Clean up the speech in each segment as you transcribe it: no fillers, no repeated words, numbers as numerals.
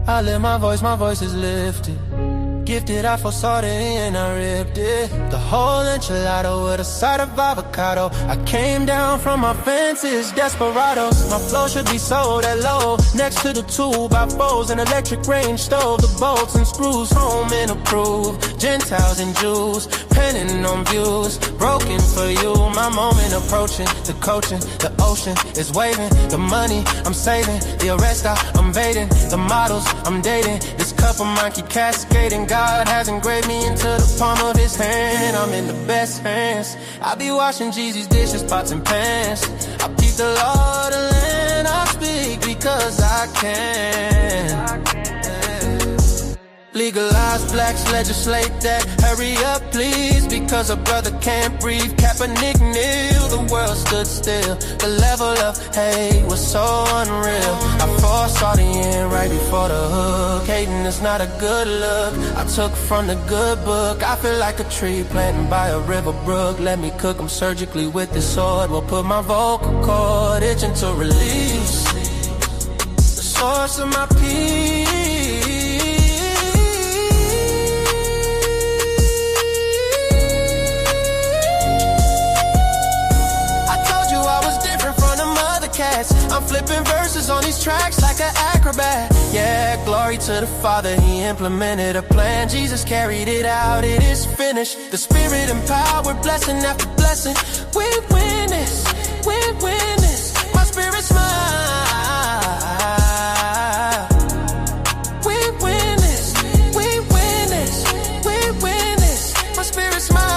I lift my voice is lifted. Gifted, I foresaw it and I ripped it. The whole enchilada with a side of avocado. I came down from my fences, desperados. My flow should be sold at low. Next to the 2x4s, an electric range stove. The bolts and screws, home and approved. Gentiles and Jews, penning on views. Broken for you, my moment approaching. The coaching, the ocean is waving. The money I'm saving, the arrest I'm evading. The models I'm dating, this cup of mine keep cascading. God has engraved me into the palm of his hand. I'm in the best hands. I be washing Jeezy's dishes, pots and pans. I keep the law, the land. I speak because I can. Legalize blacks, legislate that. Hurry up, please, because a brother can't breathe. Kaepernick kneel, the world stood still. The level of hate was so unreal. I foresaw the end right before the hook. Hating is not a good look. I took from the good book. I feel like a tree planted by a river brook. Let me cook them surgically with this sword. Will put my vocal cord itching to release the source of my peace. I'm flipping verses on these tracks like an acrobat. Yeah, glory to the Father, he implemented a plan. Jesus carried it out, it is finished. The Spirit empowered, blessing after blessing. We win this, we win this. My spirit's mine. We win this, we win this, we win this. My spirit's mine.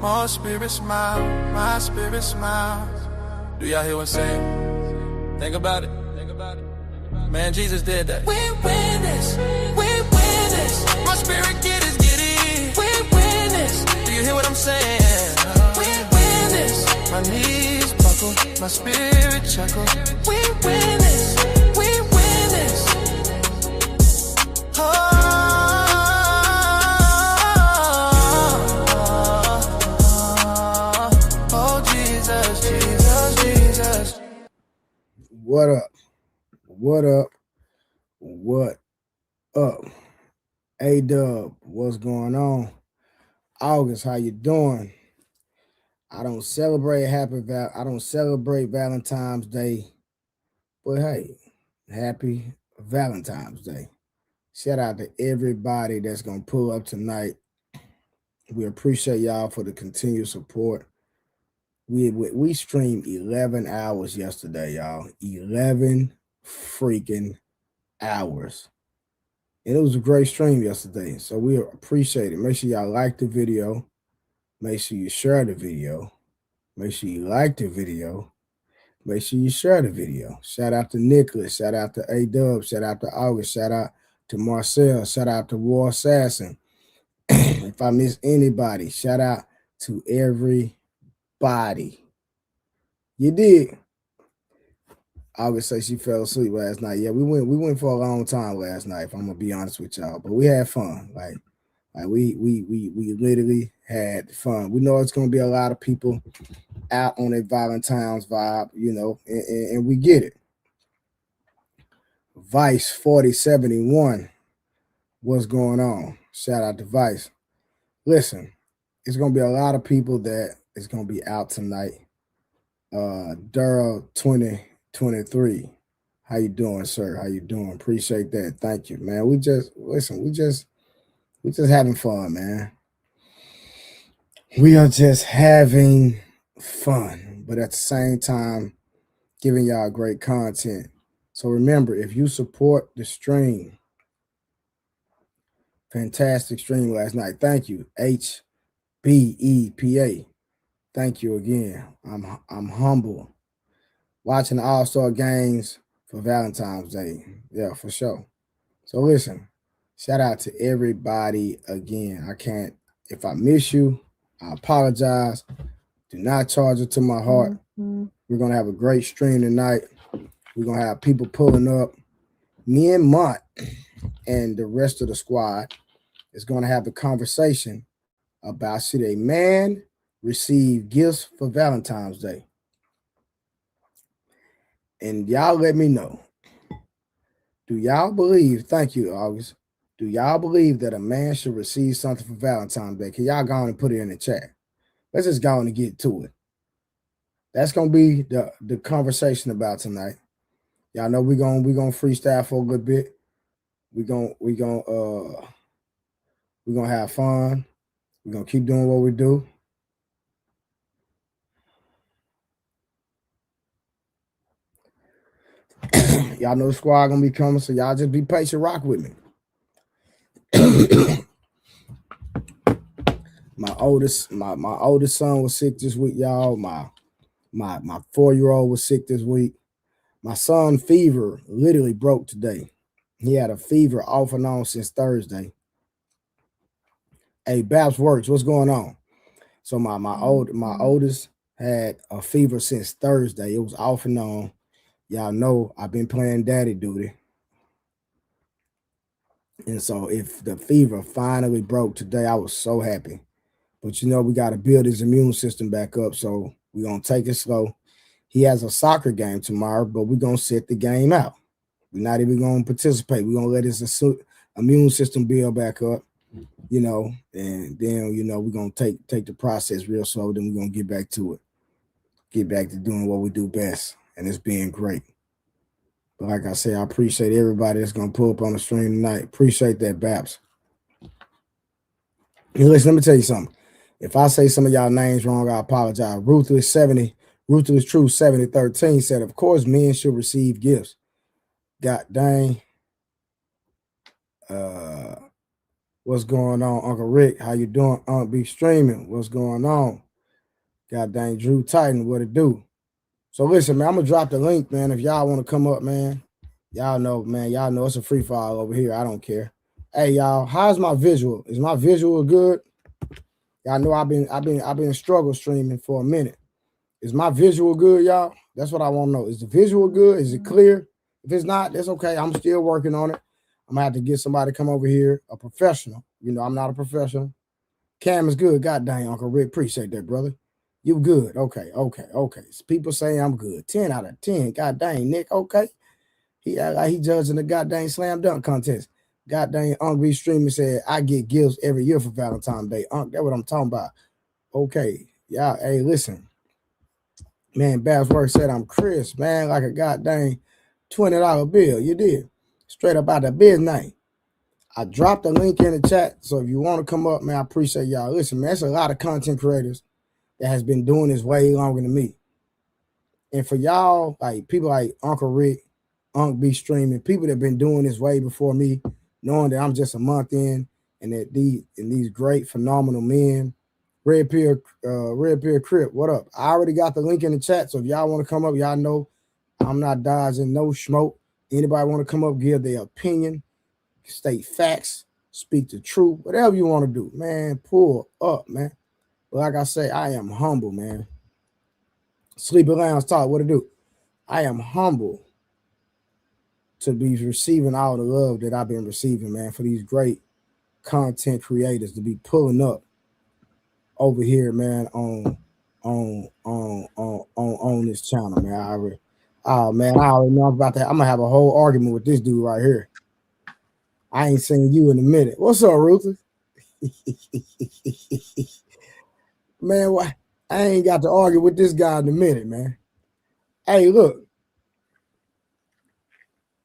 My spirit smile, my spirit smiles. Do y'all hear what I'm saying? Think about it. Think about it. Man, Jesus did that. We win this. We win this. My spirit get it. We win this. Do you hear what I'm saying? We win this. My knees buckle, my spirit chuckle. We win this. We win this. Oh. What up? What up? What up? A-Dub, what's going on? August, how you doing? I don't celebrate Valentine's Day, but hey, happy Valentine's Day. Shout out to everybody that's gonna pull up tonight. We appreciate y'all for the continued support. We streamed 11 hours yesterday, y'all. 11 freaking hours. And it was a great stream yesterday. So we appreciate it. Make sure y'all like the video. Make sure you share the video. Make sure you like the video. Make sure you share the video. Shout out to Nicholas. Shout out to A-Dub. Shout out to August. Shout out to Marcel. Shout out to War Assassin. If I miss anybody, shout out to everybody. You did. August say she fell asleep last night. Yeah, we went for a long time last night, if I'm gonna be honest with y'all. But we had fun. Like we literally had fun. We know it's gonna be a lot of people out on a Valentine's vibe, you know, and we get it. Vice 4071. What's going on? Shout out to Vice. Listen, it's gonna be a lot of people that is gonna be out tonight. Durrell 2023. How you doing, sir? How you doing? Appreciate that. Thank you, man. We just having fun, man. We are just having fun, but at the same time, giving y'all great content. So remember, if you support the stream, fantastic stream last night. Thank you, HBEPA. Thank you again. I'm humble. Watching the All-Star games for Valentine's Day. Yeah, for sure. So listen, shout out to everybody again. If I miss you, I apologize. Do not charge it to my heart. We're going to have a great stream tonight. We're going to have people pulling up. Me and Mont and the rest of the squad is going to have a conversation about should a man receive gifts for Valentine's Day? And y'all let me know. Do y'all believe, thank you, August. Do y'all believe that a man should receive something for Valentine's Day? Can y'all go on and put it in the chat? Let's just go on and get to it. That's gonna be the conversation about tonight. Y'all know we gonna freestyle for a good bit. We gonna have fun. We're gonna keep doing what we do. Y'all know the squad gonna be coming, so y'all just be patient, rock with me. my oldest son was sick this week, y'all. My 4-year-old was sick this week. My son fever literally broke today. He had a fever off and on since Thursday. Hey, Babs Works, what's going on? So my oldest had a fever since Thursday. It was off and on. Y'all know I've been playing daddy duty. And so if the fever finally broke today, I was so happy. But we got to build his immune system back up. So we're going to take it slow. He has a soccer game tomorrow, but we're going to sit the game out. We're not even going to participate. We're going to let his immune system build back up, and then, we're going to take the process real slow. Then we're going to get back to it, get back to doing what we do best. And it's being great. But like I said, I appreciate everybody that's going to pull up on the stream tonight. Appreciate that, Babs. And listen, let me tell you something. If I say some of y'all names wrong, I apologize. Ruthless True 7013 said, of course, men should receive gifts. God dang. What's going on, Uncle Rick? How you doing? Be streaming. What's going on? God dang, Drew Titan, what it do? So listen, man, I'm gonna drop the link, man. If y'all want to come up, man, y'all know, it's a free file over here. I don't care. Hey, y'all, how's my visual? Is my visual good? Y'all know I've been struggle streaming for a minute. Is my visual good, y'all? That's what I want to know. Is the visual good? Is it clear? If it's not, that's okay. I'm still working on it. I'm gonna have to get somebody to come over here, a professional. I'm not a professional. Cam is good. God dang, Uncle Rick, appreciate that, brother. You good? Okay. So people say I'm good. 10 out of 10. God dang, Nick. Okay. He act like he judging the goddamn slam dunk contest. God dang, Uncle B streaming said I get gifts every year for Valentine's Day. That's what I'm talking about. Okay, y'all. Hey, listen. Man, Bassworth said I'm Chris, man, like a goddamn $20 bill. You did. Straight up out of business. I dropped the link in the chat. So if you want to come up, man, I appreciate y'all. Listen, man, there's a lot of content creators that has been doing this way longer than me. And for y'all, like people like Uncle Rick, Unc B streaming, people that have been doing this way before me, knowing that I'm just a month in, and that these great, phenomenal men. Red Pill Crip, what up? I already got the link in the chat. So if y'all want to come up, y'all know I'm not dodging no smoke. Anybody want to come up, give their opinion, state facts, speak the truth, whatever you want to do, man, pull up, man. But like I say, I am humble, man. Sleepy Lounge Talk, what to do? I am humble to be receiving all the love that I've been receiving, man, for these great content creators to be pulling up over here, man, on this channel, man. I already know about that. I'm gonna have a whole argument with this dude right here. I ain't seen you in a minute. What's up, Ruthless? Man, why? I ain't got to argue with this guy in a minute, man. Hey, look.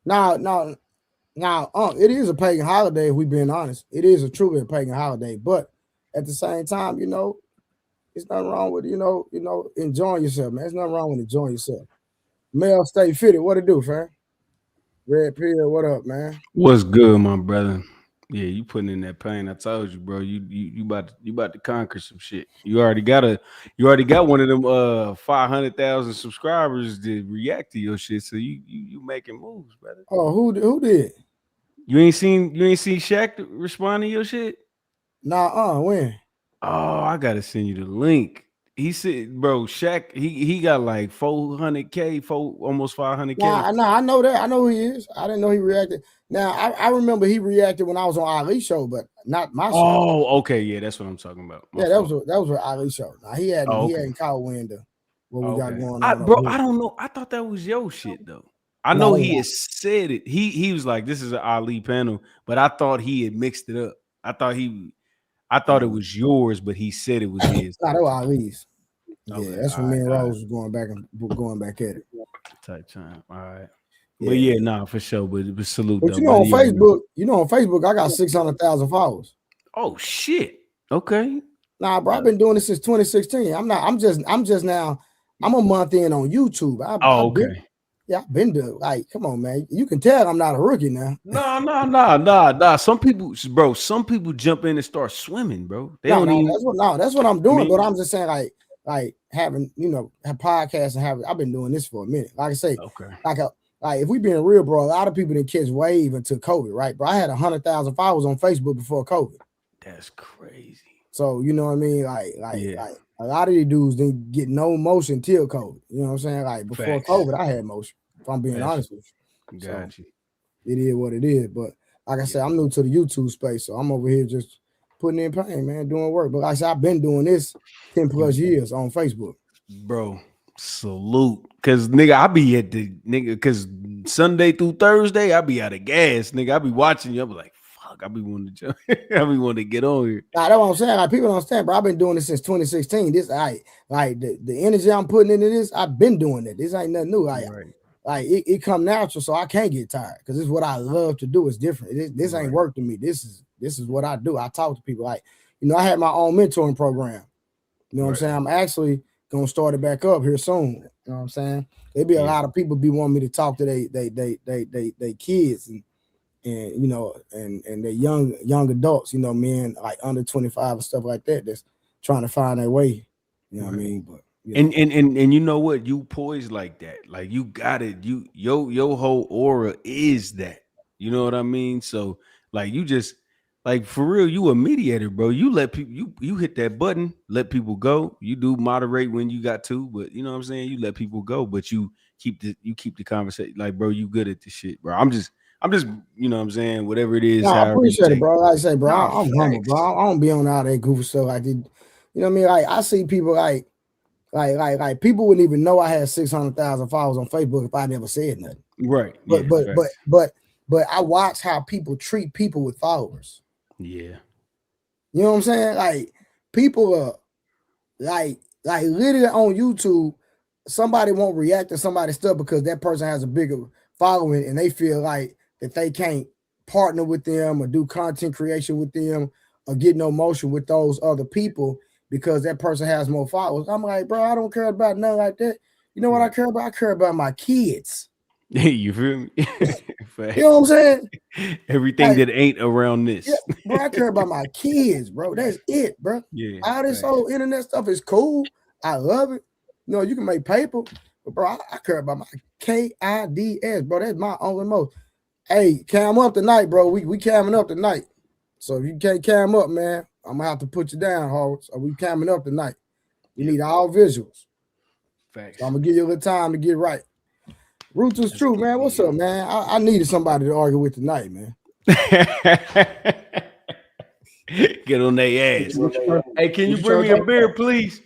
Now, it is a pagan holiday, if we're being honest. It is a truly a pagan holiday, but at the same time, it's nothing wrong with, enjoying yourself, man. There's nothing wrong with enjoying yourself. Mel Stay Fitted, what it do, fam? Red Pill, what up, man? What's good, my brother? Yeah, you putting in that pain. I told you, bro. You about to conquer some shit. You already got one of them 500,000 subscribers to react to your shit. So you making moves, brother. Oh, who did? You ain't seen Shaq respond to your shit? Nah, when? Oh, I gotta send you the link. He said, bro, Shaq, he got like 400K, almost 500K. Nah, I know that. I know who he is. I didn't know he reacted. Now I remember he reacted when I was on Ali's show, but not my show. Oh, okay, yeah, that's what I'm talking about. Yeah, that was an Ali's show. Now he hadn't caught wind of what we got going on. Bro, I don't know. I thought that was your shit though. I know he had said it. He was like, this is an Ali panel, but I thought he had mixed it up. I thought it was yours, but he said it was his. Nah, that was Ali's. Okay, yeah, that's when me and Rose was going back at it. Tight time. All right. Yeah. But yeah, nah, for sure. But salute. But on Facebook, I got 600,000 followers. Oh shit. Okay. Nah, bro, I've been doing this since 2016. I'm just now. I'm a month in on YouTube. Okay. I've been doing, like, come on, man. You can tell I'm not a rookie now. Nah. Some people jump in and start swimming, bro. That's what I'm doing. But I'm just saying, like having, have podcasts and I've been doing this for a minute. Like I say, like if we being real, bro, a lot of people didn't catch wave until COVID, right? Bro, I had 100,000 followers on Facebook before COVID. That's crazy. So you know what I mean? Like a lot of these dudes didn't get no motion till COVID. You know what I'm saying? Like before COVID, I had motion. If I'm being honest with you. Got you. It is what it is. But like I said, I'm new to the YouTube space, so I'm over here just putting in pain, man, doing work. But like I said, I've been doing this 10 plus years on Facebook. Bro, salute. Cause nigga, I be at the cause Sunday through Thursday, I be out of gas, nigga. I be watching you. I be like, fuck, I be wanting to jump. I be wanting to get on here. Nah, that's what I'm saying. Like people don't understand, bro. I've been doing this since 2016. This like the energy I'm putting into this, I've been doing it. This ain't nothing new. Like it come natural, so I can't get tired because it's what I love to do. It's different. This ain't work to me. This is what I do. I talk to people. Like, I had my own mentoring program. You know what I'm saying? I'm actually gonna start it back up here soon. You know what I'm saying? There be a lot of people be wanting me to talk to they kids and and they young adults, men like under 25 and stuff like that that's trying to find their way. You know what I mean? But and you know what? You poised like that. Like you got it. Your whole aura is that. You know what I mean? So like you just like for real, you a mediator, bro. You let people you hit that button, let people go. You do moderate when you got to, but you know what I'm saying? You let people go, but you keep the conversation. Like, bro, you good at this shit, bro. I'm just, you know what I'm saying? Whatever it is. I appreciate it, bro. Like I say, bro, I'm humble, bro. I don't be on all that goofy stuff. I did, you know what I mean? Like I see people like people wouldn't even know I had 600,000 followers on Facebook if I never said nothing. Right. But I watch how people treat people with followers. Yeah. You know what I'm saying? Like people are like literally on YouTube, somebody won't react to somebody's stuff because that person has a bigger following and they feel like that they can't partner with them or do content creation with them or get no motion with those other people because that person has more followers. I'm like, bro, I don't care about nothing like that. You know what I care about? I care about my kids. You feel me? You know what I'm saying? Everything that ain't around this. Yeah, bro, I care about my kids, bro. That's it, bro. Yeah. All this whole internet stuff is cool. I love it. You can make paper, but bro, I care about my kids, bro. That's my only most. Hey, cam up tonight, bro. We camming up tonight. So if you can't cam up, man, I'm gonna have to put you down, Howard. So we camming up tonight. You need all visuals. Facts. So I'm gonna give you a little time to get right. Roots is true, man. What's up, man? I needed somebody to argue with tonight, man. Get on their ass. Hey, can you bring me a beer, please?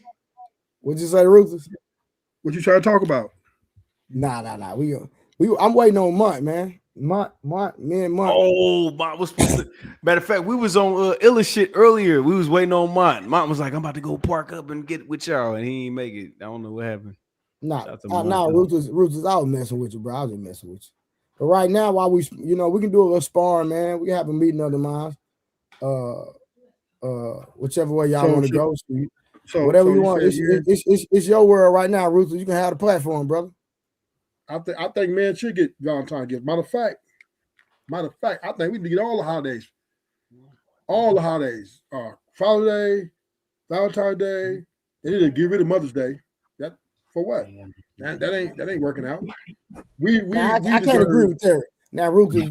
What'd you say, Ruthless? What you trying to talk about? Nah. I'm waiting on Mont, man. Mont. Oh, Mont was supposed to. Matter of fact, we was on Illa shit earlier. We was waiting on Mont. Mont was like, I'm about to go park up and get with y'all, and he ain't make it. I don't know what happened. Nah, Ruthless, I was messing with you, bro. I was just messing with you. But right now, while we can do a little sparring, man. We can have a meeting of the minds. Whichever way y'all want to go. So whatever you want. It's your world right now, Ruthless. You can have the platform, brother. I think man should get Valentine gifts. Matter of fact, I think we need to get all the holidays. All the holidays. Father's Day, Valentine's Day. They need to get rid of Mother's Day. That for what? That ain't working out. I can't agree with Terry. Now, Ruthless,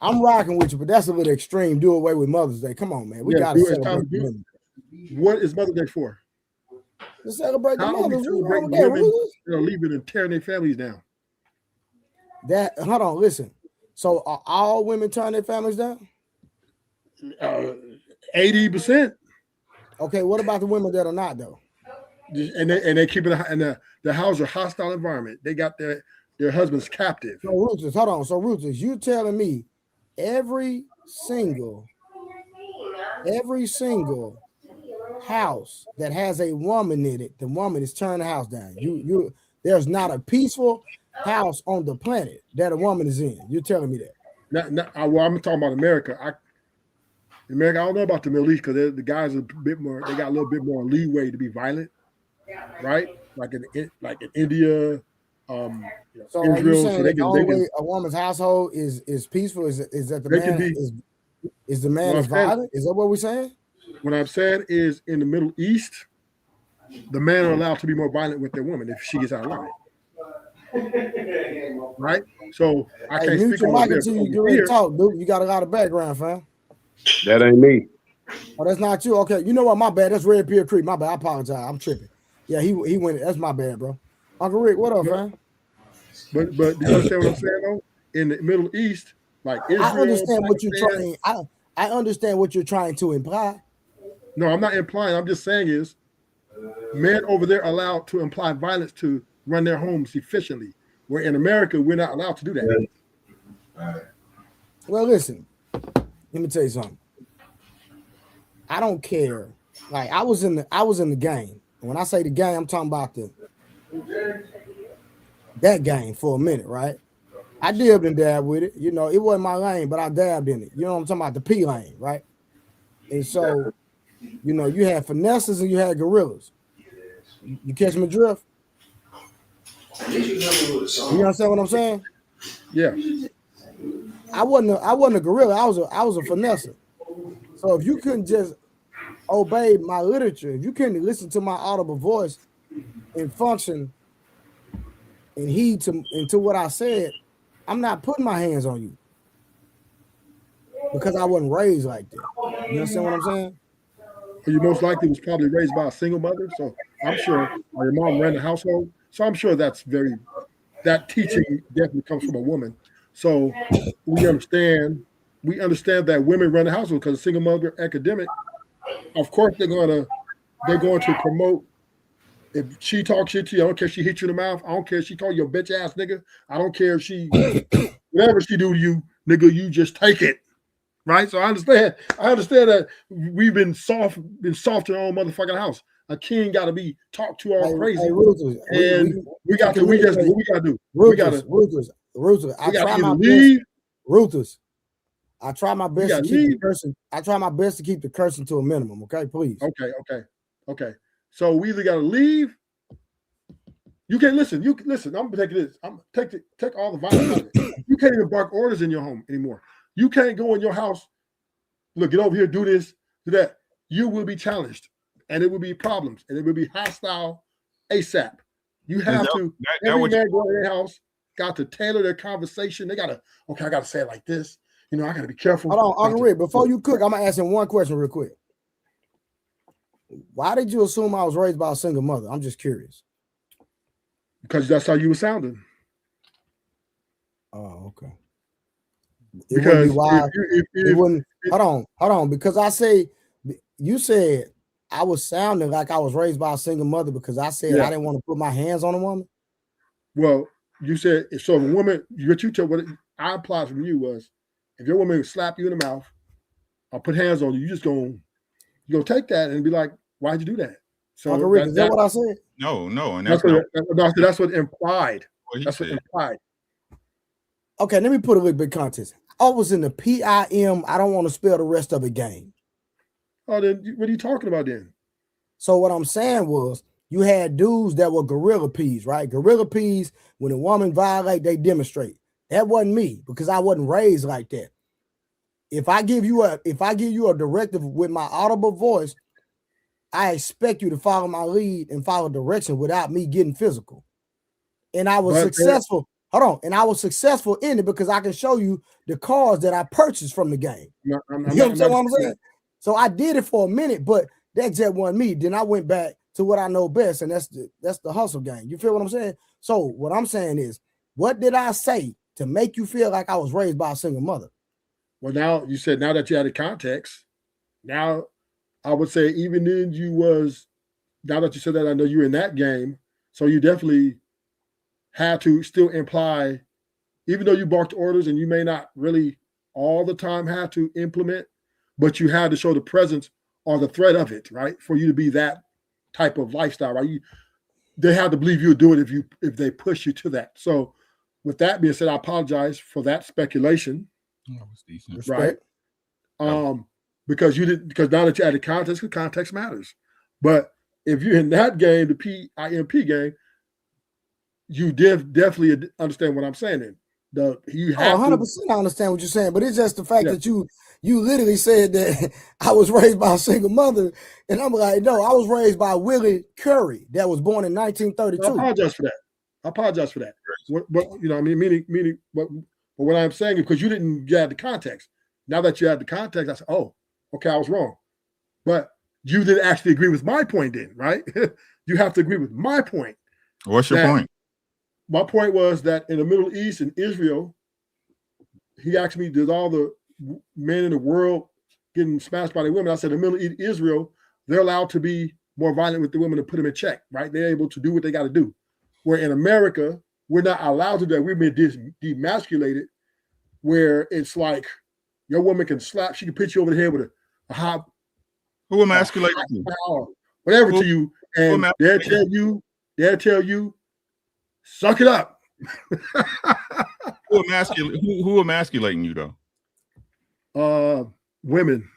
I'm rocking with you, but that's a little extreme. Do away with Mother's Day. Come on, man. We got to What is Mother's Day for? To celebrate the How are we mothers. What's wrong celebrating with that, women Ruthless? that are leaving and tearing their families down? Hold on, listen. So are all women turning their families down? 80%. Okay, what about the women that are not though? And they keep it in the house a hostile environment. They got their husbands captive. So Ruthless, hold on. So Ruthless, you telling me every single house that has a woman in it, the woman is turning the house down. There's not a peaceful house on the planet that a woman is in. You're telling me that? Well, I'm talking about America. America, I don't know about the Middle East because the guys are a bit more. They got a little bit more leeway to be violent, right? Like in India, So Israel. are you saying So that the only way a woman's household is peaceful is that the man is the man is violent? Is that what we're saying? What I've said is in the Middle East, the men are allowed to be more violent with their woman if she gets out of line. Right? So I can't speak your on mic until you get ready to talk, dude. You got a lot of background, fam. That ain't me. Oh, that's not you. Okay, you know what? My bad. That's Red Pier Creek. My bad. I apologize. I'm tripping. Yeah, he went. That's my bad, bro. Uncle Rick, what up, fam? But do you understand what I'm saying though? In the Middle East, like Israel, I understand what you're trying. I understand what you're trying to imply. No, I'm not implying. I'm just saying is men over there are allowed to imply violence to run their homes efficiently. Where in America, we're not allowed to do that. Well, listen, let me tell you something. I don't care. Like I was in the game. And when I say the game, I'm talking about that game for a minute, right? I dibbed and dabbed with it. You know, it wasn't my lane, but I dabbed in it. You know what I'm talking about? The P lane, right? And so, you know, you had finesses and you had gorillas. You catch my drift? You understand what I'm saying? Yeah. I wasn't a gorilla. I was a finesser. So if you couldn't just obey my literature, if you couldn't listen to my audible voice and function and heed to what I said, I'm not putting my hands on you because I wasn't raised like that. You understand what I'm saying? You most likely was probably raised by a single mother, so I'm sure your mom ran the household. So I'm sure that teaching definitely comes from a woman. So we understand that women run the household because a single mother academic. Of course, they're going to promote. If she talks shit to you, I don't care if she hit you in the mouth. I don't care if she call you a bitch ass nigga. I don't care if she whatever she do to you, nigga, you just take it. Right? So I understand that we've been soft in our own motherfucking house. A king got to be talked to all crazy. Hey, Ruthless, we got to do. Ruthless. I try my best. Ruthless. I try my best to keep the cursing. I try my best to keep the cursing to a minimum. Okay, please. Okay. So we either got to leave. You can't listen. You listen. I'm gonna take this. I'm take all the violence out of it. You can't even bark orders in your home anymore. You can't go in your house. Look, get over here. Do this. Do that. You will be challenged, and it will be problems, and it will be hostile ASAP. You have to. Every man go in their house got to tailor their conversation. They gotta. Okay, I gotta say it like this. You know, I gotta be careful. Hold on, Uncle Rick. Before you cook, I'm gonna ask him one question real quick. Why did you assume I was raised by a single mother? I'm just curious. Because that's how you were sounding. Oh, okay. Because hold on. Because you said I was sounding like I was raised by a single mother because I said I didn't want to put my hands on a woman. Well, you said so. If a woman, what I applied from you was, if your woman slap you in the mouth or put hands on you, you're gonna take that and be like, "Why'd you do that?" So Uncle Rick, is that what I said? No, and that's what implied. That's what implied. Okay, let me put a little bit of context. I was in the PIM. I don't want to spell the rest of the game. Oh, then what are you talking about then? So what I'm saying was you had dudes that were gorilla peas, right? Gorilla peas, when a woman violate, they demonstrate. That wasn't me because I wasn't raised like that. If I give you a directive with my audible voice, I expect you to follow my lead and follow direction without me getting physical. And I was successful. Hold on. And I was successful in it because I can show you the cars that I purchased from the game. You know what I'm saying? So I did it for a minute, but that just wasn't me. Then I went back to what I know best, and that's the hustle game. You feel what I'm saying? So what I'm saying is, what did I say to make you feel like I was raised by a single mother? Well, now you said now that you had the context, now I would say even then you was, now that you said that, I know you're in that game, so you definitely had to still imply, even though you barked orders and you may not really all the time have to implement, but you had to show the presence or the threat of it, right? For you to be that type of lifestyle, right? They have to believe you'll do it if they push you to that. So with that being said, I apologize for that speculation. That was decent. Right. Because now that you added context, because context matters. But if you're in that game, the PIMP game, you definitely understand what I'm saying. Then you have 100%. I understand what you're saying, but it's just the fact that you literally said that I was raised by a single mother, and I'm like, no, I was raised by Willie Curry that was born in 1932. I apologize for that. What you know, I mean, meaning, but what I'm saying is because you didn't get the context. Now that you had the context, I said, oh, okay, I was wrong. But you didn't actually agree with my point then, right? You have to agree with my point. What's your point? My point was that in the Middle East and Israel, he asked me, did all the men in the world getting smashed by the women? I said, in the Middle East, Israel, they're allowed to be more violent with the women to put them in check, right? They're able to do what they got to do. Where in America, we're not allowed to do that. We've been demasculated, where it's like your woman can slap, she can pitch you over the head with a hot, Who emasculated you? Whatever to you, and they'll tell you, suck it up. Who emasculating you though? Women.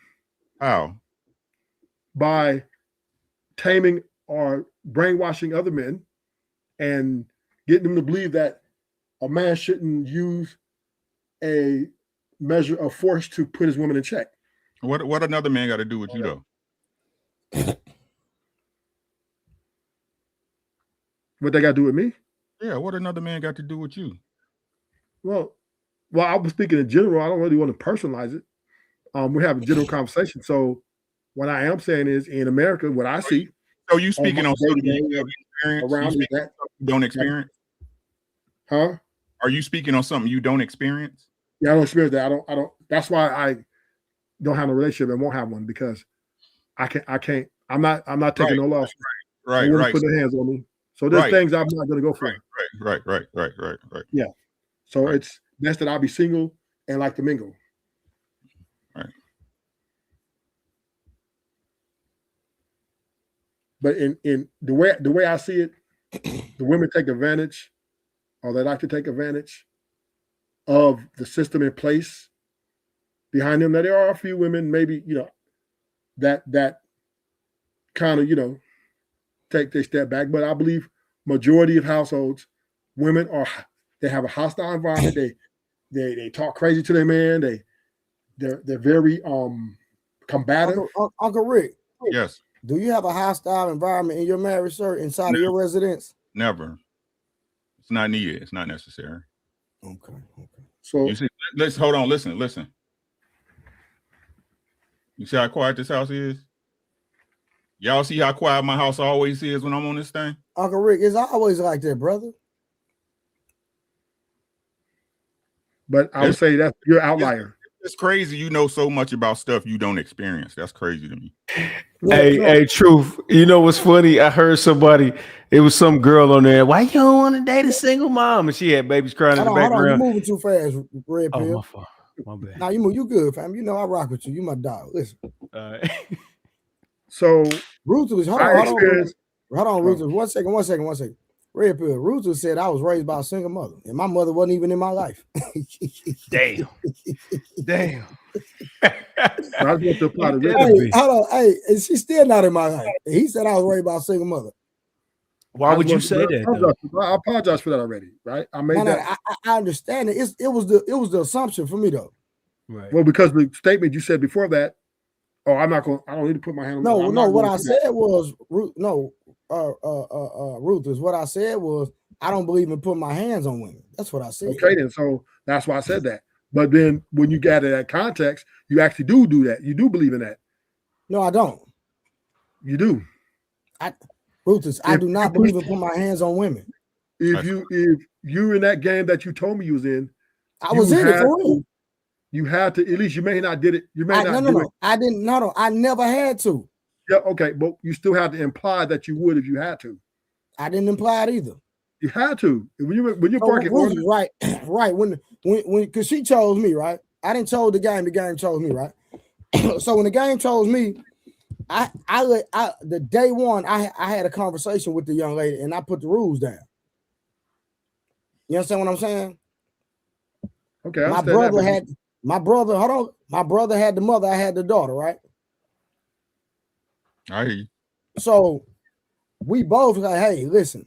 How? By taming or brainwashing other men and getting them to believe that a man shouldn't use a measure of force to put his woman in check. What another man got to do with you though? What they got to do with me? Yeah, what another man got to do with you? Well, I was speaking in general. I don't really want to personalize it. We're having a general conversation. So what I am saying is, in America, what I see. So you speaking on something you have experience around that you don't experience? Huh? Are you speaking on something you don't experience? Yeah, I don't experience that. I don't. That's why I don't have a relationship and won't have one, because I can't. I'm not taking no loss. Right. Put their hands on me. So there's things I'm not going to go for. Right. Yeah. So it's best that I'll be single and like to mingle. Right. But in the way I see it, the women take advantage, or they like to take advantage of the system in place behind them. Now there are a few women, maybe, that kind of, take their step back. But I believe majority of households, women they have a hostile environment. They talk crazy to their man. They're very combative. Uncle Rick. Yes. Do you have a hostile environment in your marriage, sir, inside of your residence? Never. It's not needed. It's not necessary. Okay. So you see, let's hold on. Listen. You see how quiet this house is? Y'all see how quiet my house always is when I'm on this thing? Uncle Rick, it's always like that, brother. But I would say that's your outlier. It's crazy. You know so much about stuff you don't experience. That's crazy to me. Hey, Truth. You know what's funny? I heard somebody. It was some girl on there. Why you don't want to date a single mom? And she had babies crying in the background. You're moving too fast, Red Pill. Oh, my fault. My bad. Now you good, fam. You know I rock with you. You my dog. Listen. So Ruthless. Hold on, Ruthless. 1 second. Red Pill. Ruthless said I was raised by a single mother, and my mother wasn't even in my life. Damn. I just want to apply the hey, hold on. Hey, and she's still not in my life. And he said I was raised by a single mother. Why would you say that? I apologize for that already, right? I made that. I understand it. It was the assumption for me though. Right. Well, because the statement you said before that. Oh, I don't need to put my hand on. No. What I said was Ruthless. What I said was I don't believe in putting my hands on women. That's what I said. Okay, then. So that's why I said that. But then when you got that context, you actually do that. You do believe in that. No, I don't. You do. Ruthless, I do not believe in putting my hands on women. If you in that game that you told me you was in, I was in it for real. You had to, at least you may not did it. You may not do it. I didn't. No, I never had to. Yeah, okay, but you still had to imply that you would if you had to. I didn't imply it either. You had to. When you're parking order, right, right. When because she chose me, right? I didn't chose the game chose me, right? So when the game chose me, I the day one I had a conversation with the young lady and I put the rules down. You understand what I'm saying? Okay, my brother had the mother, I had the daughter, right? I hear you. So we both like, hey, listen,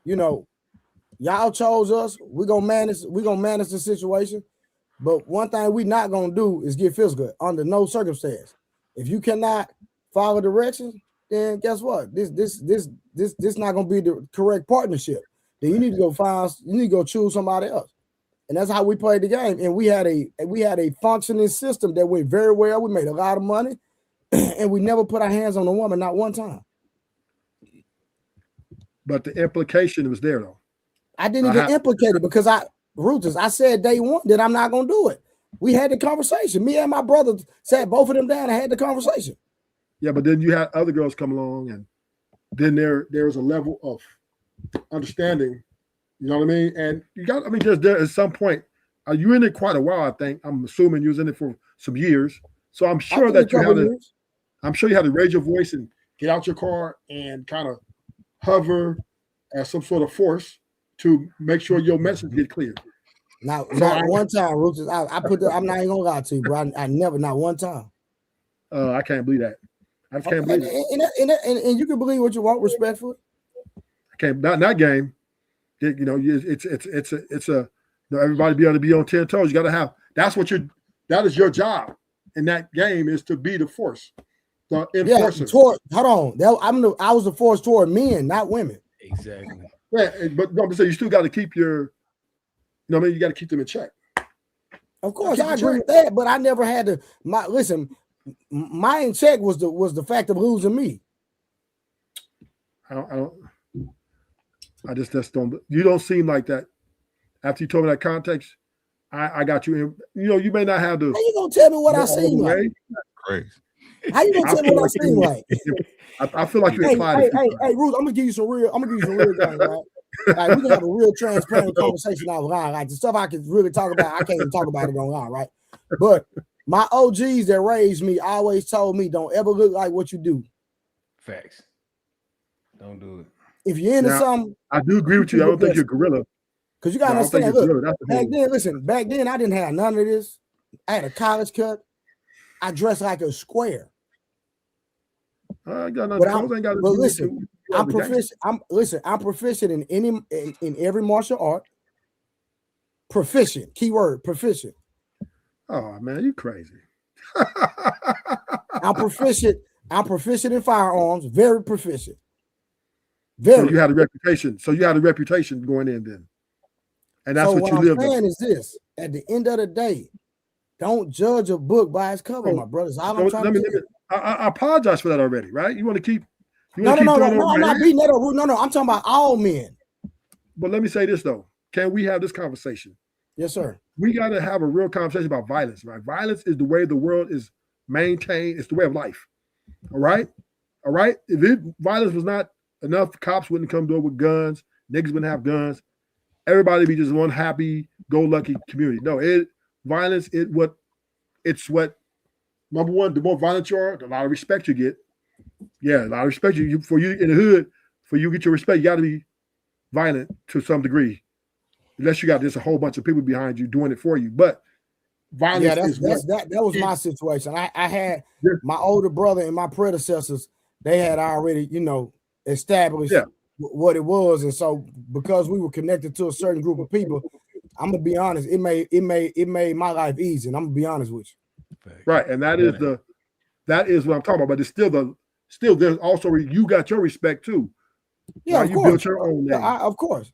you know, y'all chose us. We're gonna manage the situation. But one thing we not gonna do is get physical under no circumstance. If you cannot follow directions, then guess what? This not gonna be the correct partnership. Then you need to go choose somebody else. And that's how we played the game. And we had a functioning system that went very well. We made a lot of money, and we never put our hands on a woman, not one time. But the implication was there though. I didn't even implicate it because I said day one that I'm not gonna do it. We had the conversation. Me and my brother sat both of them down and had the conversation. Yeah, but then you had other girls come along, and then there was a level of understanding. You know what I mean? And you got, just there at some point, you're in it quite a while, I think. I'm assuming you was in it for some years. So I'm sure that you had to raise your voice and get out your car and kind of hover as some sort of force to make sure your message get clear. Not one time, Rufus. I'm not even gonna lie to you, bro. I never, not one time. I can't believe that. I just can't believe it. And you can believe what you want, respectfully. I can't. Not in that game. You know, it's a everybody be able to be on 10 toes. You got to have. That is your job in that game, is to be the force, the enforcer. Hold on. I was the force toward men, not women. Exactly. Yeah, but no, I'm saying you still got to keep your. You know what I mean? You got to keep them in check. Of course, I agree with that, but I never had to. My in check was the fact of losing me. I just don't. You don't seem like that. After you told me that context, I got you in. You know, you may not have the. How you gonna tell me what I seem like? Crazy. How you gonna tell me what I seem like? I feel like you implied. Hey, Ruth, I'm gonna give you some real guys, right? Like, we can have a real transparent conversation online. Like the stuff I can really talk about, I can't even talk about it online, right? But my OGs that raised me always told me, don't ever look like what you do. Facts. Don't do it. If you're into something, I do agree with you. I don't think you're a gorilla. Because you gotta understand, look, back then I didn't have none of this. I had a college cut. I dressed like a square. I got nothing. But listen, I'm proficient. I'm proficient in every martial art. Proficient. Keyword, proficient. Oh man, you crazy. I'm proficient. I'm proficient in firearms. Very proficient. Very. So you had a reputation going in then, and that's what you live. What I'm saying is this: at the end of the day, don't judge a book by its cover, my brothers. I apologize for that already, right? You want to keep. No, I'm not beating that up. No, I'm talking about all men. But let me say this though: can we have this conversation? Yes, sir. We got to have a real conversation about violence, right? Violence is the way the world is maintained. It's the way of life. All right. If violence was not enough, cops wouldn't come to it with guns. Niggas wouldn't have guns. Everybody be just one happy-go-lucky community. No, violence. It's what. Number one, the more violent you are, the lot of respect you get. Yeah, a lot of respect for you in the hood. For you to get your respect, you got to be violent to some degree. Unless you got just a whole bunch of people behind you doing it for you. But violence that was my situation. I had my older brother and my predecessors, they had already, established what it was. And so because we were connected to a certain group of people, I'm gonna be honest, it made my life easy. And I'm gonna be honest with you. Right. And that is what I'm talking about. But it's still there's also you got your respect too. Yeah, right? You built your own name. Of course.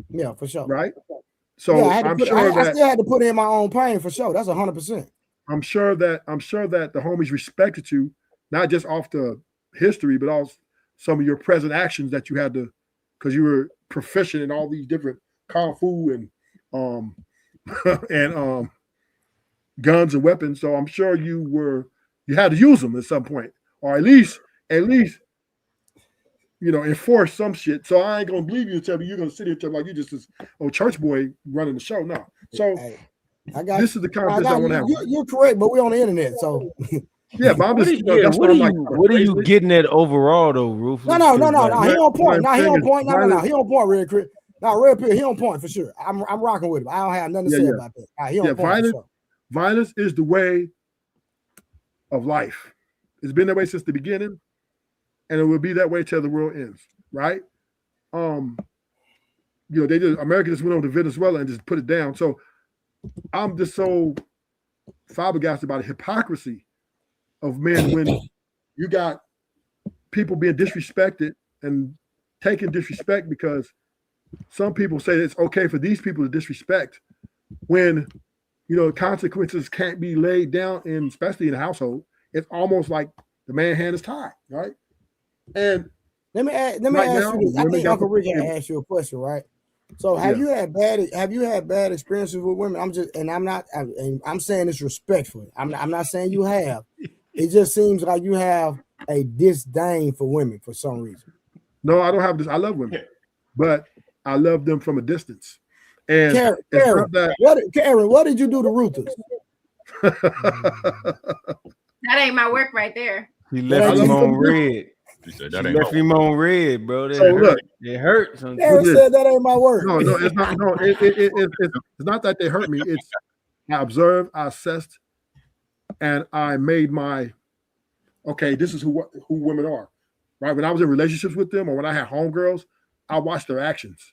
Yeah, for sure. Right. So I still had to put in my own pain for sure. That's 100%. I'm sure that the homies respected you, not just off the history, but also some of your present actions that you had to, because you were proficient in all these different kung fu and guns and weapons. So I'm sure you had to use them at some point, or at least enforce some shit. So I ain't gonna believe you and tell me you're gonna sit here and tell me like you just this church boy running the show. No. So Hey, this is the conversation I want to have. You're correct, but we're on the internet, so yeah. But I'm just what are you getting at overall though, Rufus? No. He on point. He on point. No. He on point, real quick. No, real quick. He on point for sure. I'm rocking with him. I don't have nothing to say about that. He on point. Violence is the way of life. It's been that way since the beginning, and it will be that way till the world ends. Right? America just went over to Venezuela and just put it down. So I'm just so flabbergasted about the hypocrisy of men when you got people being disrespected and taking disrespect because some people say it's okay for these people to disrespect when consequences can't be laid down in, especially in a household. It's almost like the man's hand is tied, right? And let me ask you this. I think Uncle Rick can ask you a question, right? So have you had bad experiences with women? I'm saying this respectfully. I'm not saying you have. It just seems like you have a disdain for women for some reason. No, I don't have this. I love women, but I love them from a distance. And Karen, what did you do to Ruthers? That ain't my work right there. He left him on red. She left him on red, bro. It hurt. Karen said that ain't my work. No, it's not. No, it's not that they hurt me. It's I observed, I assessed, and I made my this is who women are, right? When I was in relationships with them, or when I had homegirls, I watched their actions,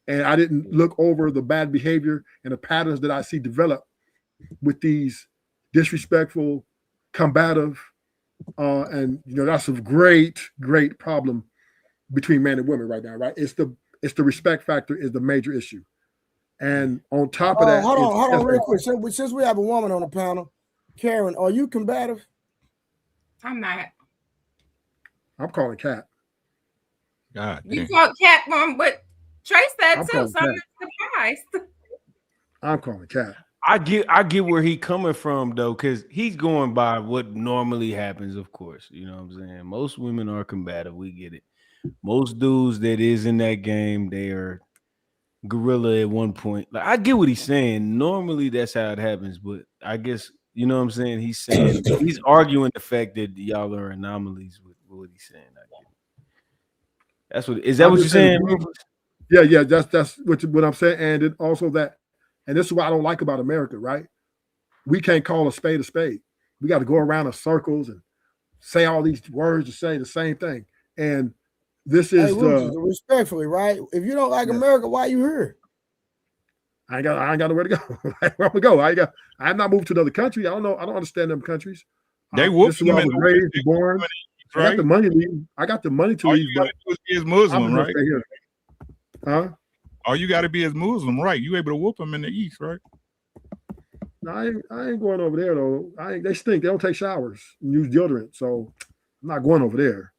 and I didn't look over the bad behavior and the patterns that I see develop with these disrespectful, combative, and that's a great problem between men and women right now, right? It's the respect factor is the major issue, and on top of that, hold on, real quick. Since we have a woman on the panel, Karen, are you combative? I'm not. I'm calling Cat. God, you called Cat, Mom, but Trey said too, so I'm not surprised. I'm calling Cat. I get where he coming from though, because he's going by what normally happens, of course. You know what I'm saying? Most women are combative. We get it. Most dudes that is in that game, they are gorilla at one point. Like I get what he's saying. Normally that's how it happens, but I guess you know what I'm saying. He's saying he's arguing the fact that y'all are anomalies with what he's saying. I get it. That's what is that what you're saying? Yeah. That's what I'm saying, and it also that. And this is what I don't like about America, right? We can't call a spade a spade. We got to go around in circles and say all these words to say the same thing. And this is respectfully, right? If you don't like America, why are you here? I ain't got nowhere to go. Where I'm gonna go? I'm not moved to another country. I don't know. I don't understand them countries. They whoop you. I was raised, born. Right? I got the money to leave. I got the money to leave, but is Muslim, right? Huh? All you got to be is Muslim, right? You able to whoop them in the East, right? No, I ain't going over there though. They stink. They don't take showers and use deodorant, so I'm not going over there.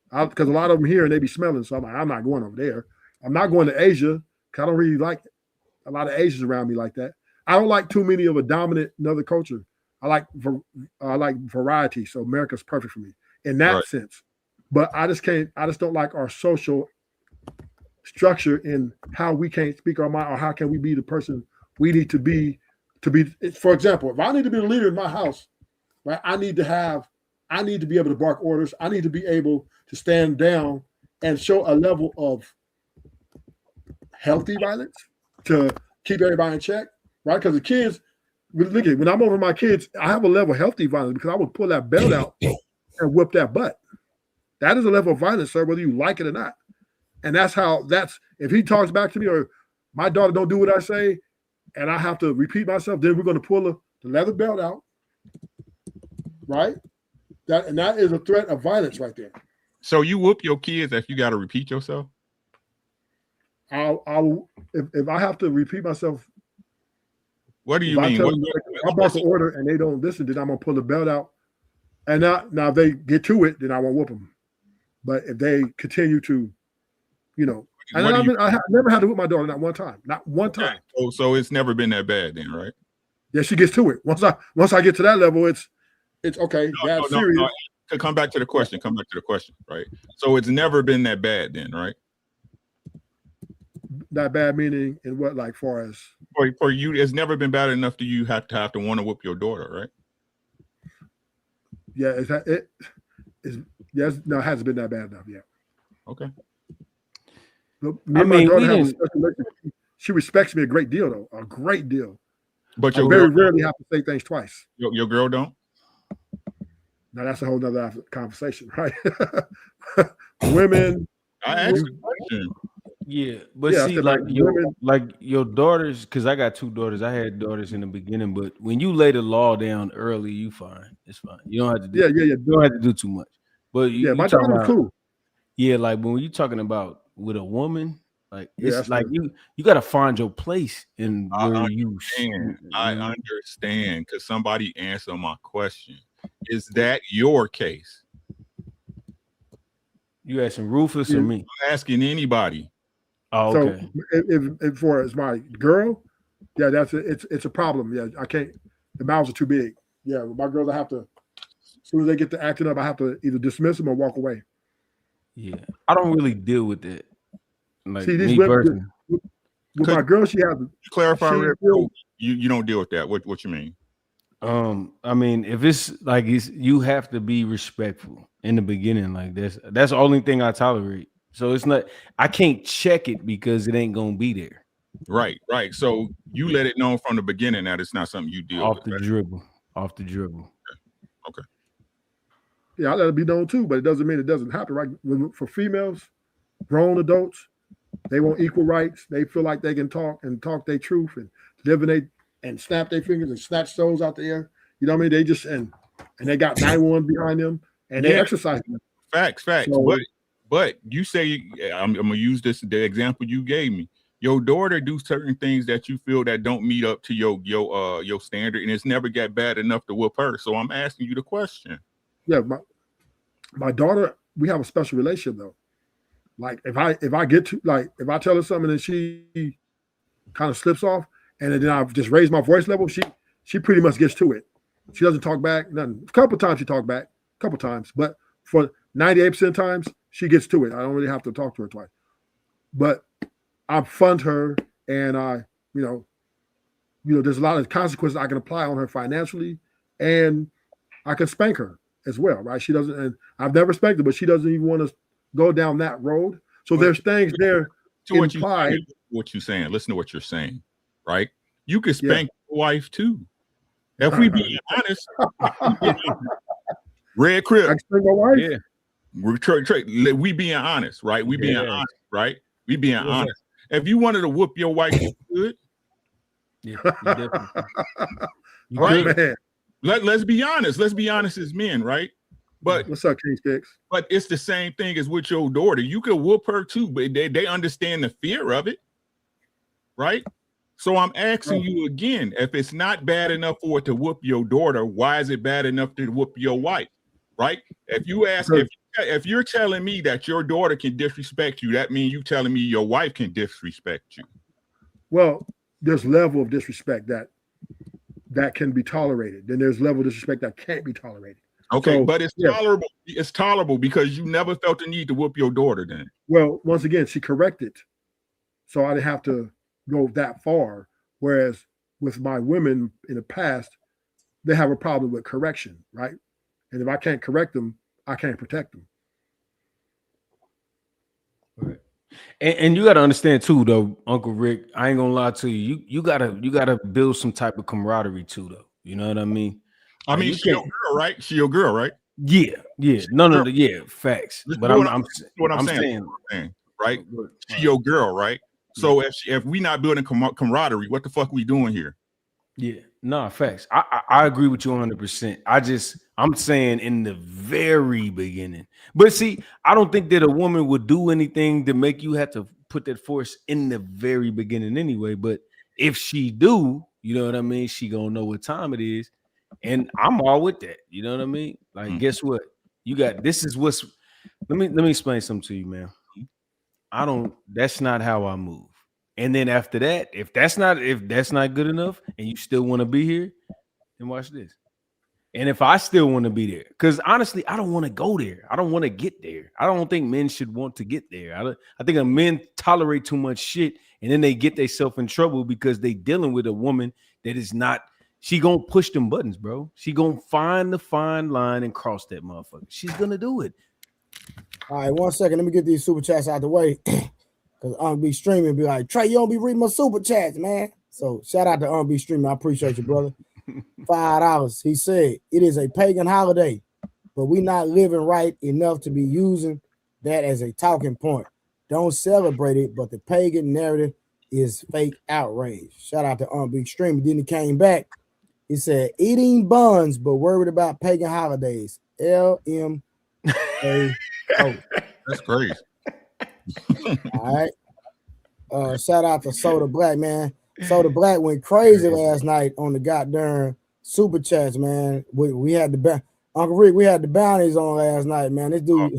Because a lot of them here and they be smelling, so I'm not going over there. I'm not going to Asia because I don't really like a lot of Asians around me like that. I don't like too many of a dominant another culture. I like variety, so America's perfect for me in that sense. But I just don't like our social structure in how we can't speak our mind, or how can we be the person we need to be. For example, if I need to be the leader in my house, right, I need to be able to bark orders. I need to be able to stand down and show a level of healthy violence to keep everybody in check, right? Because the kids, look at when I'm over my kids, I have a level of healthy violence because I would pull that belt out and whip that butt. That is a level of violence, sir, whether you like it or not. And that's if he talks back to me or my daughter don't do what I say and I have to repeat myself, then we're going to pull the leather belt out, right? That is a threat of violence right there. So you whoop your kids if you got to repeat yourself? If I have to repeat myself. What do you mean? I'll bark an order and they don't listen, then I'm going to pull the belt out. And now if they get to it, then I won't whoop them. But if they continue to, and I never had to whip my daughter, not one time. So it's never been that bad then, right? Yeah, she gets to it. Once I get to that level, it's okay. That's serious. No. Come back to the question. Right? So it's never been that bad then, right? That bad meaning in what, like, far as for you, it's never been bad enough that you have to want to whip your daughter, right? Yeah, it hasn't been that bad enough yet. Okay. My daughter has a special relationship. She respects me a great deal, though. A great deal. But I very rarely have to say things twice. Your girl don't? Now that's a whole nother conversation, right? Women. I asked the question. Yeah, but see, like your daughters, because I got 2 daughters. I had daughters in the beginning, but when you lay the law down early, you fine. It's fine. You don't have to do. You don't have to do too much. But my daughter's cool. Yeah, like when you're talking about with a woman, like it's like you got to find your place in where you. I understand, because somebody answered my question. Is that your case? You asking Rufus or me? I'm asking anybody. Oh, okay. So if for as my girl, yeah, it's a problem. Yeah, I can't. The mouths are too big. Yeah, my girls, I have to. As soon as they get to acting up, I have to either dismiss them or walk away. Yeah, I don't really deal with that. Like, see, these women, with my girl, she has to clarify. You don't deal with that. What you mean? I mean, if it's like you have to be respectful in the beginning. Like that's the only thing I tolerate. So it's not, I can't check it because it ain't gonna be there. Right. So you let it know from the beginning that it's not something you deal with. Off the dribble. Okay. Yeah, I let it be known too, but it doesn't mean it doesn't happen. Right? For females, grown adults, they want equal rights. They feel like they can talk their truth and live and snap their fingers and snatch souls out the air. You know what I mean? They just and they got 911 behind them and they exercise them. Facts. So, but you say, I'm gonna use the example you gave me. Your daughter do certain things that you feel that don't meet up to your standard, and it's never got bad enough to whoop her. So I'm asking you the question. Yeah, my daughter, we have a special relationship though. Like if I get to, like, if I tell her something and she kind of slips off, and then I just raise my voice level, she pretty much gets to it. She doesn't talk back. Nothing. A couple times she talked back, but for 98% of times she gets to it. I don't really have to talk to her twice. But I fund her, and I, there's a lot of consequences I can apply on her financially, and I can spank her as well, right? She doesn't, and I've never spanked her, but she doesn't even want to go down that road. So there's things there implied. What you're saying. Listen to what you're saying, right? You could spank your wife too. If we be honest, Red Crip. I can spank my wife. Yeah. We being honest, right? We being honest, right? We being honest. If you wanted to whoop your wife, you could. Yeah, definitely. Right? Man. Let's be honest. Let's be honest as men, right? But what's up, King Sticks? But it's the same thing as with your daughter. You could whoop her too, but they understand the fear of it, right? So I'm asking you again, if it's not bad enough for it to whoop your daughter, why is it bad enough to whoop your wife, right? If you ask, if you're telling me that your daughter can disrespect you, that means you telling me your wife can disrespect you. Well, there's level of disrespect that can be tolerated. Then there's level of disrespect that can't be tolerated. Okay, so, but it's tolerable. It's tolerable because you never felt the need to whoop your daughter then. Well, once again, she corrected. So I didn't have to go that far. Whereas with my women in the past, they have a problem with correction, right? And if I can't correct them, I can't protect them. Right. And you got to understand too, though, Uncle Rick, I ain't gonna lie to you. You gotta build some type of camaraderie too, though. You know what I mean? I mean, she your girl, right? She your girl, right? Yeah. Facts. But I'm saying, right? She your girl, right? So if we not building camaraderie, what the fuck we doing here? Yeah, no, facts. I agree with you 100%. I'm saying in the very beginning. But see, I don't think that a woman would do anything to make you have to put that force in the very beginning anyway. But if she do, you know what I mean? She gonna know what time it is. And I'm all with that. You know what I mean? Like, guess what? This is what's Let me explain something to you, man. That's not how I move. And then after that, if that's not good enough and you still want to be here, then watch this. And if I still want to be there, because honestly, I don't want to go there. I don't want to get there. I don't think men should want to get there. I think men tolerate too much shit, and then they get themselves in trouble because they dealing with a woman that is not. She gonna push them buttons, bro. She gonna find the fine line and cross that motherfucker. She's gonna do it. All right, 1 second. Let me get these super chats out the way. Because be streaming, be like, Trey, you don't be reading my super chats, man. So shout out to be streaming. I appreciate you, brother. $5. He said it is a pagan holiday, but we not living right enough to be using that as a talking point. Don't celebrate it, but the pagan narrative is fake outrage. Shout out to be streaming. Then he came back. He said eating buns, but worried about pagan holidays. LMAO. That's crazy. All right. Shout out to Soda Black, man. Soda Black went crazy last night on the goddamn super chats, man. We had Uncle Rick, we had the bounties on last night, man. This dude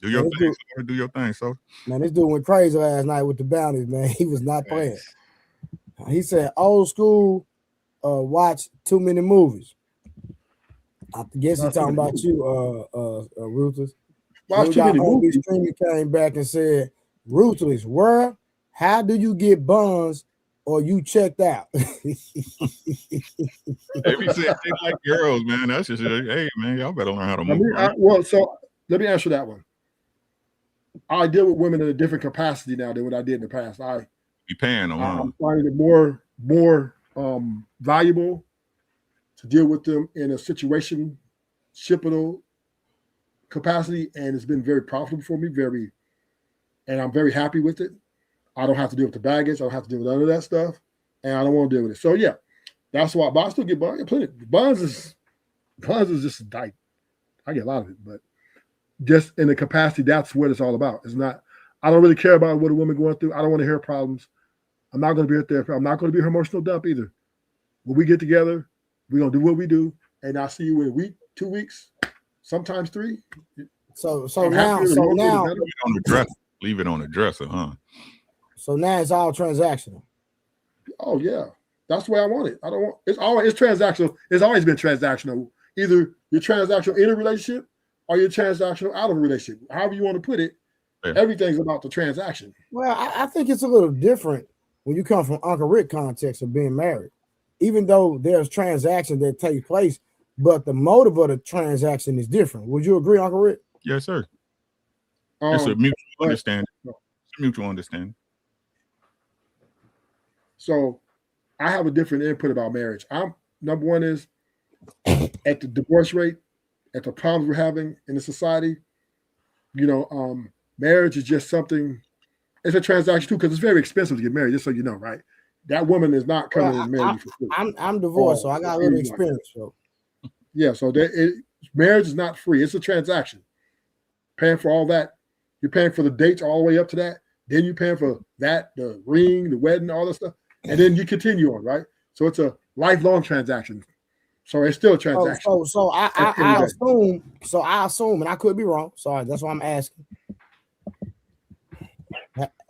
do your thing, so do your thing, so man. This dude went crazy last night with the bounties, man. He was not playing. He said old school watch too many movies. I guess he's talking about you, Ruthless. Watch too many movies. Streamer came back and said, Ruthless, where? How do you get buns or you checked out? They be saying they like girls, man. That's just hey, man, y'all better learn how to move. So let me answer that one. I deal with women in a different capacity now than what I did in the past. I be paying them. I'm finding it more valuable to deal with them in a situational capacity, and it's been very profitable for me. And I'm very happy with it. I don't have to deal with the baggage. I don't have to deal with none of that stuff, and I don't want to deal with it. So yeah, that's why. But I still get buns. Buns is just like I get a lot of it, but just in the capacity, that's what it's all about. It's not. I don't really care about what a woman going through. I don't want to hear her problems. I'm not going to be her therapist. I'm not going to be her emotional dump either. When we get together, we're going to do what we do, and I'll see you in a week, 2 weeks, sometimes 3. So now leave it on the dresser, huh? So now it's all transactional. Oh yeah, that's the way I want it. It's transactional. It's always been transactional. Either you're transactional in a relationship or you're transactional out of a relationship. However you want to put it, everything's about the transaction. Well, I think it's a little different when you come from Uncle Rick context of being married. Even though there's transactions that take place, but the motive of the transaction is different. Would you agree, Uncle Rick? Yes, sir. It's a mutual understanding. It's a mutual understanding. So I have a different input about marriage. Number one is at the divorce rate, at the problems we're having in the society, marriage is just something, it's a transaction too, because it's very expensive to get married, just so you know, right? That woman is not coming and marrying you for free. I'm divorced, so I got a little experience. So yeah, so marriage is not free. It's a transaction. Paying for all that. You're paying for the dates all the way up to that. Then you're paying for that, the ring, the wedding, all that stuff. And then you continue on, right? So it's a lifelong transaction. So it's still a transaction. So I assume, and I could be wrong. Sorry, that's why I'm asking.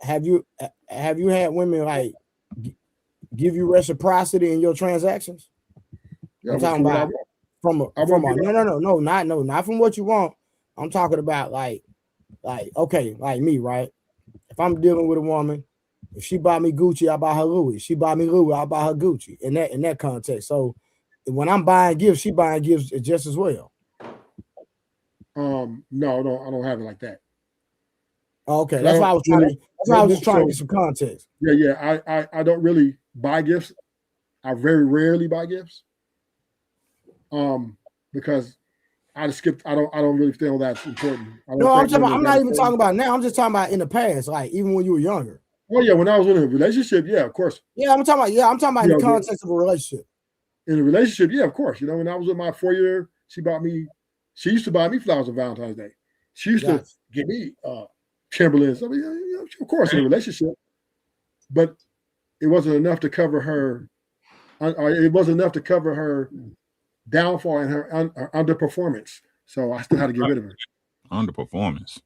Have you had women like give you reciprocity in your transactions? Yeah, I'm talking about not from what you want. I'm talking about like okay, like me, right? If I'm dealing with a woman, if she buy me Gucci, I buy her Louis. She buy me Louis, I buy her Gucci. In that context. So when I'm buying gifts, she buying gifts just as well. No, I don't have it like that. Okay, that's why I was trying to. That's why I was just trying to get some context. Yeah. I don't really buy gifts. I very rarely buy gifts. Because I just skipped. I don't really feel that's important. I'm not even talking about now. I'm just talking about in the past, like even when you were younger. Oh yeah, when I was in a relationship, yeah, of course. Yeah, I'm talking about in the context of a relationship. In a relationship, yeah, of course. When I was with my 4-year, she used to buy me flowers on Valentine's Day. She used to give me Timberlands. I mean, of course, in a relationship, but it wasn't enough to cover her. It wasn't enough to cover her downfall and her underperformance. So I still had to get rid of her. Underperformance.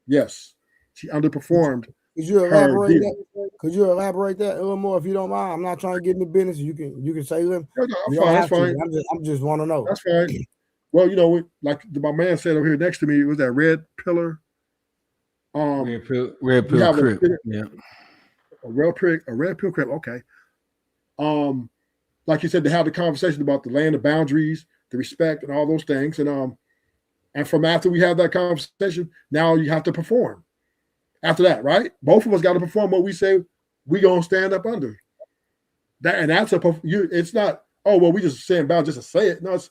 Yes, she underperformed. Could you elaborate that? Could you elaborate that a little more if you don't mind? I'm not trying to get in the business. You can say them. No, that's fine. I'm just want to know. That's fine. Well, you know, like my man said over here next to me, it was that red pillar. Red pill crib. Yeah. A red pill crib. Okay. Like you said, they have the conversation about the laying the boundaries, the respect, and all those things. And from after we have that conversation, now you have to perform. After that, right? Both of us got to perform what we say we gonna stand up under. That and that's it's not, oh well, we just saying about just to say it. No, it's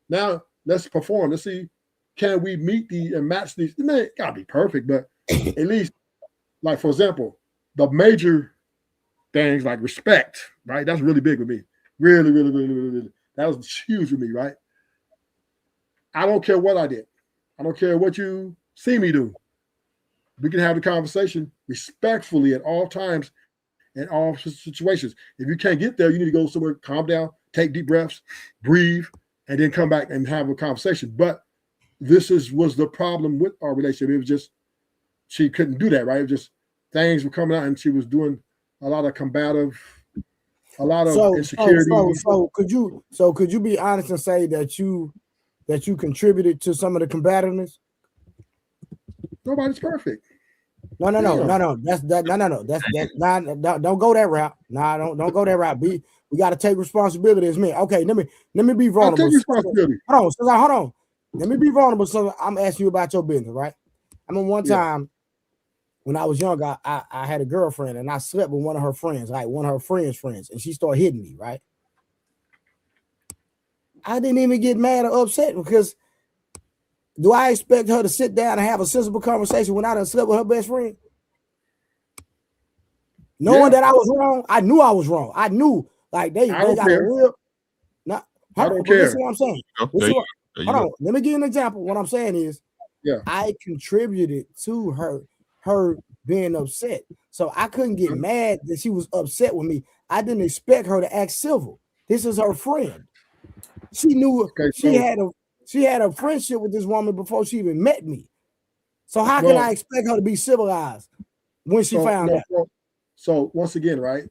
now let's perform. Let's see, can we meet and match these? Man, it gotta be perfect, but at least, like for example, the major things like respect, right? That's really big with me. Really, really, really, really, really. That was huge with me, right? I don't care what I did. I don't care what you see me do. We can have the conversation respectfully at all times, in all situations. If you can't get there, you need to go somewhere, calm down, take deep breaths, breathe, and then come back and have a conversation. But this was the problem with our relationship. It was just, she couldn't do that, right? It was just things were coming out and she was doing a lot of combative, a lot of insecurity. So could you be honest and say that you contributed to some of the combativeness? Nobody's perfect. No. That's that. No. That's that. Don't go that route. Don't go that route. We got to take responsibility as men. Okay, let me be vulnerable. I'll take responsibility. Hold on. Let me be vulnerable. So I'm asking you about your business, right? I mean, one time when I was young, I had a girlfriend and I slept with one of her friends, like one of her friends, and she started hitting me, right? I didn't even get mad or upset because do I expect her to sit down and have a sensible conversation when I done slept with her best friend? Knowing that I was wrong, I knew I was wrong. I knew like they got a real. I don't care. Listen what I'm saying. Hold on. Let me give you an example. What I'm saying is, I contributed to her being upset. So I couldn't get mad that she was upset with me. I didn't expect her to act civil. This is her friend. She knew she had a friendship with this woman before she even met me. So how can I expect her to be civilized when she found out? So once again, right?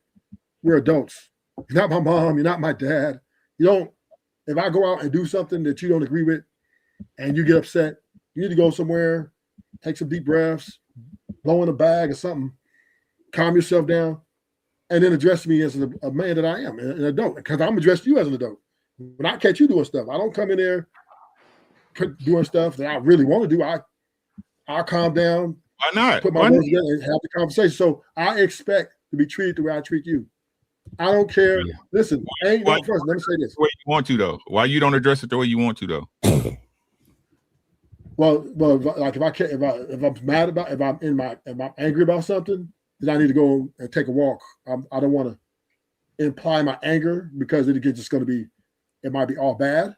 We're adults. You're not my mom. You're not my dad. You don't. If I go out and do something that you don't agree with, and you get upset, you need to go somewhere, take some deep breaths, blow in a bag or something, calm yourself down, and then address me as a man that I am, an adult. Because I'm addressing you as an adult. When I catch you doing stuff, I don't come in there doing stuff that I really want to do. I'll calm down. Why not? Put my words together and have the conversation. So I expect to be treated the way I treat you. I don't care. Yeah. Listen, first, let me say this. The way you want to, though. Why you don't address it the way you want to, though? Well, like if I'm mad about, if I'm angry about something, then I need to go and take a walk. I don't want to imply my anger because it might be all bad.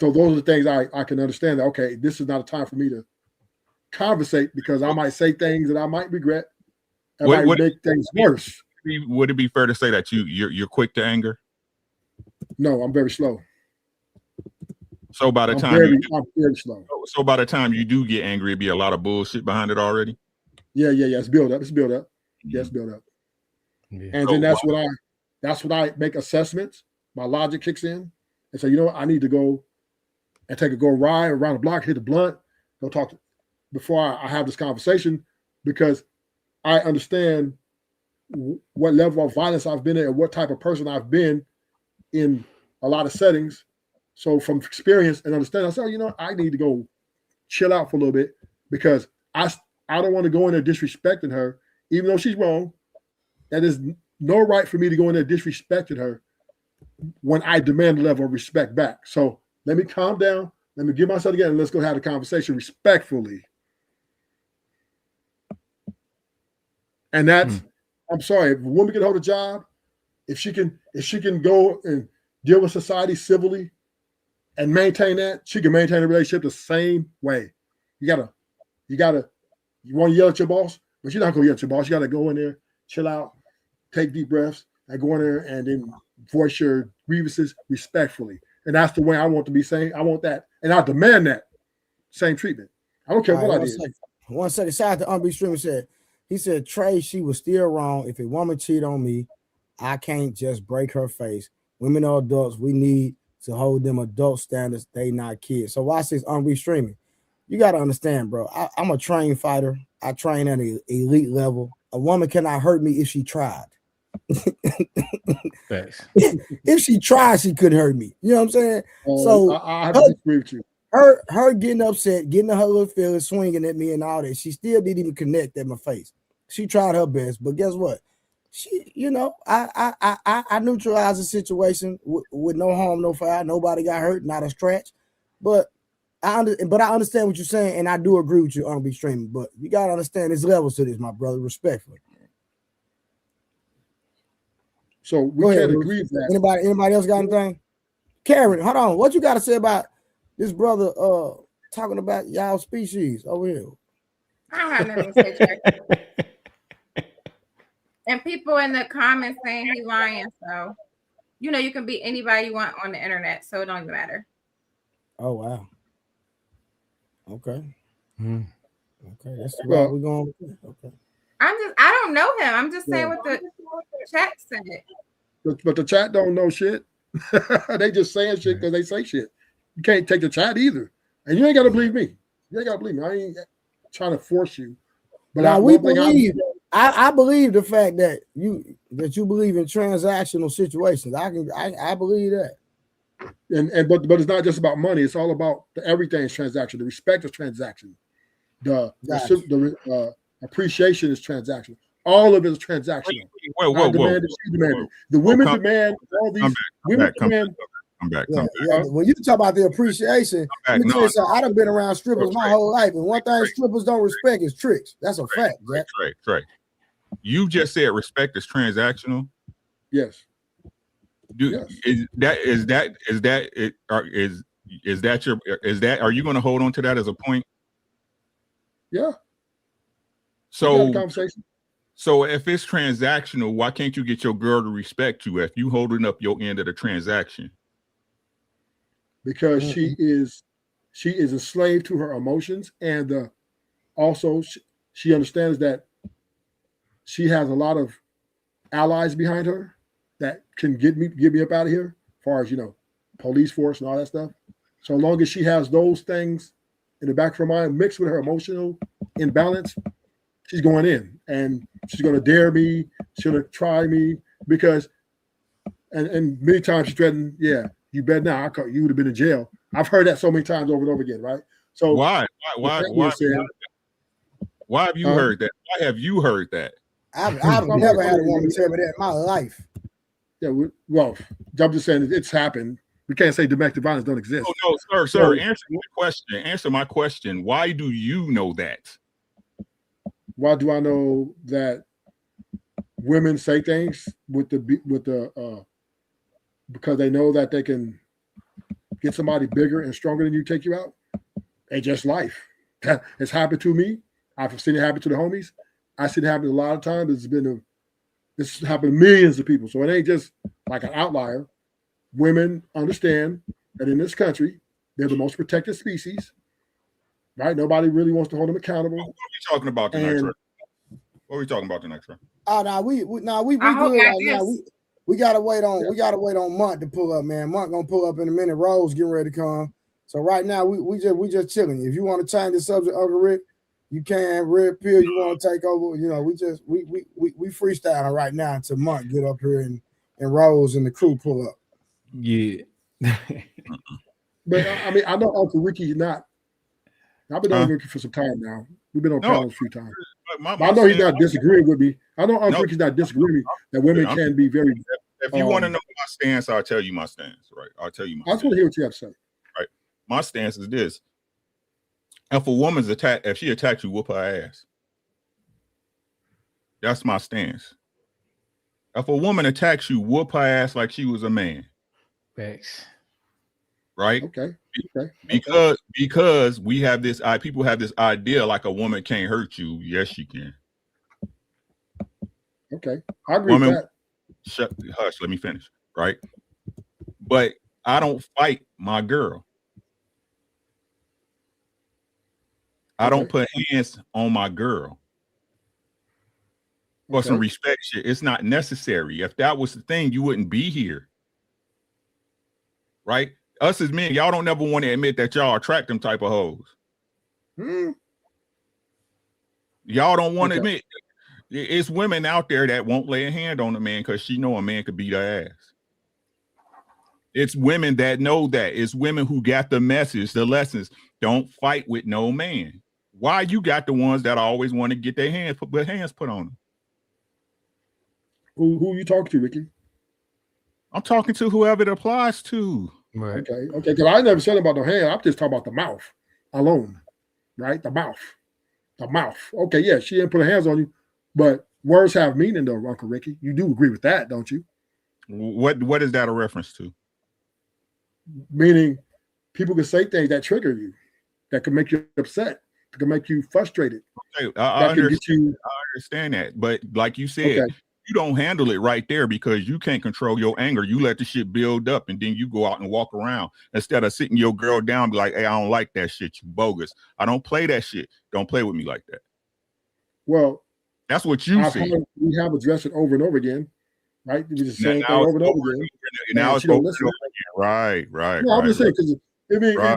So those are the things I can understand that, okay, this is not a time for me to conversate because I might say things that I might regret and might make things worse. Would it be fair to say that you're quick to anger? No, I'm very slow. So by the time I'm very slow. So by the time you do get angry, it'd be a lot of bullshit behind it already. Yeah. It's build up. Yes, build up. Yeah. And then that's when I make assessments. My logic kicks in and say, you know what, I need to go and take a ride around the block, hit the blunt, go talk before I have this conversation, because I understand what level of violence I've been in and what type of person I've been in a lot of settings. So from experience and understanding, I said, you know, I need to go chill out for a little bit because I don't want to go in there disrespecting her, even though she's wrong. That is no right for me to go in there disrespecting her when I demand a level of respect back. So let me calm down. Let me get myself together and let's go have the conversation respectfully. And that's, I'm sorry, if a woman can hold a job, if she can go and deal with society civilly and maintain that, she can maintain a relationship the same way. You want to yell at your boss, but you're not going to yell at your boss. You got to go in there, chill out, take deep breaths, and go in there and then voice your grievances respectfully. And that's the way I want to be saying. I want that. And I demand that same treatment. I don't care what I did. 1 second. Shout out to Unbe Streamer said, he said, Trey, she was still wrong. If a woman cheat on me, I can't just break her face. Women are adults. We need to hold them adult standards. They not kids. So watch this Unbe Streaming. You got to understand, bro. I'm a trained fighter. I train at an elite level. A woman cannot hurt me if she tried. Thanks. If she tried, she couldn't hurt me. You know what I'm saying? So I have to agree with you. Her getting upset, getting her little feelings, swinging at me and all that. She still didn't even connect at my face. She tried her best, but guess what? She, you know, I neutralized the situation with no harm, no foul. Nobody got hurt, not a scratch. But I understand what you're saying, and I do agree with you on be streaming. But you gotta understand there's levels to this, my brother, respectfully. So we can't agree with that. Anybody else got anything? Karen, hold on. What you got to say about this brother talking about y'all species over here? I don't have nothing to say, Trey. And people in the comments saying he lying. So, you know, you can be anybody you want on the internet, so it don't even matter. Oh wow. Okay. Mm. Okay, that's where we're going. Okay. I don't know him. I'm just saying what the chat said. But the chat don't know shit. They just saying shit because they say shit. You can't take the chat either. And you ain't got to believe me. You ain't got to believe me. I ain't trying to force you. But now we believe. I believe the fact that you believe in transactional situations. I believe that. But it's not just about money. It's all about everything's transaction. The respect is transaction. The appreciation is transactional. All of it is transactional. Whoa. The women demand all these. Women demand. Come back. When you talk about the appreciation, let me tell you something. I done been around strippers my whole life, and one thing strippers don't respect is tricks. That's a fact. Trey. You just said respect is transactional. Yes. Is that are you going to hold on to that as a point? Yeah. So if it's transactional, why can't you get your girl to respect you if you holding up your end of the transaction? Because she is a slave to her emotions, and also she understands that she has a lot of allies behind her that can get me up out of here, as far as police force and all that stuff. So long as she has those things in the back of her mind mixed with her emotional imbalance, she's going in and she's going to dare me. She's going to try me because, and many times she threatened, yeah, you bet now you would have been in jail. I've heard that so many times over and over again, right? So why have you heard that? Why have you heard that? I've never had a woman tell me that in my life. Yeah, well, I'm just saying it's happened. We can't say domestic violence don't exist. Oh, no, sir. Answer my question. Why do you know that? Why do I know that women say things because they know that they can get somebody bigger and stronger than you, take you out? It's just life. It's happened to me. I've seen it happen to the homies. I've seen it happen a lot of times. This has happened to millions of people. So it ain't just like an outlier. Women understand that in this country, they're the most protected species, right? Nobody really wants to hold them accountable. What are we talking about the next round? What are we talking about the next round? Oh, no, we good right now. We gotta wait on Monk to pull up, man. Monk gonna pull up in a minute. Rose getting ready to come. So right now we just chilling. If you want to change the subject, Uncle Rick, you can. Red Pill, you want to take over? We freestyling right now until Monk get up here and Rose and the crew pull up. Yeah. But I mean, I know Uncle Ricky's not. I've been on Ricky for some time now. We've been on panels a few times. I know he's not disagreeing with me. I know Uncle Ricky's not disagreeing with me that women can be very. If you want to know my stance, I'll tell you my stance. Right? I'll tell you my. I just want to hear what you have to say. Right. My stance is this: if a woman's attacked, if she attacks you, whoop her ass. That's my stance. If a woman attacks you, whoop her ass like she was a man. Thanks. Right? Okay. Because we have this people have this idea like a woman can't hurt you. Yes, she can. Okay. I agree with that. Hush, let me finish. Right? But I don't fight my girl. I don't put hands on my girl. For some respect shit. It's not necessary. If that was the thing, you wouldn't be here. Right? Us as men, y'all don't never want to admit that y'all attract them type of hoes. Y'all don't want to admit. It's women out there that won't lay a hand on a man because she know a man could beat her ass. It's women that know that. It's women who got the message, the lessons. Don't fight with no man. Why you got the ones that always want to get their hands put on them? Who you talking to, Ricky? I'm talking to whoever it applies to. Right. Okay. Because I never said about the hand. I'm just talking about the mouth alone, right? The mouth. Okay, yeah, she didn't put her hands on you, but words have meaning, though, Uncle Ricky. You do agree with that, don't you? What is that a reference to? Meaning, people can say things that trigger you, that can make you upset, that can make you frustrated. Okay, I understand that, but like you said. You don't handle it right there because you can't control your anger. You let the shit build up and then you go out and walk around instead of sitting your girl down and be like, hey, I don't like that shit. You bogus. I don't play that shit. Don't play with me like that. Well, that's what you see. We have addressed it over and over again, right? We just saying thing over and over again. Now it's over and over again. Right. No, I'm just saying because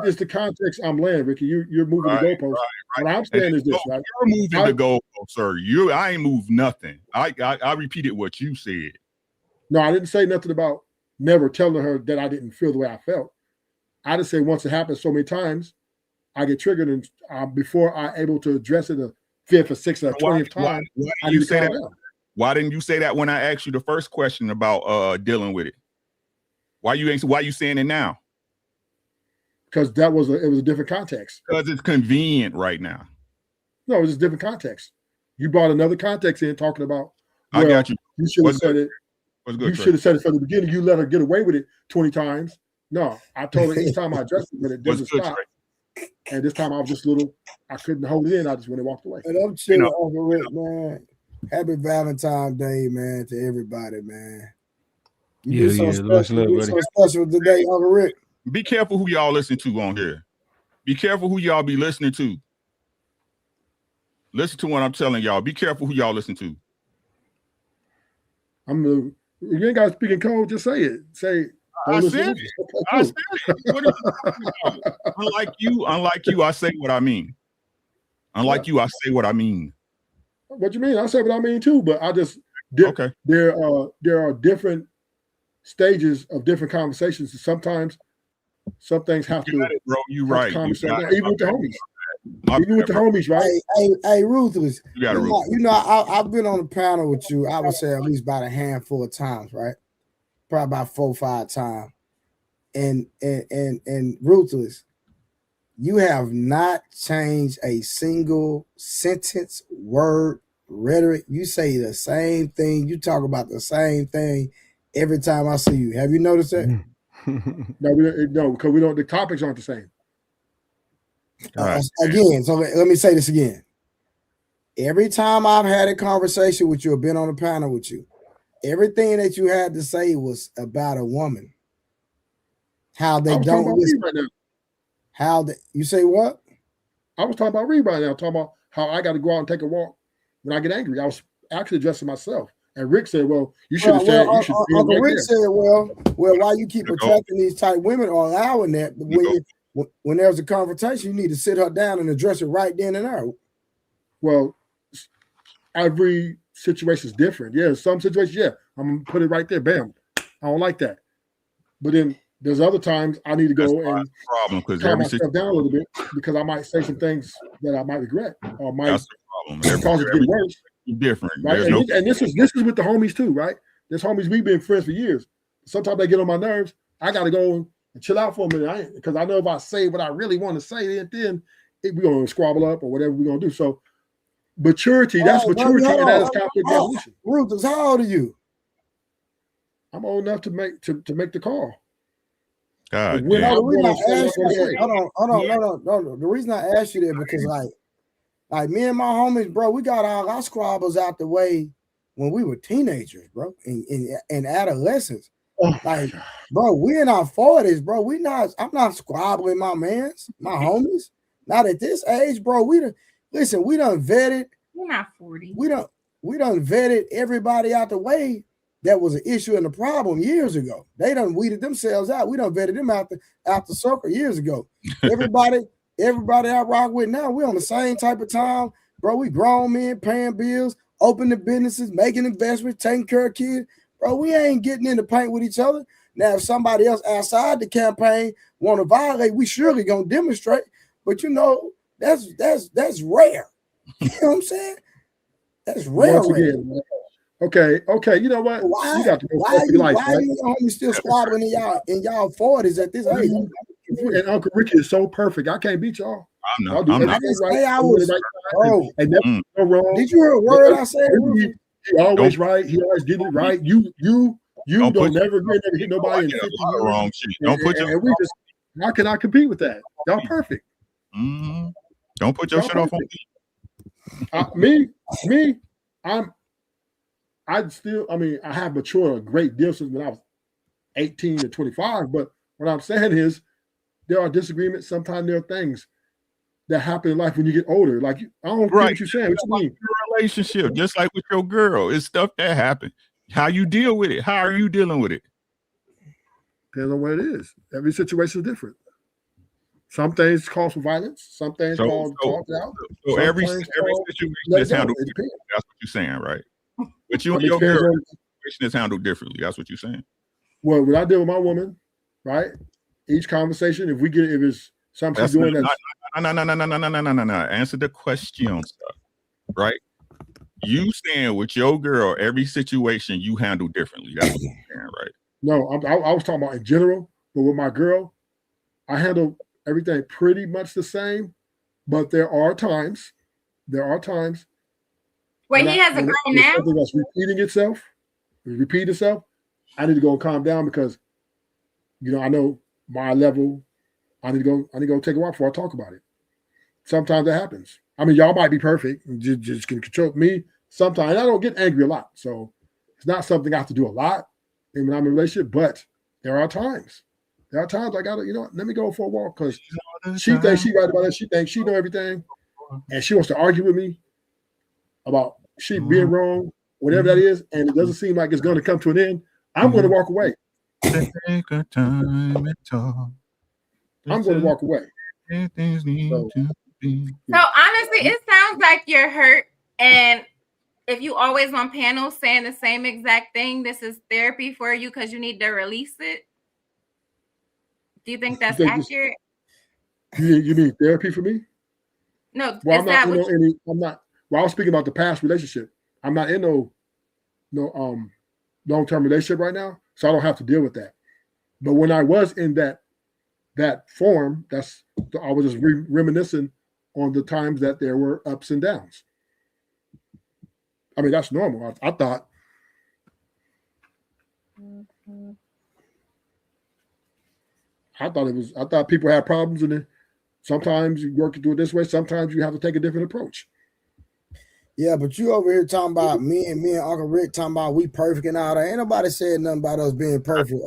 it's the context I'm laying, Ricky. You're moving the goalposts. What I'm saying is this, right? You're moving the goalposts, sir. I ain't moved nothing. I repeated what you said. No, I didn't say nothing about never telling her that I didn't feel the way I felt. I just say once it happens so many times, I get triggered, and before I'm able to address it a 5th or 6th or 20th time, why didn't you say that? Why didn't you say that when I asked you the first question about dealing with it? Why you saying it now? Because it was a different context. Because it's convenient right now. No, it was a different context. You brought another context in talking about. I got you. You should have said it. You should have said it from the beginning. You let her get away with it 20 times. No, I told her each time I addressed it, but it doesn't stop. And this time I was just I couldn't hold it in. I just went and walked away. And I'm chilling over Rick, man. Happy Valentine's Day, man, to everybody, man. You so special today, Uncle Rick. Be careful who y'all listen to on here. Be careful who y'all be listening to. Listen to what I'm telling y'all. Be careful who y'all listen to. You ain't got to speak in code. Just say it. Say. I said it. Unlike you, I say what I mean. Unlike you, I say what I mean. What you mean? I say what I mean too. But I just there are different stages of different conversations. Sometimes some things have to. Bro, you right. Even with the homies. Even with the homies, right? Hey, Ruthless. You know, I've been on a panel with you. I would say at least about a handful of times, right? Probably about 4 or 5 times. And Ruthless, you have not changed a single sentence, word, rhetoric. You say the same thing. You talk about the same thing every time I see you. Have you noticed that? No, because we don't. The topics aren't the same. Again, so let me say this again. Every time I've had a conversation with you or been on a panel with you, everything that you had to say was about a woman. How they don't listen. Right you say what? I was talking about Reed right now. Talking about how I got to go out and take a walk when I get angry. I was actually addressing myself. And Rick said, "Well, you should have said." Uncle Rick said, "Well, why you keep attracting these type women or allowing that? When there's a confrontation, you need to sit her down and address it right then and there." Well, every situation is different. Yeah, some situations, I'm gonna put it right there. Bam, I don't like that. But then there's other times I need to go and calm myself down a little bit because I might say some things that I might regret or might cause it to get worse. Different, right? And this is with the homies too, right? There's homies we've been friends for years. Sometimes they get on my nerves. I got to go and chill out for a minute because I know if I say what I really want to say, then we're gonna squabble up or whatever we're gonna do. So maturity, that's maturity, and that is conflict resolution. Ruthless, how old are you? I'm old enough to make the call. God, the reason I asked you that because like me and my homies, bro, we got all our squabbles out the way when we were teenagers, bro, and adolescents. Bro, we in our 40s, bro. I'm not squabbling my homies. Not at this age, bro. We done vetted. You're not 40. We done vetted everybody out the way that was an issue and a problem years ago. They done weeded themselves out. We done vetted them out the circle years ago. Everybody I rock with now, we on the same type of time, bro. We grown men paying bills, opening businesses, making investments, taking care of kids. Bro, we ain't getting in the paint with each other. Now, if somebody else outside the campaign want to violate, we surely gonna demonstrate. But you know, that's rare. You know what I'm saying? That's rare. Once again, okay. You know what? Why? You got to go Why are right? you homies still squabbling in y'all 40s at this age? And Uncle Ricky is so perfect. I can't beat y'all. I'm I'll do not. everything right. I was, bro. And never go wrong. Did you hear a word I said? He always right. He always get it right. You don't never hit nobody in 50 years. Wrong shit. Don't put your. And we just, how can I compete with that? Y'all perfect. Don't put your shit off on me. I have matured a great deal since when I was 18 to 25. But what I'm saying is, there are disagreements. Sometimes there are things that happen in life when you get older. Like, I don't get what you're saying. What you mean? Your relationship, just like with your girl, it's stuff that happened. How you deal with it? How are you dealing with it? Depends on what it is. Every situation is different. Some things call for violence. Some things call talk out. So every situation is handled differently. That's what you're saying, right? But you and your girl situation is handled differently. That's what you're saying. Well, when I deal with my woman, right? Each conversation, if it's something she's doing that's no. Answer the question, stuff, right? You stand with your girl, every situation you handle differently. That's what you're saying, right? No, I was talking about in general, but with my girl, I handle everything pretty much the same. But there are times. Wait, he has a girl now? Something that's repeating itself. I need to go and calm down because, I know my level. I need to go take a walk before I talk about it. Sometimes that happens. I mean, y'all might be perfect and just can control me. Sometimes I don't get angry a lot, so it's not something I have to do a lot when I'm in a relationship. But there are times I gotta, let me go for a walk because she thinks she right about it. She thinks she know everything, and she wants to argue with me about she being wrong, whatever that is, and it doesn't seem like it's going to come to an end. I'm going to walk away. Take a time and talk. I'm going to walk away. So honestly, it sounds like you're hurt, and if you always on panels saying the same exact thing, this is therapy for you because you need to release it. Do you think that's accurate? You mean therapy for me? No, well, I'm not. Well, I was speaking about the past relationship. I'm not in no long-term relationship right now, so I don't have to deal with that. But when I was in that form, I was just reminiscing on the times that there were ups and downs. I mean, that's normal. I thought. I thought people had problems, and then sometimes you work through it this way. Sometimes you have to take a different approach. Yeah, but you over here talking about me and Uncle Rick talking about we perfect and all that. Ain't nobody said nothing about us being perfect,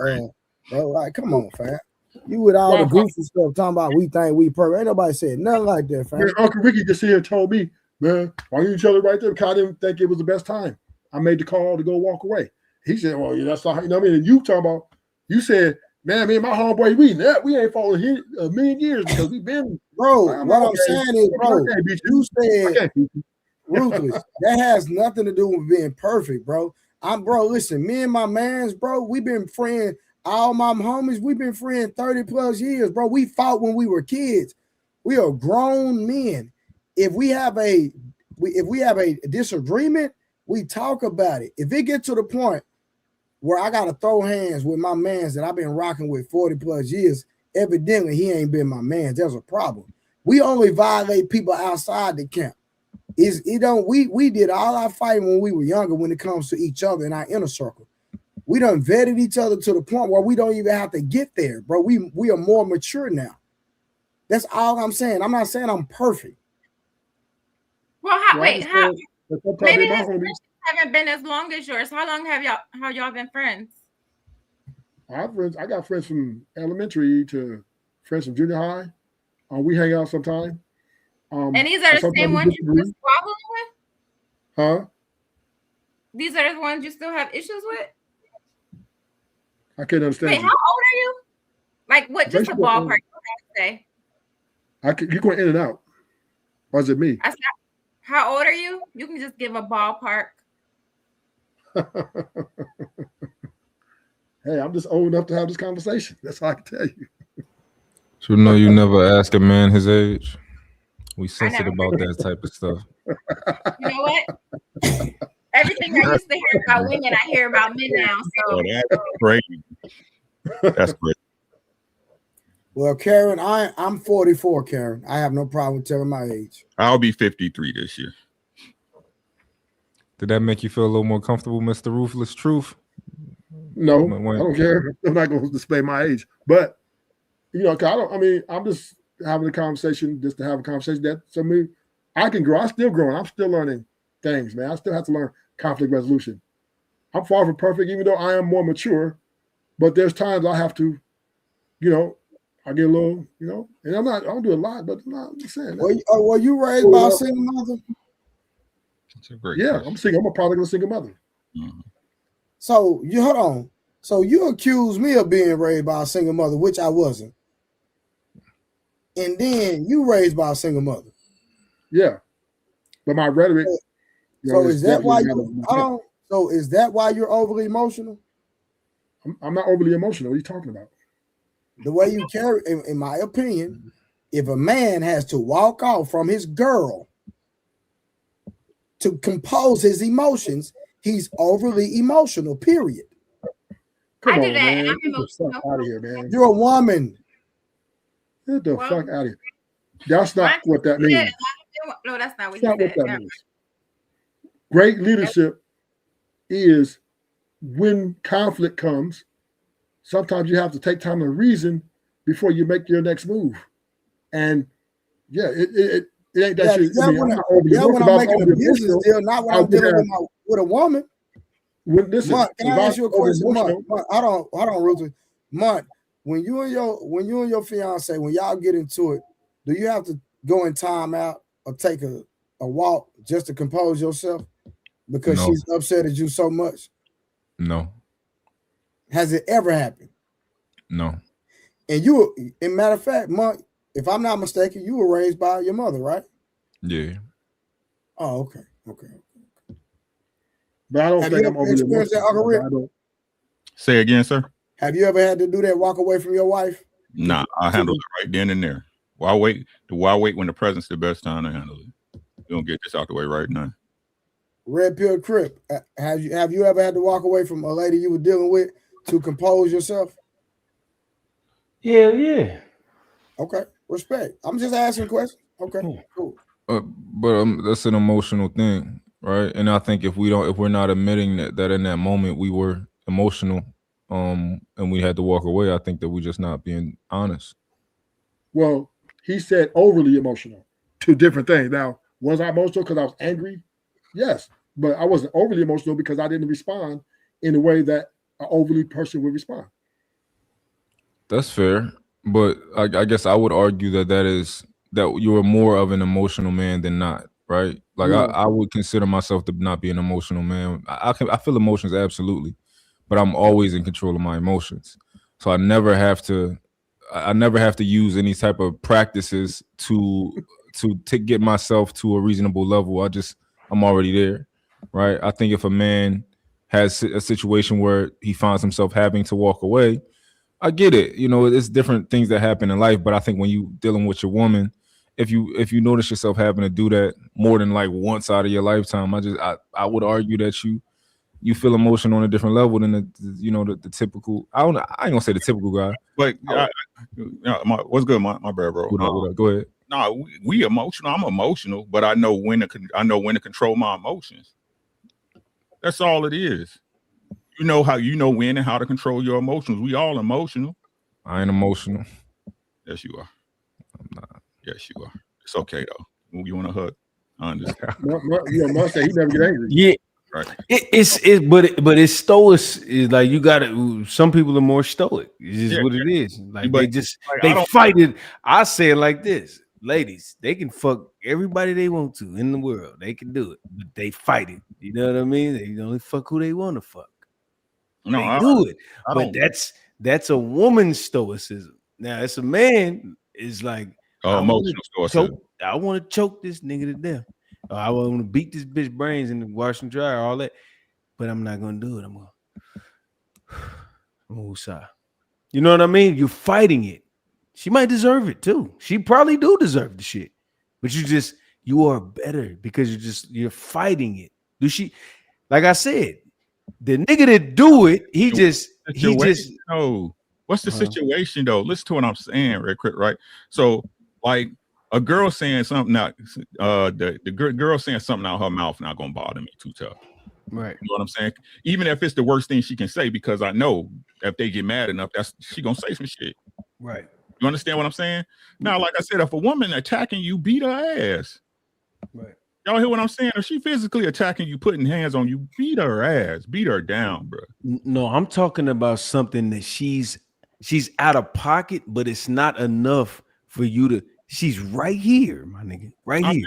bro. Like, come on, fam. You with all the goofy stuff talking about we think we perfect. Ain't nobody said nothing like that, fam. Man, Uncle Ricky just here told me, man, why you each other right there? Because I didn't think it was the best time. I made the call to go walk away. He said, well, yeah, that's not how, you know what I mean? And you talking about, you said, man, me and my homeboy, we ain't followed here a million years because we've been. Bro, what I'm saying is, bro, you said ruthless. That has nothing to do with being perfect, bro. Listen, me and my mans, bro, we've been friends. All my homies, we've been friends 30 plus years, bro. We fought when we were kids. We are grown men. If we have a disagreement, we talk about it. If it gets to the point where I gotta throw hands with my mans that I've been rocking with 40 plus years, evidently he ain't been my man. There's a problem. We only violate people outside the camp. We did all our fighting when we were younger when it comes to each other in our inner circle. We done vetted each other to the point where we don't even have to get there, bro. We are more mature now. That's all I'm saying. I'm not saying I'm perfect. Well, maybe his friendships haven't been as long as yours. How long have y'all been friends? I got friends from elementary to friends from junior high. We hang out sometime. And these are the same ones you're squabbling with? Huh? These are the ones you still have issues with? I can't understand. Wait, how old are you? Like what? Just a ballpark. Say. You're going in and out. Or is it me? I said, how old are you? You can just give a ballpark. Hey, I'm just old enough to have this conversation. That's all I can tell you. So you never ask a man his age. We sensitive about that type of stuff. You know what? Everything I used to hear about women, I hear about men now. So that's crazy. That's great. Well, Karen, I'm 44, Karen. I have no problem telling my age. I'll be 53 this year. Did that make you feel a little more comfortable, Mr. Ruthless Truth? No, I don't care. I'm not going to display my age. But, I'm just having a conversation just to have a conversation. That, to me, I can grow. I'm still growing. I'm still learning things, man. I still have to learn conflict resolution. I'm far from perfect, even though I am more mature. But there's times I have to, I get a little, and I don't do a lot, but I'm just saying. Were you raised by a single mother? That's a great question. I'm a product of a single mother. Mm-hmm. So hold on. So you accuse me of being raised by a single mother, which I wasn't. And then you raised by a single mother. Yeah. But my rhetoric. So is that why So is that why you're overly emotional? I'm not overly emotional. What are you talking about? The way you carry, in my opinion, if a man has to walk off from his girl to compose his emotions, he's overly emotional, period. Come on, man. Get the fuck out of here, man. You're a woman. Get the fuck out of here. That's not what that means. No, that's not what you said. That means. Great leadership is when conflict comes, sometimes you have to take time to reason before you make your next move. And it ain't that shit. When I'm making a business deal, not when I'm dealing with a woman. Listen, Mont, can I ask you a question? Mont, hold on, Ruth. Mont, when you and your fiance, when y'all get into it, do you have to go in time out or take a walk just to compose yourself because she's upset at you so much? No. Has it ever happened? No. And you, in matter of fact, Mont, if I'm not mistaken, you were raised by your mother, right? Yeah. Oh, okay. But I don't think I'm overly emotional. Say again, sir. Have you ever had to do that, walk away from your wife? Nah, I handle it right then and there. Why wait when the present's the best time to handle it? You don't get this out the way right now. Red Pill Crip, have you ever had to walk away from a lady you were dealing with to compose yourself? Yeah. Okay, respect. I'm just asking a question. Okay, cool. But that's an emotional thing, right? And I think if we're not admitting that in that moment we were emotional, and we had to walk away, I think that we're just not being honest. Well, he said overly emotional. Two different things. Now, was I emotional because I was angry? Yes, but I wasn't overly emotional because I didn't respond in the way that an overly person would respond. That's fair, but I guess I would argue that you're more of an emotional man than not, right? Like I would consider myself to not be an emotional man. I feel emotions absolutely, but I'm always in control of my emotions, so I never have to use any type of practices to get myself to a reasonable level. I'm already there, right? I think if a man has a situation where he finds himself having to walk away, I get it. It's different things that happen in life, but I think when you dealing with your woman, if you notice yourself having to do that more than like once out of your lifetime, I would argue that you feel emotion on a different level than the typical. I ain't gonna say the typical guy, but what's good, my bad, bro. Go ahead. No, we emotional. I'm emotional, but I know when to control my emotions. That's all it is. You know when and how to control your emotions. We all emotional. I ain't emotional. Yes, you are. I'm not. Yes, you are. It's okay though. You want a hug? I understand. Must say he never get angry. Yeah. Right. But it's stoic. Is like you got to. Some people are more stoic. It's just what it is. Like they fight it. I say it like this. ladies, they can fuck everybody they want to in the world. They can do it, but they fight it. You know what I mean? They only fuck who they want to fuck. No, They do it, I but don't. that's a woman's stoicism. Now, it's a man is like, I want Emotional to stoicism. choke this nigga to death. Or I want to beat this bitch brains and wash and dry, all that. But I'm not gonna do it. I'm gonna sigh. You know what I mean? You're fighting it. She might deserve it too. She probably do deserve the shit. But you are better because you're fighting it. Do she, like I said, the nigga that do it, he just no. What's the situation though? Listen to what I'm saying real quick, right? So like a girl saying something out, the girl saying something out her mouth not gonna bother me too tough. Right. You know what I'm saying? Even if it's the worst thing she can say, because I know if they get mad enough, she gonna say some shit. Right. You understand what I'm saying? Now, like I said, if a woman attacking you, beat her ass. Right. Y'all hear what I'm saying? If she physically attacking you, putting hands on you, beat her ass, beat her down, bro. No, I'm talking about something that she's out of pocket, but it's not enough for you to. She's right here, my nigga, right here.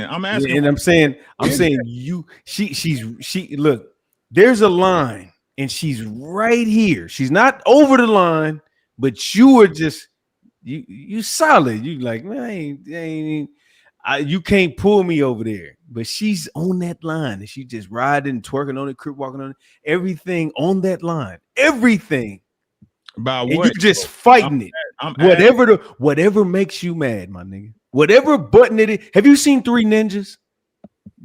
I'm asking, and I'm saying she look. There's a line, and she's right here. She's not over the line, but you are just you solid. You like, man, you can't pull me over there. But she's on that line, and she just riding, twerking on it, crip walking on it, everything on that line, everything. About and what? You just fighting it. Whatever makes you mad, my nigga. Whatever button it is. Have you seen Three Ninjas?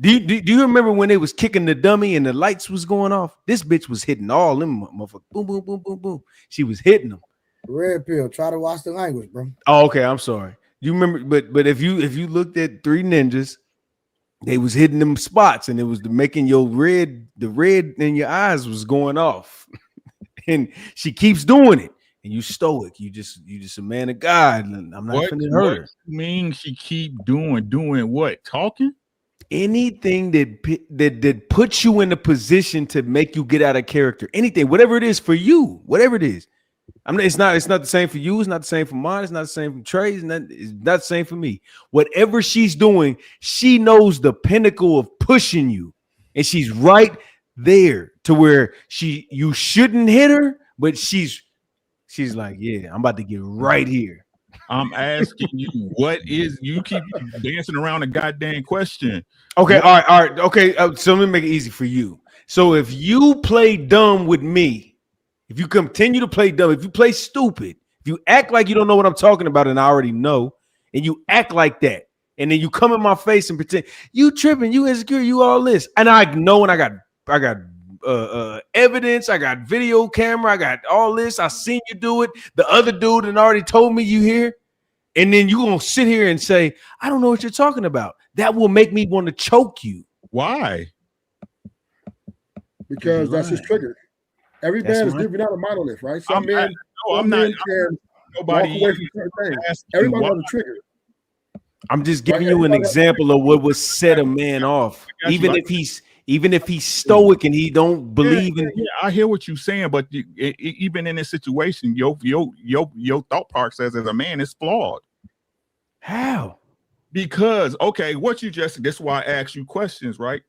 Do you remember when they was kicking the dummy and the lights was going off? This bitch was hitting all them motherfuckers. Boom, boom, boom, boom, boom. She was hitting them. Red pill. Try to watch the language, bro. Oh, okay. I'm sorry. You remember, but if you looked at Three Ninjas, they was hitting them spots, and it was making the red in your eyes was going off. And she keeps doing it, and you stoic. You just a man of God. And I'm not finna hurt her. You mean she keep doing what? Talking? Anything that puts you in a position to make you get out of character. Anything, whatever it is for you, whatever it is. It's not the same for you. It's not the same for mine. It's not the same for Trey. It's not the same for me. Whatever she's doing, she knows the pinnacle of pushing you, and she's right there to where you shouldn't hit her, but she's like, yeah, I'm about to get right here. I'm asking you, what is, you keep dancing around a goddamn question. Okay, all right. Okay, so let me make it easy for you. So if you play dumb with me, if you continue to play dumb, if you play stupid, if you act like you don't know what I'm talking about and I already know, and you act like that, and then you come in my face and pretend you tripping, you insecure, you all this, and I know, and I got evidence, I got video camera, I got all this, I seen you do it, the other dude and already told me you here, and then you gonna sit here and say, I don't know what you're talking about. That will make me want to choke you. Why? Because that's his trigger. Every man is different, not a monolith, right? Some men can walk away from certain things. Everybody has a trigger. I'm just giving you an example of what would set a man off, even if he's stoic and he don't believe in. Yeah, I hear what you're saying, but even in this situation, your thought process as a man is flawed. How? Because that's why I asked you questions, right?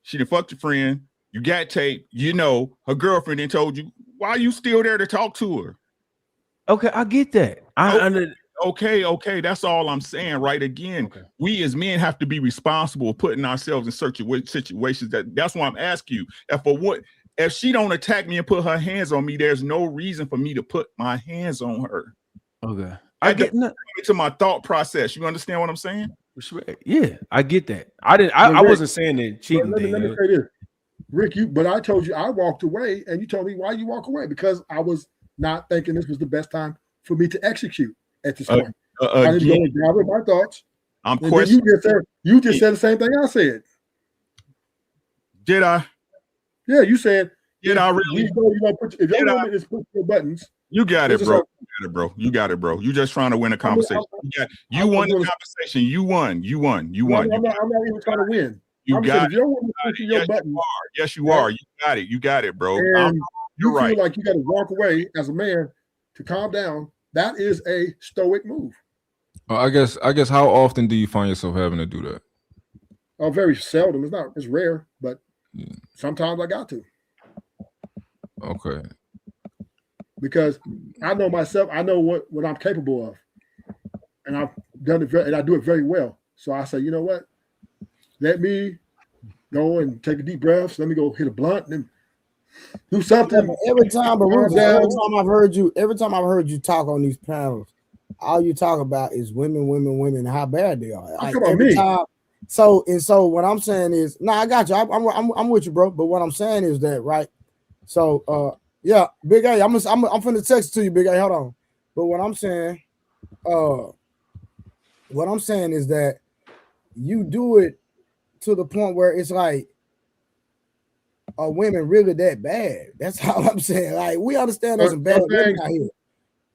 She done fucked your friend. You got tape. You know her girlfriend then told you. Why are you still there to talk to her? Okay, I get that. Okay. That's all I'm saying. Right? Again, we as men have to be responsible of putting ourselves in situations. That's why I'm asking you. If she don't attack me and put her hands on me, there's no reason for me to put my hands on her. Okay, I get into my thought process. You understand what I'm saying? Yeah, I get that. I wasn't saying that cheating. Let me say this, Rick. But I told you I walked away, and you told me why you walk away, because I was not thinking this was the best time for me to execute at this point. I need to go gather my thoughts. I'm questioning. You just said the same thing I said. Did I? Yeah, you said. Did I really? If your woman is pushing your buttons, you got it, bro. You got it, bro. You just trying to win a conversation. You won the conversation. You won. I'm not even trying to win. You got it. If your woman is pushing your buttons, yes, you are. You got it, bro. And you're right. Feel like you got to walk away as a man to calm down. That is a stoic move. I guess how often do you find yourself having to do that? Oh, very seldom. It's rare, but sometimes I got to. Okay. Because I know myself, I know what I'm capable of. And I've done it and I do it very well. So I say, you know what? Let me go and take a deep breath. Let me go hit a blunt and do something. Yeah, every time I've heard you talk on these panels, all you talk about is women, how bad they are. Like, every time. So what I'm saying is, I got you. I'm with you, bro. But what I'm saying is that, right? So yeah, Big A, I'm finna text it to you, Big A. Hold on. But what I'm saying is that you do it to the point where it's like, are women really that bad? That's how I'm saying. Like, we understand there's some bad women out here,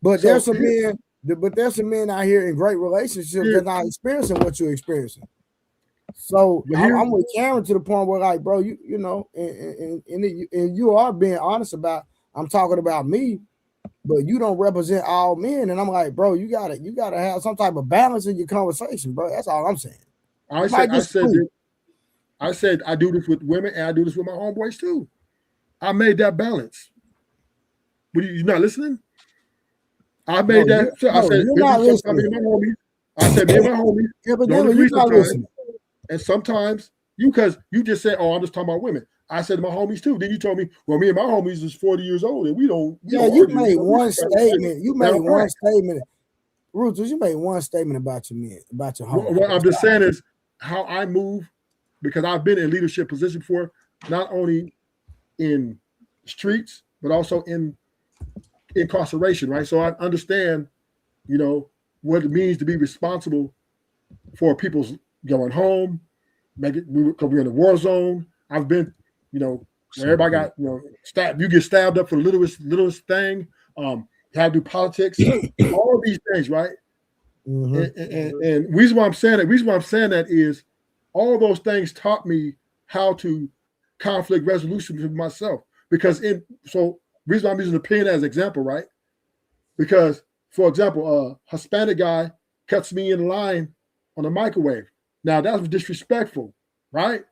but there's some men out here in great relationships that not experiencing what you're experiencing. So I'm with Karen to the point where, like, bro, you know, and you are being honest about. I'm talking about me, but you don't represent all men, and I'm like, bro, you gotta have some type of balance in your conversation, bro. That's all I'm saying. I said I do this with women and I do this with my homeboys too. I made that balance. But you not listening? I made that. I said, you're not listening. Me and my homies. I said, me and my homies don't agree sometimes. And sometimes because you just said, oh, I'm just talking about women. I said to my homies too. Then you told me, well, me and my homies is 40 years old and we don't. You made one statement. You made one statement. Ruthless, you made one statement about your men, about your homies. What I'm just saying is how I move, because I've been in leadership position before, not only in streets, but also in incarceration, right? So I understand, you know, what it means to be responsible for people's going home, because we're in a war zone. I've been, you know, where everybody got, you know, stabbed. You get stabbed up for the littlest thing. You have to do politics, all of these things, right? Mm-hmm. And reason why I'm saying that is all those things taught me how to conflict resolution with myself. Because reason why I'm using the pen as an example, right? Because, for example, a Hispanic guy cuts me in line on a microwave. Now that's disrespectful, right?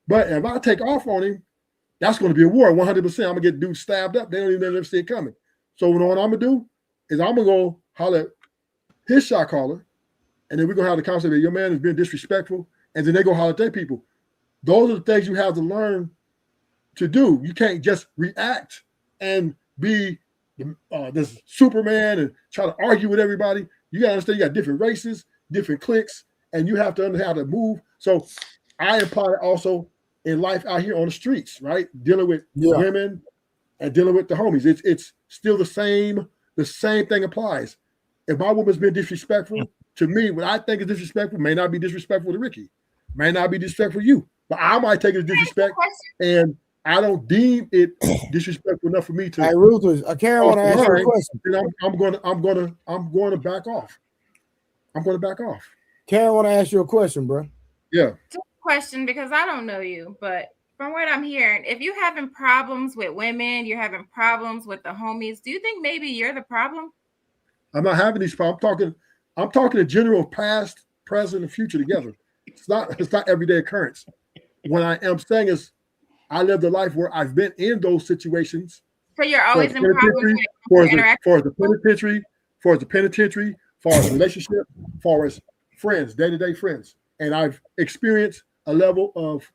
But if I take off on him, that's going to be a war 100%. I'm going to get dude stabbed up. They don't even ever see it coming. So what I'm going to do is I'm going to go holler at his shot caller, and then we're going to have the conversation, your man is being disrespectful, and then they go holler at their people. Those are the things you have to learn to do. You can't just react and be this Superman and try to argue with everybody. You got to understand you got different races, different cliques, and you have to understand how to move. So I apply it also in life out here on the streets, right? Dealing with women and dealing with the homies. It's still the same thing applies. If my woman's been disrespectful to me, what I think is disrespectful may not be disrespectful to Ricky, may not be disrespectful to you, but I might take it as disrespect, and I don't deem it disrespectful enough for me to. Hey, Ruthless, Karen want to ask you a question. I'm going to back off. I'm going to back off. Karen want to ask you a question, bro. Yeah. Question, because I don't know you, but from what I'm hearing, if you're having problems with women, you're having problems with the homies, do you think maybe you're the problem? I'm not having these problems. I'm talking a general past, present, and future together. It's not everyday occurrence. What I am saying is I lived a life where I've been in those situations. So you're always in problems for the penitentiary, far as relationship, far as friends, day-to-day friends. And I've experienced a level of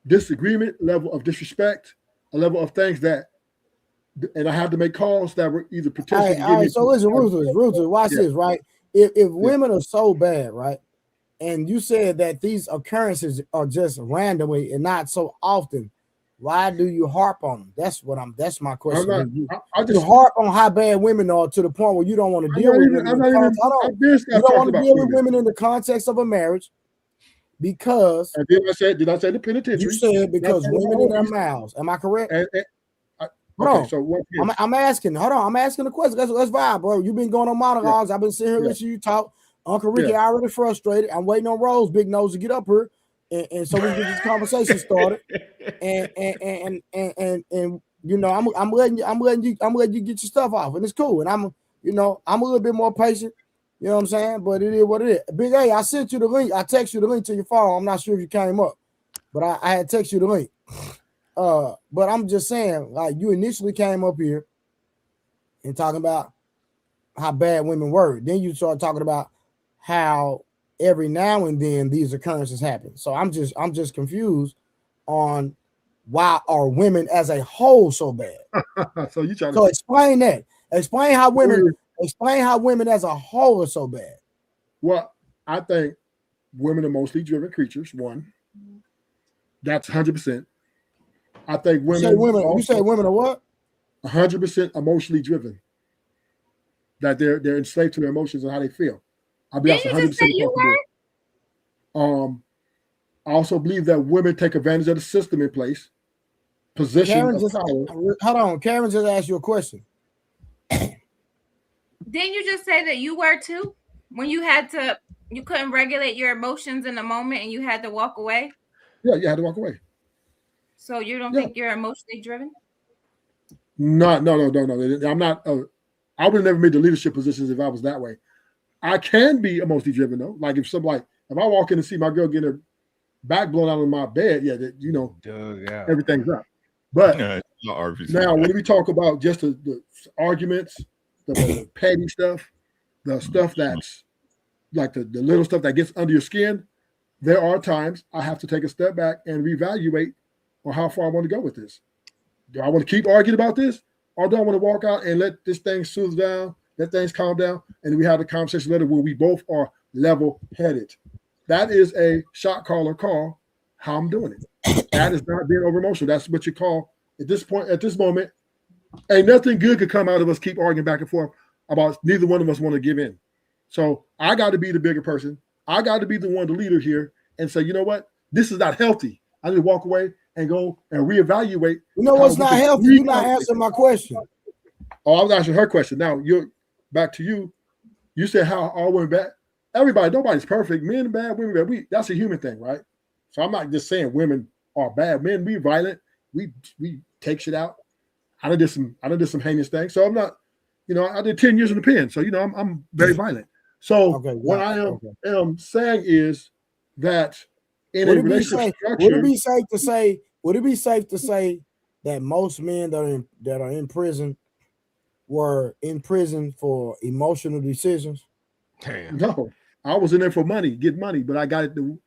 disagreement, level of disrespect, a level of things that, and I had to make calls that were either potentially. All right. So listen, Ruthless, watch this, right? If women are so bad, right, and you said that these occurrences are just randomly and not so often, why do you harp on them? That's my question. You harp on how bad women are to the point where you don't want to deal with women. You don't want to deal with women in the context of a marriage because. Did I say the penitentiary? You said because women in their mouths. Am I correct? I'm asking. Hold on. I'm asking the question. Let's vibe, bro. You've been going on monologues. I've been sitting here listening to you talk. Uncle Ricky already frustrated. I'm waiting on Rose Big Nose to get up here, and so we can get this conversation started. And you know, I'm letting you get your stuff off, and it's cool. And I'm a little bit more patient. You know what I'm saying? But it is what it is. Big A, I sent you the link. I text you the link to your phone. I'm not sure if you came up, but I had text you the link. But I'm just saying, like, you initially came up here and talking about how bad women were. Then you start talking about how every now and then these occurrences happen. So I'm just confused on why are women as a whole so bad. So you trying to explain that. Explain how women as a whole are so bad. Well, I think women are mostly driven creatures. One, that's 100%. I think women. You say women are what? 100% emotionally driven. That they're enslaved to their emotions and how they feel. I believe that's 100% across the board. I also believe that women take advantage of the system in place. Position of power. Hold on, Karen just asked you a question. Didn't you just say that you were too? When you couldn't regulate your emotions in the moment and you had to walk away? Yeah, you had to walk away. So you don't think you're emotionally driven? No. I'm not. I would have never made the leadership positions if I was that way. I can be emotionally driven though. Like if I walk in and see my girl getting her back blown out of my bed, everything's up. But now when we talk about just the arguments, the petty stuff, the stuff that's like the little stuff that gets under your skin, there are times I have to take a step back and reevaluate on how far I want to go with this. Do I want to keep arguing about this? Or do I want to walk out and let this thing soothe down, let things calm down, and we have the conversation later where we both are level-headed? That is a shot caller call, how I'm doing it. That is not being over emotional. That's what you call, at this moment, ain't nothing good could come out of us keep arguing back and forth about neither one of us want to give in. So I got to be the bigger person. I got to be the one, the leader here, and say, you know what? This is not healthy. I need to walk away and go and reevaluate. You know what's not healthy? You're not answering my question. Oh, I was answering her question. Now you're back to you. You said how all women bad. Everybody, nobody's perfect. Men bad, women bad. That's a human thing, right? So I'm not just saying women are bad. Men, we violent. We take shit out. I did some heinous things. So I'm not, I did 10 years in the pen. So I'm very violent. So what I am saying is that in a relationship structure, would it be safe to say that most men that are in prison were in prison for emotional decisions? Damn. No, I was in there for money, get money, but I got it the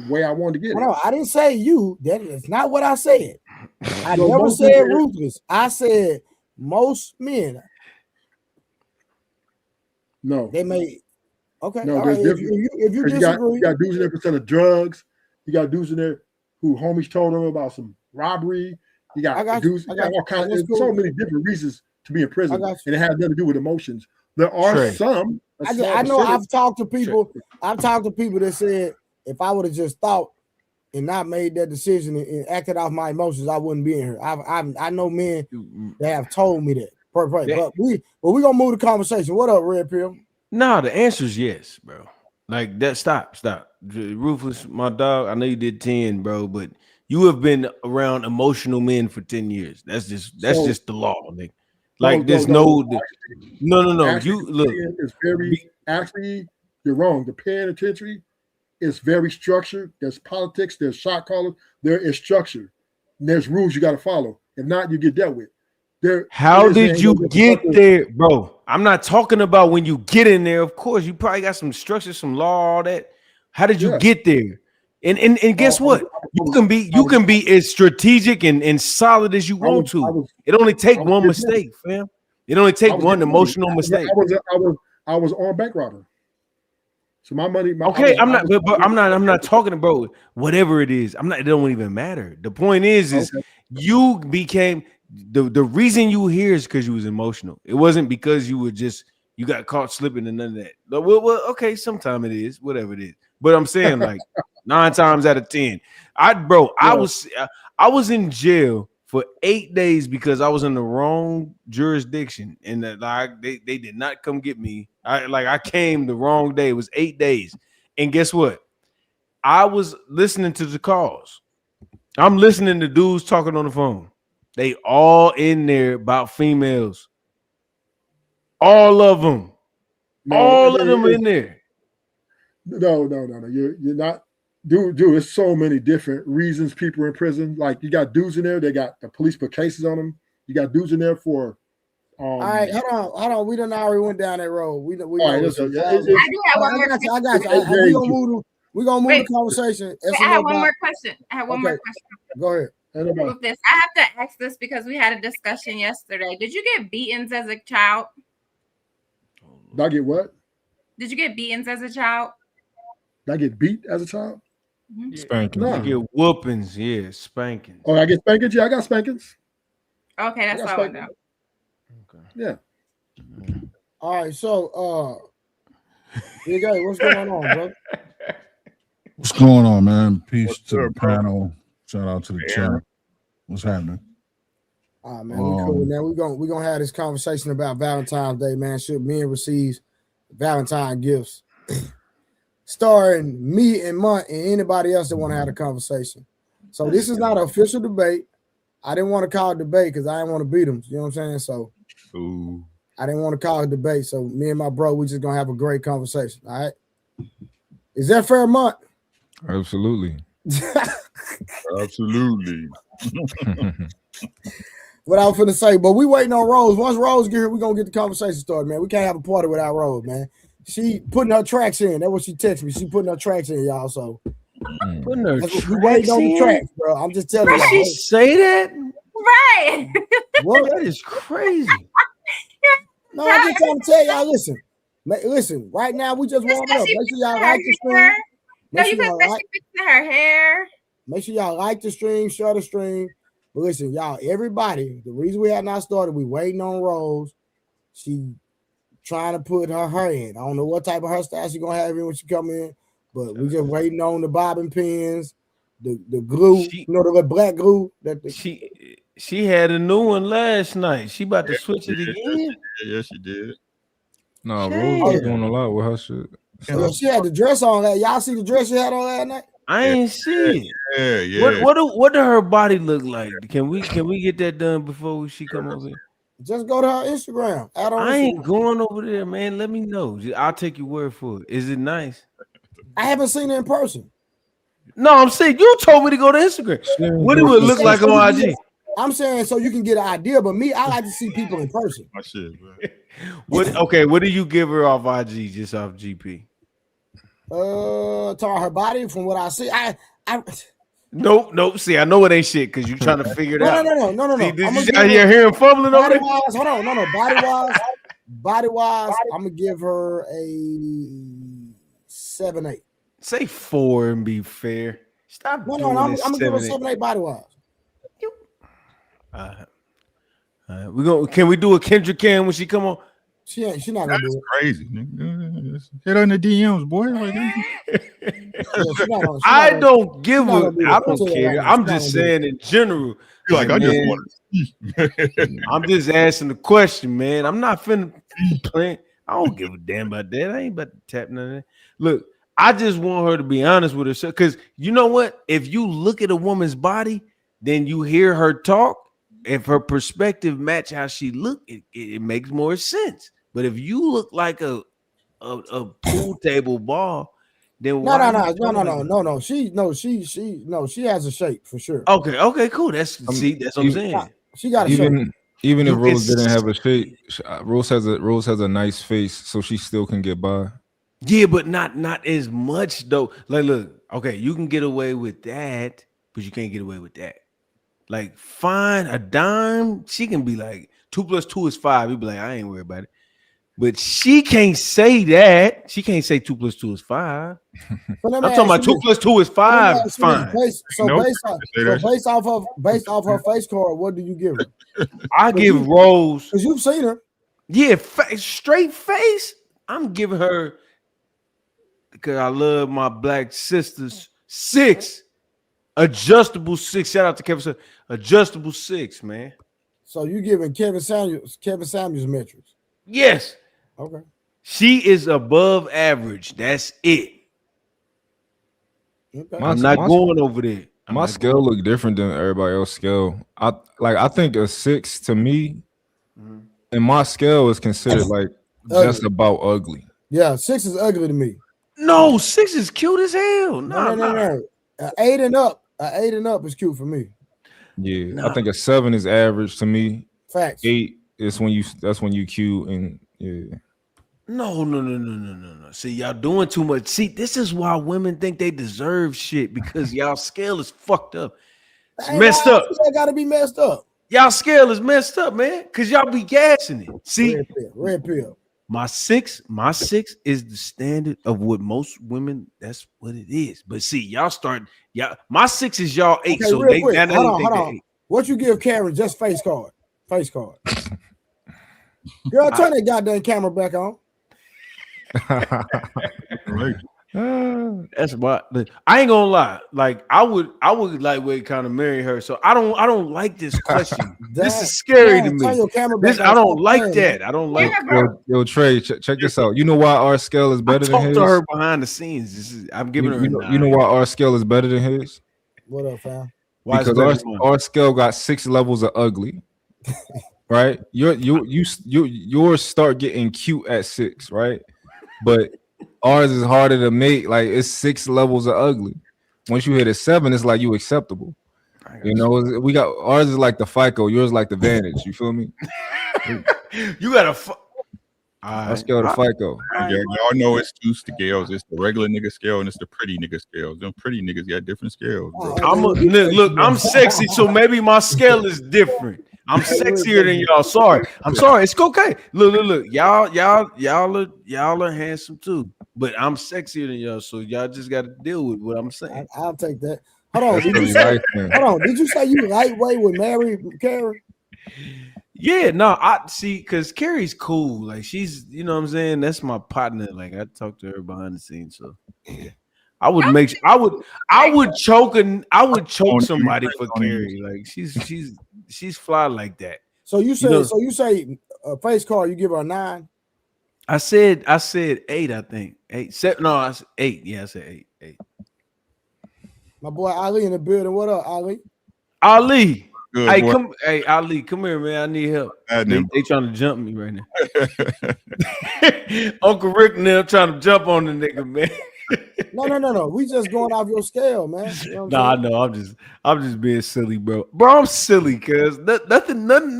way I wanted to get it. No, I didn't say you. That is not what I said. I never said ruthless. I said most men. No, they may. Okay, no, there's different. If you disagree, you got dudes in there percent of drugs. You got dudes in there who homies told them about some robbery. You got dudes. You got all kinds of so many different reasons to be in prison, and it has nothing to do with emotions. There are some. I know. I've talked to people. I've talked to people that said if I would have just thought and not made that decision and acted off my emotions, I wouldn't be in here. I know men that have told me that. But we're gonna move the conversation. What up, Red Pill? No, the answer is yes, bro. Like that. Stop. Rufus, my dog. I know you did 10, bro, but you have been around emotional men for 10 years. That's just the law, nigga. Like there's no. You look. It's very actually. You're wrong. The penitentiary is very structured. There's politics. There's shot callers. There is structure. And there's rules you got to follow. If not, you get dealt with. How did you get there, bro? I'm not talking about when you get in there. Of course, you probably got some structure, some law, all that. How did you get there? And guess what? You can be as strategic and solid as you want to. It only take one mistake, fam. It only take one emotional mistake. I was on bank robber. So my money. I'm not talking about whatever it is. It don't even matter. The point is you became. The reason you here is because you was emotional. It wasn't because you got caught slipping and none of that. Well, okay, sometime it is, whatever it is. But I'm saying like 9 times out of 10, I was in jail for 8 days because I was in the wrong jurisdiction and they did not come get me. I came the wrong day. It was 8 days, and guess what? I was listening to the calls. I'm listening to dudes talking on the phone. They all in there about females. All of them. All of them in there. No. You're not. Dude, there's so many different reasons people are in prison. Like you got dudes in there, they got the police put cases on them. You got dudes in there for all right, hold on. We done already went down that road. We all right, I do have one more question. I got you. We're gonna move the conversation. I have one more question. Go ahead. With this, I have to ask this because we had a discussion yesterday. Did you get beatings as a child? Did I get what? Did you get beatings as a child? Did I get beat as a child? Mm-hmm. Spankings. No. You get whoopings, yeah, spankings. Oh, I get spankings? Yeah, I got spankings. Okay, that's all I know. Okay. Yeah. All right, so Big A, what's going on, bro? What's going on, man? Peace to the panel. Shout out to the chat. What's happening? All right, man, we cool. Now we're gonna have this conversation about Valentine's Day, man. Should men receive Valentine gifts? Starring me and Munt and anybody else that want to have a conversation. So this is not an official debate. I didn't want to call it debate because I didn't want to beat them. You know what I'm saying? So I didn't want to call it debate. So me and my bro, we just gonna have a great conversation. All right. Is that fair, Munt? Absolutely. Absolutely. What I was finna say, but we waiting on Rose. Once Rose get here, we're gonna get the conversation started, man. We can't have a party without Rose, man. She putting her tracks in. That's what she texted me. She putting her tracks in, y'all. So putting her tracks we waiting on the tracks, bro. I'm just telling you. Did she say that? Right. What? That is crazy. No, I'm just trying to tell y'all. Listen. Right now, we just warming up. Make sure y'all like the stream. No, you can say she fixing her hair. Make sure y'all like the stream, share the stream. But listen, y'all, everybody, the reason we have not started, we waiting on Rose. She trying to put her hair in. I don't know what type of hairstyle she gonna have in when she come in, but we just waiting on the bobbin pins, the glue, the black glue. She had a new one last night. She about to switch it again. Yeah, she did. No, Rose was doing a lot with her shit. Yeah, she had the dress on. Y'all see the dress she had on last night? I ain't see it. Yeah. What do her body look like? Can we get that done before she come over here? Just go to her Instagram. I ain't going over there, man. Let me know. I'll take your word for it. Is it nice? I haven't seen it in person. No, I'm saying you told me to go to Instagram. What do it look like on IG? I'm saying so you can get an idea, but me, I like to see people in person. My shit, bro. What do you give her off IG, just off GP? To her body, from what I see, I Nope. See, I know it ain't shit because you trying to figure it out. No. See, did you out here hearing fumbling over there? Hold on, no. Body wise, I'm gonna give her a 7-8. Say 4 and be fair. Stop. No, I'm gonna give her 7-8 body wise. Can we do a Kendrick Cam when she come on? She not gonna do it. Crazy. Hit her in the DMs, boy. I don't care. I'm just saying in general. I just want to. I'm just asking the question, man. I'm not finna play. I don't give a damn about that. I ain't about to tap none of that. Look, I just want her to be honest with herself. Because you know what? If you look at a woman's body, then you hear her talk. If her perspective match how she look, it makes more sense. But if you look like a pool table ball, then no. She has a shape for sure. Okay, cool. That's what I'm saying. She got a shape. Even if Rose didn't have a shape, Rose has a nice face, so she still can get by. Yeah, but not as much though. Like, look, okay, you can get away with that, but you can't get away with that. Like, fine, a dime, she can be like 2 + 2 is 5. You'd be like, I ain't worried about it. But she can't say that. She can't say 2 + 2 is 5. I'm talking about 2 + 2 is 5. Fine. Based off her face card, what do you give her? I give Rose, because you've seen her. Yeah, straight face. I'm giving her, because I love my black sisters, 6. Adjustable 6. Shout out to Kevin. Adjustable 6, man. So you giving Kevin Samuels metrics? Yes. Okay. She is above average. That's it. Okay. I'm not going over there. My scale look different than everybody else's scale. I think a 6 to me, and my scale is considered like just about ugly. Yeah, 6 is ugly to me. No, 6 is cute as hell. No. 8 and up. 8 and up is cute for me. Yeah, I think a 7 is average to me. Facts. 8 is that's when you cute and yeah. No. See, y'all doing too much. See, this is why women think they deserve shit because y'all scale is fucked up. It's messed up. That gotta be messed up. Y'all scale is messed up, man. Cause y'all be gassing it. See, red pill. My six is the standard of what most women. That's what it is. But see, y'all my 6 is y'all 8. Okay, so real they quick. now Hold on. What you give Karen? Just face card. Face card. Girl, turn that goddamn camera back on. That's what I ain't gonna lie. Like I would lightweight kind of marry her. So I don't like this question. This is scary to me. I don't like that. I don't like. Yo, Trey, check this out. You know why our scale is better than his? Talk to her behind the scenes. I'm giving her. You know why our scale is better than his? What up, fam? Because our scale got 6 levels of ugly. Right? Yours start getting cute at 6, right? But ours is harder to make. Like it's 6 levels of ugly. Once you hit a 7, it's like you acceptable. You know, we got ours is like the FICO, yours like the Vantage. You feel me? You got a I scale the FICO. Y'all know it's 2 scales. It's the regular nigga scale and it's the pretty nigga scale. Them pretty niggas got different scales, bro. I'm sexy, so maybe my scale is different. I'm sexier than y'all. Sorry. I'm sorry. It's okay. Look. Y'all are handsome too. But I'm sexier than y'all, so y'all just got to deal with what I'm saying. I'll take that. Hold on. Did you say you lightweight would marry Karen? Yeah, no, I see, because Carrie's cool. Like she's, you know what I'm saying? That's my partner. Like I talk to her behind the scenes. So yeah. I would choke somebody for Carrie. Like she's fly like that. So you say face card, you give her a 9? I said 8, I think. 8, 7. No, I said 8. Yeah, I said 8. My boy Ali in the building. What up, Ali? Ali. Good, hey, boy. Ali, come here, man. I need help. They trying to jump me right now. Uncle Rick and them trying to jump on the nigga, man. No. We just going off your scale, man. You know I know. I'm just being silly, bro. Bro, I'm silly, cuz none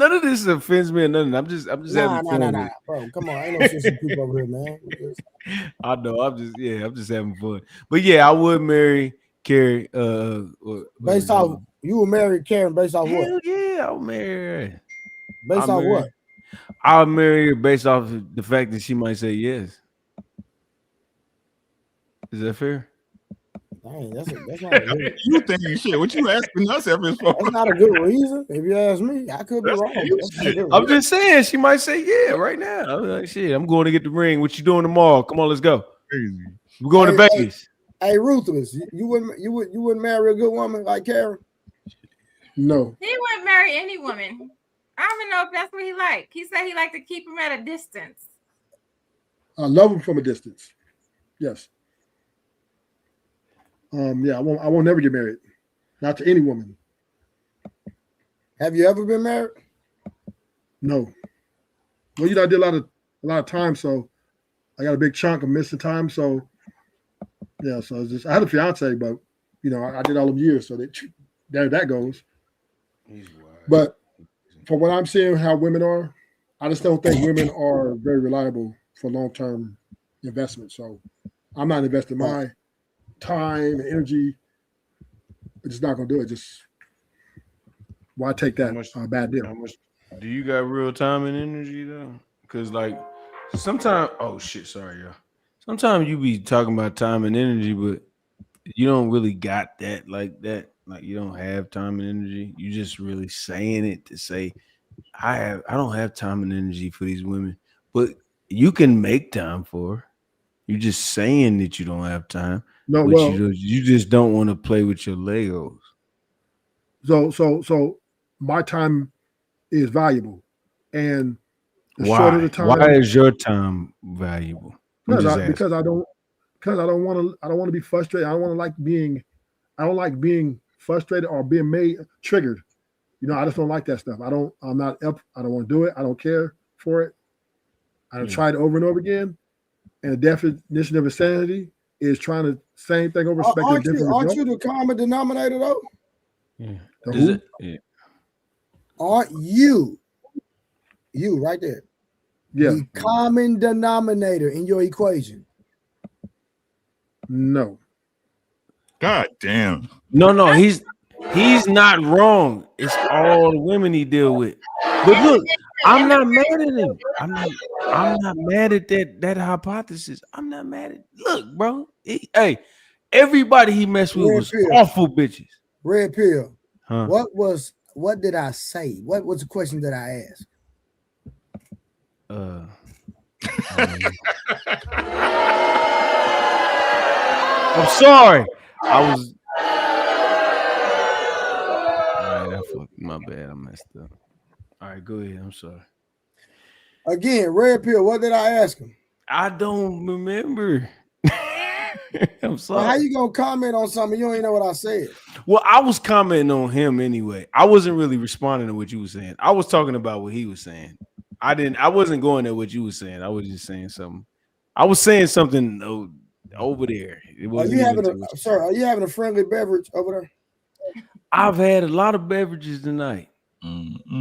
of this offends me or nothing. I'm just having fun. Nah, bro. Come on, ain't no sister people over here, man. I know. I'm just having fun. But yeah, I would marry Carrie. Based off, you would marry Karen based off what? Hell yeah, I'll marry her. Based off what? I'll marry her based off the fact that she might say yes. Is that fair? Dang, that's not a good. You thinking shit? What you asking us every for? That's not a good reason. If you ask me, I could be wrong. I'm just saying she might say yeah right now. I'm like, shit, I'm going to get the ring. What you doing tomorrow? Come on, let's go. Crazy. We're going to Vegas. Hey, Ruthless, you wouldn't marry a good woman like Karen? No. He wouldn't marry any woman. I don't even know if that's what he liked. He said he liked to keep him at a distance. I love him from a distance. Yes. Yeah, I won't never get married. Not to any woman. Have you ever been married? No. Well, I did a lot of time, so I got a big chunk of missing time. So yeah, so it's just I had a fiance, but I did all them years, so there that goes. But from what I'm seeing, how women are, I just don't think women are very reliable for long-term investment. So I'm not investing my time and energy. It's just not gonna do it. Just why take that bad deal? How much do you got real time and energy though? Because like sometimes, sorry, y'all. Sometimes you be talking about time and energy, but you don't really got that like that. Like you don't have time and energy. You just really saying it to say, I don't have time and energy for these women, but you can make time for her. You're just saying that you don't have time. No, but well, you just don't want to play with your Legos. So my time is valuable, and the Why? shorter the time. Why is your time valuable? Because I don't want to be frustrated. I don't like being frustrated or being made triggered. I just don't like that stuff. I don't want to do it. I don't care for it. I tried it over and over again. And the definition of insanity is trying the same thing over expecting a different result. Aren't you the common denominator though? Yeah. The who? Yeah. Aren't you right there? Yeah. The common denominator in your equation. No. God damn. No, he's not wrong. It's all the women he deal with. But look, I'm not mad at him. I'm not mad at that hypothesis. I'm not mad at. Look, bro. Hey, everybody he messed with was awful bitches. Red pill. Huh? What did I say? What was the question that I asked? I'm sorry. I was. All right, my bad. I messed up. All right, go ahead. I'm sorry. Again, red pill. What did I ask him? I don't remember. I'm sorry. Well, how you gonna comment on something you don't even know what I said? Well, I was commenting on him anyway. I wasn't really responding to what you were saying. I was talking about what he was saying. I wasn't going at what you were saying. I was just saying something. I was saying something over there. Are you having a friendly beverage over there? I've had a lot of beverages tonight.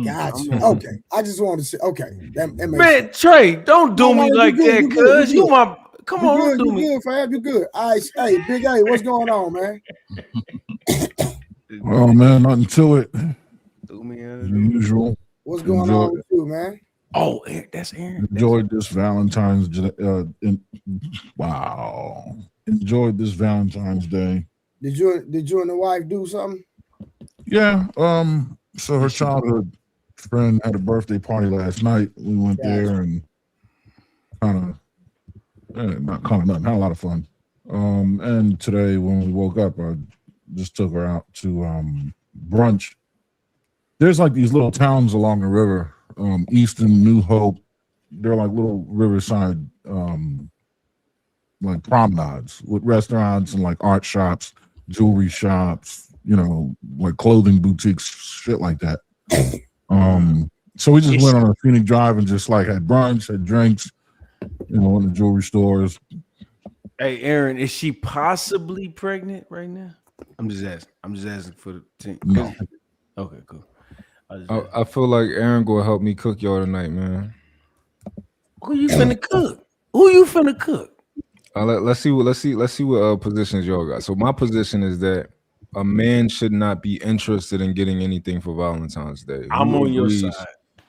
Gotcha. Okay. I just wanted to say, okay. That makes man, sense. Trey, don't do me like that, cuz you my come on, don't do me. You good, fam. You good. All right, hey, Big A, what's going on, man? Oh man, nothing to it. Do me as usual. What's going on with you, man? Oh, that's Aaron. Enjoyed this Valentine's wow. Enjoyed this Valentine's Day. Did you and the wife do something? Yeah. So her childhood friend had a birthday party last night. We went there and had a lot of fun. And today when we woke up, I just took her out to brunch. There's like these little towns along the river, Easton, New Hope. They're like little riverside like promenades with restaurants and like art shops, jewelry shops, like clothing boutiques, shit like that. So we just went on a scenic drive and just like had brunch, had drinks, in the jewelry stores. Hey, Aaron, is she possibly pregnant right now? I'm just asking for the team. No. Okay, cool. I feel like Aaron gonna help me cook y'all tonight, man. Who you finna cook? Let's see what positions y'all got. So my position is that a man should not be interested in getting anything for Valentine's Day. I'm on your side.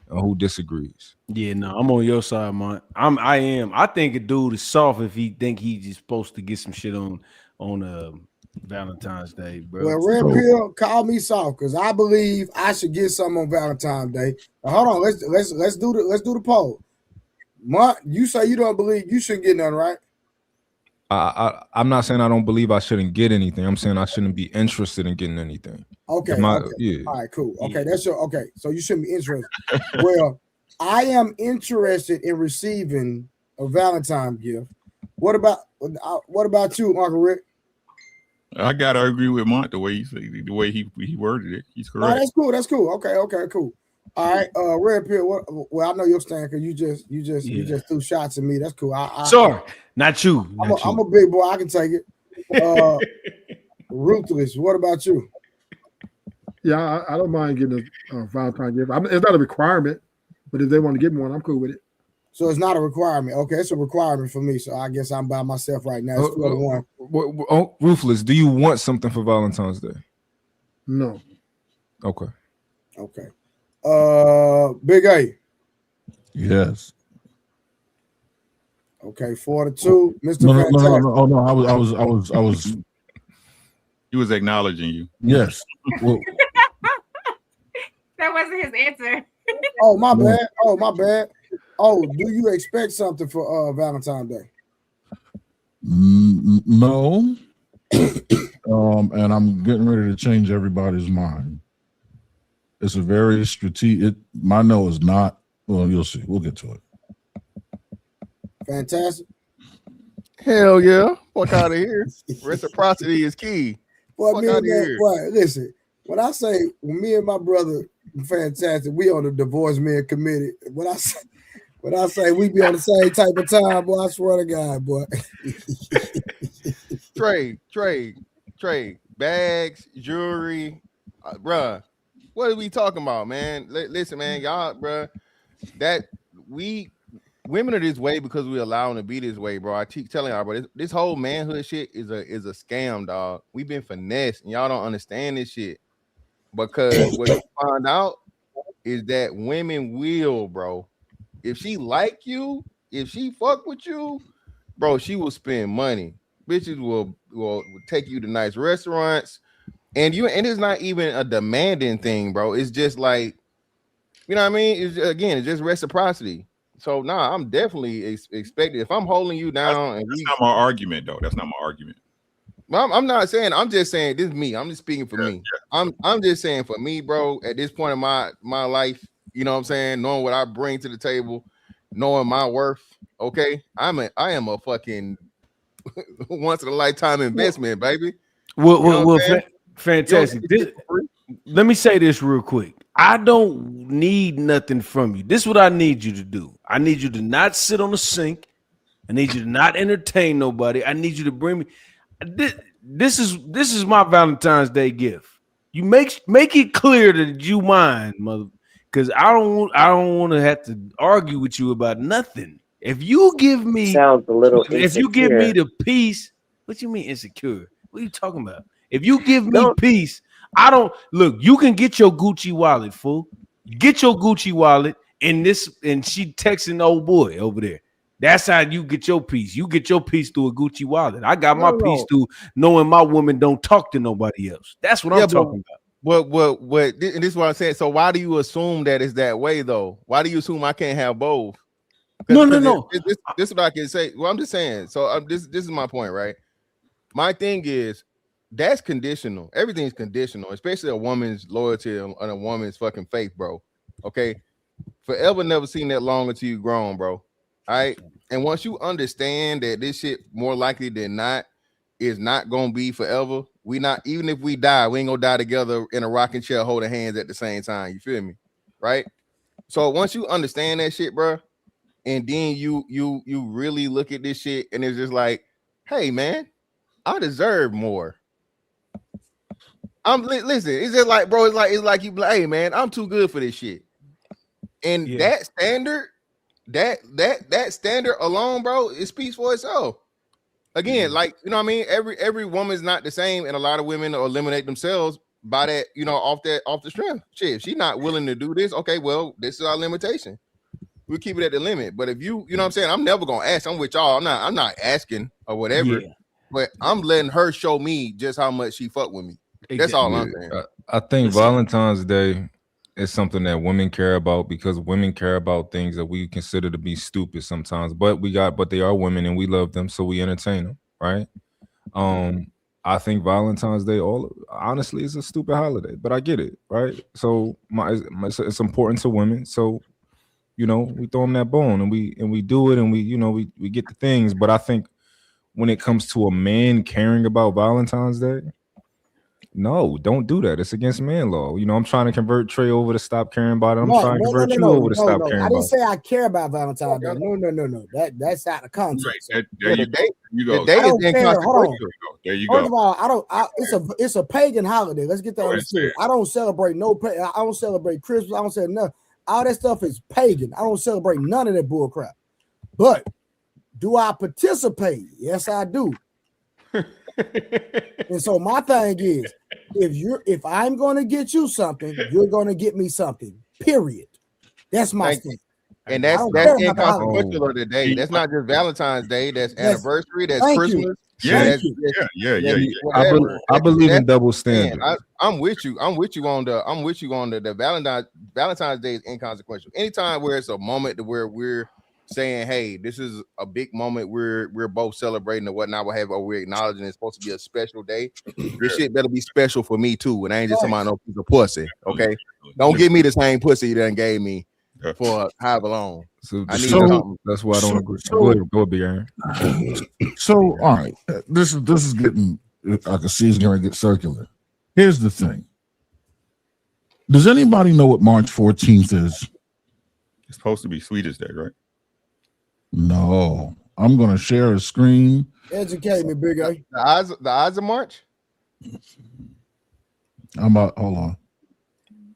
And who disagrees? Yeah, no, I'm on your side, man. I am. I think a dude is soft if he think he's just supposed to get some shit on Valentine's Day, bro. Well, Red Pill, call me soft because I believe I should get something on Valentine's Day. Now, hold on, let's do the poll. Mark, you say you don't believe you shouldn't get none, right? I'm not saying I don't believe I shouldn't get anything. I'm saying I shouldn't be interested in getting anything. Okay. Yeah. All right, cool. Okay, that's your okay. So you shouldn't be interested. Well, I am interested in receiving a Valentine gift. What about you, Uncle Rick? I gotta agree with Mont the way he worded it. He's correct. No, that's cool. Okay, cool. All right, Red Pill. Well, I know your stand because you just threw shots at me. That's cool. Sorry, not you. I'm a big boy. I can take it. Ruthless. What about you? Yeah, I don't mind getting a Valentine gift. It's not a requirement, but if they want to give me one, I'm cool with it. So it's not a requirement. Okay, it's a requirement for me. So I guess I'm by myself right now. It's 2-1. Ruthless, do you want something for Valentine's Day? No. Okay. Big A. Yes. Okay, 4-2, Mr. No, Fantastic. I was. He was acknowledging you. Yes. Well, that wasn't his answer. Oh, my bad. Oh, do you expect something for Valentine's Day? No. And I'm getting ready to change everybody's mind. It's a very strategic. My no is not. Well, you'll see. We'll get to it. Fantastic. Hell yeah. Fuck out of here. Reciprocity is key. Well, listen, when I say when me and my brother Fantastic, we on the divorce men committee. When When I say we be on the same type of time, boy, I swear to God, boy. Trade, bags, jewelry, bruh. What are we talking about, man? Listen, man, y'all, bruh. That women are this way because we allow them to be this way, bro. I keep telling y'all, bro. This whole manhood shit is a scam, dog. We've been finessed, and y'all don't understand this shit. Because what you find out is that women will, bro. If she like you, if she fuck with you, bro, she will spend money. Bitches will take you to nice restaurants, and it's not even a demanding thing, bro. It's just like, you know what I mean? It's just reciprocity. So I'm definitely expecting, if I'm holding you down, that's not my argument, though. That's not my argument. I'm not saying. I'm just saying this is me. I'm just speaking for me. Yeah. I'm just saying for me, bro. At this point in my life, you know what I'm saying, knowing what I bring to the table, knowing my worth. Okay, I am a fucking once in a lifetime investment, baby. Well, fantastic. Let me say this real quick. I don't need nothing from you. This is what I need you to do. I need you to not sit on the sink. I need you to not entertain nobody. I need you to bring me. This is my Valentine's Day gift. You make it clear that you mine, mother, because I don't want to have to argue with you about nothing. If you give me the peace, what you mean insecure? What are you talking about? If you give me peace, I don't look. You can get your Gucci wallet, fool. Get your Gucci wallet, and she texting the old boy over there. That's how you get your peace. You get your peace through a Gucci wallet. I got my peace through knowing my woman don't talk to nobody else. That's what I'm talking about. What? This is what I'm saying. So why do you assume that it's that way, though? Why do you assume I can't have both? No. This is what I can say. Well, I'm just saying. So this is my point, right? My thing is that's conditional. Everything's conditional, especially a woman's loyalty and a woman's fucking faith, bro. Okay, forever never seen that long until you grown, bro. All right. And once you understand that this shit more likely than not is not gonna be forever, even if we die, we ain't gonna die together in a rocking chair holding hands at the same time. You feel me? Right? So once you understand that shit, bro, and then you really look at this shit and it's just like, hey man, I deserve more. Listen, it's just like, bro, it's like you like, hey man, I'm too good for this shit. And that standard. That standard alone, bro, it speaks for itself. Again, like, you know what I mean? Every woman's not the same, and a lot of women will eliminate themselves by that, you know, off the strength. Shit, if she's not willing to do this, okay, well, this is our limitation. We keep it at the limit. But if you know what I'm saying, I'm never gonna ask. I'm with y'all. I'm not asking or whatever, but I'm letting her show me just how much she fuck with me. That's all I'm saying. I think Valentine's Day is something that women care about because women care about things that we consider to be stupid sometimes, but they are women and we love them, so we entertain them, right? I think Valentine's Day, honestly, is a stupid holiday, but I get it, right? So it's important to women, so you know we throw them that bone and we do it and we get the things. But I think when it comes to a man caring about Valentine's Day, no, don't do that. It's against man law. You know, I'm trying to convert Trey over to stop caring about it. I'm trying to convert you over to stop caring about it. I didn't say I care about Valentine's Day. No. That's out of context. Right. There you go. I don't care. Hold on. There you go. First of all, it's a pagan holiday. Let's get that understood. I don't celebrate I don't celebrate Christmas. I don't say nothing. All that stuff is pagan. I don't celebrate none of that bull crap. But do I participate? Yes, I do. And so my thing is, if I'm going to get you something, you're going to get me something. Period. That's my thing. And that's inconsequential of the day. That's not just Valentine's Day. That's anniversary. That's Christmas. Yeah. I believe in double standard. I'm with you. I'm with you on the Valentine's Day is inconsequential. Anytime where it's a moment to where we're saying, hey, this is a big moment, we're both celebrating or whatnot, we're acknowledging it's supposed to be a special day. This shit better be special for me too. And I ain't just somebody no piece of pussy. Okay, don't give me the same pussy you done gave me for however long. So that's why I don't agree. Go ahead, Aaron. So all right, this is getting, I can see it's going to get circular. Here's the thing. Does anybody know what March 14th is? It's supposed to be Sweetest Day, right? No, I'm gonna share a screen. Educate me, Big A. The eyes of March. I'm about. Hold on.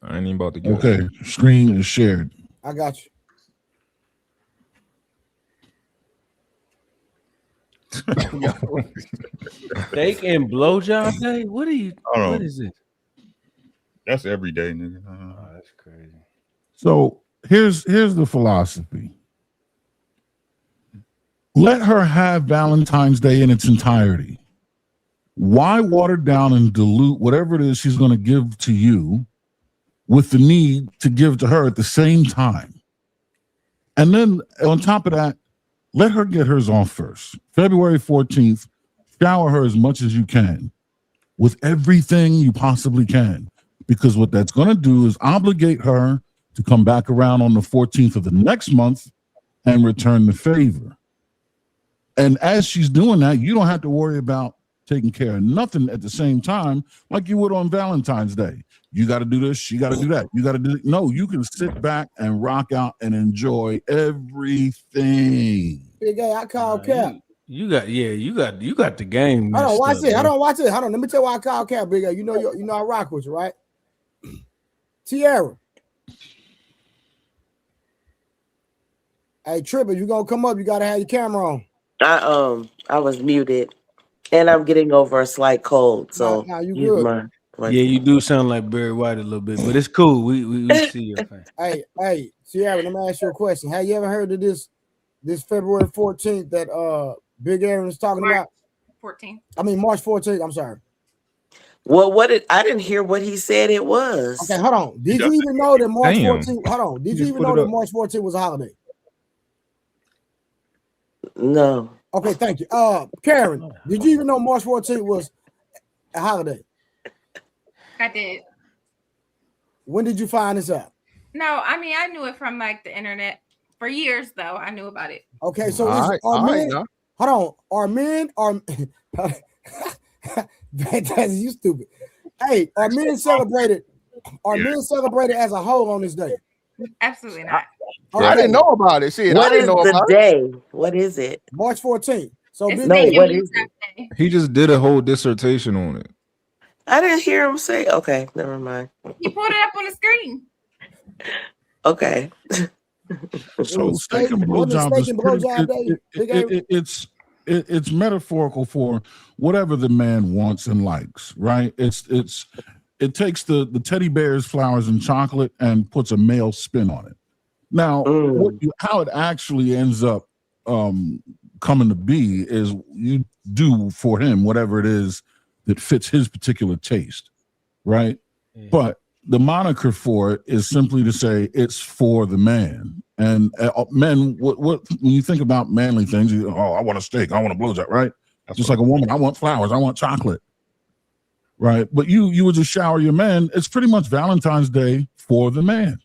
I ain't even about to guess. Okay, screen is shared. I got you. Steak and blowjob day? What are you? What is it? That's every day, nigga. Oh, that's crazy. So here's the philosophy. Let her have Valentine's Day in its entirety. Why water down and dilute whatever it is she's going to give to you with the need to give to her at the same time? And then on top of that, let her get hers on first. February 14th, shower her as much as you can with everything you possibly can. Because what that's going to do is obligate her to come back around on the 14th of the next month and return the favor. And as she's doing that, you don't have to worry about taking care of nothing at the same time like you would on Valentine's Day. You got to do this, she got to do that. You got to do no, you can sit back and rock out and enjoy everything. Big A, I call Cap. You got the game. Hold on, watch it. Watch it. Hold on. Let me tell you why I call Cap, Big A. You know I rock with you, right? Tierra. Hey, Tripper, you gonna come up, you gotta have your camera on. I was muted, and I'm getting over a slight cold, so now you good. Yeah, you do sound like Barry White a little bit, but it's cool. We see your face. Hey, Sierra, let me ask you a question. Have you ever heard of this February 14th that Big Aaron is talking about? 14th. I mean March 14th. I'm sorry. Well, I didn't hear what he said it was. Okay, hold on. Did you even know that March 14th? Hold on. Did you even know that March 14th was a holiday? No. Okay, thank you. Karen, did you even know March 14th was a holiday? I did. When did you find this out? No, I mean I knew it from like the internet for years, though. I knew about it. Okay, so are men that's you stupid. Hey, are men celebrated? Are men celebrated as a whole on this day? Absolutely not. Okay. I didn't know about it. See, what I didn't is know the about day? it. What is it? March 14th. So what is it? He just did a whole dissertation on it. I didn't hear him say. Okay, never mind. He pulled it up on the screen. Okay. So steak and blowjob is it's metaphorical for whatever the man wants and likes, right? It takes the teddy bears, flowers, and chocolate and puts a male spin on it. Now, how it actually ends up coming to be is you do for him whatever it is that fits his particular taste, right? Yeah. But the moniker for it is simply to say it's for the man. And men, what when you think about manly things, I want a steak, I want a blowjob, right? That's just like a woman, I want flowers, I want chocolate, right? But you would just shower your man. It's pretty much Valentine's Day for the man.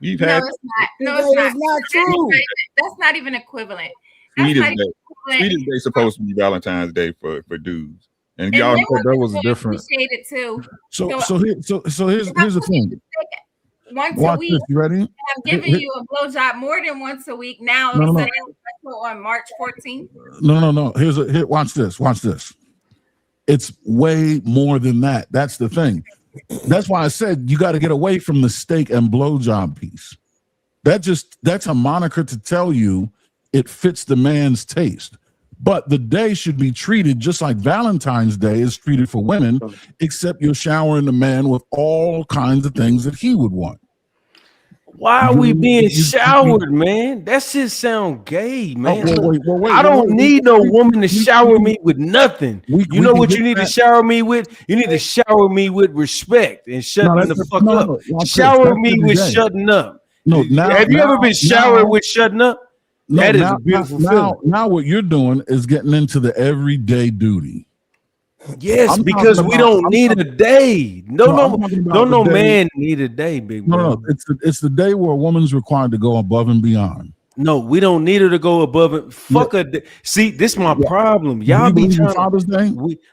No, it's not. No, it's not true. That's not even equivalent. Sweetest Day supposed to be Valentine's Day for dudes. And y'all that was different. Appreciate it too. So here's the thing. Once a week, this, you ready? I'm giving you a blowjob more than once a week. Now on March 14th. No. Watch this. It's way more than that. That's the thing. That's why I said you got to get away from the steak and blowjob piece. That's a moniker to tell you it fits the man's taste. But the day should be treated just like Valentine's Day is treated for women, except you're showering the man with all kinds of things that he would want. Why are we being showered, man? That shit sound gay, man. Wait, I don't need no woman to shower me with nothing. You know what you need to shower me with? You need to shower me with respect and shutting the fuck up. Shower me with shutting up. Have you ever been showered with shutting up? That is a beautiful feeling. Now what you're doing is getting into the everyday duty. Yes, because we don't need a day. No man need a day, big bro. No, it's the day where a woman's required to go above and beyond. No, we don't need her to go above it. Fuck a day. See, this is my problem. Y'all be trying Father's Day?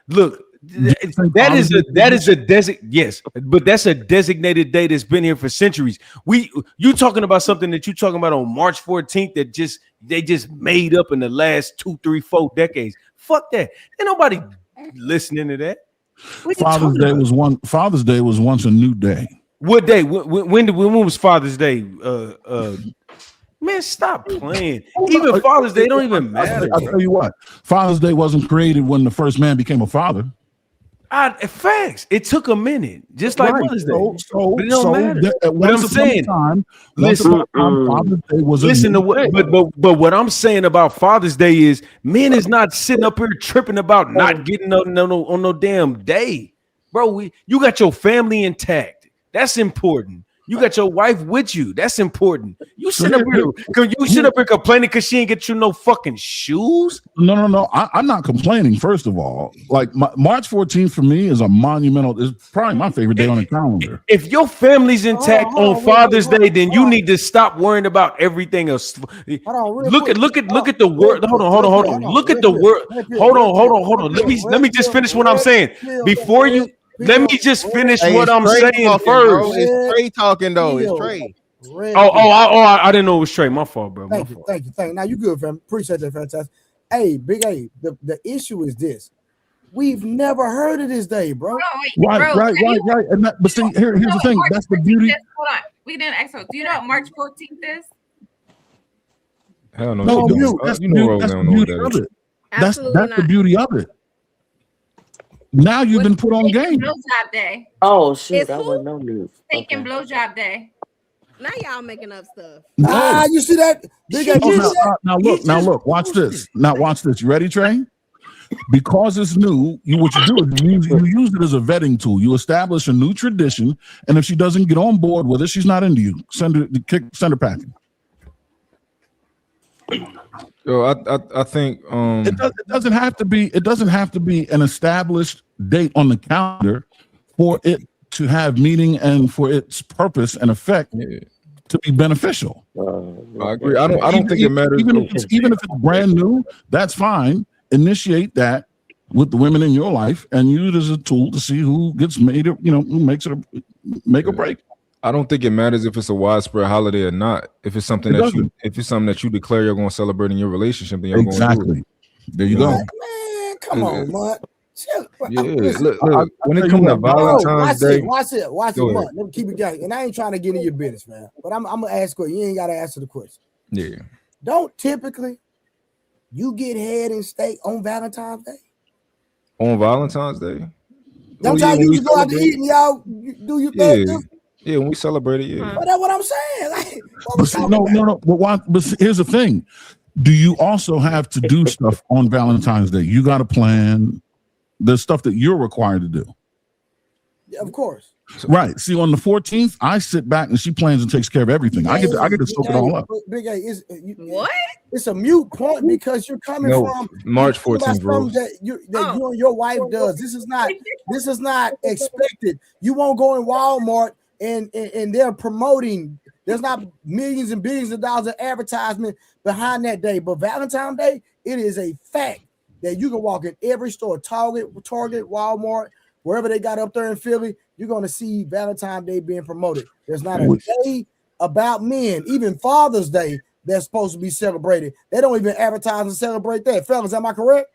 Look, That is a yes, but that's a designated day that's been here for centuries. You talking about something that you talking about on March 14th that they just made up in the last 2, 3, 4 decades. Fuck that. Ain't nobody listening to that. Father's Day was once a new day. What day? When was Father's Day? Man, stop playing. Even Father's Day don't even matter. I'll tell you what. Father's Day wasn't created when the first man became a father. Facts. It took a minute, just like Mother's Day. But it don't matter. What I'm saying, Father's Day was but what I'm saying about Father's Day is men is not sitting up here tripping about not getting on no damn day, bro. You got your family intact. That's important. You got your wife with you. That's important. You sit up here complaining because she ain't get you no fucking shoes. No. I'm not complaining. First of all, like March 14th for me is a monumental. It's probably my favorite day on the calendar. If your family's intact on Father's Day, then you need to stop worrying about everything else. Look at the word. Hold on. Look at the word. Hold on. Let me just finish what I'm saying before you. Let me just finish what I'm saying first. Bro. It's Trey talking though. It's Trey. I didn't know it was Trey. My fault, bro. Thank you. Now you good, fam. Appreciate that, fantastic. Hey, Big A. The issue is this: we've never heard of this day, bro. Right. But see, here's the thing. That's the beauty. Hold on. We didn't ask. Do you know what March 14th is? Hell no. That's the beauty of it. Now you've been put on game. Blowjob day. Oh shit! I wasn't no news. Taking blowjob day. Now y'all making up stuff. You see that? Now look. Watch this. Now watch this. You ready, Trey? Because it's new, what you do is you use it as a vetting tool. You establish a new tradition, and if she doesn't get on board with it, she's not into you. Send her packing. Yo, I think it doesn't have to be an established date on the calendar for it to have meaning and for its purpose and effect to be beneficial. I agree. I don't think it matters. Even if it's brand new, that's fine. Initiate that with the women in your life and use it as a tool to see who gets made, who makes it make or break. I don't think it matters if it's a widespread holiday or not. If it's something that you declare you're going to celebrate in your relationship, then you're going to do it. There you go. Man, come on, man. Yeah, look. When it comes to Valentine's Day, watch it, Let me keep it going. And I ain't trying to get in your business, man. But I'm gonna ask you. You ain't gotta answer the question. Yeah. Don't typically you get head and steak on Valentine's Day? On Valentine's Day? Don't y'all usually go out to eat and y'all do your thing? Yeah, when we celebrate it, yeah. But that's what I'm saying. Like, no. But here's the thing. Do you also have to do stuff on Valentine's Day? You got to plan the stuff that you're required to do. Yeah, of course. Right. See, on the 14th, I sit back and she plans and takes care of everything. I get to soak it all up. Big A, what? It's a mute point because you're coming from March 14th, bro. That you and your wife does. This is not expected. You won't go in Walmart and they're promoting. There's not millions and billions of dollars of advertisement behind that day. But Valentine's Day, it is a fact that you can walk in every store, Target, Walmart, wherever they got up there in Philly, you're going to see Valentine's Day being promoted. There's not a day about men, even Father's Day, that's supposed to be celebrated. They don't even advertise and celebrate that. Fellas, am I correct?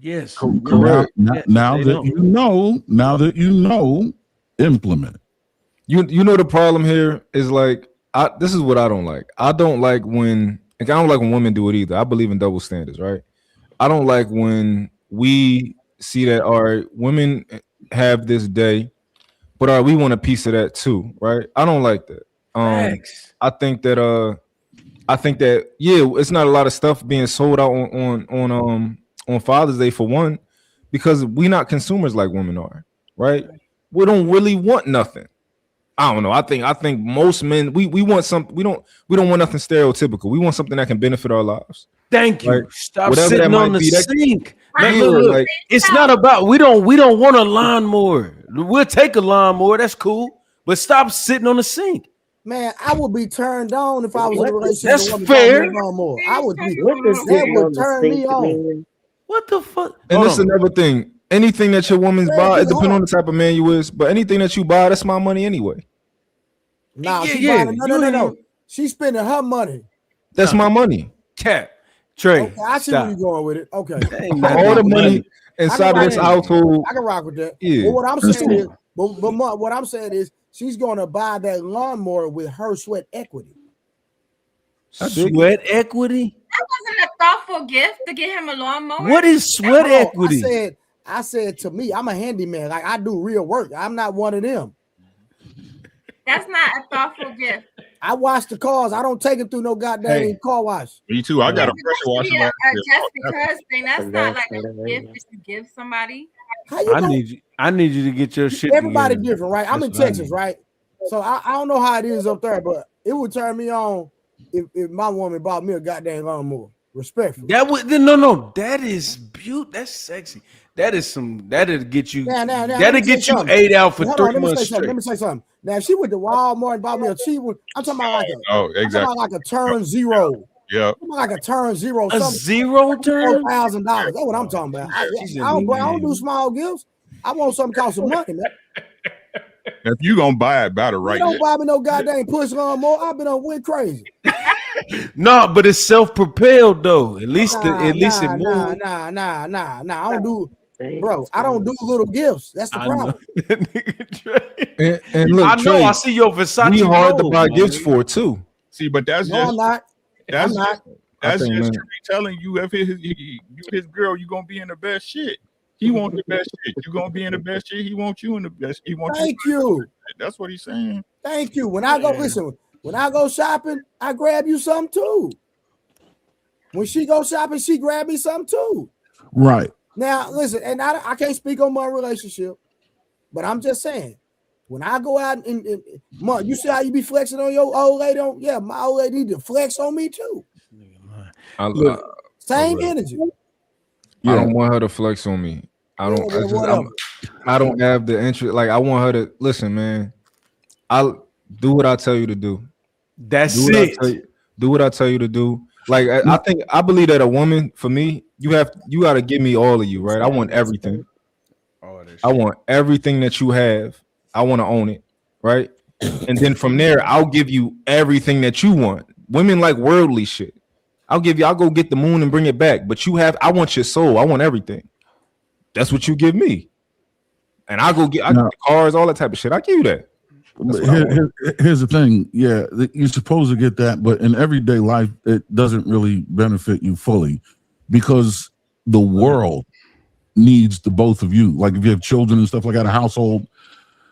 Yes. Correct. Now that you know, implement. You know the problem here is like this is what I don't like. I don't like when women do it either. I believe in double standards, right? I don't like when we see that women have this day, but we want a piece of that too, right? I don't like that. I think that it's not a lot of stuff being sold out on Father's Day for one, because we not consumers like women are, right? We don't really want nothing. I don't know. I think most men we want something. We don't want nothing stereotypical. We want something that can benefit our lives. Thank you. Right? Stop sitting on the sink. Look, it's not about we don't want a lawnmower. We'll take a lawnmower. That's cool. But stop sitting on the sink. Man, I would be turned on if I was in a relationship. That's fair. I would be. That would turn me on. What the fuck? And this is another thing. anything that your woman's buy, it depends on the type of man you is, but anything that you buy, that's my money anyway. Nah, no. She's spending her money. That's my money. Cat. Trey. Okay, I see where you're going with it. Okay. All the money inside of this household. I can rock with that. Yeah. But what I'm saying is, what I'm saying is she's gonna buy that lawnmower with her sweat equity. Sweat equity? That wasn't a thoughtful gift to get him a lawnmower. What is sweat equity? I said to me, I'm a handyman. Like I do real work. I'm not one of them. That's not a thoughtful gift. I wash the cars. I don't take it through no goddamn car wash. Me too. I got a pressure washer. Just because thing. That's not like a gift that you give somebody. I need you to get your shit. Everybody together. different, right? I'm in Texas, right? So I don't know how it is up there, but it would turn me on if my woman bought me a goddamn lawnmower. Respectful. That would no. That is beautiful. That's sexy. That'll get you. That'll get you 8 out for 3 months straight. Let me say something. Now, if she went to Walmart and bought me a cheap one, I'm talking about I'm talking about like a turn zero. Yeah. I'm like a turn zero. A zero turn? $4,000. That's what I'm talking about. I don't do small gifts. I want something cost some money, man. If you gonna buy it, buy it right. You don't buy me no goddamn push lawnmower. I've been went crazy. No, but it's self-propelled though. At least it moves. Nah. I don't do. Bro, I don't do little gifts. That's the problem. And look, I know. Trey, I see your Versace. We hard to buy gifts for too. See, but that's no, I'm not. That's I'm not. That's just telling you if his girl, you gonna be in the best shit. He wants the best shit. You gonna be in the best shit. He wants you in the best. He wants. Thank you. That's what he's saying. Thank you. When I go shopping, I grab you something too. When she go shopping, she grab me something too. Right. Now, listen, and I can't speak on my relationship, but I'm just saying, when I go out and you see how you be flexing on your old lady? My old lady need to flex on me too. Same energy. I don't want her to flex on me. I don't have the interest. Like I want her to listen, man. I'll do what I tell you to do. That's it. Do what I tell you to do. Like I believe that a woman, for me, you got to give me all of you, right? I want everything. I want everything that you have. I want to own it, right? And then from there, I'll give you everything that you want. Women like worldly shit. I'll go get the moon and bring it back. But I want your soul. I want everything. That's what you give me. And I get the cars, all that type of shit. I give you that. Here's the thing. Yeah, you're supposed to get that, but in everyday life, it doesn't really benefit you fully because the world needs the both of you. Like if you have children and stuff like that, a household.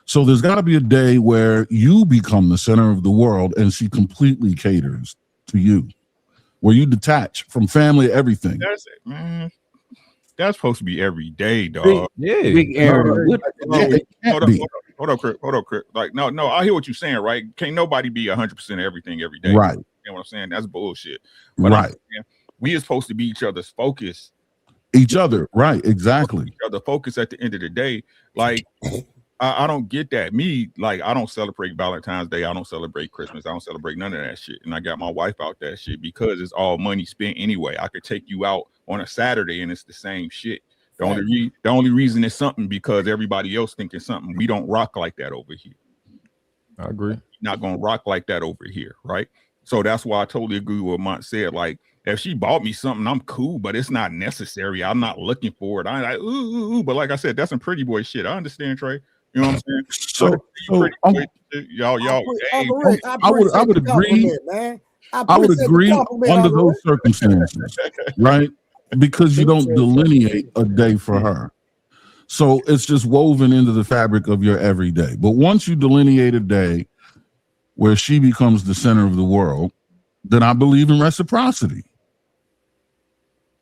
So there's got to be a day where you become the center of the world and she completely caters to you, where you detach from family, everything. That's it, man. That's supposed to be every day, dog. Big Aaron. Hold up, Chris. Like, no, I hear what you're saying, right? Can't nobody be 100% everything every day. Right. You know what I'm saying? That's bullshit. But right. We are supposed to be each other's focus. Each other, right? Exactly. Each other focus at the end of the day. Like, I don't get that. Me, like, I don't celebrate Valentine's Day. I don't celebrate Christmas. I don't celebrate none of that shit. And I got my wife out that shit because it's all money spent anyway. I could take you out on a Saturday and it's the same shit. The only reason it's something because everybody else thinking something. We don't rock like that over here. I agree. Not gonna rock like that over here, right? So that's why I totally agree with what Mont said. Like, if she bought me something, I'm cool, but it's not necessary. I'm not looking for it. I like, ooh. But like I said, that's some pretty boy shit. I understand, Trey. You know what I'm saying? I would agree. I would agree under those circumstances, right? Because you don't delineate a day for her. So it's just woven into the fabric of your everyday. But once you delineate a day where she becomes the center of the world, then I believe in reciprocity.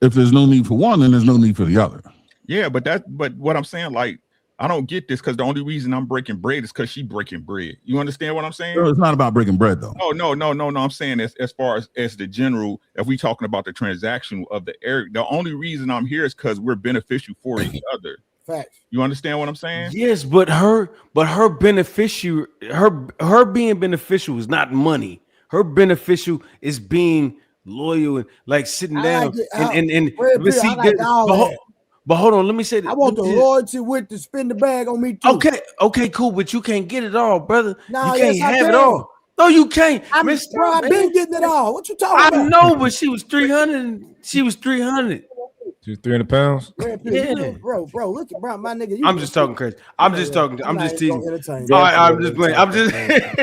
If there's no need for one, then there's no need for the other. Yeah, but what I'm saying, like, I don't get this because the only reason I'm breaking bread is because she breaking bread. You understand what I'm saying? No, it's not about breaking bread, though. Oh, no. I'm saying as far as the general, if we talking about the transactional of the area, the only reason I'm here is because we're beneficial for each other. Facts. You understand what I'm saying? Yes, but her beneficial, her being beneficial is not money. Her beneficial is being loyal and like sitting down but But hold on, let me say this. I want the loyalty with to spend the bag on me too. Okay, cool, but you can't get it all, brother. Nah, you can't yes, have it all. No, you can't. I've been getting it all. What you talking about? I know, but she was 300. She was 300. She was 300 pounds. Yeah, bro. Look at my nigga. I'm just talking crazy. I'm just talking. I'm just teasing. All right, I'm just playing. I'm just.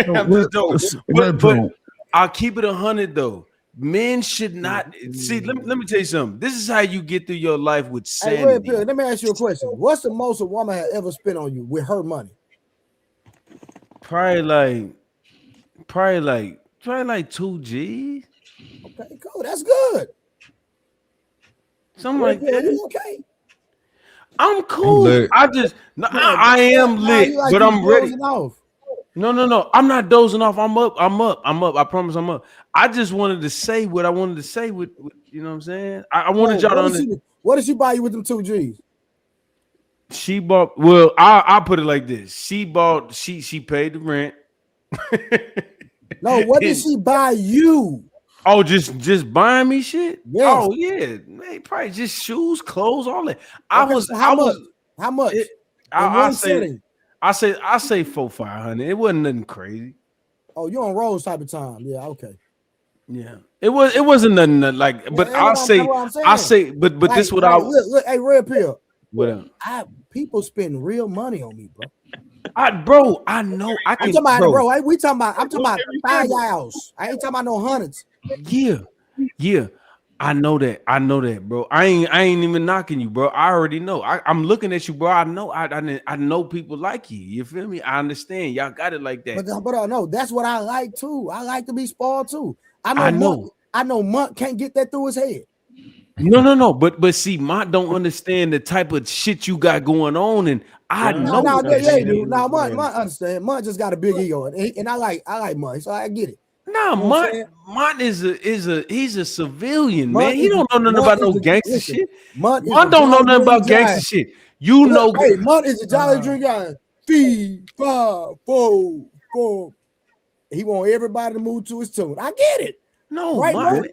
I'm just joking. But I'll keep it 100 though. Men should not see. Let me tell you something. This is how you get through your life with sanity. Hey, Red Pill, let me ask you a question. What's the most a woman has ever spent on you with her money? Probably like 2G. Okay, cool. That's good. Something like that. You okay? I'm cool. I am lit, but I'm ready. No. I'm not dozing off. I'm up. I promise I'm up. I just wanted to say what I wanted to say with you know what I'm saying? I wanted y'all to understand. What did she buy you with them 2Gs? She bought, well, I'll put it like this. She paid the rent. No, what did she buy you? Oh, just buying me shit? Yes. Oh, yeah. Man, probably just shoes, clothes, all that. How much? I say 400-500. It wasn't nothing crazy. Oh, you're on Rose type of time. Yeah, okay. Yeah. It wasn't nothing like, but I say, but like, this what look, hey, Red Pill. What up? People spend real money on me, bro. I know. I'm talking about, bro. I'm talking about $5. I ain't talking about no hundreds. Yeah. I know that, bro. I ain't even knocking you, bro. I already know. I'm looking at you, bro. I know. I know people like you. You feel me? I understand. Y'all got it like that. But I know that's what I like too. I like to be spoiled too. I know. Monk can't get that through his head. No. But see, Mont don't understand the type of shit you got going on, and I know. Now, Mont understand. Mont just got a big ego, and I like Mont, so I get it. Nah, Mont is a civilian, man. He don't know nothing about no gangster shit. Mont don't know nothing about gangster shit. You know, hey, Mont is a jolly drink guy. 3, 5, 4, 4. He want everybody to move to his tune. I get it. No, right, Mont.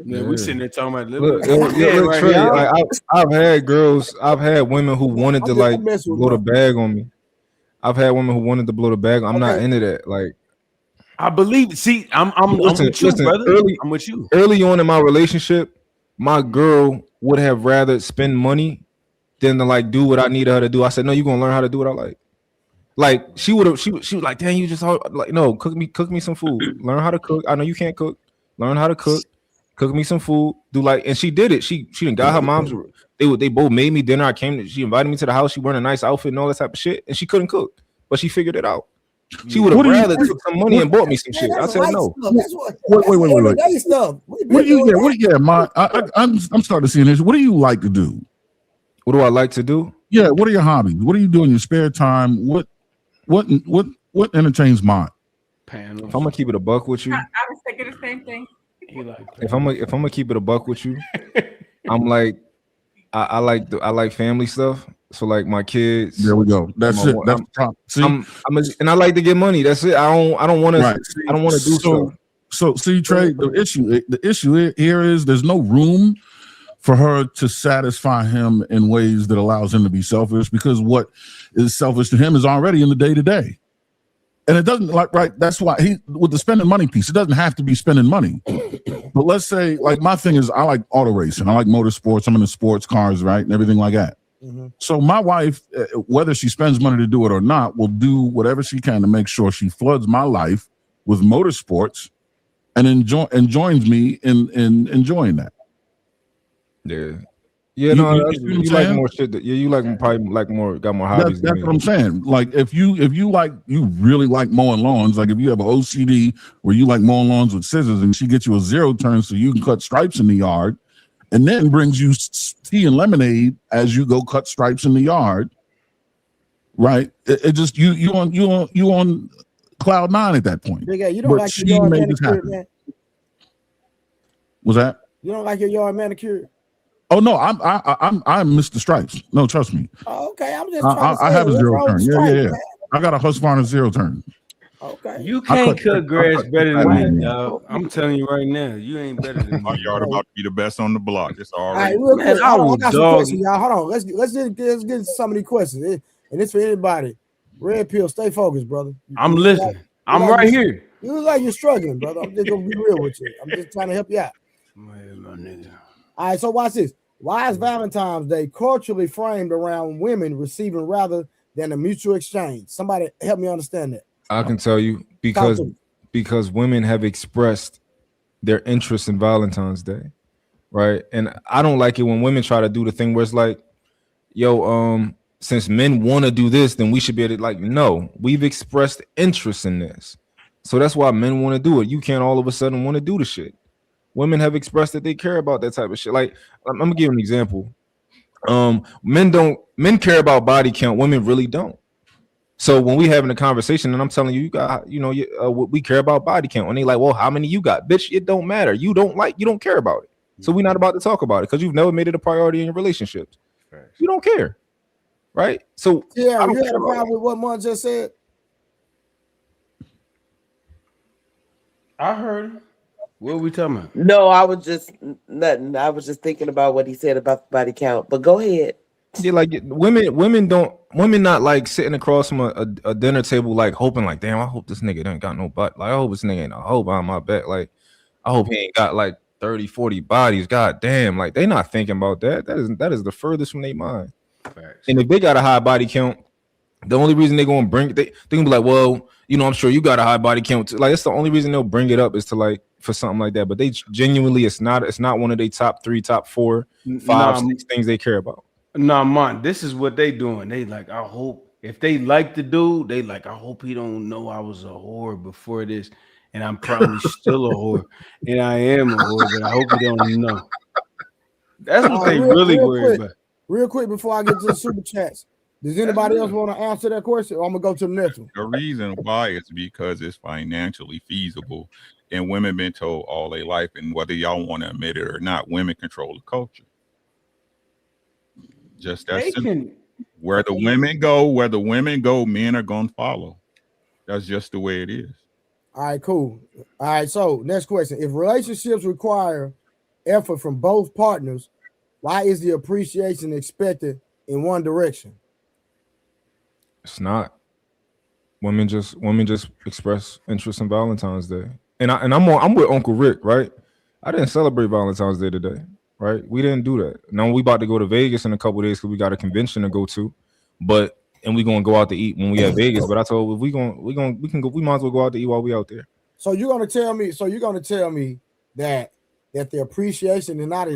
Yeah, we sitting there talking about look, Trey, like, I've had girls, I've had women who wanted to like blow the bag on me. I've had women who wanted to blow the bag. I'm not into that. Like, I believe. See, I'm with you, brother. I'm with you. Early on in my relationship, my girl would have rather spend money than to like do what I needed her to do. I said, no, you're gonna learn how to do what I like. Like she was like, dang, you just like, no, cook me some food. Learn how to cook. I know you can't cook. Learn how to cook. Cook me some food. Do like, and she did it. She didn't got her mom's. They both made me dinner. She invited me to the house. She wearing a nice outfit and all that type of shit. And she couldn't cook, but she figured it out. She would have rather took some money and bought me some shit. I said no. Wait. Stuff. What do you? I'm starting to see this. What do you like to do? What do I like to do? Yeah. What are your hobbies? What do you do in your spare time? What entertains Mont? If I'm gonna keep it a buck with you, I was thinking the same thing. If I'm gonna keep it a buck with you, I'm like, I like family stuff. So like my kids. There we go. That's it. That's and I like to get money. That's it. I don't want to. Right. I don't want to do so. So see, Trey, the issue here is there's no room for her to satisfy him in ways that allows him to be selfish, because what is selfish to him is already in the day-to-day. And it doesn't that's why with the spending money piece, it doesn't have to be spending money. But let's say, like, my thing is I like auto racing. I like motorsports. I'm into sports cars, right? And everything like that. Mm-hmm. So my wife, whether she spends money to do it or not, will do whatever she can to make sure she floods my life with motorsports and joins me in enjoying that. Yeah. Yeah, you like more shit. You like probably like more, got more hobbies. That's what I'm saying. Like if you really like mowing lawns, like if you have an OCD where you like mowing lawns with scissors, and she gets you a 0 turn so you can cut stripes in the yard, and then brings you tea and lemonade as you go cut stripes in the yard, right? It just you on cloud 9 at that point. Yeah, you don't like your yard manicured, man. Was that? You don't like your yard manicured? Oh no, I'm Mr. Stripes. No, trust me. Oh, okay, I'm just trying to say, I have a 0 turn. Yeah. I got a Husqvarna 0 turn. Okay. You can't cut grass better I than cut me, dog. I'm telling you right now, you ain't better than Our me. yard about to be the best on the block. It's All right, already. real Man, quick. I Hold on, I will got some dog questions, y'all. Hold on. Let's get into some of these questions. And it's for anybody. Red Pill, stay focused, brother. I'm You listening. I'm right here. You look like you're struggling, brother. I'm just gonna be real with you. I'm just trying to help you out. Man, my nigga. All right, so watch this. Why is Valentine's Day culturally framed around women receiving rather than a mutual exchange? Somebody help me understand that. I can tell you because women have expressed their interest in Valentine's Day, right? And I don't like it when women try to do the thing where it's like, yo, since men want to do this, then we should be able to, like, no, we've expressed interest in this. So that's why men want to do it. You can't all of a sudden want to do the shit. Women have expressed that they care about that type of shit. Like, I'm gonna give you an example. Men care about body count, women really don't. So when we having a conversation and I'm telling you, we care about body count, and they like, well, how many you got? Bitch, it don't matter. You don't care about it. So we're not about to talk about it because you've never made it a priority in your relationships. You don't care, right? So yeah, you had a problem with what Mon just said. I heard. What are we talking about? No, I was just nothing. I was just thinking about what he said about the body count. But go ahead. Yeah, like women not like sitting across from a dinner table like hoping like, damn, I hope this nigga ain't got no butt. Like, I hope this nigga ain't a hoe behind my back. Like, I hope he ain't got like 30, 40 bodies. God damn, like they not thinking about that. That is the furthest from their mind. Facts. And if they got a high body count, the only reason they're gonna bring it, they gonna be like, well, I'm sure you got a high body count too. Like, it's the only reason they'll bring it up is to like for something like that. But they genuinely, it's not one of their top 3, top 4, 5, 6 things they care about. Nah, man, this is what they doing. They like, I hope if they like the dude, they like, I hope he don't know I was a whore before this, and I'm probably still a whore, and I am a whore, but I hope he don't know. That's what they really worry about. Real quick before I get to the super chats, does anybody else want to answer that question? Or I'm gonna go to the next one. The reason why is because it's financially feasible, and women been told all their life, and whether y'all want to admit it or not, women control the culture. Just that simple. Where the women go, men are gonna follow. That's just the way it is. All right, cool. All right, so next question. If relationships require effort from both partners, why is the appreciation expected in one direction? It's not. Women just express interest in Valentine's Day. And I'm with Uncle Rick, right? I didn't celebrate Valentine's Day today. Right, we didn't do that. Now we about to go to Vegas in a couple of days because we got a convention to go to, and we gonna go out to eat when we at Vegas. But I told we can go. We might as well go out to eat while we out there. So you're gonna tell me that the appreciation is not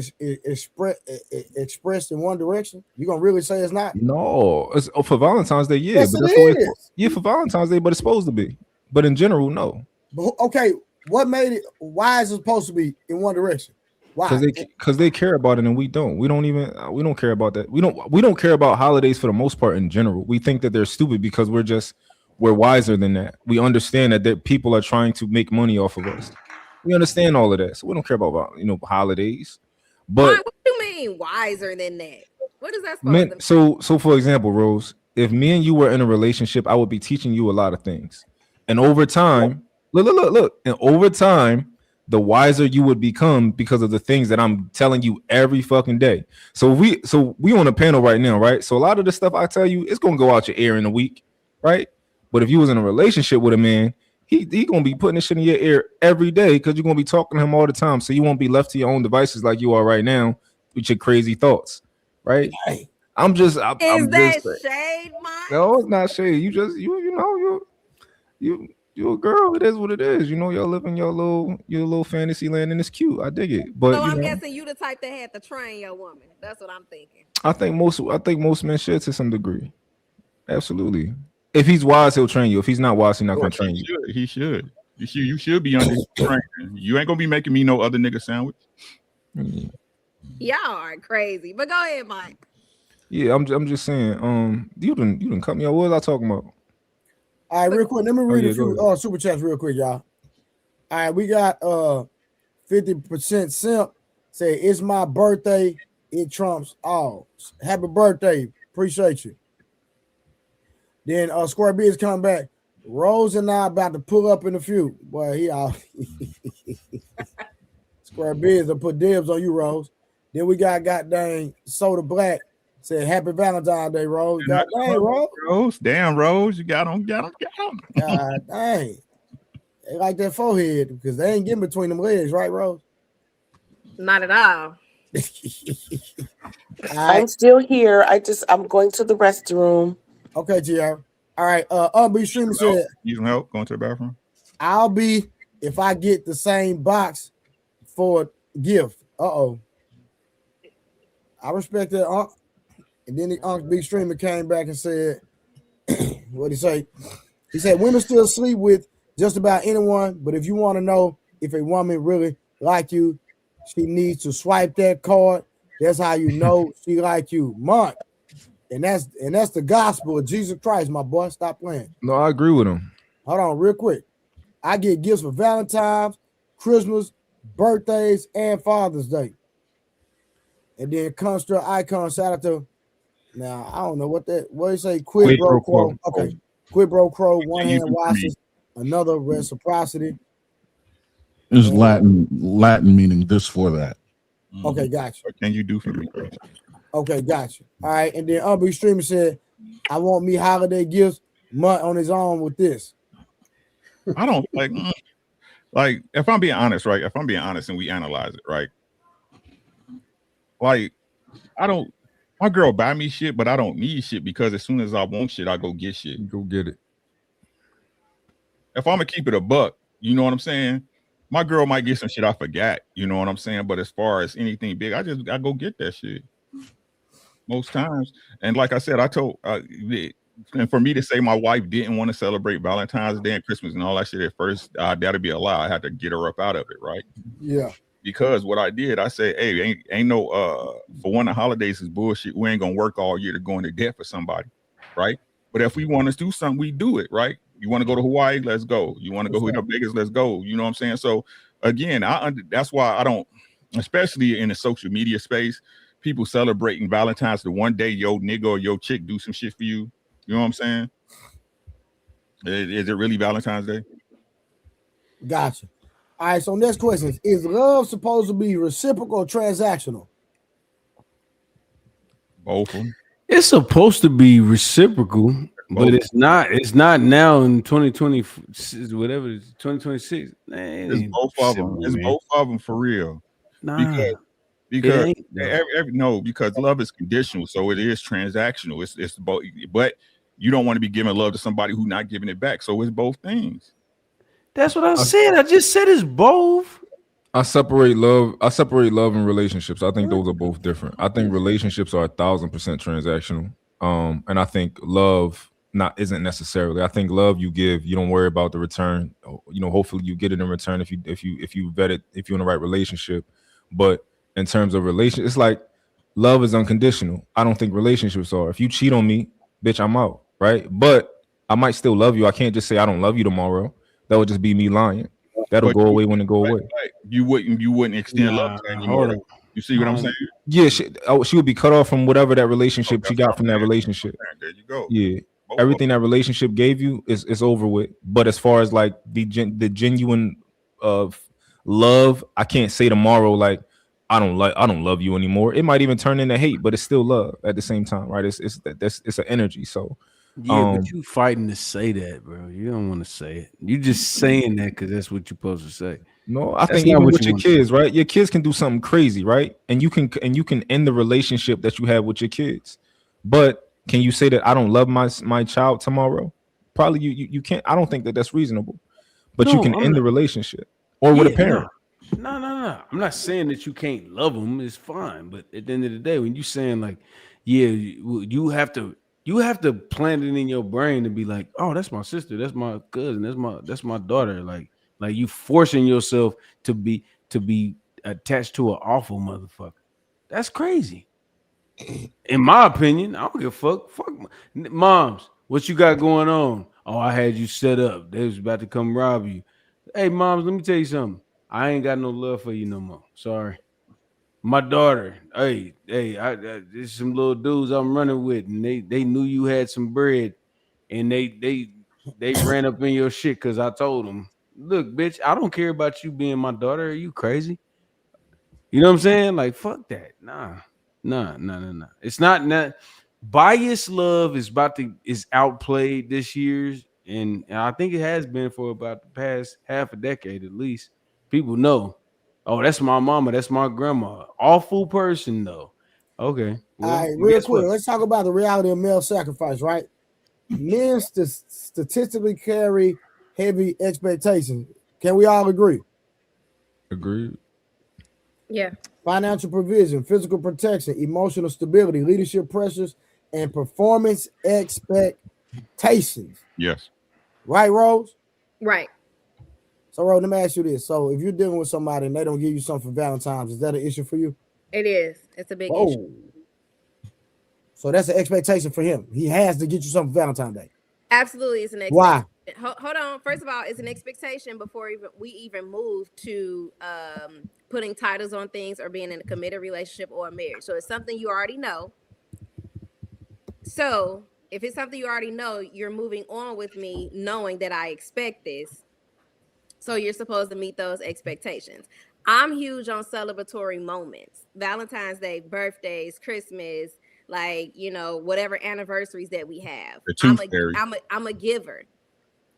expressed in one direction? You're gonna really say it's not? No, it's for Valentine's Day, yeah. Yes, but that's it the way is. yeah, for Valentine's Day, but it's supposed to be. But in general, no. But okay, what made it? Why is it supposed to be in one direction? Why? Because they care about it and we don't. We don't care about that. We don't care about holidays for the most part in general. We think that they're stupid because we're wiser than that. We understand that people are trying to make money off of us. We understand all of that, so we don't care about holidays. But what do you mean wiser than that? What is that supposed to mean? So for example, Rose, if me and you were in a relationship, I would be teaching you a lot of things, and over time, look, and over time, the wiser you would become because of the things that I'm telling you every fucking day. So we on a panel right now, right? So a lot of the stuff I tell you, it's gonna go out your ear in a week, right? But if you was in a relationship with a man, he gonna be putting this shit in your ear every day because you're gonna be talking to him all the time. So you won't be left to your own devices like you are right now with your crazy thoughts, right? I'm just shade, Mike? No, it's not shade. You're a girl. It is what it is. Y'all live in your little fantasy land, and it's cute. I dig it. But so I'm guessing you the type that had to train your woman. That's what I'm thinking. I think most men should to some degree. Absolutely. If he's wise, he'll train you. If he's not wise, he's not gonna train you. He should. You should be under training. You ain't gonna be making me no other nigga sandwich. Y'all are crazy. But go ahead, Mike. Yeah, I'm just saying. You didn't cut me off. What was I talking about? All right, real quick. Let me read a few super chats real quick, y'all. All right, we got 50% simp say it's my birthday. It trumps all. Happy birthday. Appreciate you. Then Square B is coming back. Rose and I about to pull up in a few. Boy, he out. Square biz will put dibs on you, Rose. Then we got goddamn Soda Black. Said Happy Valentine's Day, Rose. God dang, Rose. Damn, Rose. You got him. God dang. They like that forehead because they ain't getting between them legs, right, Rose? Not at all. I'm still here. I'm going to the restroom. Okay, GR. All right. Be Streamer said, "You some help going to the bathroom?" I'll be if I get the same box for gift. I respect that. And then the B Streamer came back and said, "What he say?" He said, "Women still sleep with just about anyone, but if you want to know if a woman really like you, she needs to swipe that card. That's how you know she like you, Monk." And that's the gospel of Jesus Christ, my boy. Stop playing. No, I agree with him. Hold on, real quick. I get gifts for Valentine's, Christmas, birthdays, and Father's Day. And then Construct Icon, shout out to. Now I don't know what you say. Quid pro quo. Okay, quid pro quo. One hand washes, another reciprocity. Is Latin meaning this for that? Okay, gotcha. What can you do for me? Okay, gotcha. All right, and then Unbe Streamer said, "I want me holiday gifts. Mutt on his own with this." I don't like if I'm being honest, right? If I'm being honest and we analyze it, right? Like, my girl buy me shit, but I don't need shit because as soon as I want shit, I go get shit. Go get it. If I'm gonna keep it a buck, you know what I'm saying? My girl might get some shit I forgot, you know what I'm saying? But as far as anything big, I go get that shit most times. And like I said, I told and for me to say my wife didn't want to celebrate Valentine's Day and Christmas and all that shit at first, that'd be a lie. I had to get her up out of it, right? Yeah. Because what I did, I said, hey, ain't no for one, the holidays is bullshit. We ain't gonna work all year to go into debt for somebody, right? But if we want to do something, we do it, right? You want to go to Hawaii? Let's go. You want to go to Vegas? Let's go. You know what I'm saying? So again, that's why I don't, especially in the social media space, people celebrating Valentine's the one day your nigga or your chick do some shit for you. You know what I'm saying? Is it really Valentine's Day? Gotcha. All right, so next question is love supposed to be reciprocal or transactional? Both of them. It's supposed to be reciprocal, but it's not. It's not now in 2020, whatever it's 2026. It's both of them. It's both of them for real. Nah, because because love is conditional, so it is transactional. It's both, but you don't want to be giving love to somebody who's not giving it back. So it's both things. That's what I said. I just said it's both. I separate love and relationships. I think those are both different. I think relationships are 1,000% transactional. And I think love isn't necessarily. I think love you give, you don't worry about the return. You know, hopefully you get it in return if you vet it, if you're in the right relationship. But in terms of relationship, it's like love is unconditional. I don't think relationships are. If you cheat on me, bitch, I'm out, right? But I might still love you. I can't just say I don't love you tomorrow. That would just be me lying. That'll go away when it go away. You wouldn't extend love to anymore. You see what I'm saying? Yeah, she would be cut off from whatever that relationship she got from that relationship. There you go. Yeah, everything that relationship gave you is over with. But as far as like the genuine love, I can't say tomorrow like I don't love you anymore. It might even turn into hate, but it's still love at the same time, right? It's an energy. So yeah, but you fighting to say that, bro. You don't want to say it. You just saying that because that's what you're supposed to say. No, I think even with your kids, right? Your kids can do something crazy, right? And you can end the relationship that you have with your kids. But can you say that I don't love my child tomorrow? Probably you can't. I don't think that's reasonable. But you can end the relationship or with a parent. No. I'm not saying that you can't love them. It's fine. But at the end of the day, when you're saying like, yeah, you have to plant it in your brain to be like, oh, that's my sister, that's my cousin, that's my daughter. Like you forcing yourself to be attached to an awful motherfucker. That's crazy. In my opinion, I don't give a fuck. Fuck moms. What you got going on? Oh, I had you set up. They was about to come rob you. Hey, moms, let me tell you something. I ain't got no love for you no more. Sorry. My daughter, hey, there's some little dudes I'm running with, and they knew you had some bread, and they they ran up in your shit because I told them, look, bitch, I don't care about you being my daughter. Are you crazy? You know what I'm saying? Like, fuck that. Nah. It's not. Biased love is outplayed this year's, and I think it has been for about the past half a decade at least. People know, oh, that's my mama, that's my grandma. Awful person though. Okay, well, all right, real quick, let's talk about the reality of male sacrifice, right? Men statistically carry heavy expectations. Can we all agree? Agreed. Yeah. Financial provision, physical protection, emotional stability, leadership pressures, and performance expectations. Yes. Right, Rose? Right. So, Rose, let me ask you this. So, if you're dealing with somebody and they don't give you something for Valentine's, is that an issue for you? It is. It's a big issue. So that's an expectation for him. He has to get you something for Valentine's Day. Absolutely, it's an expectation. Why? Hold on. First of all, it's an expectation before we even move to putting titles on things or being in a committed relationship or a marriage. So it's something you already know. So if it's something you already know, you're moving on with me knowing that I expect this. So you're supposed to meet those expectations. I'm huge on celebratory moments. Valentine's Day, birthdays, Christmas, like, you know, whatever anniversaries that we have. I'm a giver.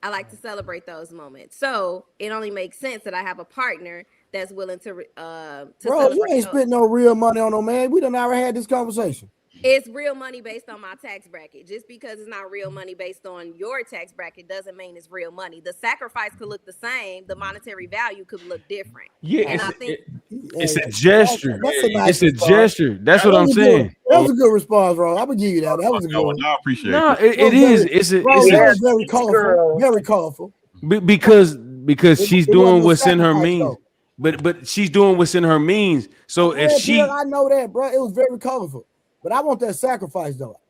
I like to celebrate those moments. So it only makes sense that I have a partner that's willing to Bro, you ain't spent no real money on no man. We done already had this conversation. It's real money based on my tax bracket. Just because it's not real money based on your tax bracket doesn't mean it's real money. The sacrifice could look the same. The monetary value could look different. Yeah, and I think it's a gesture. That's a gesture. That's what I'm saying. That was a good response, bro. I'm gonna give you that. That was a good one. I appreciate it. No, it is. It's very colorful. Very colorful. Because she's doing what's in her means. But she's doing what's in her means. So if she, I know that, bro. It was very colorful. But I want that sacrifice though.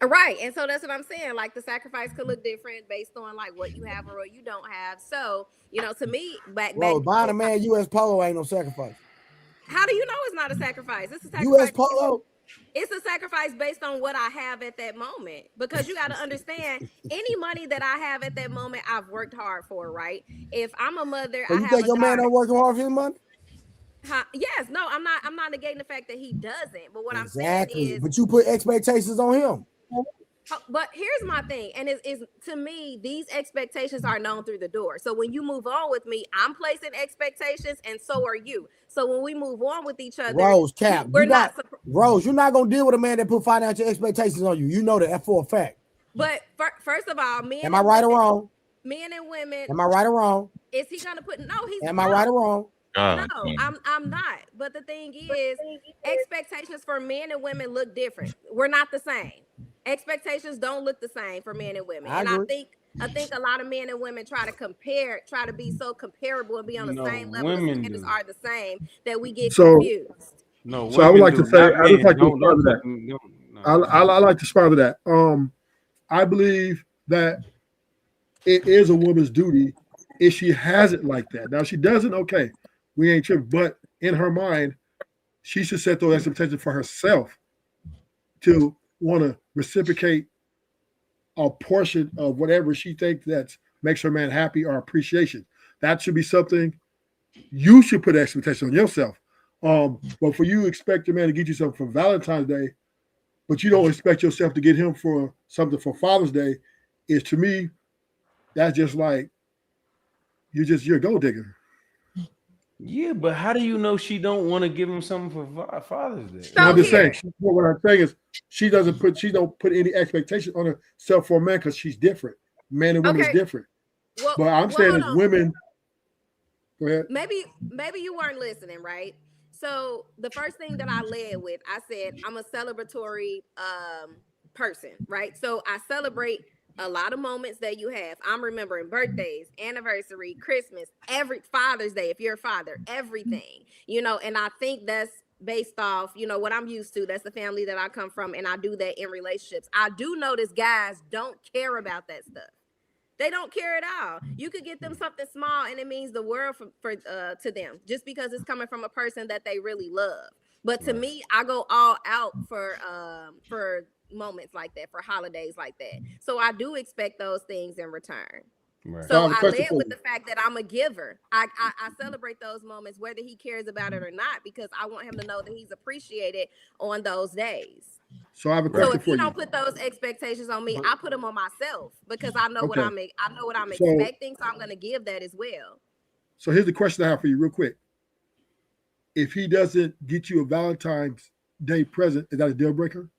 Right. And so that's what I'm saying. Like the sacrifice could look different based on like what you have or what you don't have. So, you know, to me, buying a man US Polo ain't no sacrifice. How do you know it's not a sacrifice? It's a sacrifice. US Polo. It's a sacrifice based on what I have at that moment. Because you got to understand, any money that I have at that moment, I've worked hard for, right? If I'm a mother, so you think your man not working hard for his money? Yes, no, I'm not negating the fact that he doesn't. But what I'm saying is, but you put expectations on him. But here's my thing, and is to me, these expectations are known through the door. So when you move on with me, I'm placing expectations, and so are you. So when we move on with each other, Rose, you're not gonna deal with a man that put financial expectations on you. You know that for a fact. But first of all, am I right or wrong? Men and women. Am I right or wrong? Is he gonna put? No, he's. Am I right or wrong? No, I'm not. But the thing is, expectations for men and women look different. We're not the same. Expectations don't look the same for men and women. I think a lot of men and women try to be so comparable and be on the same level. Standards are the same that we get confused. No, so I would like to say, I just like to respond to that. I like to respond to that. I believe that it is a woman's duty if she has it like that. Now, if she doesn't, okay, we ain't tripping. But in her mind, she should set those expectations for herself to want to reciprocate a portion of whatever she thinks that makes her man happy or appreciation. That should be something you should put expectation on yourself. But for you expect your man to get you something for Valentine's Day, but you don't expect yourself to get him for something for Father's Day, is to me, that's just like you're a gold digger. Yeah, but how do you know she don't want to give him something for Father's Day? I'm just saying. What I'm saying is she don't put any expectation on herself for a man because she's different. Man and woman is different. Well, but I'm saying as women. Go ahead. Maybe you weren't listening, right? So the first thing that I led with, I said I'm a celebratory person, right? So I celebrate a lot of moments that you have. I'm remembering birthdays, anniversary, Christmas, every Father's Day, if you're a father, everything, you know, and I think that's based off, you know, what I'm used to. That's the family that I come from, and I do that in relationships. I do notice guys don't care about that stuff. They don't care at all. You could get them something small and it means the world for to them, just because it's coming from a person that they really love. But to me, I go all out for moments like that, for holidays like that. So I do expect those things in return. Right. So I led with the fact that I'm a giver. I celebrate those moments, whether he cares about it or not, because I want him to know that he's appreciated on those days. So I have a question if for he you. Don't put those expectations on me, I put them on myself, because I know what I'm expecting, so I'm going to give that as well. So here's the question I have for you real quick. If he doesn't get you a Valentine's Day present, is that a deal breaker?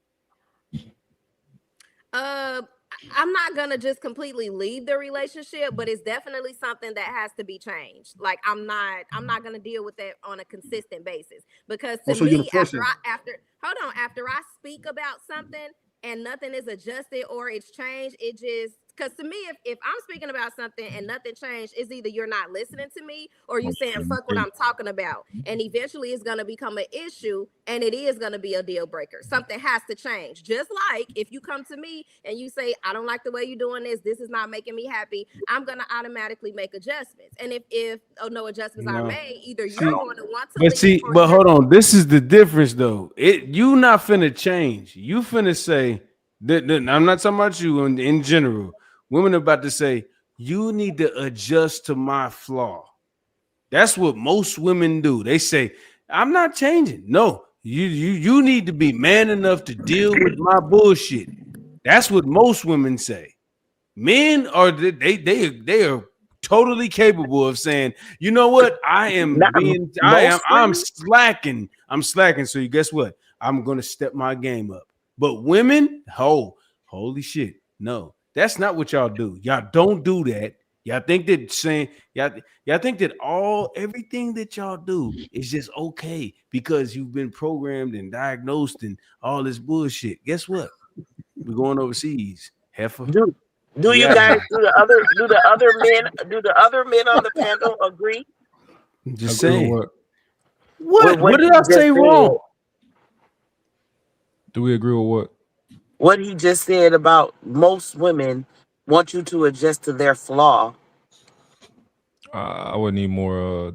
I'm not gonna just completely leave the relationship, but it's definitely something that has to be changed. Like I'm not gonna deal with that on a consistent basis, because to me, after I speak about something and nothing is adjusted or it's changed, it just, because to me, if I'm speaking about something and nothing changed, it's either you're not listening to me or you saying fuck what I'm talking about, and eventually it's gonna become an issue and it is gonna be a deal breaker. Something has to change. Just like if you come to me and you say, I don't like the way you're doing this is not making me happy, I'm gonna automatically make adjustments. And if no adjustments are made, either you're going to want to leave. But hold on, this is the difference though. You not finna change. You finna say that I'm not talking about you in general. Women are about to say, you need to adjust to my flaw. That's what most women do. They say, I'm not changing. No, you need to be man enough to deal with my bullshit. That's what most women say. Men are they are totally capable of saying, you know what, I'm slacking. I'm slacking. So you guess what? I'm gonna step my game up. But women, holy shit, no. That's not what y'all do. Y'all don't do that. Y'all think that y'all think that everything that y'all do is just okay because you've been programmed and diagnosed and all this bullshit. Guess what? We're going overseas. Heifer. Do you guys do the other men on the panel agree? Just saying. What did I say wrong? Do we agree with what? What he just said about most women want you to adjust to their flaw. I would need more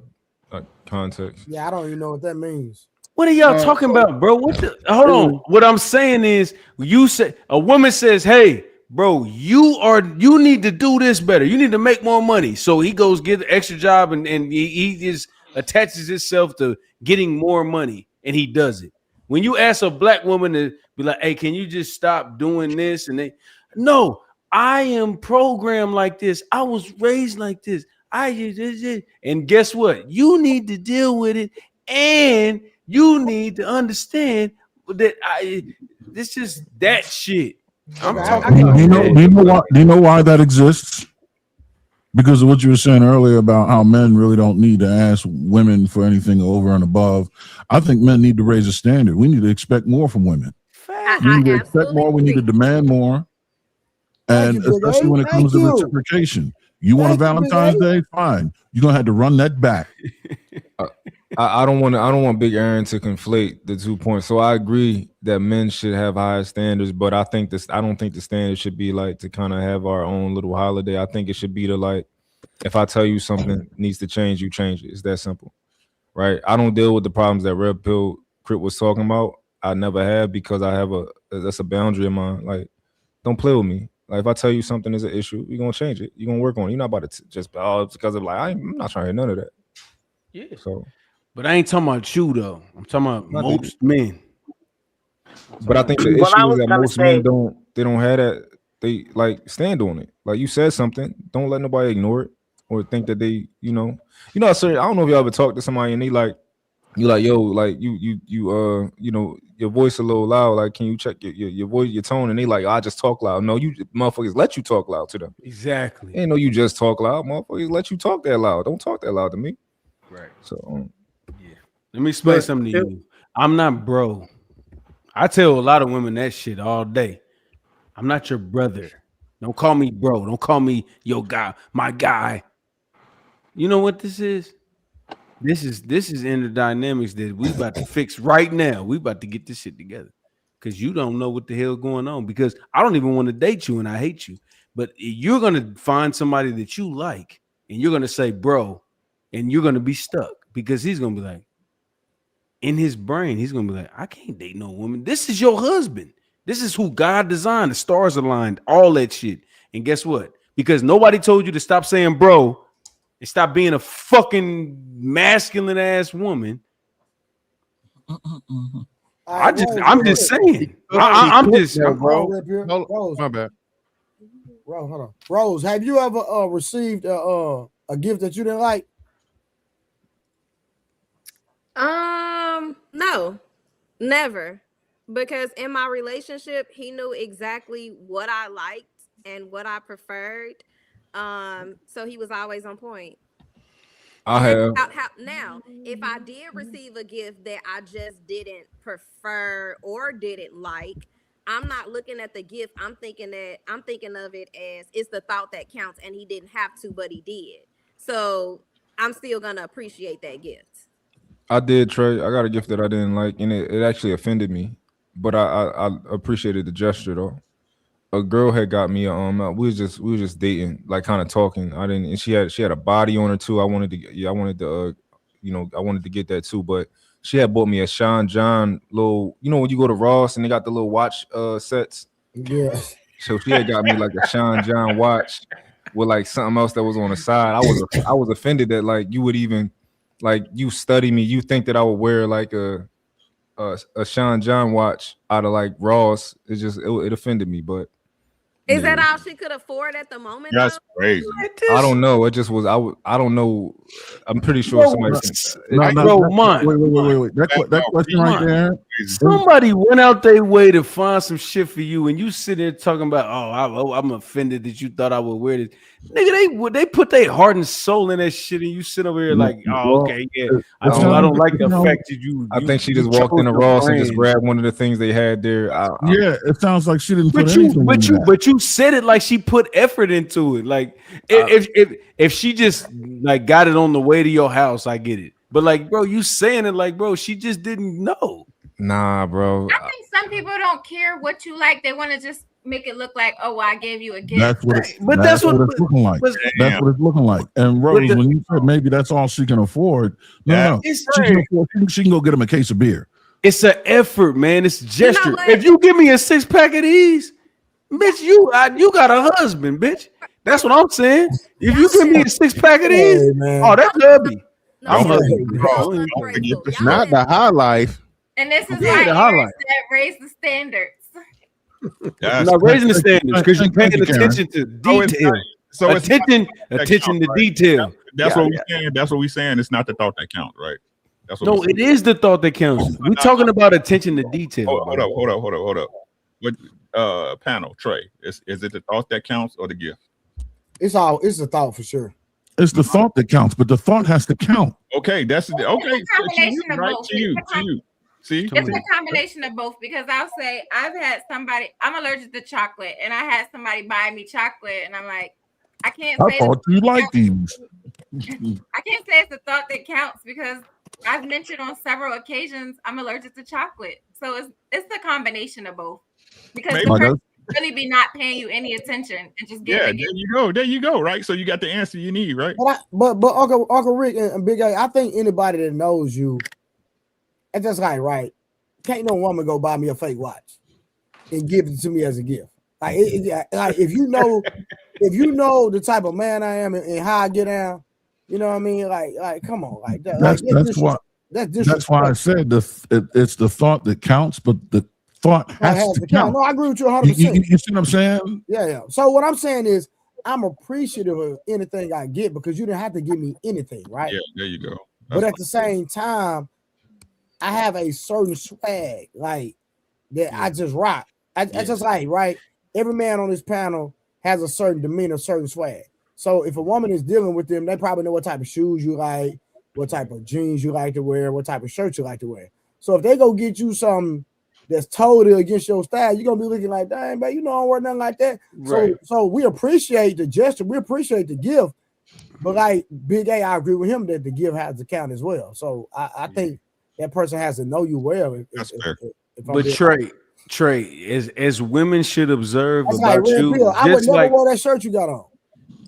context. Yeah, I don't even know what that means. What are y'all talking about, bro? Hold on. What I'm saying is, you say a woman says, "Hey, bro, you need to do this better. You need to make more money." So he goes get an extra job and he just attaches himself to getting more money, and he does it. When you ask a black woman to be like, "Hey, can you just stop doing this?" and no, I am programmed like this. I was raised like this. And guess what? You need to deal with it, and you need to understand that this is that shit. I'm talking about. Do you know why that exists? Because of what you were saying earlier about how men really don't need to ask women for anything over and above. I think men need to raise a standard. We need to expect more from women. We need to expect more. We need to demand more. And especially when it comes to reciprocation. You want a Valentine's Day? Fine. You're gonna have to run that back. I don't want Big Aaron to conflate the 2 points. So I agree that men should have higher standards, but I don't think the standard should be like to kind of have our own little holiday. I think it should be to like, if I tell you something needs to change, you change it. It's that simple, right? I don't deal with the problems that Red Pill Crip was talking about. I never have, because that's a boundary of mine. Like, don't play with me. Like, if I tell you something is an issue, you're gonna change it. You're gonna work on it. You're not about to just because of like I'm not trying to hear none of that. Yeah. So. But I ain't talking about you though. I'm talking about most men. But I think the issue is that most men don't have that. They like stand on it. Like, you said something, don't let nobody ignore it or think that they, sir, I don't know if y'all ever talked to somebody and they like, you like, yo, like your voice a little loud. Like, can you check your voice, your tone? And they like, I just talk loud. No, you motherfuckers let you talk loud to them. Exactly. Ain't no you just talk loud. Motherfuckers let you talk that loud. Don't talk that loud to me. Right. So let me explain something to you. I'm not bro. I tell a lot of women that shit all day. I'm not your brother. Don't call me bro. Don't call me your guy, my guy. You know what this is? This is inner dynamics that we about to fix right now. We about to get this shit together. Because you don't know what the hell going on. Because I don't even want to date you and I hate you. But you're gonna find somebody that you like and you're gonna say, bro, and you're gonna be stuck because he's gonna be like, in his brain, he's gonna be like, I can't date no woman. This is your husband. This is who God designed. The stars aligned, all that shit. And guess what? Because nobody told you to stop saying bro and stop being a fucking masculine ass woman. I'm just saying. I'm just. bro. My bad. Rose, hold on. Rose, have you ever received a gift that you didn't like? No, never. Because in my relationship, he knew exactly what I liked and what I preferred. So he was always on point. Now, if I did receive a gift that I just didn't prefer or didn't like, I'm not looking at the gift. I'm thinking of it as it's the thought that counts, and he didn't have to, but he did. So I'm still gonna appreciate that gift. I did, Trey. I got a gift that I didn't like, and it actually offended me. But I appreciated the gesture though. A girl had got me we was just dating, like kind of talking. And she had a body on her too. I wanted to get that too, but she had bought me a Sean John little, when you go to Ross and they got the little watch sets. Yeah. So she had got me like a Sean John watch with like something else that was on the side. I was offended that like you would even like you study me, you think that I would wear like a Sean John watch out of like Ross. It offended me, but is that all she could afford at the moment? That's crazy. I don't know. It just was. I don't know. I'm pretty sure somebody. Wait. That question right there. Somebody went out their way to find some shit for you, and you sit there talking about, I'm offended that you thought I would wear this. Nigga, they put their heart and soul in that shit, and you sit over here like, okay, yeah. I don't like the fact that you. I think she just walked into Ross and just grabbed one of the things they had there. Yeah, it sounds like she didn't put anything. But you said it like she put effort into it. Like if she just like got it on the way to your house, I get it. But like, bro, you saying it like, bro, she just didn't know. Nah, bro. I think some people don't care what you like. They want to just make it look like, oh, well, I gave you a gift. That's what it's looking like. That's what it's looking like. And Rose, when you said maybe that's all she can afford, no. She can go get him a case of beer. It's an effort, man. It's a gesture. You know, if you give me a 6-pack of these, bitch, you got a husband, bitch. That's what I'm saying. If you give me a 6-pack of these, that's hubby. It's not the high life. And this is why Aaron said raise the standards. I'm not raising the standards because you're paying attention to detail. So attention to detail. That's what we're saying. That's what we're saying. It's not the thought that counts, right? That's what it is the thought that counts. We're talking about attention to detail. Hold up. What panel, Trey? Is it the thought that counts or the gift? It's the thought for sure. It's the thought that counts, but the thought has to count. Okay, that's It's a combination of both. To you. See, it's a combination of both because I'll say I've had somebody. I'm allergic to chocolate, and I had somebody buy me chocolate, and I'm like, I thought you like these. I can't say it's the thought that counts because I've mentioned on several occasions I'm allergic to chocolate, so it's the combination of both. Because the person really be not paying you any attention and just giving there you go, right? So you got the answer you need, right? But Uncle Rick and Big A, I think anybody that knows you, it's just like, right, can't no woman go buy me a fake watch and give it to me as a gift. Like, like if you know the type of man I am and how I get down, you know what I mean? Like come on, like that. That's why I said it's the thought that counts, but the thought has to count. No, I agree with you 100%. You see what I'm saying? Yeah. So what I'm saying is I'm appreciative of anything I get because you didn't have to give me anything, right? Yeah, there you go. But at the same time, I have a certain swag like that I just rock. I just like, right? Every man on this panel has a certain demeanor, certain swag. So if a woman is dealing with them, they probably know what type of shoes you like, what type of jeans you like to wear, what type of shirt you like to wear. So if they go get you something that's totally against your style, you're gonna be looking like, dang, man, you know I don't wear nothing like that. Right. So we appreciate the gesture, we appreciate the gift, but like Big A, I agree with him that the gift has to count as well. So I think that person has to know you well. But Trey, as women should observe that's about like you. I would never wear that shirt you got on.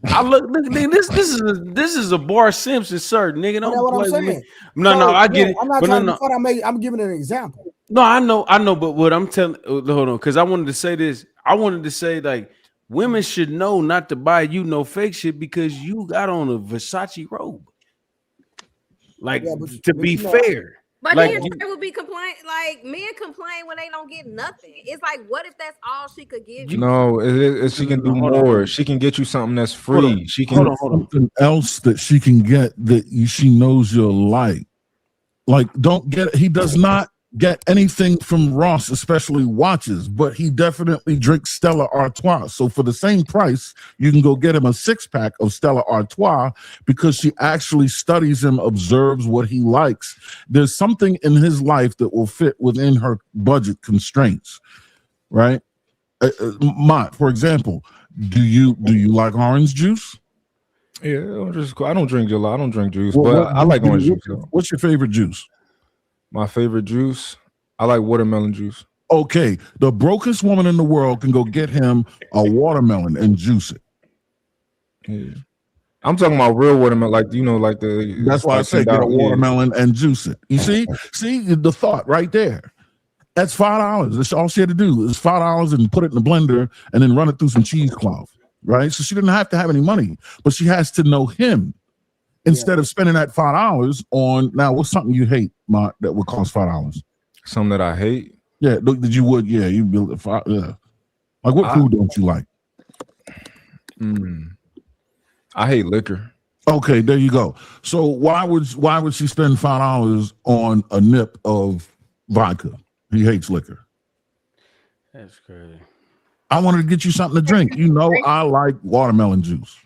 I look, this is a Bar Simpson shirt, nigga. Don't know what I'm saying. No, I get it. I'm not trying to be funny. I'm giving an example. No, I know, but what I'm telling, hold on, because I wanted to say this. I wanted to say like women should know not to buy you no fake shit because you got on a Versace robe. Like, Yeah, to but be you know, fair, But like then you, Trey would be complaining, like men complain when they don't get nothing. It's like, what if that's all she could give you? No, she can do hold on, more. She can get you something that's hold on, free. She hold can. on, hold on. Something else that she can get that she knows you'll like. Like, don't get. He does not get anything from Ross, especially watches, but he definitely drinks Stella Artois. So for the same price, you can go get him a 6-pack of Stella Artois because she actually studies him, observes what he likes. There's something in his life that will fit within her budget constraints, right? For example, do you like orange juice? Yeah, I don't drink Gelato. I don't drink juice, but I like orange juice. What's your favorite juice? My favorite juice, I like watermelon juice. Okay, the brokest woman in the world can go get him a watermelon and juice it. Yeah. I'm talking about real watermelon, like like the. That's why I say get a watermelon and juice it. You see the thought right there. That's $5. That's all she had to do is $5 and put it in the blender and then run it through some cheesecloth, right? So she didn't have to have any money, but she has to know him instead of spending that $5 on. Now, what's something you hate, that would cost $5? Something that I hate. Yeah, that you would. Yeah, you build it. Yeah, like what food don't you like? I hate liquor. Okay, there you go. So why would she spend $5 on a nip of vodka? He hates liquor. That's crazy. I wanted to get you something to drink. You know, I like watermelon juice.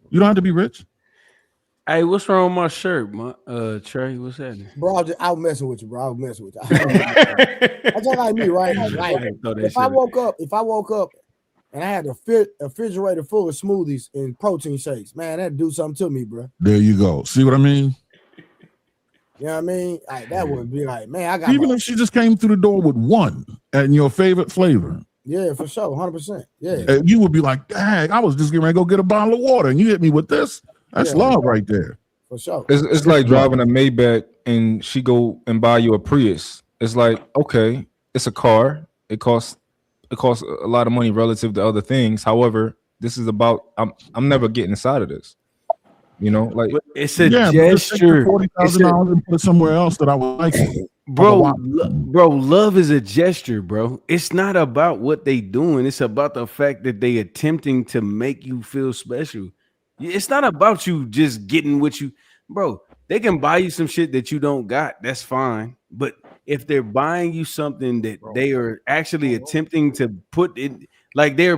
You don't have to be rich. Hey, what's wrong with my shirt, Trey? What's that? Bro, I was messing with you, bro. I was messing with you. I just like me, right? Like, if I woke up and I had a refrigerator full of smoothies and protein shakes, man, that'd do something to me, bro. There you go. See what I mean? You know what I mean? Like, that would be like, man, I got even if she just came through the door with one and your favorite flavor. Yeah, for sure, 100%. Yeah, and you would be like, dang, I was just getting ready to go get a bottle of water, and you hit me with this. That's love right there. For sure. It's like driving a Maybach and she go and buy you a Prius. It's like, okay, it's a car. It costs a lot of money relative to other things. However, this is about I'm never getting inside of this. You know, like it's a gesture. $40,000 and put it somewhere else that I would like it. Bro, love is a gesture, bro. It's not about what they doing. It's about the fact that they attempting to make you feel special. It's not about you just getting what you, bro. They can buy you some shit that you don't got. That's fine. But if they're buying you something that they are actually attempting to put in, like they're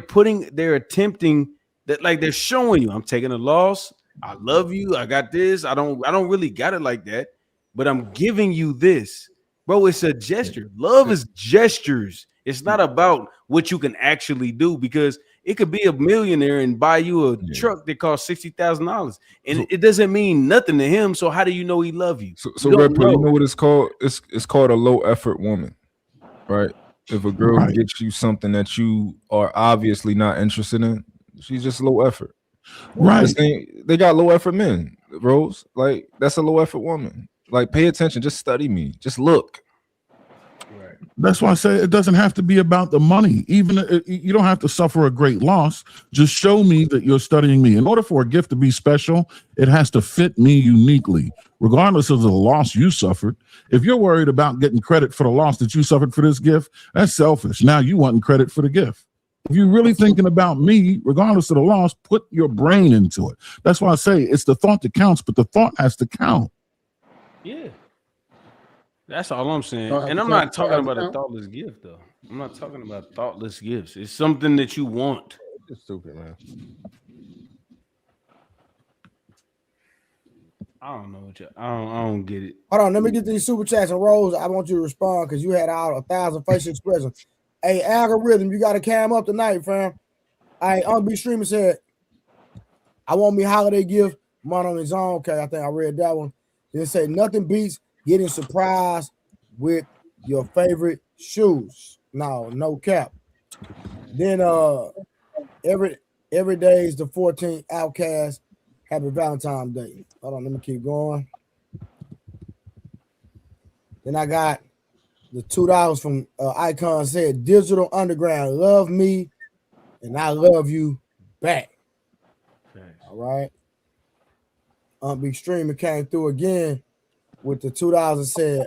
attempting that, like they're showing you, I'm taking a loss. I love you. I got this. I don't really got it like that, but I'm giving you this. Bro, it's a gesture. Love is gestures. It's not about what you can actually do, because it could be a millionaire and buy you a truck that costs $60,000, and it doesn't mean nothing to him. So how do you know he love you? So Red Pill, you know what it's called? It's called a low effort woman, right? If a girl gets you something that you are obviously not interested in, she's just low effort. Right. They got low effort men, Rose. Like, that's a low effort woman. Like, pay attention. Just study me. Just look. Right. That's why I say it doesn't have to be about the money. Even you don't have to suffer a great loss. Just show me that you're studying me. In order for a gift to be special, it has to fit me uniquely, regardless of the loss you suffered. If you're worried about getting credit for the loss that you suffered for this gift, that's selfish. Now you want credit for the gift. If you're really thinking about me, regardless of the loss, put your brain into it. That's why I say it's the thought that counts, but the thought has to count. Yeah. That's all I'm saying. And I'm not talking about a thoughtless gift, though. I'm not talking about thoughtless gifts. It's something that you want. It's stupid, man. I don't know what I don't get it. Hold on, let me get these super chats and rolls. I want you to respond because you had out 1,000 facial expressions. Hey, algorithm, you got to cam up tonight, fam. Hey, Unbe Streamer said, I want me holiday gift. Mine on his own. Okay, I think I read that one. Then say nothing beats getting surprised with your favorite shoes. No cap. Then every day is the 14th. Outcast. Happy Valentine's Day. Hold on, let me keep going. Then I got The $2 from Icon said, Digital Underground, love me and I love you back. All right. Big Streamer came through again with the $2 and said,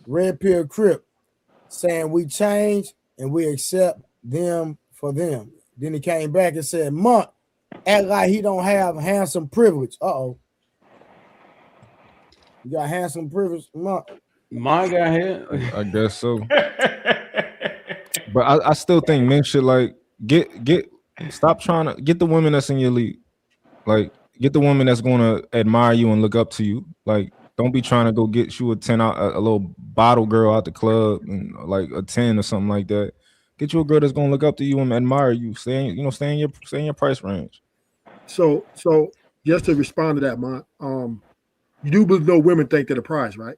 Red Pill Crip saying we change and we accept them for them. Then he came back and said, Monk act like he don't have handsome privilege. Uh-oh. You got handsome privilege, Monk? My guy here. I guess so. But I still think men should like stop trying to get the women that's in your league. Like get the woman that's gonna admire you and look up to you. Like don't be trying to go get you a 10 out a little bottle girl out the club and like a 10 or something like that. Get you a girl that's gonna look up to you and admire you. Stay in your price range. So just to respond to that, Mont, you do know women think they're the prize, right?